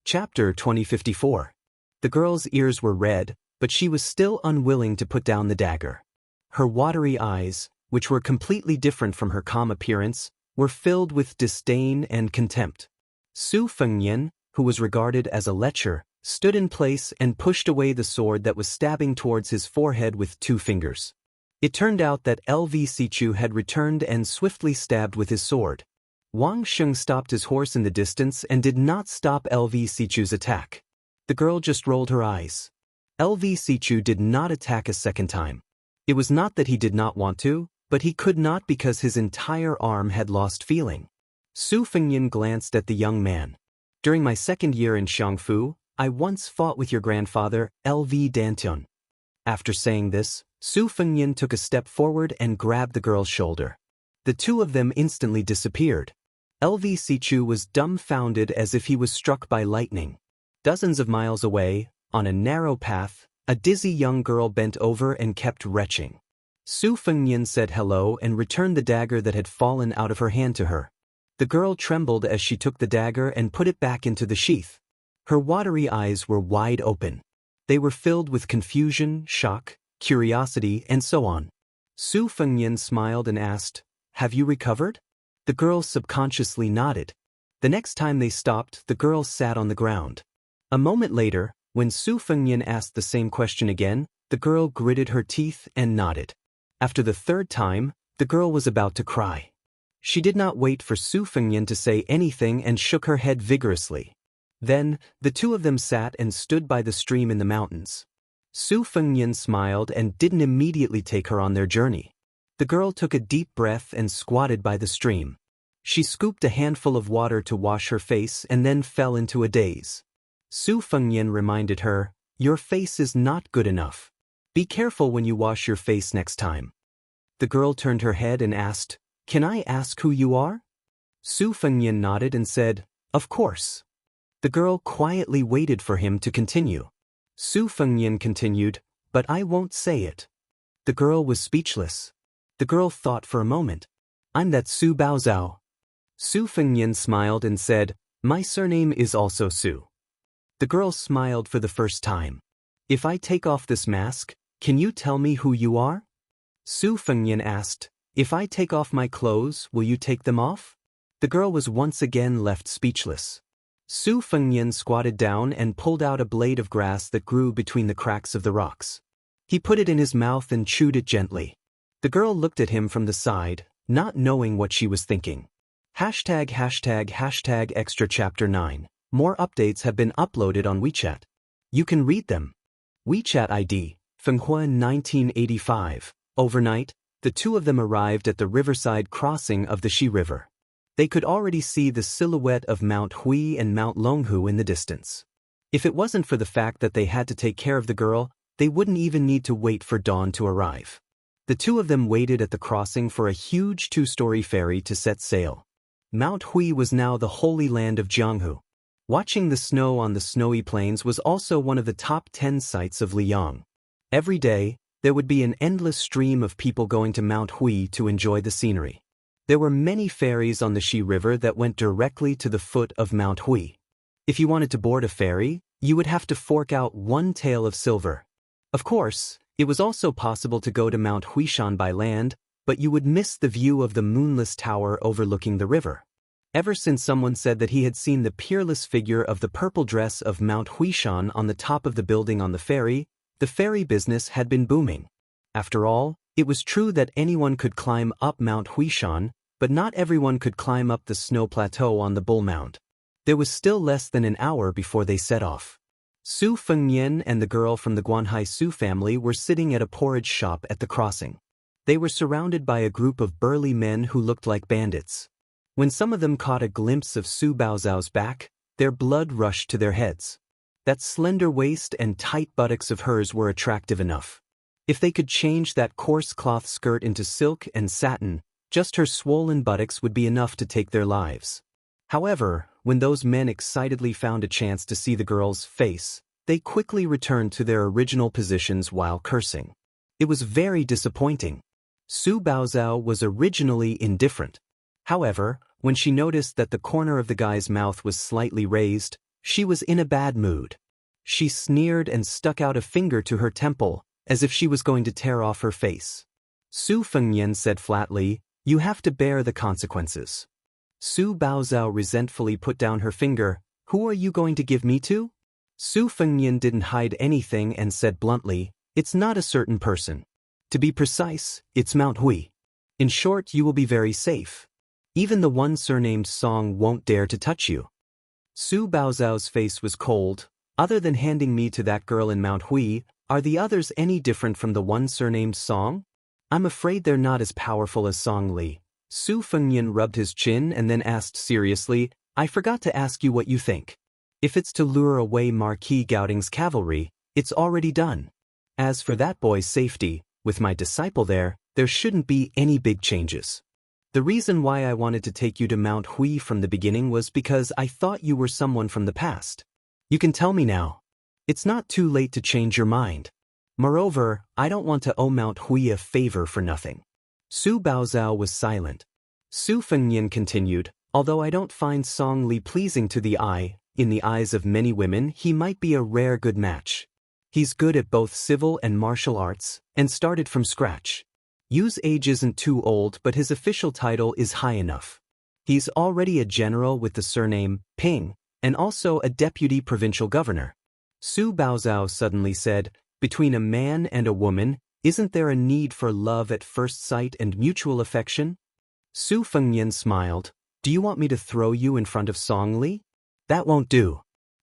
Chapter 2054. The girl's ears were red, but she was still unwilling to put down the dagger. Her watery eyes, which were completely different from her calm appearance, were filled with disdain and contempt. Su Fengnian, who was regarded as a lecher, stood in place and pushed away the sword that was stabbing towards his forehead with 2 fingers. It turned out that LV Sichu had returned and swiftly stabbed with his sword. Wang Sheng stopped his horse in the distance and did not stop LV Sichu's attack. The girl just rolled her eyes. LV Sichu did not attack a second time. It was not that he did not want to, but he could not because his entire arm had lost feeling. Su Fengnian glanced at the young man. "During my second year in Xiangfu, I once fought with your grandfather, LV Dantian." After saying this, Su Fengnian took a step forward and grabbed the girl's shoulder. The 2 of them instantly disappeared. LV Sichu was dumbfounded as if he was struck by lightning. Dozens of miles away, on a narrow path, a dizzy young girl bent over and kept retching. Su Fengnian said hello and returned the dagger that had fallen out of her hand to her. The girl trembled as she took the dagger and put it back into the sheath. Her watery eyes were wide open. They were filled with confusion, shock, curiosity, and so on. Su Fengnian smiled and asked, "Have you recovered?" The girl subconsciously nodded. The next time they stopped, the girl sat on the ground. A moment later, when Su Fengnian asked the same question again, the girl gritted her teeth and nodded. After the 3rd time, the girl was about to cry. She did not wait for Su Fengnian to say anything and shook her head vigorously. Then, the 2 of them sat and stood by the stream in the mountains. Su Fengnian smiled and didn't immediately take her on their journey. The girl took a deep breath and squatted by the stream. She scooped a handful of water to wash her face and then fell into a daze. Su Fengnian reminded her, "Your face is not good enough. Be careful when you wash your face next time." The girl turned her head and asked, "Can I ask who you are?" Su Fengnian nodded and said, "Of course." The girl quietly waited for him to continue. Su Fengnian continued, "But I won't say it." The girl was speechless. The girl thought for a moment. "I'm that Su Baozhao." Su Fengnian smiled and said, "My surname is also Su." The girl smiled for the first time. "If I take off this mask, can you tell me who you are?" Su Fengnian asked, "If I take off my clothes, will you take them off?" The girl was once again left speechless. Su Fengnian squatted down and pulled out a blade of grass that grew between the cracks of the rocks. He put it in his mouth and chewed it gently. The girl looked at him from the side, not knowing what she was thinking. ###extra chapter 9. More updates have been uploaded on WeChat. You can read them. WeChat ID, Fenghua 1985. Overnight, the 2 of them arrived at the riverside crossing of the Xi River. They could already see the silhouette of Mount Hui and Mount Longhu in the distance. If it wasn't for the fact that they had to take care of the girl, they wouldn't even need to wait for dawn to arrive. The 2 of them waited at the crossing for a huge 2-story ferry to set sail. Mount Hui was now the holy land of Jianghu. Watching the snow on the snowy plains was also one of the top 10 sights of Liang. Every day, there would be an endless stream of people going to Mount Hui to enjoy the scenery. There were many ferries on the Xi River that went directly to the foot of Mount Hui. If you wanted to board a ferry, you would have to fork out 1 tael of silver. Of course, it was also possible to go to Mount Huishan by land, but you would miss the view of the moonless tower overlooking the river. Ever since someone said that he had seen the peerless figure of the purple dress of Mount Huishan on the top of the building on the ferry business had been booming. After all, it was true that anyone could climb up Mount Huishan, but not everyone could climb up the snow plateau on the Bull Mound. There was still less than an hour before they set off. Su Fengnian and the girl from the Guanhai Su family were sitting at a porridge shop at the crossing. They were surrounded by a group of burly men who looked like bandits. When some of them caught a glimpse of Su Baozao's back, their blood rushed to their heads. That slender waist and tight buttocks of hers were attractive enough. If they could change that coarse cloth skirt into silk and satin, just her swollen buttocks would be enough to take their lives. However, when those men excitedly found a chance to see the girl's face, they quickly returned to their original positions while cursing. It was very disappointing. Su Baozao was originally indifferent. However, when she noticed that the corner of the guy's mouth was slightly raised, she was in a bad mood. She sneered and stuck out a finger to her temple, as if she was going to tear off her face. Su Fengnian said flatly, "You have to bear the consequences." Su Baozao resentfully put down her finger. "Who are you going to give me to?" Su Fengnian didn't hide anything and said bluntly, "It's not a certain person. To be precise, it's Mount Hui. In short, you will be very safe. Even the one surnamed Song won't dare to touch you." Su Baozao's face was cold. "Other than handing me to that girl in Mount Hui, are the others any different from the one surnamed Song? I'm afraid they're not as powerful as Song Li." Su Fengnian rubbed his chin and then asked seriously, "I forgot to ask you what you think. If it's to lure away Marquis Gouting's cavalry, it's already done. As for that boy's safety, with my disciple there shouldn't be any big changes. The reason why I wanted to take you to Mount Hui from the beginning was because I thought you were someone from the past. You can tell me now. It's not too late to change your mind. Moreover, I don't want to owe Mount Hui a favor for nothing." Su Baozao was silent. Su Fengnian continued, "Although I don't find Song Li pleasing to the eye, in the eyes of many women he might be a rare good match. He's good at both civil and martial arts, and started from scratch. Yu's age isn't too old, but his official title is high enough. He's already a general with the surname Ping, and also a deputy provincial governor." Su Baozao suddenly said, "Between a man and a woman, isn't there a need for love at first sight and mutual affection?" Su Fengnian smiled. "Do you want me to throw you in front of Song Li? That won't do.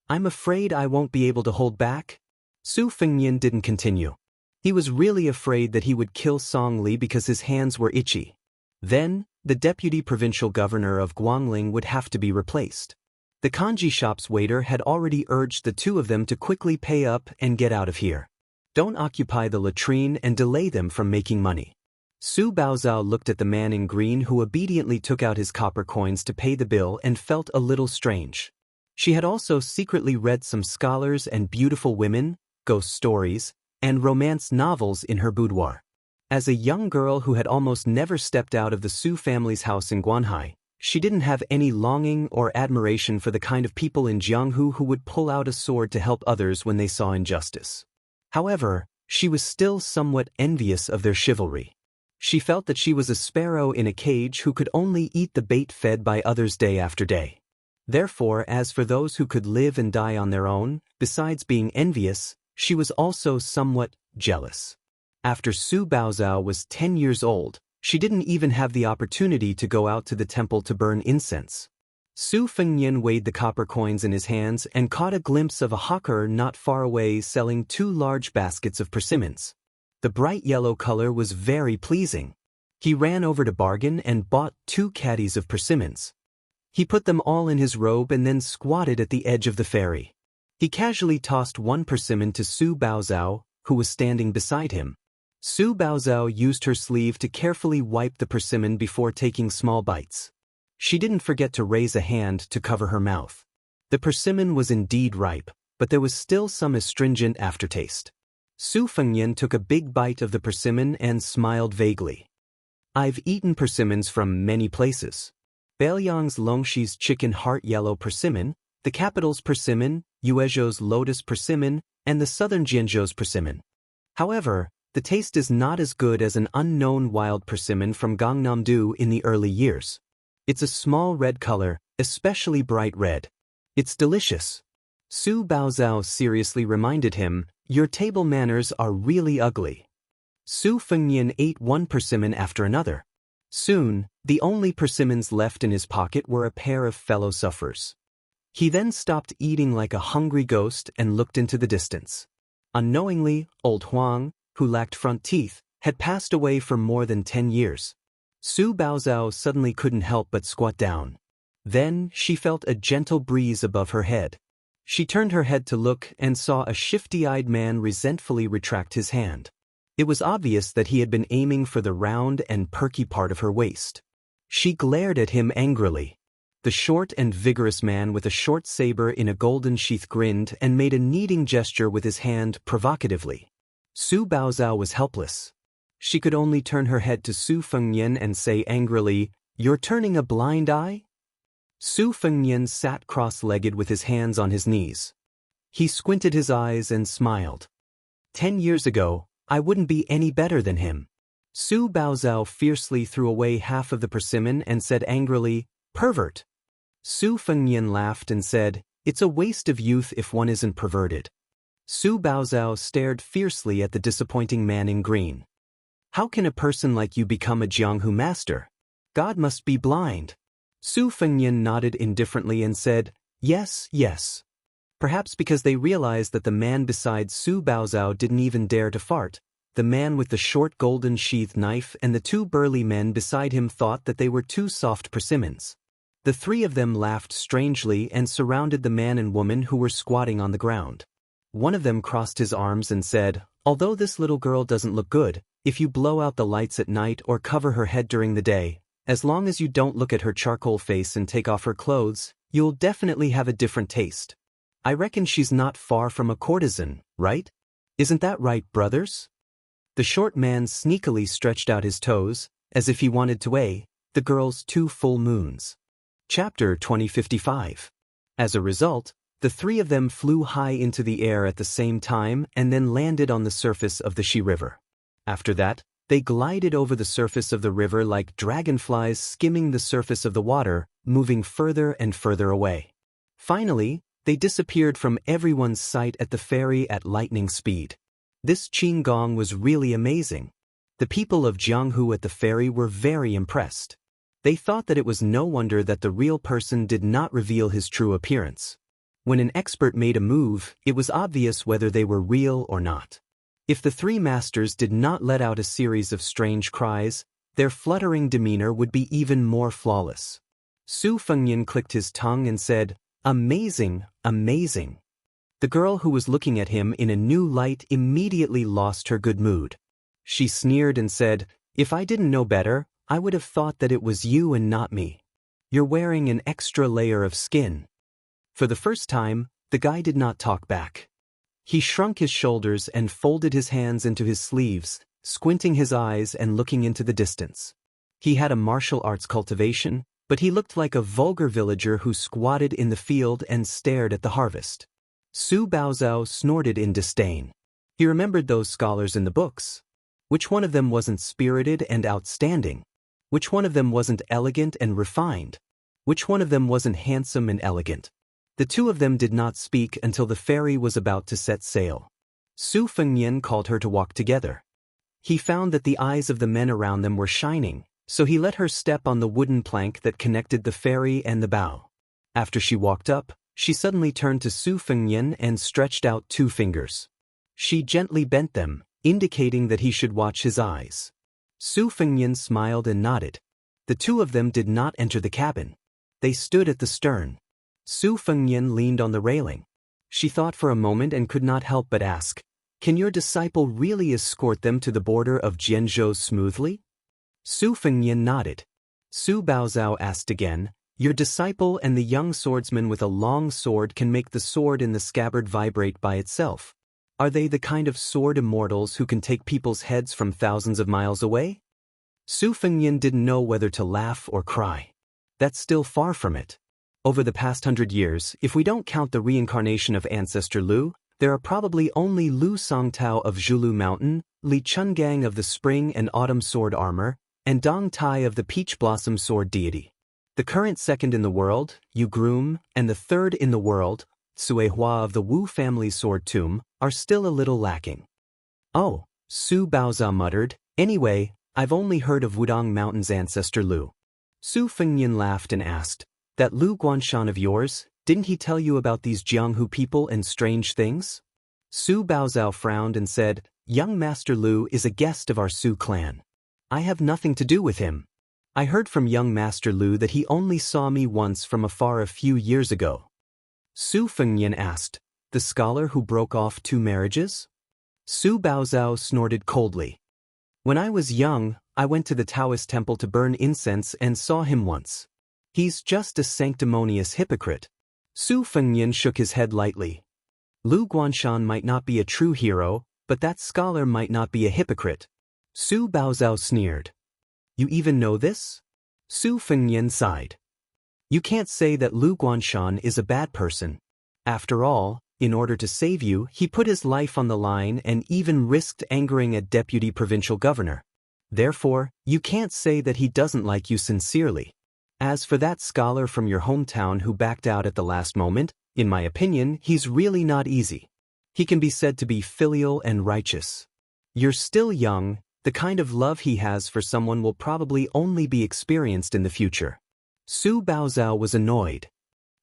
I'm afraid I won't be able to hold back." Su Fengnian didn't continue. He was really afraid that he would kill Song Li because his hands were itchy. Then, the deputy provincial governor of Guangling would have to be replaced. The kanji shop's waiter had already urged the two of them to quickly pay up and get out of here. Don't occupy the latrine and delay them from making money. Su Baozao looked at the man in green who obediently took out his copper coins to pay the bill and felt a little strange. She had also secretly read some scholars and beautiful women, ghost stories, and romance novels in her boudoir. As a young girl who had almost never stepped out of the Su family's house in Guanhai, she didn't have any longing or admiration for the kind of people in Jianghu who would pull out a sword to help others when they saw injustice. However, she was still somewhat envious of their chivalry. She felt that she was a sparrow in a cage who could only eat the bait fed by others day after day. Therefore, as for those who could live and die on their own, besides being envious, she was also somewhat jealous. After Su Baozao was 10 years old, she didn't even have the opportunity to go out to the temple to burn incense. Su Fengnian weighed the copper coins in his hands and caught a glimpse of a hawker not far away selling 2 large baskets of persimmons. The bright yellow color was very pleasing. He ran over to bargain and bought 2 caddies of persimmons. He put them all in his robe and then squatted at the edge of the ferry. He casually tossed 1 persimmon to Su Baozao, who was standing beside him. Su Baozao used her sleeve to carefully wipe the persimmon before taking small bites. She didn't forget to raise a hand to cover her mouth. The persimmon was indeed ripe, but there was still some astringent aftertaste. Su Fengnian took a big bite of the persimmon and smiled vaguely. "I've eaten persimmons from many places. Bailiang's Longshi's chicken heart yellow persimmon, the capital's persimmon, Yuezhou's lotus persimmon, and the southern Jianzhou's persimmon. However, the taste is not as good as an unknown wild persimmon from Gangnam-do in the early years. It's a small red color, especially bright red. It's delicious." Su Baozao seriously reminded him, "Your table manners are really ugly." Su Fengnian ate 1 persimmon after another. Soon, the only persimmons left in his pocket were a pair of fellow sufferers. He then stopped eating like a hungry ghost and looked into the distance. Unknowingly, old Huang, who lacked front teeth, had passed away for more than 10 years. Su Baozhao suddenly couldn't help but squat down. Then, she felt a gentle breeze above her head. She turned her head to look and saw a shifty-eyed man resentfully retract his hand. It was obvious that he had been aiming for the round and perky part of her waist. She glared at him angrily. The short and vigorous man with a short saber in a golden sheath grinned and made a kneading gesture with his hand provocatively. Su Baozhao was helpless. She could only turn her head to Su Fengnian and say angrily, "You're turning a blind eye?" Su Fengnian sat cross-legged with his hands on his knees. He squinted his eyes and smiled. 10 years ago, I wouldn't be any better than him. Su Baozhao fiercely threw away half of the persimmon and said angrily, "Pervert." Su Fengnian laughed and said, "It's a waste of youth if one isn't perverted." Su Baozhao stared fiercely at the disappointing man in green. "How can a person like you become a Jianghu master? God must be blind." Su Fengnian nodded indifferently and said, "Yes, yes." Perhaps because they realized that the man beside Su Baozhao didn't even dare to fart, the man with the short golden sheathed knife and the 2 burly men beside him thought that they were 2 soft persimmons. The 3 of them laughed strangely and surrounded the man and woman who were squatting on the ground. One of them crossed his arms and said, "Although this little girl doesn't look good, if you blow out the lights at night or cover her head during the day, as long as you don't look at her charcoal face and take off her clothes, you'll definitely have a different taste. I reckon she's not far from a courtesan, right? Isn't that right, brothers?" The short man sneakily stretched out his toes, as if he wanted to weigh the girl's 2 full moons. Chapter 2055. As a result, the 3 of them flew high into the air at the same time and then landed on the surface of the Shi River. After that, they glided over the surface of the river like dragonflies skimming the surface of the water, moving further and further away. Finally, they disappeared from everyone's sight at the ferry at lightning speed. This Qinggong was really amazing. The people of Jianghu at the ferry were very impressed. They thought that it was no wonder that the real person did not reveal his true appearance. When an expert made a move, it was obvious whether they were real or not. If the 3 masters did not let out a series of strange cries, their fluttering demeanor would be even more flawless. Su Fengnian clicked his tongue and said, "Amazing, amazing." The girl who was looking at him in a new light immediately lost her good mood. She sneered and said, "If I didn't know better, I would have thought that it was you and not me. You're wearing an extra layer of skin." For the first time, the guy did not talk back. He shrunk his shoulders and folded his hands into his sleeves, squinting his eyes and looking into the distance. He had a martial arts cultivation, but he looked like a vulgar villager who squatted in the field and stared at the harvest. Su Baozhao snorted in disdain. He remembered those scholars in the books. Which one of them wasn't spirited and outstanding? Which one of them wasn't elegant and refined? Which one of them wasn't handsome and elegant? The 2 of them did not speak until the ferry was about to set sail. Su Fengnian called her to walk together. He found that the eyes of the men around them were shining, so he let her step on the wooden plank that connected the ferry and the bow. After she walked up, she suddenly turned to Su Fengnian and stretched out 2 fingers. She gently bent them, indicating that he should watch his eyes. Su Fengnian smiled and nodded. The 2 of them did not enter the cabin. They stood at the stern. Su Fengnian leaned on the railing. She thought for a moment and could not help but ask, "Can your disciple really escort them to the border of Jianzhou smoothly?" Su Fengnian nodded. Su Baozhao asked again, "Your disciple and the young swordsman with a long sword can make the sword in the scabbard vibrate by itself. Are they the kind of sword immortals who can take people's heads from thousands of miles away?" Su Fengnian didn't know whether to laugh or cry. That's still far from it. Over the past 100 years, if we don't count the reincarnation of Ancestor Lu, there are probably only Lu Songtao of Zhulu Mountain, Li Chungang of the Spring and Autumn Sword Armor, and Dong Tai of the Peach Blossom Sword Deity. The current 2nd in the world, Yu Groom, and the 3rd in the world, Sui Hua of the Wu family sword tomb, are still a little lacking. "Oh," Su Baozhao muttered, "anyway, I've only heard of Wudong Mountain's Ancestor Lu." Su Fengnian laughed and asked, "That Lu Guanshan of yours, Didn't he tell you about these Jianghu people and strange things? Su Baozhao frowned and said, Young Master Lu is a guest of our Su clan. I have nothing to do with him. I heard from young Master Lu that he only saw me once from afar a few years ago. Su Fengnian asked, the scholar who broke off 2 marriages? Su Baozhao snorted coldly. When I was young, I went to the Taoist temple to burn incense and saw him once. He's just a sanctimonious hypocrite. Su Fengnian shook his head lightly. Lu Guanshan might not be a true hero, but that scholar might not be a hypocrite. Su Baozhao sneered. You even know this? Su Fengnian sighed. You can't say that Lu Guanshan is a bad person. After all, in order to save you, he put his life on the line and even risked angering a deputy provincial governor. Therefore, you can't say that he doesn't like you sincerely. As for that scholar from your hometown who backed out at the last moment, in my opinion, he's really not easy. He can be said to be filial and righteous. You're still young, the kind of love he has for someone will probably only be experienced in the future. Su Baozhao was annoyed.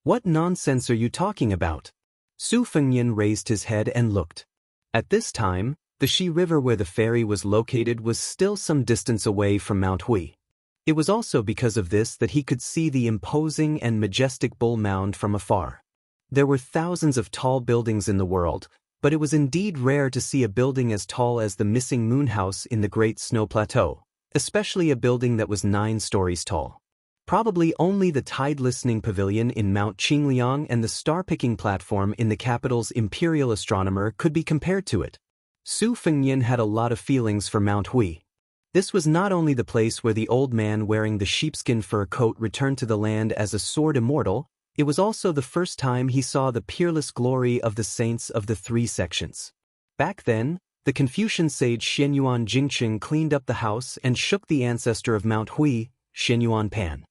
What nonsense are you talking about? Su Fengnian raised his head and looked. At this time, the Shi River where the ferry was located was still some distance away from Mount Hui. It was also because of this that he could see the imposing and majestic Bull Mound from afar. There were thousands of tall buildings in the world, but it was indeed rare to see a building as tall as the missing moon house in the Great Snow Plateau, especially a building that was 9 stories tall. Probably only the tide-listening pavilion in Mount Qingliang and the star-picking platform in the capital's imperial astronomer could be compared to it. Su Fengnian had a lot of feelings for Mount Hui. This was not only the place where the old man wearing the sheepskin fur coat returned to the land as a sword immortal, it was also the first time he saw the peerless glory of the saints of the 3 sections. Back then, the Confucian sage Xianyuan Jingqing cleaned up the house and shook the ancestor of Mount Hui, Xianyuan Pan.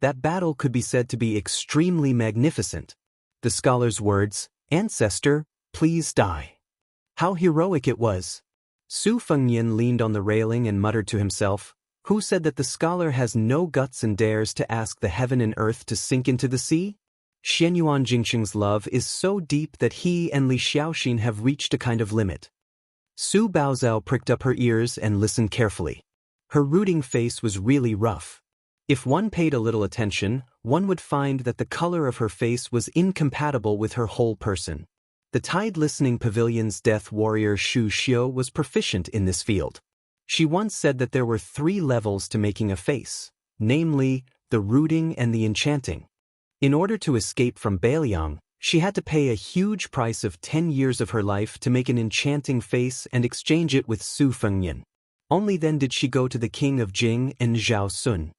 That battle could be said to be extremely magnificent. The scholar's words, "Ancestor, please die." How heroic it was. Su Fengnian leaned on the railing and muttered to himself, who said that the scholar has no guts and dares to ask the heaven and earth to sink into the sea? Xianyuan Jingqing's love is so deep that he and Li Xiaoxin have reached a kind of limit. Su Baozhao pricked up her ears and listened carefully. Her rooting face was really rough. If one paid a little attention, one would find that the color of her face was incompatible with her whole person. The tide-listening pavilion's death warrior Xu Xiu was proficient in this field. She once said that there were 3 levels to making a face, namely, the rooting and the enchanting. In order to escape from Beiliang, she had to pay a huge price of 10 years of her life to make an enchanting face and exchange it with Su Fengnian. Only then did she go to the king of Jing and Zhao Sun.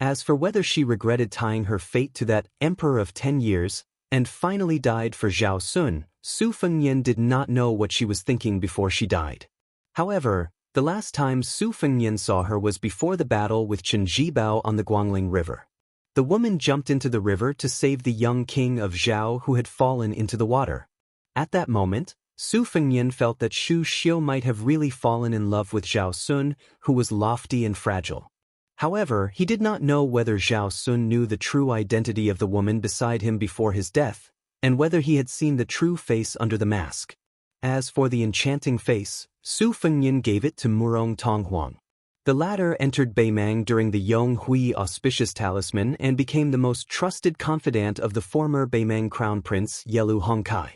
As for whether she regretted tying her fate to that emperor of 10 years, and finally died for Zhao Sun, Su Fengnian did not know what she was thinking before she died. However, the last time Su Fengnian saw her was before the battle with Chen Zhibao on the Guangling River. The woman jumped into the river to save the young king of Zhao who had fallen into the water. At that moment, Su Fengnian felt that Xu Xiu might have really fallen in love with Zhao Sun, who was lofty and fragile. However, he did not know whether Zhao Sun knew the true identity of the woman beside him before his death, and whether he had seen the true face under the mask. As for the enchanting face, Su Fengnian gave it to Murong Tonghuang. The latter entered Beimang during the Yong Hui auspicious talisman and became the most trusted confidant of the former Beimang crown prince Yelu Hongkai.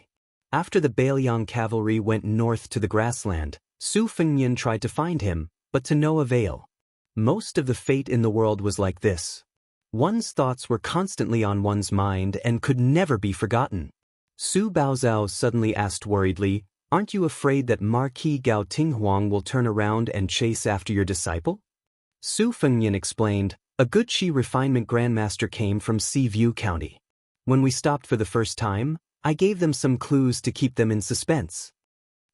After the Beiliang cavalry went north to the grassland, Su Fengnian tried to find him, but to no avail. Most of the fate in the world was like this. One's thoughts were constantly on one's mind and could never be forgotten. Su Baozhao suddenly asked worriedly, "Aren't you afraid that Marquis Gao Tinghuang will turn around and chase after your disciple?" Su Fengnian explained, "A good Qi refinement grandmaster came from Seaview County. When we stopped for the first time, I gave them some clues to keep them in suspense."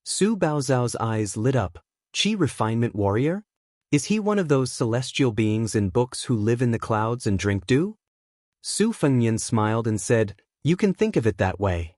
Su Baozhao's eyes lit up. Qi refinement warrior? Is he one of those celestial beings in books who live in the clouds and drink dew? Su Fengnian smiled and said, "You can think of it that way."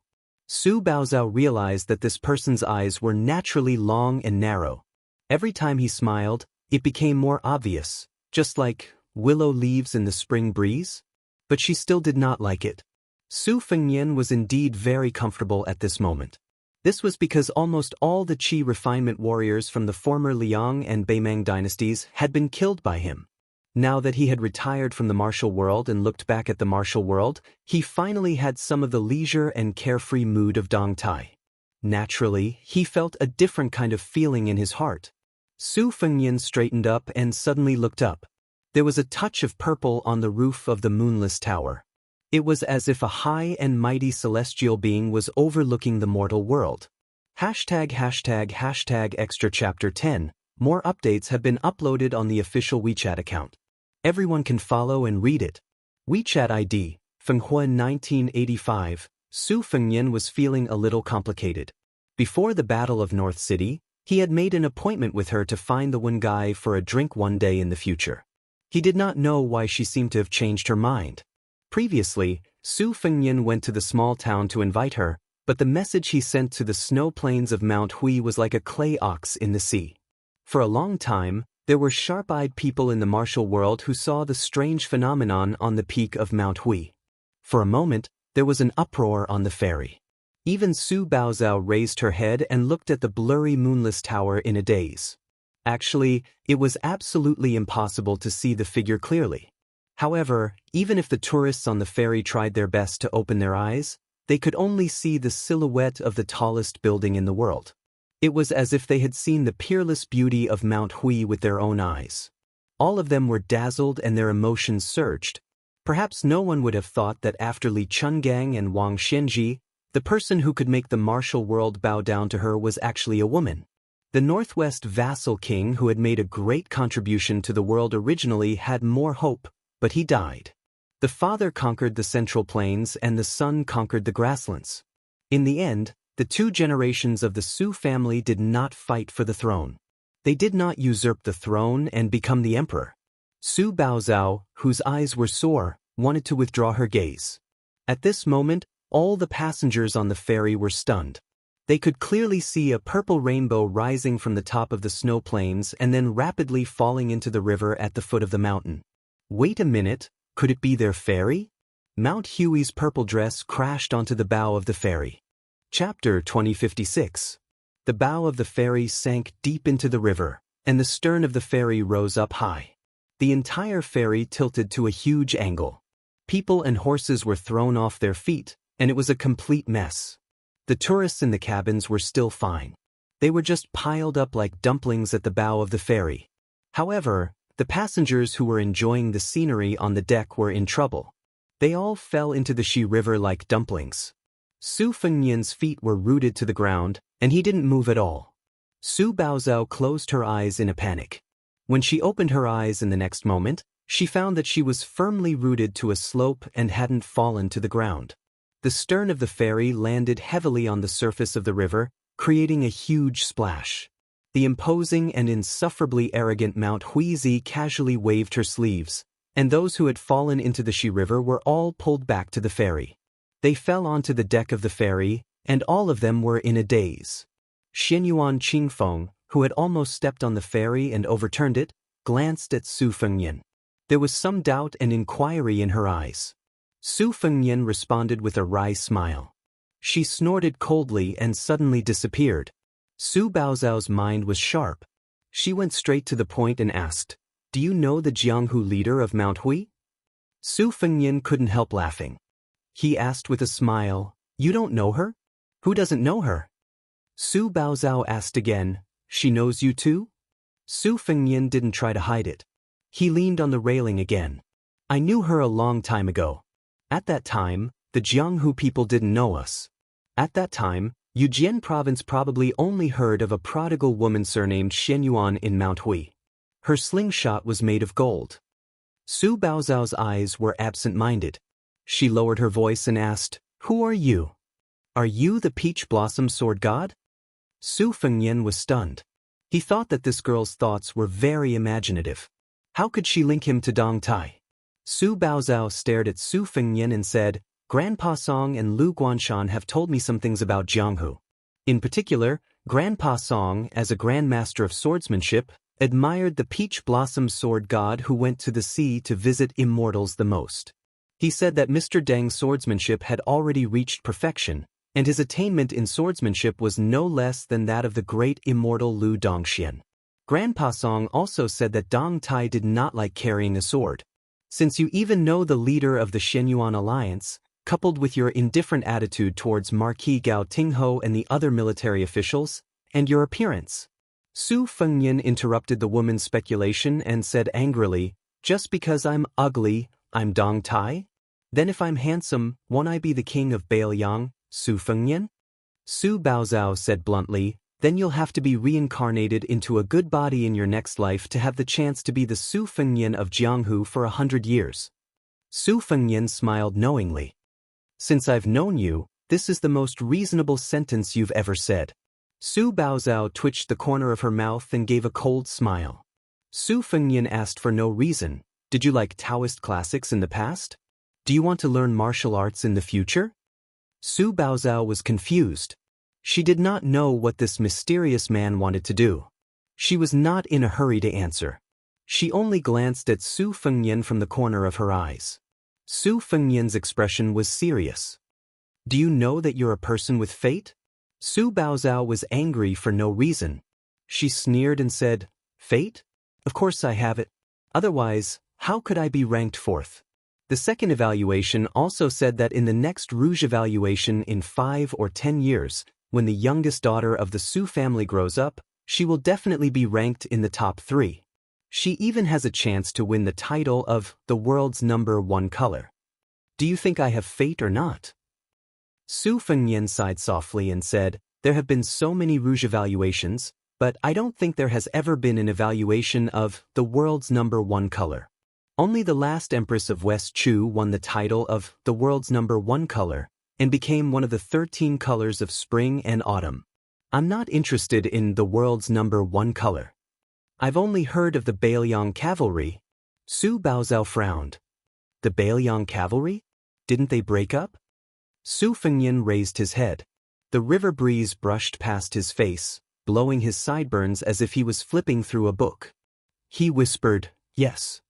Su Baozhao realized that this person's eyes were naturally long and narrow. Every time he smiled, it became more obvious, just like willow leaves in the spring breeze. But she still did not like it. Su Fengnian was indeed very comfortable at this moment. This was because almost all the Qi refinement warriors from the former Liang and Beimang dynasties had been killed by him. Now that he had retired from the martial world and looked back at the martial world, he finally had some of the leisure and carefree mood of Dong Tai. Naturally, he felt a different kind of feeling in his heart. Su Fengnian straightened up and suddenly looked up. There was a touch of purple on the roof of the moonless tower. It was as if a high and mighty celestial being was overlooking the mortal world. ### extra chapter 10. More updates have been uploaded on the official WeChat account. Everyone can follow and read it. WeChat ID, Fenghuan 1985. Su Fengnian was feeling a little complicated. Before the Battle of North City, he had made an appointment with her to find the one guy for a drink one day in the future. He did not know why she seemed to have changed her mind. Previously, Su Fengnian went to the small town to invite her, but the message he sent to the snow plains of Mount Hui was like a clay ox in the sea. For a long time, there were sharp-eyed people in the martial world who saw the strange phenomenon on the peak of Mount Hui. For a moment, there was an uproar on the ferry. Even Su Baozhao raised her head and looked at the blurry moonless tower in a daze. Actually, it was absolutely impossible to see the figure clearly. However, even if the tourists on the ferry tried their best to open their eyes, they could only see the silhouette of the tallest building in the world. It was as if they had seen the peerless beauty of Mount Hui with their own eyes. All of them were dazzled and their emotions surged. Perhaps no one would have thought that after Li Chungang and Wang Xianji, the person who could make the martial world bow down to her was actually a woman. The Northwest vassal king who had made a great contribution to the world originally had more hope, but he died. The father conquered the Central Plains and the son conquered the grasslands. In the end, the two generations of the Su family did not fight for the throne. They did not usurp the throne and become the emperor. Su Baozhao, whose eyes were sore, wanted to withdraw her gaze. At this moment, all the passengers on the ferry were stunned. They could clearly see a purple rainbow rising from the top of the snow plains and then rapidly falling into the river at the foot of the mountain. Wait a minute, could it be their ferry? Mount Huey's purple dress crashed onto the bow of the ferry. Chapter 2056. The bow of the ferry sank deep into the river, and the stern of the ferry rose up high. The entire ferry tilted to a huge angle. People and horses were thrown off their feet, and it was a complete mess. The tourists in the cabins were still fine. They were just piled up like dumplings at the bow of the ferry. However, the passengers who were enjoying the scenery on the deck were in trouble. They all fell into the Xi River like dumplings. Su Fengnian's feet were rooted to the ground, and he didn't move at all. Su Baozhao closed her eyes in a panic. When she opened her eyes in the next moment, she found that she was firmly rooted to a slope and hadn't fallen to the ground. The stern of the ferry landed heavily on the surface of the river, creating a huge splash. The imposing and insufferably arrogant Mount Huizi casually waved her sleeves, and those who had fallen into the Xi River were all pulled back to the ferry. They fell onto the deck of the ferry, and all of them were in a daze. Xianyuan Qingfeng, who had almost stepped on the ferry and overturned it, glanced at Su Fengnian. There was some doubt and inquiry in her eyes. Su Fengnian responded with a wry smile. She snorted coldly and suddenly disappeared. Su Baozhao's mind was sharp. She went straight to the point and asked, "Do you know the Jianghu leader of Mount Hui?" Su Fengnian couldn't help laughing. He asked with a smile, "You don't know her? Who doesn't know her?" Su Baozhao asked again, "She knows you too?" Su Fengnian didn't try to hide it. He leaned on the railing again. "I knew her a long time ago. At that time, the Jianghu people didn't know us. At that time, Yujian province probably only heard of a prodigal woman surnamed Xianyuan in Mount Hui. Her slingshot was made of gold." Su Baozhao's eyes were absent-minded. She lowered her voice and asked, "Who are you? Are you the peach blossom sword god?" Su Fengnian was stunned. He thought that this girl's thoughts were very imaginative. How could she link him to Dong Tai? Su Baozhao stared at Su Fengnian and said, "Grandpa Song and Lu Guanshan have told me some things about Jianghu. In particular, Grandpa Song, as a grandmaster of swordsmanship, admired the peach blossom sword god who went to the sea to visit immortals the most. He said that Mr. Deng's swordsmanship had already reached perfection, and his attainment in swordsmanship was no less than that of the great immortal Lu Dongxian. Grandpa Song also said that Dong Tai did not like carrying a sword. Since you even know the leader of the Shenyuan alliance, coupled with your indifferent attitude towards Marquis Gao Tingho and the other military officials, and your appearance. Su Fengnian interrupted the woman's speculation and said angrily, "Just because I'm ugly, I'm Dong Tai? Then if I'm handsome, won't I be the king of Bailiang, Su Fengnian?" Su Baozhao said bluntly, "Then you'll have to be reincarnated into a good body in your next life to have the chance to be the Su Fengnian of Jianghu for 100 years. Su Fengnian smiled knowingly. "Since I've known you, this is the most reasonable sentence you've ever said." Su Baozhao twitched the corner of her mouth and gave a cold smile. Su Fengnian asked for no reason, "Did you like Taoist classics in the past? Do you want to learn martial arts in the future?" Su Baozhao was confused. She did not know what this mysterious man wanted to do. She was not in a hurry to answer. She only glanced at Su Fengnian from the corner of her eyes. Su Fengnian's expression was serious. "Do you know that you're a person with fate?" Su Baozhao was angry for no reason. She sneered and said, "Fate? Of course I have it. Otherwise, how could I be ranked fourth?" The second evaluation also said that in the next Rouge evaluation in 5 or 10 years, when the youngest daughter of the Su family grows up, she will definitely be ranked in the top 3. She even has a chance to win the title of the world's #1 color. "Do you think I have fate or not?" Su Fengnian sighed softly and said, "There have been so many Rouge evaluations, but I don't think there has ever been an evaluation of the world's #1 color. Only the last Empress of West Chu won the title of the world's #1 color and became one of the 13 colors of spring and autumn. I'm not interested in the world's #1 color. I've only heard of the Bailiang cavalry." Su Baozhao frowned. "The Bailiang cavalry? Didn't they break up?" Su Fengnian raised his head. The river breeze brushed past his face, blowing his sideburns as if he was flipping through a book. He whispered, "Yes."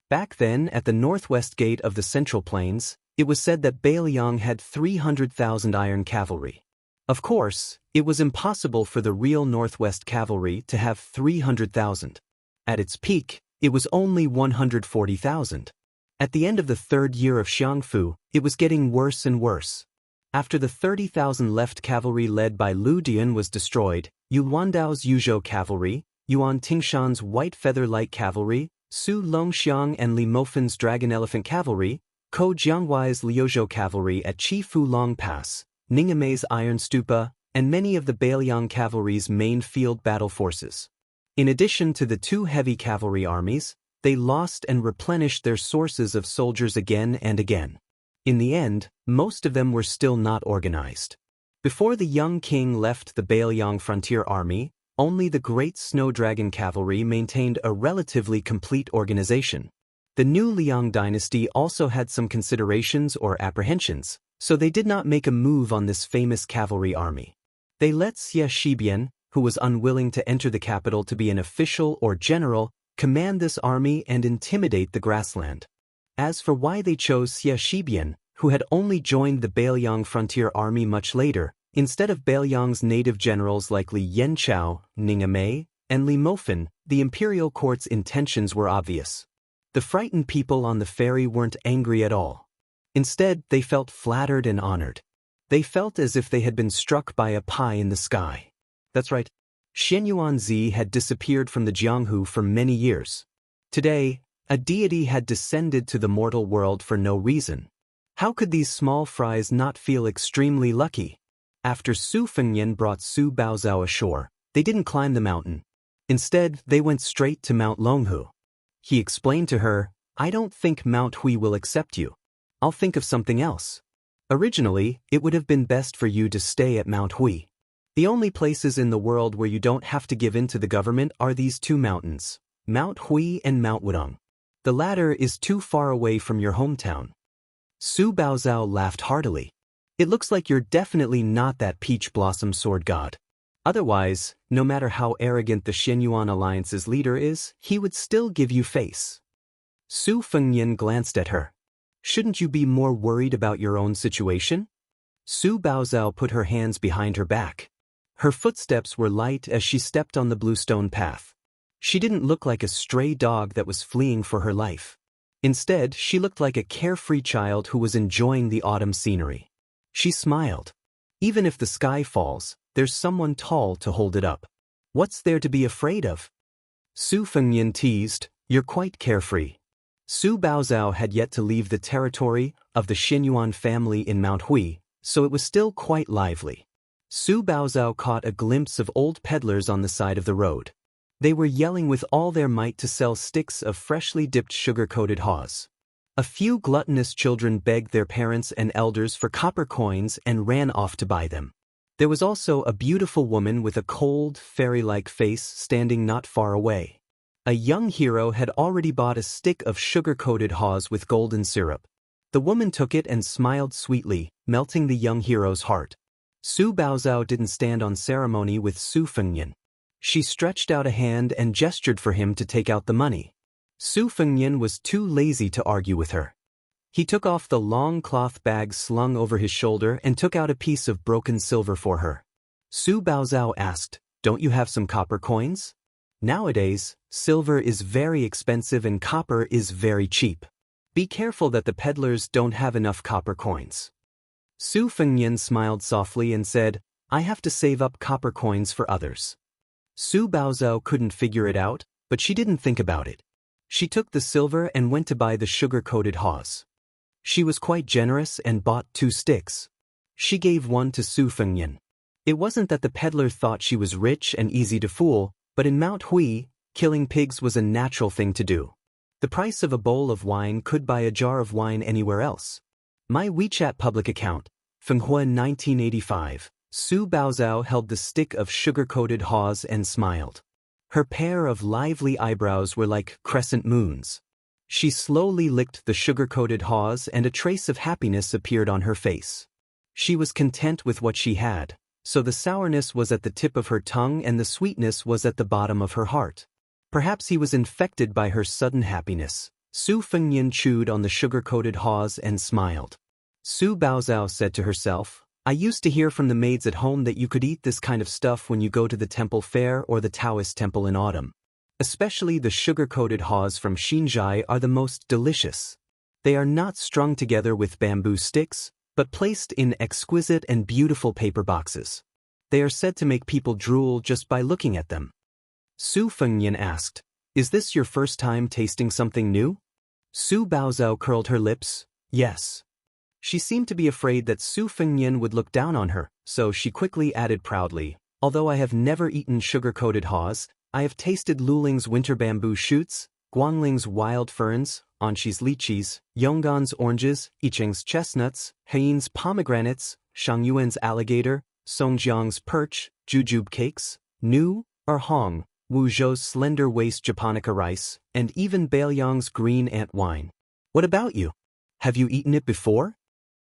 Back then, at the northwest gate of the Central Plains, it was said that Bailiang had 300,000 iron cavalry. Of course, it was impossible for the real Northwest cavalry to have 300,000. At its peak, it was only 140,000. At the end of the 3rd year of Xiangfu, it was getting worse and worse. After the 30,000 left cavalry led by Lu Dian was destroyed, Yu Wandao's Yuzhou cavalry, Yuan Tingshan's White Feather Light cavalry, Su Longxiang and Li Mofan's Dragon Elephant cavalry, Ko Jianghuai's Liuzhou cavalry at Chi Fu Long Pass, Ningamei's Iron Stupa, and many of the Bailiang cavalry's main field battle forces. In addition to the 2 heavy cavalry armies, they lost and replenished their sources of soldiers again and again. In the end, most of them were still not organized. Before the young king left the Bailiang frontier army, only the Great Snow Dragon cavalry maintained a relatively complete organization. The new Liang dynasty also had some considerations or apprehensions, so they did not make a move on this famous cavalry army. They let Xie Shibian, who was unwilling to enter the capital to be an official or general, command this army and intimidate the grassland. As for why they chose Xie Shibian, who had only joined the Bailiang frontier army much later, instead of Bailiang's native generals like Li Yanchao, Ningamei, and Li Mofan, the imperial court's intentions were obvious. The frightened people on the ferry weren't angry at all. Instead, they felt flattered and honored. They felt as if they had been struck by a pie in the sky. That's right. Shenyuan Zi had disappeared from the Jianghu for many years. Today, a deity had descended to the mortal world for no reason. How could these small fries not feel extremely lucky? After Su Fengnian brought Su Baozhao ashore, they didn't climb the mountain. Instead, they went straight to Mount Longhu. He explained to her, "I don't think Mount Hui will accept you. I'll think of something else. Originally, it would have been best for you to stay at Mount Hui. The only places in the world where you don't have to give in to the government are these 2 mountains, Mount Hui and Mount Wudong. The latter is too far away from your hometown." Su Baozhao laughed heartily. "It looks like you're definitely not that peach blossom sword god. Otherwise, no matter how arrogant the Shenyuan Alliance's leader is, he would still give you face." Su Fengnian glanced at her. Shouldn't you be more worried about your own situation? Su Baozhao put her hands behind her back. Her footsteps were light as she stepped on the bluestone path. She didn't look like a stray dog that was fleeing for her life. Instead, she looked like a carefree child who was enjoying the autumn scenery. She smiled. Even if the sky falls, there's someone tall to hold it up. What's there to be afraid of? Su Fengnian teased, "You're quite carefree." Su Baozhao had yet to leave the territory of the Xinyuan family in Mount Hui, so it was still quite lively. Su Baozhao caught a glimpse of old peddlers on the side of the road. They were yelling with all their might to sell sticks of freshly dipped sugar-coated haws. A few gluttonous children begged their parents and elders for copper coins and ran off to buy them. There was also a beautiful woman with a cold, fairy-like face standing not far away. A young hero had already bought a stick of sugar-coated haws with golden syrup. The woman took it and smiled sweetly, melting the young hero's heart. Su Baozhao didn't stand on ceremony with Su Fengnian. She stretched out a hand and gestured for him to take out the money. Su Fengnian was too lazy to argue with her. He took off the long cloth bag slung over his shoulder and took out a piece of broken silver for her. Su Baozhao asked, "Don't you have some copper coins?" Nowadays, silver is very expensive and copper is very cheap. Be careful that the peddlers don't have enough copper coins. Su Fengnian smiled softly and said, "I have to save up copper coins for others." Su Baozhao couldn't figure it out, but she didn't think about it. She took the silver and went to buy the sugar-coated haws. She was quite generous and bought 2 sticks. She gave one to Su Fengnian. It wasn't that the peddler thought she was rich and easy to fool, but in Mount Hui, killing pigs was a natural thing to do. The price of a bowl of wine could buy a jar of wine anywhere else. My WeChat public account, Fenghua 1985, Su Baozhao held the stick of sugar-coated haws and smiled. Her pair of lively eyebrows were like crescent moons. She slowly licked the sugar-coated haws and a trace of happiness appeared on her face. She was content with what she had, so the sourness was at the tip of her tongue and the sweetness was at the bottom of her heart. Perhaps he was infected by her sudden happiness. Su Fengnian chewed on the sugar-coated haws and smiled. Su Baozhao said to herself, "I used to hear from the maids at home that you could eat this kind of stuff when you go to the temple fair or the Taoist temple in autumn. Especially the sugar-coated haws from Xinzhai are the most delicious. They are not strung together with bamboo sticks, but placed in exquisite and beautiful paper boxes. They are said to make people drool just by looking at them." Su Fengnian asked, "Is this your first time tasting something new?" Su Baozhao curled her lips, "Yes." She seemed to be afraid that Su Fengnian would look down on her, so she quickly added proudly, "Although I have never eaten sugar-coated haws, I have tasted Luling's winter bamboo shoots, Guangling's wild ferns, Anshi's lychees, Yonggan's oranges, Yicheng's chestnuts, Hain's pomegranates, Shangyuan's alligator, Songjiang's perch, jujube cakes, Nu, or Hong, Wuzhou's slender waist japonica rice, and even Bailiang's green ant wine. What about you? Have you eaten it before?"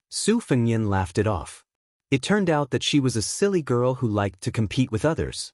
Su Fengnian laughed it off. It turned out that she was a silly girl who liked to compete with others.